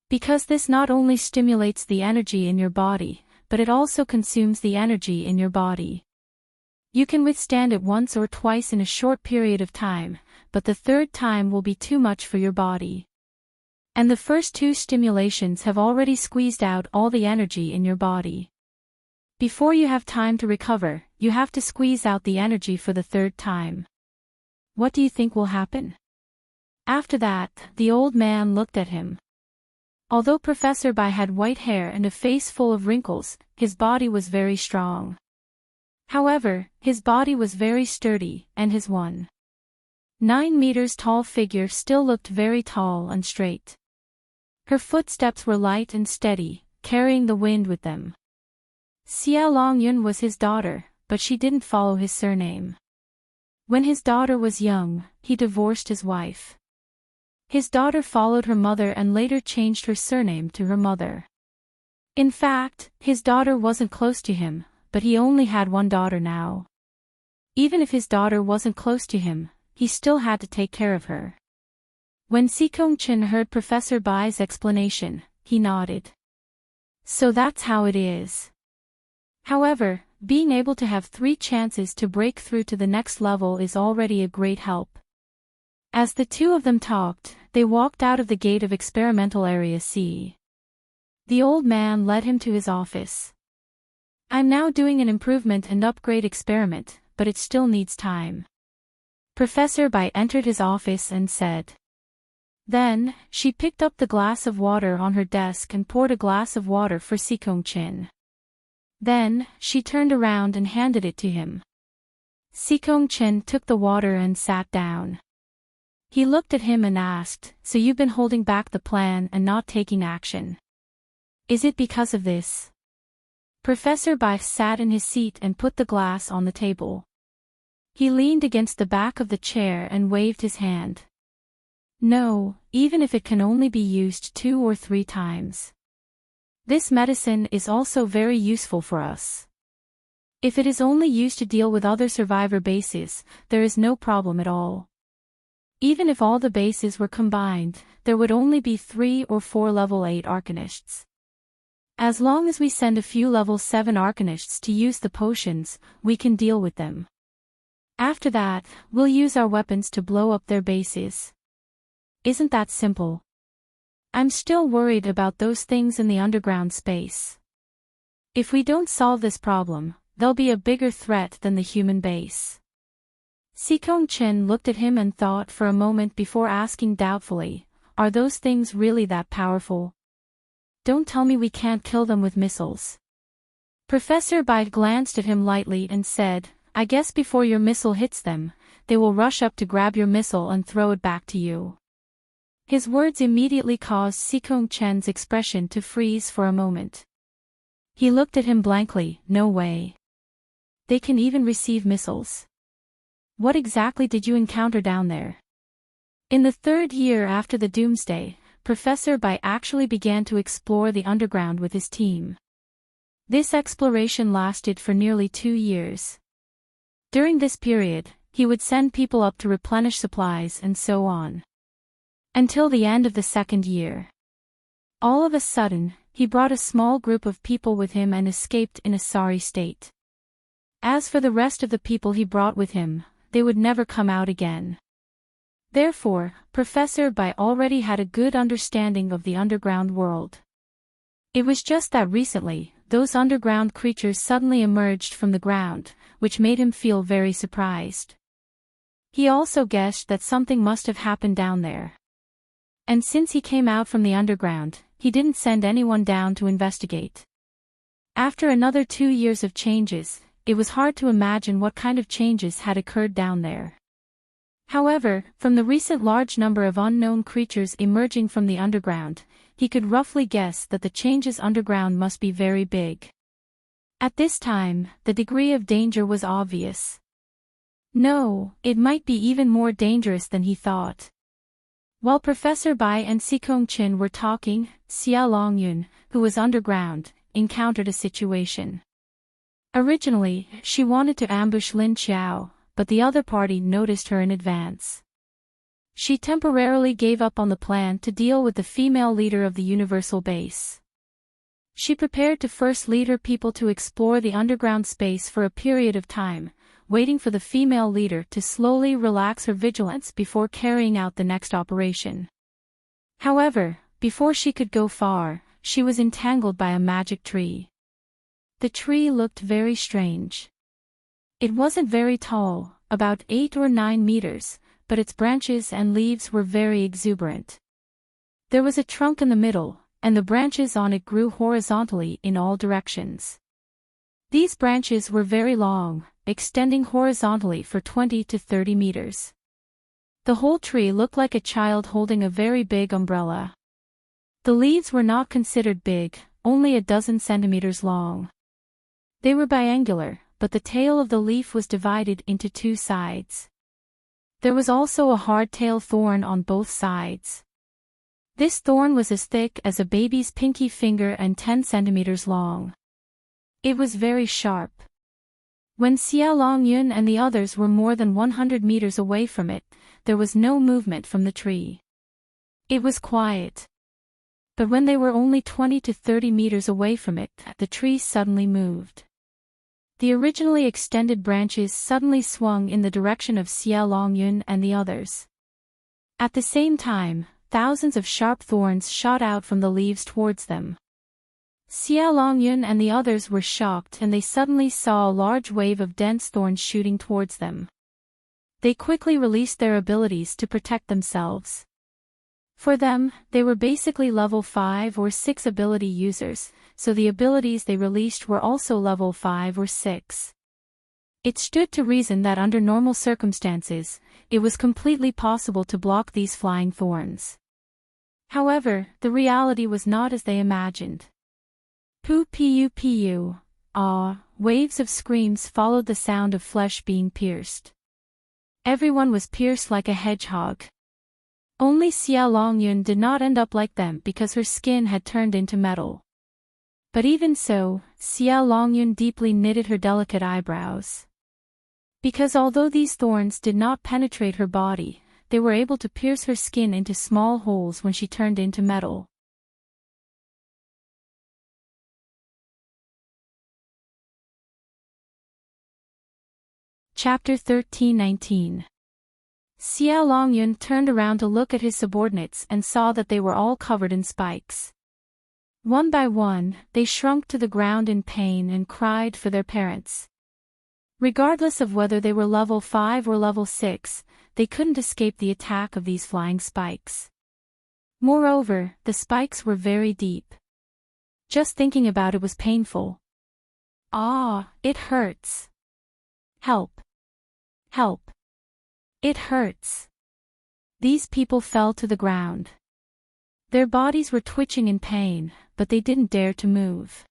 Because this not only stimulates the energy in your body, but it also consumes the energy in your body. You can withstand it once or twice in a short period of time, but the 3rd time will be too much for your body. And the first 2 stimulations have already squeezed out all the energy in your body. Before you have time to recover, you have to squeeze out the energy for the 3rd time. What do you think will happen?" After that, the old man looked at him. Although Professor Bai had white hair and a face full of wrinkles, his body was very strong. However, his body was very sturdy, and his 1.9 meters tall figure still looked very tall and straight. Her footsteps were light and steady, carrying the wind with them. Xia Longyun was his daughter, but she didn't follow his surname. When his daughter was young, he divorced his wife. His daughter followed her mother and later changed her surname to her mother. In fact, his daughter wasn't close to him, but he only had 1 daughter now. Even if his daughter wasn't close to him, he still had to take care of her. When Sikong-chin heard Professor Bai's explanation, he nodded. So that's how it is. However, being able to have 3 chances to break through to the next level is already a great help. As the 2 of them talked, they walked out of the gate of Experimental Area C. The old man led him to his office. "I'm now doing an improvement and upgrade experiment, but it still needs time." Professor Bai entered his office and said. Then, she picked up the glass of water on her desk and poured a glass of water for Sikong-chin. Then, she turned around and handed it to him. Sikong-chin took the water and sat down. He looked at him and asked, "So you've been holding back the plan and not taking action. Is it because of this?" Professor Bai sat in his seat and put the glass on the table. He leaned against the back of the chair and waved his hand. "No, even if it can only be used 2 or 3 times. This medicine is also very useful for us. If it is only used to deal with other survivor bases, there is no problem at all. Even if all the bases were combined, there would only be 3 or 4 level 8 Arcanists. As long as we send a few level 7 Arcanists to use the potions, we can deal with them. After that, we'll use our weapons to blow up their bases. Isn't that simple? I'm still worried about those things in the underground space. If we don't solve this problem, they'll be a bigger threat than the human base." Sikong-chin looked at him and thought for a moment before asking doubtfully, "Are those things really that powerful? Don't tell me we can't kill them with missiles." Professor Bai glanced at him lightly and said, "I guess before your missile hits them, they will rush up to grab your missile and throw it back to you." His words immediately caused Sikong-chen's expression to freeze for a moment. He looked at him blankly. "No way. They can even receive missiles. What exactly did you encounter down there?" In the 3rd year after the Doomsday, Professor Bai actually began to explore the underground with his team. This exploration lasted for nearly 2 years. During this period, he would send people up to replenish supplies and so on. Until the end of the 2nd year. All of a sudden, he brought a small group of people with him and escaped in a sorry state. As for the rest of the people he brought with him, they would never come out again. Therefore, Professor Bai already had a good understanding of the underground world. It was just that recently, those underground creatures suddenly emerged from the ground, which made him feel very surprised. He also guessed that something must have happened down there. And since he came out from the underground, he didn't send anyone down to investigate. After another 2 years of changes, it was hard to imagine what kind of changes had occurred down there. However, from the recent large number of unknown creatures emerging from the underground, he could roughly guess that the changes underground must be very big. At this time, the degree of danger was obvious. No, it might be even more dangerous than he thought. While Professor Bai and Sikong Chin were talking, Xia Longyun, who was underground, encountered a situation. Originally, she wanted to ambush Lin Qiao, but the other party noticed her in advance. She temporarily gave up on the plan to deal with the female leader of the Universal Base. She prepared to first lead her people to explore the underground space for a period of time, waiting for the female leader to slowly relax her vigilance before carrying out the next operation. However, before she could go far, she was entangled by a magic tree. The tree looked very strange. It wasn't very tall, about 8 or 9 meters, but its branches and leaves were very exuberant. There was a trunk in the middle, and the branches on it grew horizontally in all directions. These branches were very long, extending horizontally for 20 to 30 meters. The whole tree looked like a child holding a very big umbrella. The leaves were not considered big, only a dozen centimeters long. They were biangular, but the tail of the leaf was divided into 2 sides. There was also a hardtail thorn on both sides. This thorn was as thick as a baby's pinky finger and 10 centimeters long. It was very sharp. When Xia Longyun and the others were more than 100 meters away from it, there was no movement from the tree. It was quiet. But when they were only 20 to 30 meters away from it, the tree suddenly moved. The originally extended branches suddenly swung in the direction of Xia Longyun and the others. At the same time, thousands of sharp thorns shot out from the leaves towards them. Xia Longyun and the others were shocked and they suddenly saw a large wave of dense thorns shooting towards them. They quickly released their abilities to protect themselves. For them, they were basically level 5 or 6 ability users, so the abilities they released were also level 5 or 6. It stood to reason that under normal circumstances, it was completely possible to block these flying thorns. However, the reality was not as they imagined. Pu, waves of screams followed the sound of flesh being pierced. Everyone was pierced like a hedgehog. Only Xia Longyun did not end up like them because her skin had turned into metal. But even so, Xia Longyun deeply knitted her delicate eyebrows. Because although these thorns did not penetrate her body, they were able to pierce her skin into small holes when she turned into metal. Chapter 13-19. Xia Longyun turned around to look at his subordinates and saw that they were all covered in spikes. One by one, they shrunk to the ground in pain and cried for their parents. Regardless of whether they were level 5 or level 6, they couldn't escape the attack of these flying spikes. Moreover, the spikes were very deep. Just thinking about it was painful. It hurts. Help. Help. It hurts. These people fell to the ground. Their bodies were twitching in pain, but they didn't dare to move.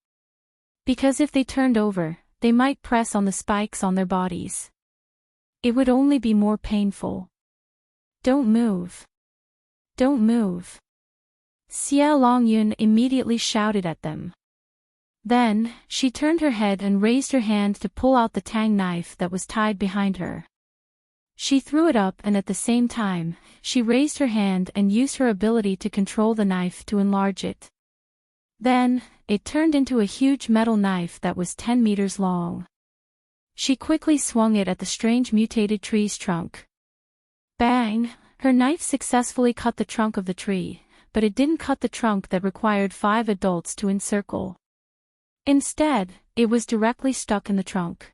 Because if they turned over, they might press on the spikes on their bodies. It would only be more painful. Don't move. Don't move. Xia Longyun immediately shouted at them. Then, she turned her head and raised her hand to pull out the tang knife that was tied behind her. She threw it up and at the same time, she raised her hand and used her ability to control the knife to enlarge it. Then, it turned into a huge metal knife that was 10 meters long. She quickly swung it at the strange mutated tree's trunk. Bang! Her knife successfully cut the trunk of the tree, but it didn't cut the trunk that required 5 adults to encircle. Instead, it was directly stuck in the trunk.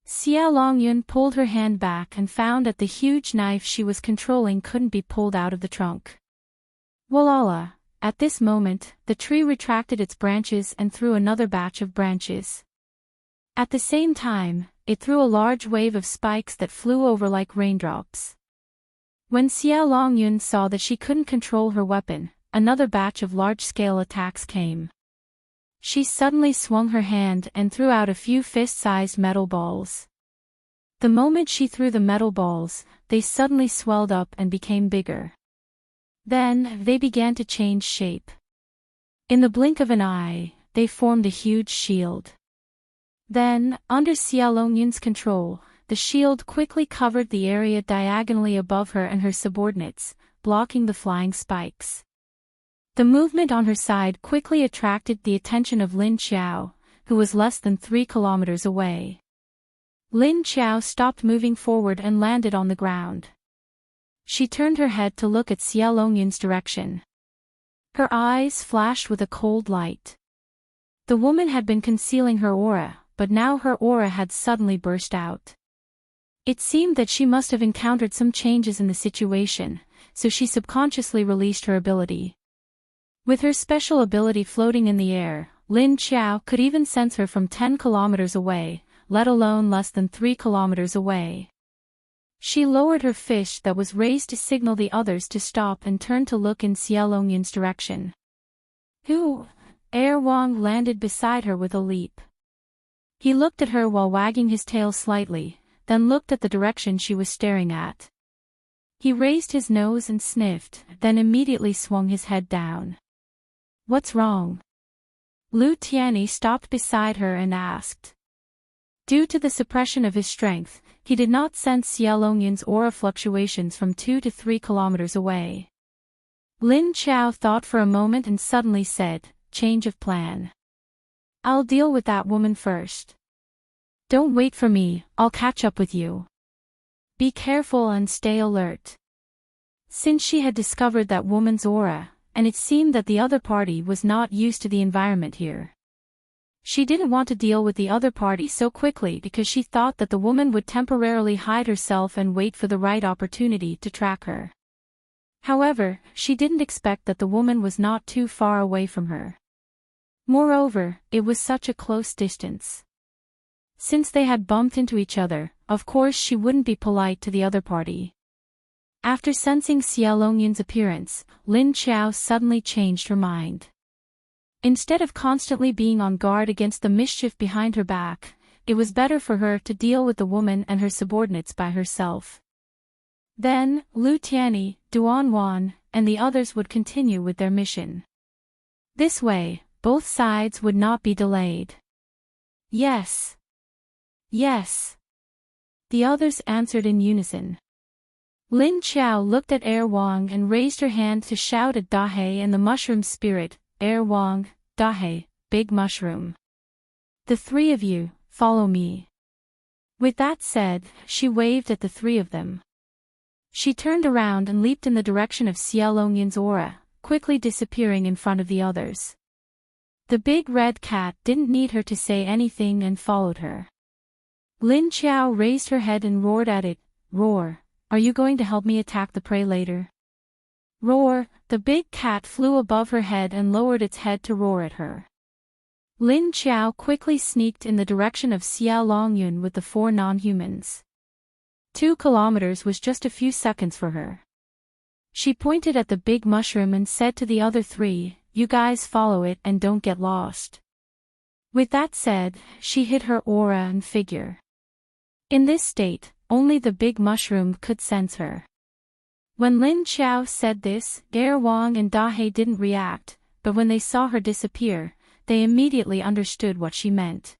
Xia Longyun pulled her hand back and found that the huge knife she was controlling couldn't be pulled out of the trunk. Walala! At this moment, the tree retracted its branches and threw another batch of branches. At the same time, it threw a large wave of spikes that flew over like raindrops. When Xia Longyun saw that she couldn't control her weapon, another batch of large-scale attacks came. She suddenly swung her hand and threw out a few fist-sized metal balls. The moment she threw the metal balls, they suddenly swelled up and became bigger. Then, they began to change shape. In the blink of an eye, they formed a huge shield. Then, under Xia Longyun's control, the shield quickly covered the area diagonally above her and her subordinates, blocking the flying spikes. The movement on her side quickly attracted the attention of Lin Qiao, who was less than 3 kilometers away. Lin Qiao stopped moving forward and landed on the ground. She turned her head to look at Xia Longyun's direction. Her eyes flashed with a cold light. The woman had been concealing her aura, but now her aura had suddenly burst out. It seemed that she must have encountered some changes in the situation, so she subconsciously released her ability. With her special ability floating in the air, Lin Qiao could even sense her from 10 kilometers away, let alone less than 3 kilometers away. She lowered her fist that was raised to signal the others to stop and turned to look in Xia Longyun's direction. Who? Wang landed beside her with a leap. He looked at her while wagging his tail slightly, then looked at the direction she was staring at. He raised his nose and sniffed, then immediately swung his head down. What's wrong? Lu Tianyi stopped beside her and asked. Due to the suppression of his strength, he did not sense Xia Longyun's aura fluctuations from 2 to 3 kilometers away. Lin Qiao thought for a moment and suddenly said, change of plan. I'll deal with that woman first. Don't wait for me, I'll catch up with you. Be careful and stay alert. Since she had discovered that woman's aura, and it seemed that the other party was not used to the environment here. She didn't want to deal with the other party so quickly because she thought that the woman would temporarily hide herself and wait for the right opportunity to track her. However, she didn't expect that the woman was not too far away from her. Moreover, it was such a close distance. Since they had bumped into each other, of course she wouldn't be polite to the other party. After sensing Xia Longyun's appearance, Lin Qiao suddenly changed her mind. Instead of constantly being on guard against the mischief behind her back, it was better for her to deal with the woman and her subordinates by herself. Then, Lu Tianyi, Duan Wan, and the others would continue with their mission. This way, both sides would not be delayed. Yes. Yes. The others answered in unison. Lin Qiao looked at Wang and raised her hand to shout at Dahe and the mushroom spirit, Wang, Dahe, big mushroom. The three of you, follow me. With that said, she waved at the three of them. She turned around and leaped in the direction of Xia Longyun's aura, quickly disappearing in front of the others. The big red cat didn't need her to say anything and followed her. Lin Qiao raised her head and roared at it, roar. Are you going to help me attack the prey later? Roar, the big cat flew above her head and lowered its head to roar at her. Lin Qiao quickly sneaked in the direction of Xia Longyun with the 4 non-humans. 2 kilometers was just a few seconds for her. She pointed at the big mushroom and said to the other 3, you guys follow it and don't get lost. With that said, she hid her aura and figure. In this state, only the big mushroom could sense her. When Lin Qiao said this, Wang and Dahe didn't react, but when they saw her disappear, they immediately understood what she meant.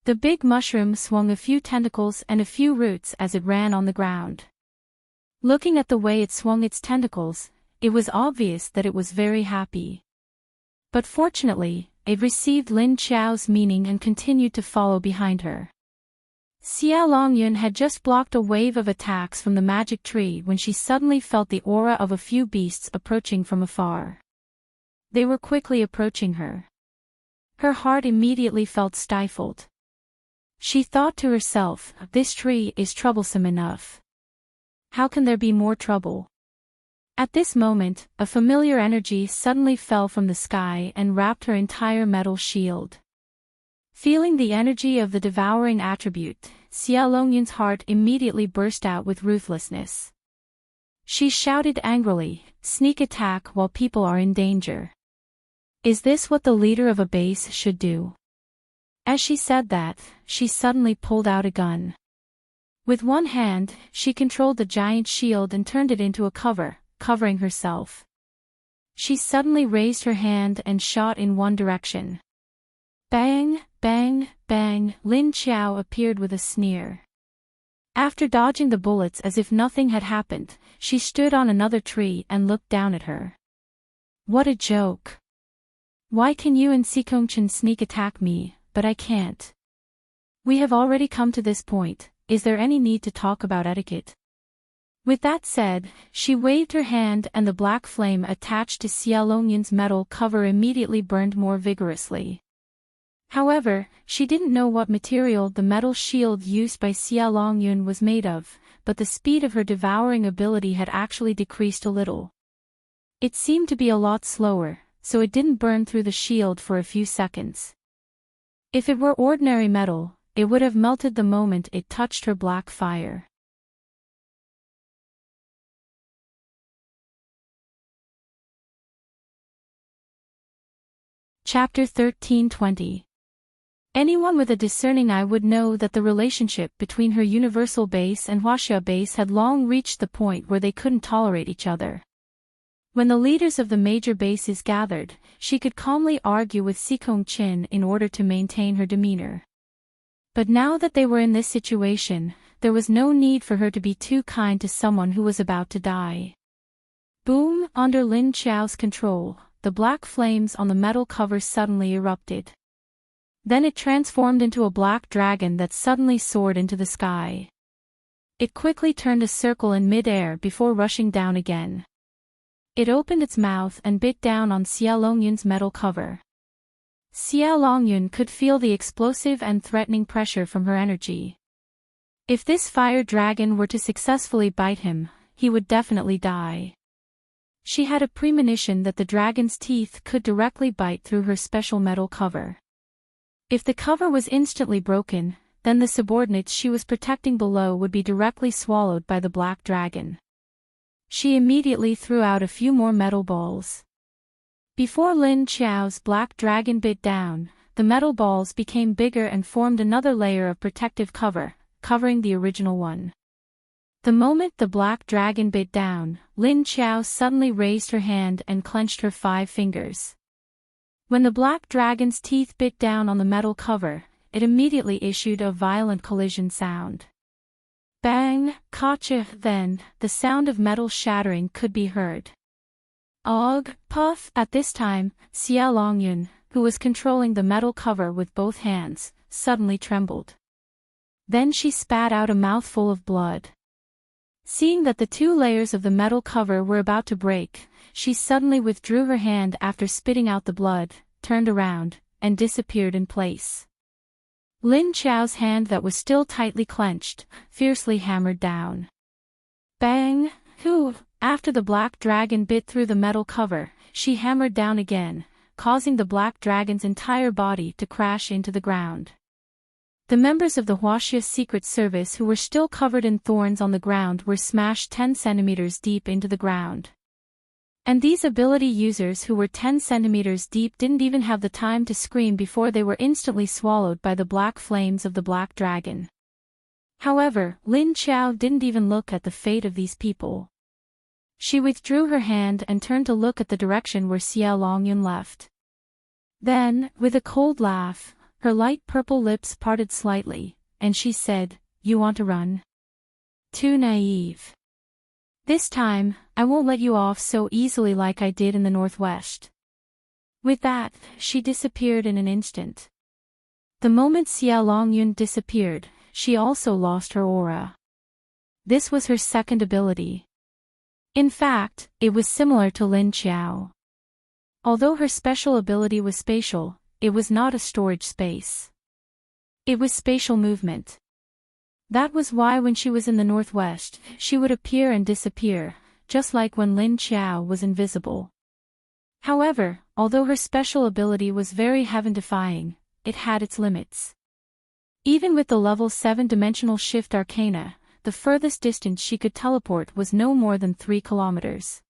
The big mushroom swung a few tentacles and a few roots as it ran on the ground. Looking at the way it swung its tentacles, it was obvious that it was very happy. But fortunately, it received Lin Qiao's meaning and continued to follow behind her. Xia Longyun had just blocked a wave of attacks from the magic tree when she suddenly felt the aura of a few beasts approaching from afar. They were quickly approaching her. Her heart immediately felt stifled. She thought to herself, this tree is troublesome enough. How can there be more trouble? At this moment, a familiar energy suddenly fell from the sky and wrapped her entire metal shield. Feeling the energy of the devouring attribute, Xia Longyun's heart immediately burst out with ruthlessness. She shouted angrily, "Sneak attack while people are in danger. Is this what the leader of a base should do?" As she said that, she suddenly pulled out a gun. With one hand, she controlled the giant shield and turned it into a cover, covering herself. She suddenly raised her hand and shot in one direction. Bang, bang, bang, Lin Qiao appeared with a sneer. After dodging the bullets as if nothing had happened, she stood on another tree and looked down at her. What a joke. Why can you and Xikongchen sneak attack me, but I can't? We have already come to this point, is there any need to talk about etiquette? With that said, she waved her hand and the black flame attached to Xia Longyun's metal cover immediately burned more vigorously. However, she didn't know what material the metal shield used by Xia Longyun was made of, but the speed of her devouring ability had actually decreased a little. It seemed to be a lot slower, so it didn't burn through the shield for a few seconds. If it were ordinary metal, it would have melted the moment it touched her black fire. Chapter 13:20. Anyone with a discerning eye would know that the relationship between her universal base and Huaxia base had long reached the point where they couldn't tolerate each other. When the leaders of the major bases gathered, she could calmly argue with Xikongchen in order to maintain her demeanor. But now that they were in this situation, there was no need for her to be too kind to someone who was about to die. Boom! Under Lin Qiao's control, the black flames on the metal cover suddenly erupted. Then it transformed into a black dragon that suddenly soared into the sky. It quickly turned a circle in mid-air before rushing down again. It opened its mouth and bit down on Xia Longyun's metal cover. Xia Longyun could feel the explosive and threatening pressure from her energy. If this fire dragon were to successfully bite him, he would definitely die. She had a premonition that the dragon's teeth could directly bite through her special metal cover. If the cover was instantly broken, then the subordinates she was protecting below would be directly swallowed by the black dragon. She immediately threw out a few more metal balls. Before Lin Qiao's black dragon bit down, the metal balls became bigger and formed another layer of protective cover, covering the original one. The moment the black dragon bit down, Lin Qiao suddenly raised her hand and clenched her 5 fingers. When the black dragon's teeth bit down on the metal cover, it immediately issued a violent collision sound. Bang, kacha, then, the sound of metal shattering could be heard. Og, puff! At this time, Xia Longyun, who was controlling the metal cover with both hands, suddenly trembled. Then she spat out a mouthful of blood. Seeing that the 2 layers of the metal cover were about to break, she suddenly withdrew her hand after spitting out the blood, turned around, and disappeared in place. Lin Qiao's hand that was still tightly clenched, fiercely hammered down. Bang! Hoo! After the black dragon bit through the metal cover, she hammered down again, causing the black dragon's entire body to crash into the ground. The members of the Huaxia Secret Service who were still covered in thorns on the ground were smashed 10 centimeters deep into the ground. And these ability users who were 10 centimeters deep didn't even have the time to scream before they were instantly swallowed by the black flames of the black dragon. However, Lin Qiao didn't even look at the fate of these people. She withdrew her hand and turned to look at the direction where Xia Longyun left. Then, with a cold laugh, her light purple lips parted slightly, and she said, "You want to run? Too naive. This time, I won't let you off so easily like I did in the Northwest." With that, she disappeared in an instant. The moment Xia Longyun disappeared, she also lost her aura. This was her second ability. In fact, it was similar to Lin Qiao. Although her special ability was spatial, it was not a storage space. It was spatial movement. That was why when she was in the Northwest, she would appear and disappear, just like when Lin Qiao was invisible. However, although her special ability was very heaven-defying, it had its limits. Even with the level 7 dimensional shift arcana, the furthest distance she could teleport was no more than 3 kilometers.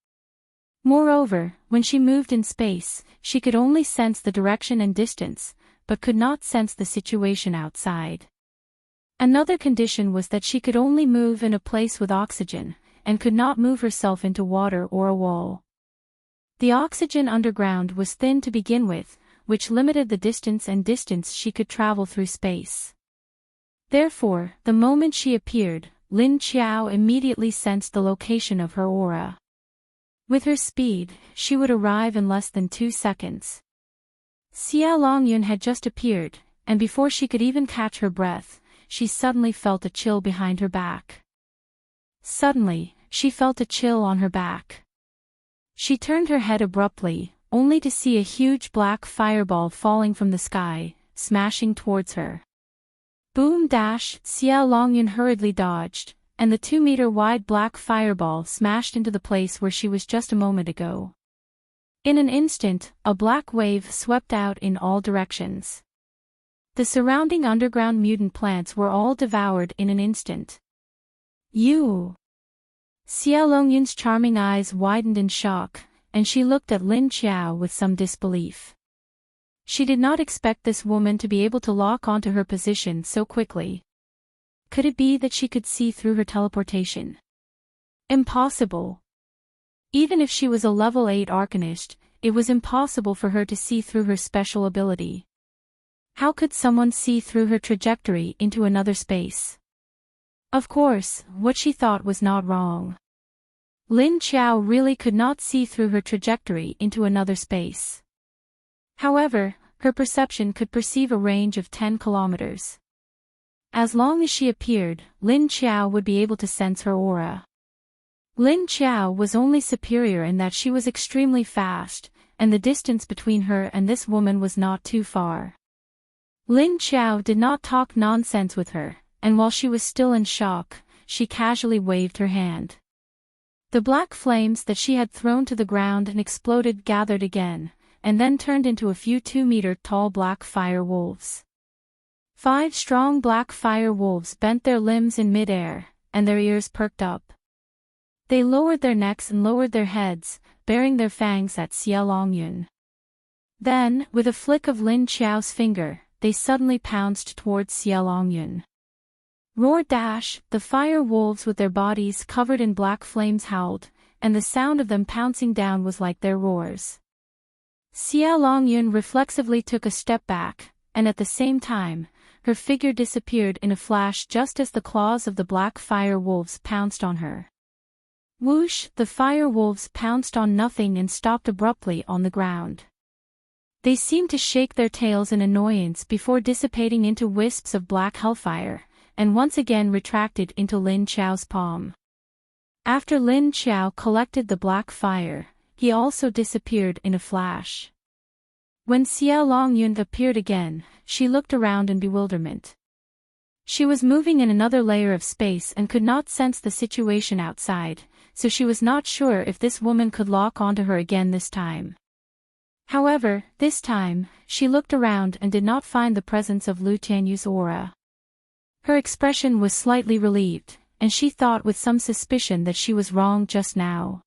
Moreover, when she moved in space, she could only sense the direction and distance, but could not sense the situation outside. Another condition was that she could only move in a place with oxygen, and could not move herself into water or a wall. The oxygen underground was thin to begin with, which limited the distance she could travel through space. Therefore, the moment she appeared, Lin Qiao immediately sensed the location of her aura. With her speed, she would arrive in less than 2 seconds. Xia Longyun had just appeared, and before she could even catch her breath, she suddenly felt a chill behind her back. Suddenly, she felt a chill on her back. She turned her head abruptly, only to see a huge black fireball falling from the sky, smashing towards her. Boom! Xia Longyun hurriedly dodged, and the 2-meter-wide black fireball smashed into the place where she was just a moment ago. In an instant, a black wave swept out in all directions. The surrounding underground mutant plants were all devoured in an instant. You! Xia Longyun's charming eyes widened in shock, and she looked at Lin Qiao with some disbelief. She did not expect this woman to be able to lock onto her position so quickly. Could it be that she could see through her teleportation? Impossible. Even if she was a level 8 arcanist, it was impossible for her to see through her special ability. How could someone see through her trajectory into another space? Of course, what she thought was not wrong. Lin Qiao really could not see through her trajectory into another space. However, her perception could perceive a range of 10 kilometers. As long as she appeared, Lin Qiao would be able to sense her aura. Lin Qiao was only superior in that she was extremely fast, and the distance between her and this woman was not too far. Lin Qiao did not talk nonsense with her, and while she was still in shock, she casually waved her hand. The black flames that she had thrown to the ground and exploded gathered again, and then turned into a few 2-meter-tall black fire wolves. 5 strong black fire wolves bent their limbs in mid-air, and their ears perked up. They lowered their necks and lowered their heads, baring their fangs at Xia Longyun. Then, with a flick of Lin Qiao's finger, they suddenly pounced towards Xia Longyun. Roar! The fire wolves with their bodies covered in black flames howled, and the sound of them pouncing down was like their roars. Xia Longyun reflexively took a step back, and at the same time, her figure disappeared in a flash just as the claws of the black fire wolves pounced on her. Whoosh! The fire wolves pounced on nothing and stopped abruptly on the ground. They seemed to shake their tails in annoyance before dissipating into wisps of black hellfire, and once again retracted into Lin Qiao's palm. After Lin Qiao collected the black fire, he also disappeared in a flash. When Xia Longyun appeared again, she looked around in bewilderment. She was moving in another layer of space and could not sense the situation outside, so she was not sure if this woman could lock onto her again this time. However, this time, she looked around and did not find the presence of Lu Tianyu's aura. Her expression was slightly relieved, and she thought with some suspicion that she was wrong just now.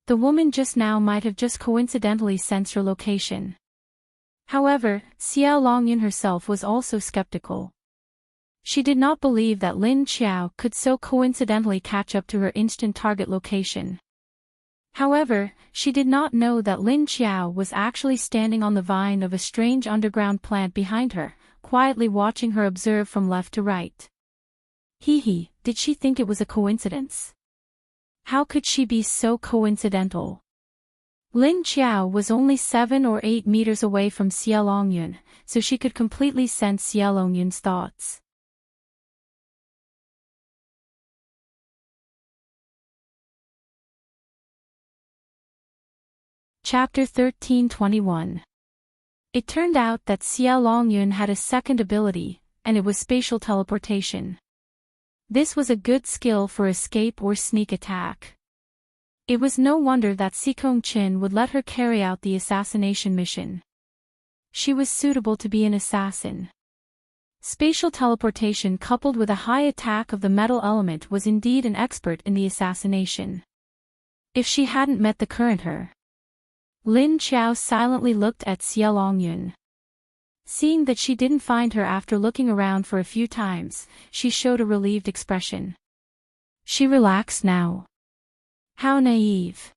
The woman just now might have just coincidentally sensed her location. However, Xia Longyun herself was also skeptical. She did not believe that Lin Qiao could so coincidentally catch up to her instant target location. However, she did not know that Lin Qiao was actually standing on the vine of a strange underground plant behind her, quietly watching her observe from left to right. Did she think it was a coincidence? How could she be so coincidental? Lin Qiao was only 7 or 8 meters away from Xia Longyun, so she could completely sense Xia Longyun's thoughts. Chapter 13:21. It turned out that Xia Longyun had a second ability, and it was spatial teleportation. This was a good skill for escape or sneak attack. It was no wonder that Sikong Chin would let her carry out the assassination mission. She was suitable to be an assassin. Spatial teleportation coupled with a high attack of the metal element was indeed an expert in the assassination. If she hadn't met the current her. Lin Qiao silently looked at Xia Longyun. Seeing that she didn't find her after looking around for a few times, she showed a relieved expression. She relaxed now. How naive.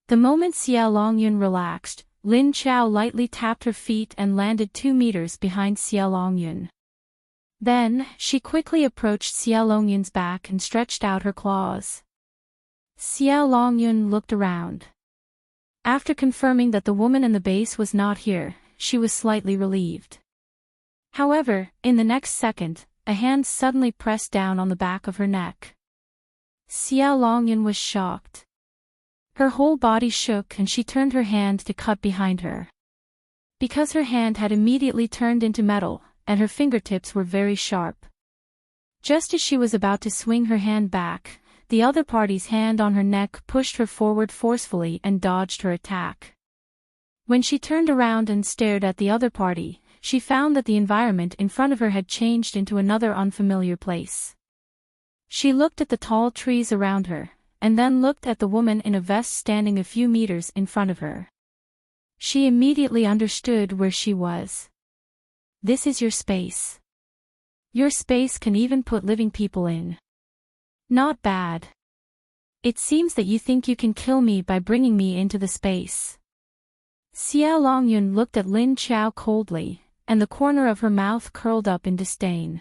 The moment Xia Longyun relaxed, Lin Qiao lightly tapped her feet and landed 2 meters behind Xia Longyun. Then, she quickly approached Xia Longyun's back and stretched out her claws. Xia Longyun looked around. After confirming that the woman in the base was not here, she was slightly relieved. However, in the next second, a hand suddenly pressed down on the back of her neck. Xia Longyun was shocked. Her whole body shook and she turned her hand to cut behind her. Because her hand had immediately turned into metal, and her fingertips were very sharp. Just as she was about to swing her hand back, the other party's hand on her neck pushed her forward forcefully and dodged her attack. When she turned around and stared at the other party, she found that the environment in front of her had changed into another unfamiliar place. She looked at the tall trees around her, and then looked at the woman in a vest standing a few meters in front of her. She immediately understood where she was. This is your space. Your space can even put living people in. Not bad. It seems that you think you can kill me by bringing me into the space. Xia Longyun looked at Lin Qiao coldly, and the corner of her mouth curled up in disdain.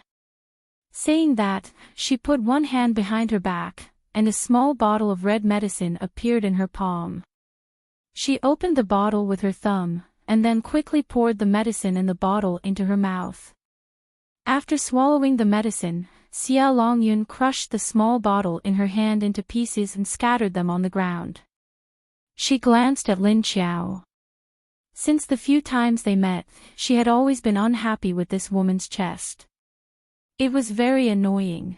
Saying that, she put one hand behind her back, and a small bottle of red medicine appeared in her palm. She opened the bottle with her thumb, and then quickly poured the medicine in the bottle into her mouth. After swallowing the medicine, Xia Longyun crushed the small bottle in her hand into pieces and scattered them on the ground. She glanced at Lin Qiao. Since the few times they met, she had always been unhappy with this woman's chest. It was very annoying.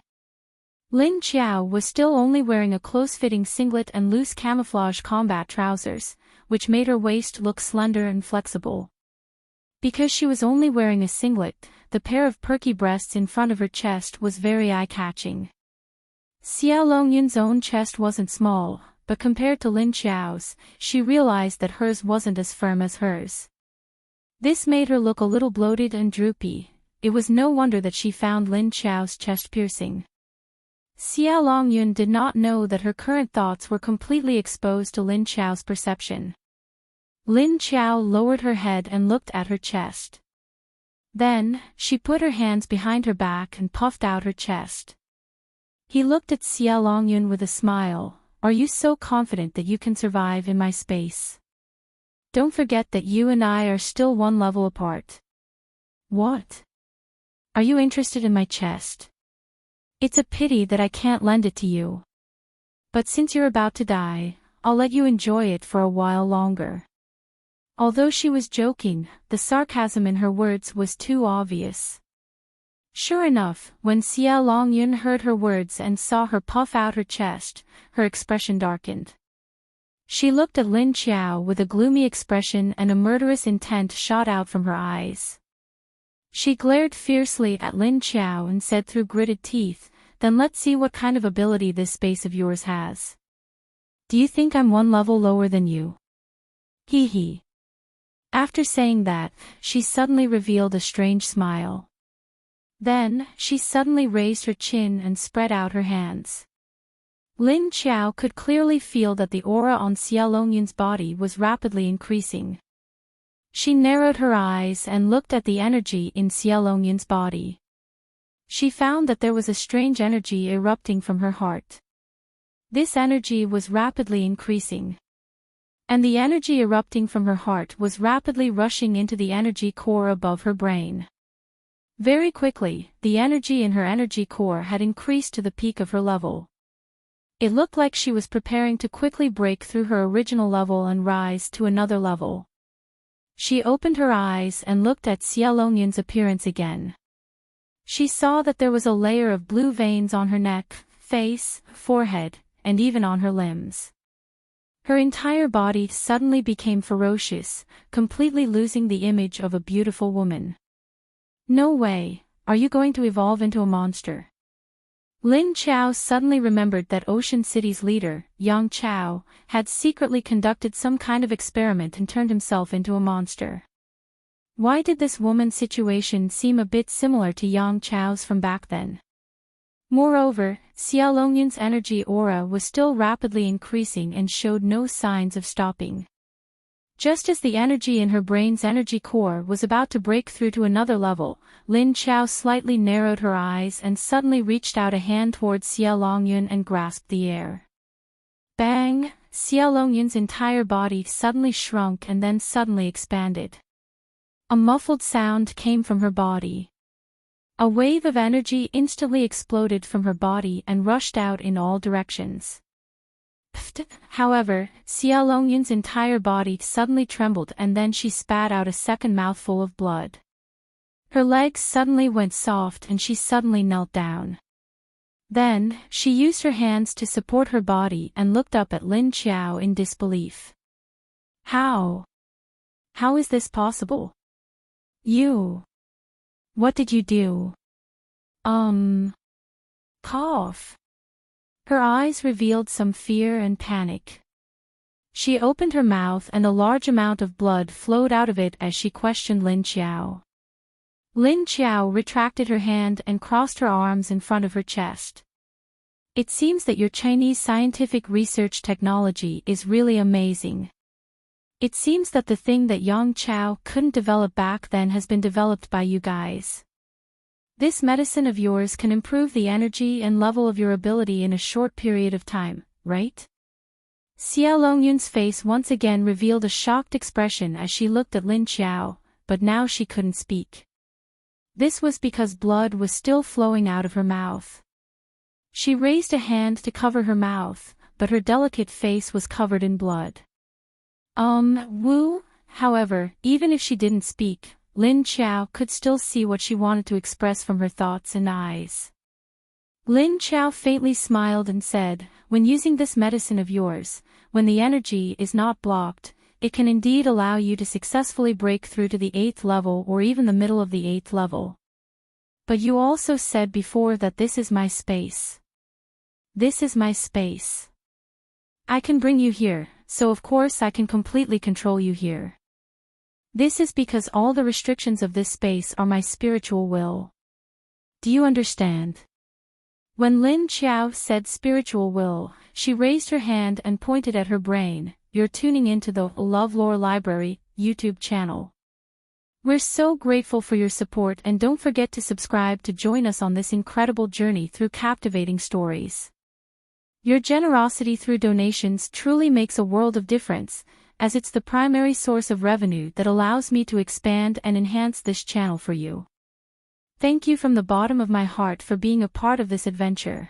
Lin Qiao was still only wearing a close-fitting singlet and loose camouflage combat trousers, which made her waist look slender and flexible. Because she was only wearing a singlet, the pair of perky breasts in front of her chest was very eye-catching. Xia Longyun's own chest wasn't small, but compared to Lin Qiao's, she realized that hers wasn't as firm as hers. This made her look a little bloated and droopy. It was no wonder that she found Lin Qiao's chest piercing. Xia Longyun did not know that her current thoughts were completely exposed to Lin Qiao's perception. Lin Qiao lowered her head and looked at her chest. Then, she put her hands behind her back and puffed out her chest. He looked at Xia Longyun with a smile. Are you so confident that you can survive in my space? Don't forget that you and I are still one level apart. What? Are you interested in my chest? It's a pity that I can't lend it to you. But since you're about to die, I'll let you enjoy it for a while longer. Although she was joking, the sarcasm in her words was too obvious. Sure enough, when Xia Longyun heard her words and saw her puff out her chest, her expression darkened. She looked at Lin Qiao with a gloomy expression and a murderous intent shot out from her eyes. She glared fiercely at Lin Qiao and said through gritted teeth, "Then let's see what kind of ability this space of yours has. Do you think I'm one level lower than you?" Hee hee. After saying that, she suddenly revealed a strange smile. Then, she suddenly raised her chin and spread out her hands. Lin Qiao could clearly feel that the aura on Xia Longyun's body was rapidly increasing. She narrowed her eyes and looked at the energy in Xia Longyun's body. She found that there was a strange energy erupting from her heart. This energy was rapidly increasing. And the energy erupting from her heart was rapidly rushing into the energy core above her brain. Very quickly, the energy in her energy core had increased to the peak of her level. It looked like she was preparing to quickly break through her original level and rise to another level. She opened her eyes and looked at Xia Longyun's appearance again. She saw that there was a layer of blue veins on her neck, face, forehead, and even on her limbs. Her entire body suddenly became ferocious, completely losing the image of a beautiful woman. No way, are you going to evolve into a monster? Lin Chao suddenly remembered that Ocean City's leader, Yang Chao, had secretly conducted some kind of experiment and turned himself into a monster. Why did this woman's situation seem a bit similar to Yang Chao's from back then? Moreover, Xiaolongyun's energy aura was still rapidly increasing and showed no signs of stopping. Just as the energy in her brain's energy core was about to break through to another level, Lin Chao slightly narrowed her eyes and suddenly reached out a hand towards Xiaolongyun and grasped the air. Bang! Xiaolongyun's entire body suddenly shrunk and then suddenly expanded. A muffled sound came from her body. A wave of energy instantly exploded from her body and rushed out in all directions. However, Xiaolongyun's entire body suddenly trembled and then she spat out a second mouthful of blood. Her legs suddenly went soft and she suddenly knelt down. Then, she used her hands to support her body and looked up at Lin Chao in disbelief. How? How is this possible? You. What did you do? Cough. Her eyes revealed some fear and panic. She opened her mouth and a large amount of blood flowed out of it as she questioned Lin Chao. Lin Chao retracted her hand and crossed her arms in front of her chest. It seems that your Chinese scientific research technology is really amazing. It seems that the thing that Yang Chao couldn't develop back then has been developed by you guys. This medicine of yours can improve the energy and level of your ability in a short period of time, right? Xiaolongyun's face once again revealed a shocked expression as she looked at Lin Chao, but now she couldn't speak. This was because blood was still flowing out of her mouth. She raised a hand to cover her mouth, but her delicate face was covered in blood. However, even if she didn't speak, Lin Chao could still see what she wanted to express from her thoughts and eyes. Lin Chao faintly smiled and said, when using this medicine of yours, when the energy is not blocked, it can indeed allow you to successfully break through to the 8th level or even the middle of the 8th level. But you also said before that this is my space. This is my space. I can bring you here, so of course I can completely control you here. This is because all the restrictions of this space are my spiritual will. Do you understand? When Lin Chao said spiritual will, she raised her hand and pointed at her brain. You're tuning into the LoveLore Library YouTube channel. We're so grateful for your support and don't forget to subscribe to join us on this incredible journey through captivating stories. Your generosity through donations truly makes a world of difference, as it's the primary source of revenue that allows me to expand and enhance this channel for you. Thank you from the bottom of my heart for being a part of this adventure.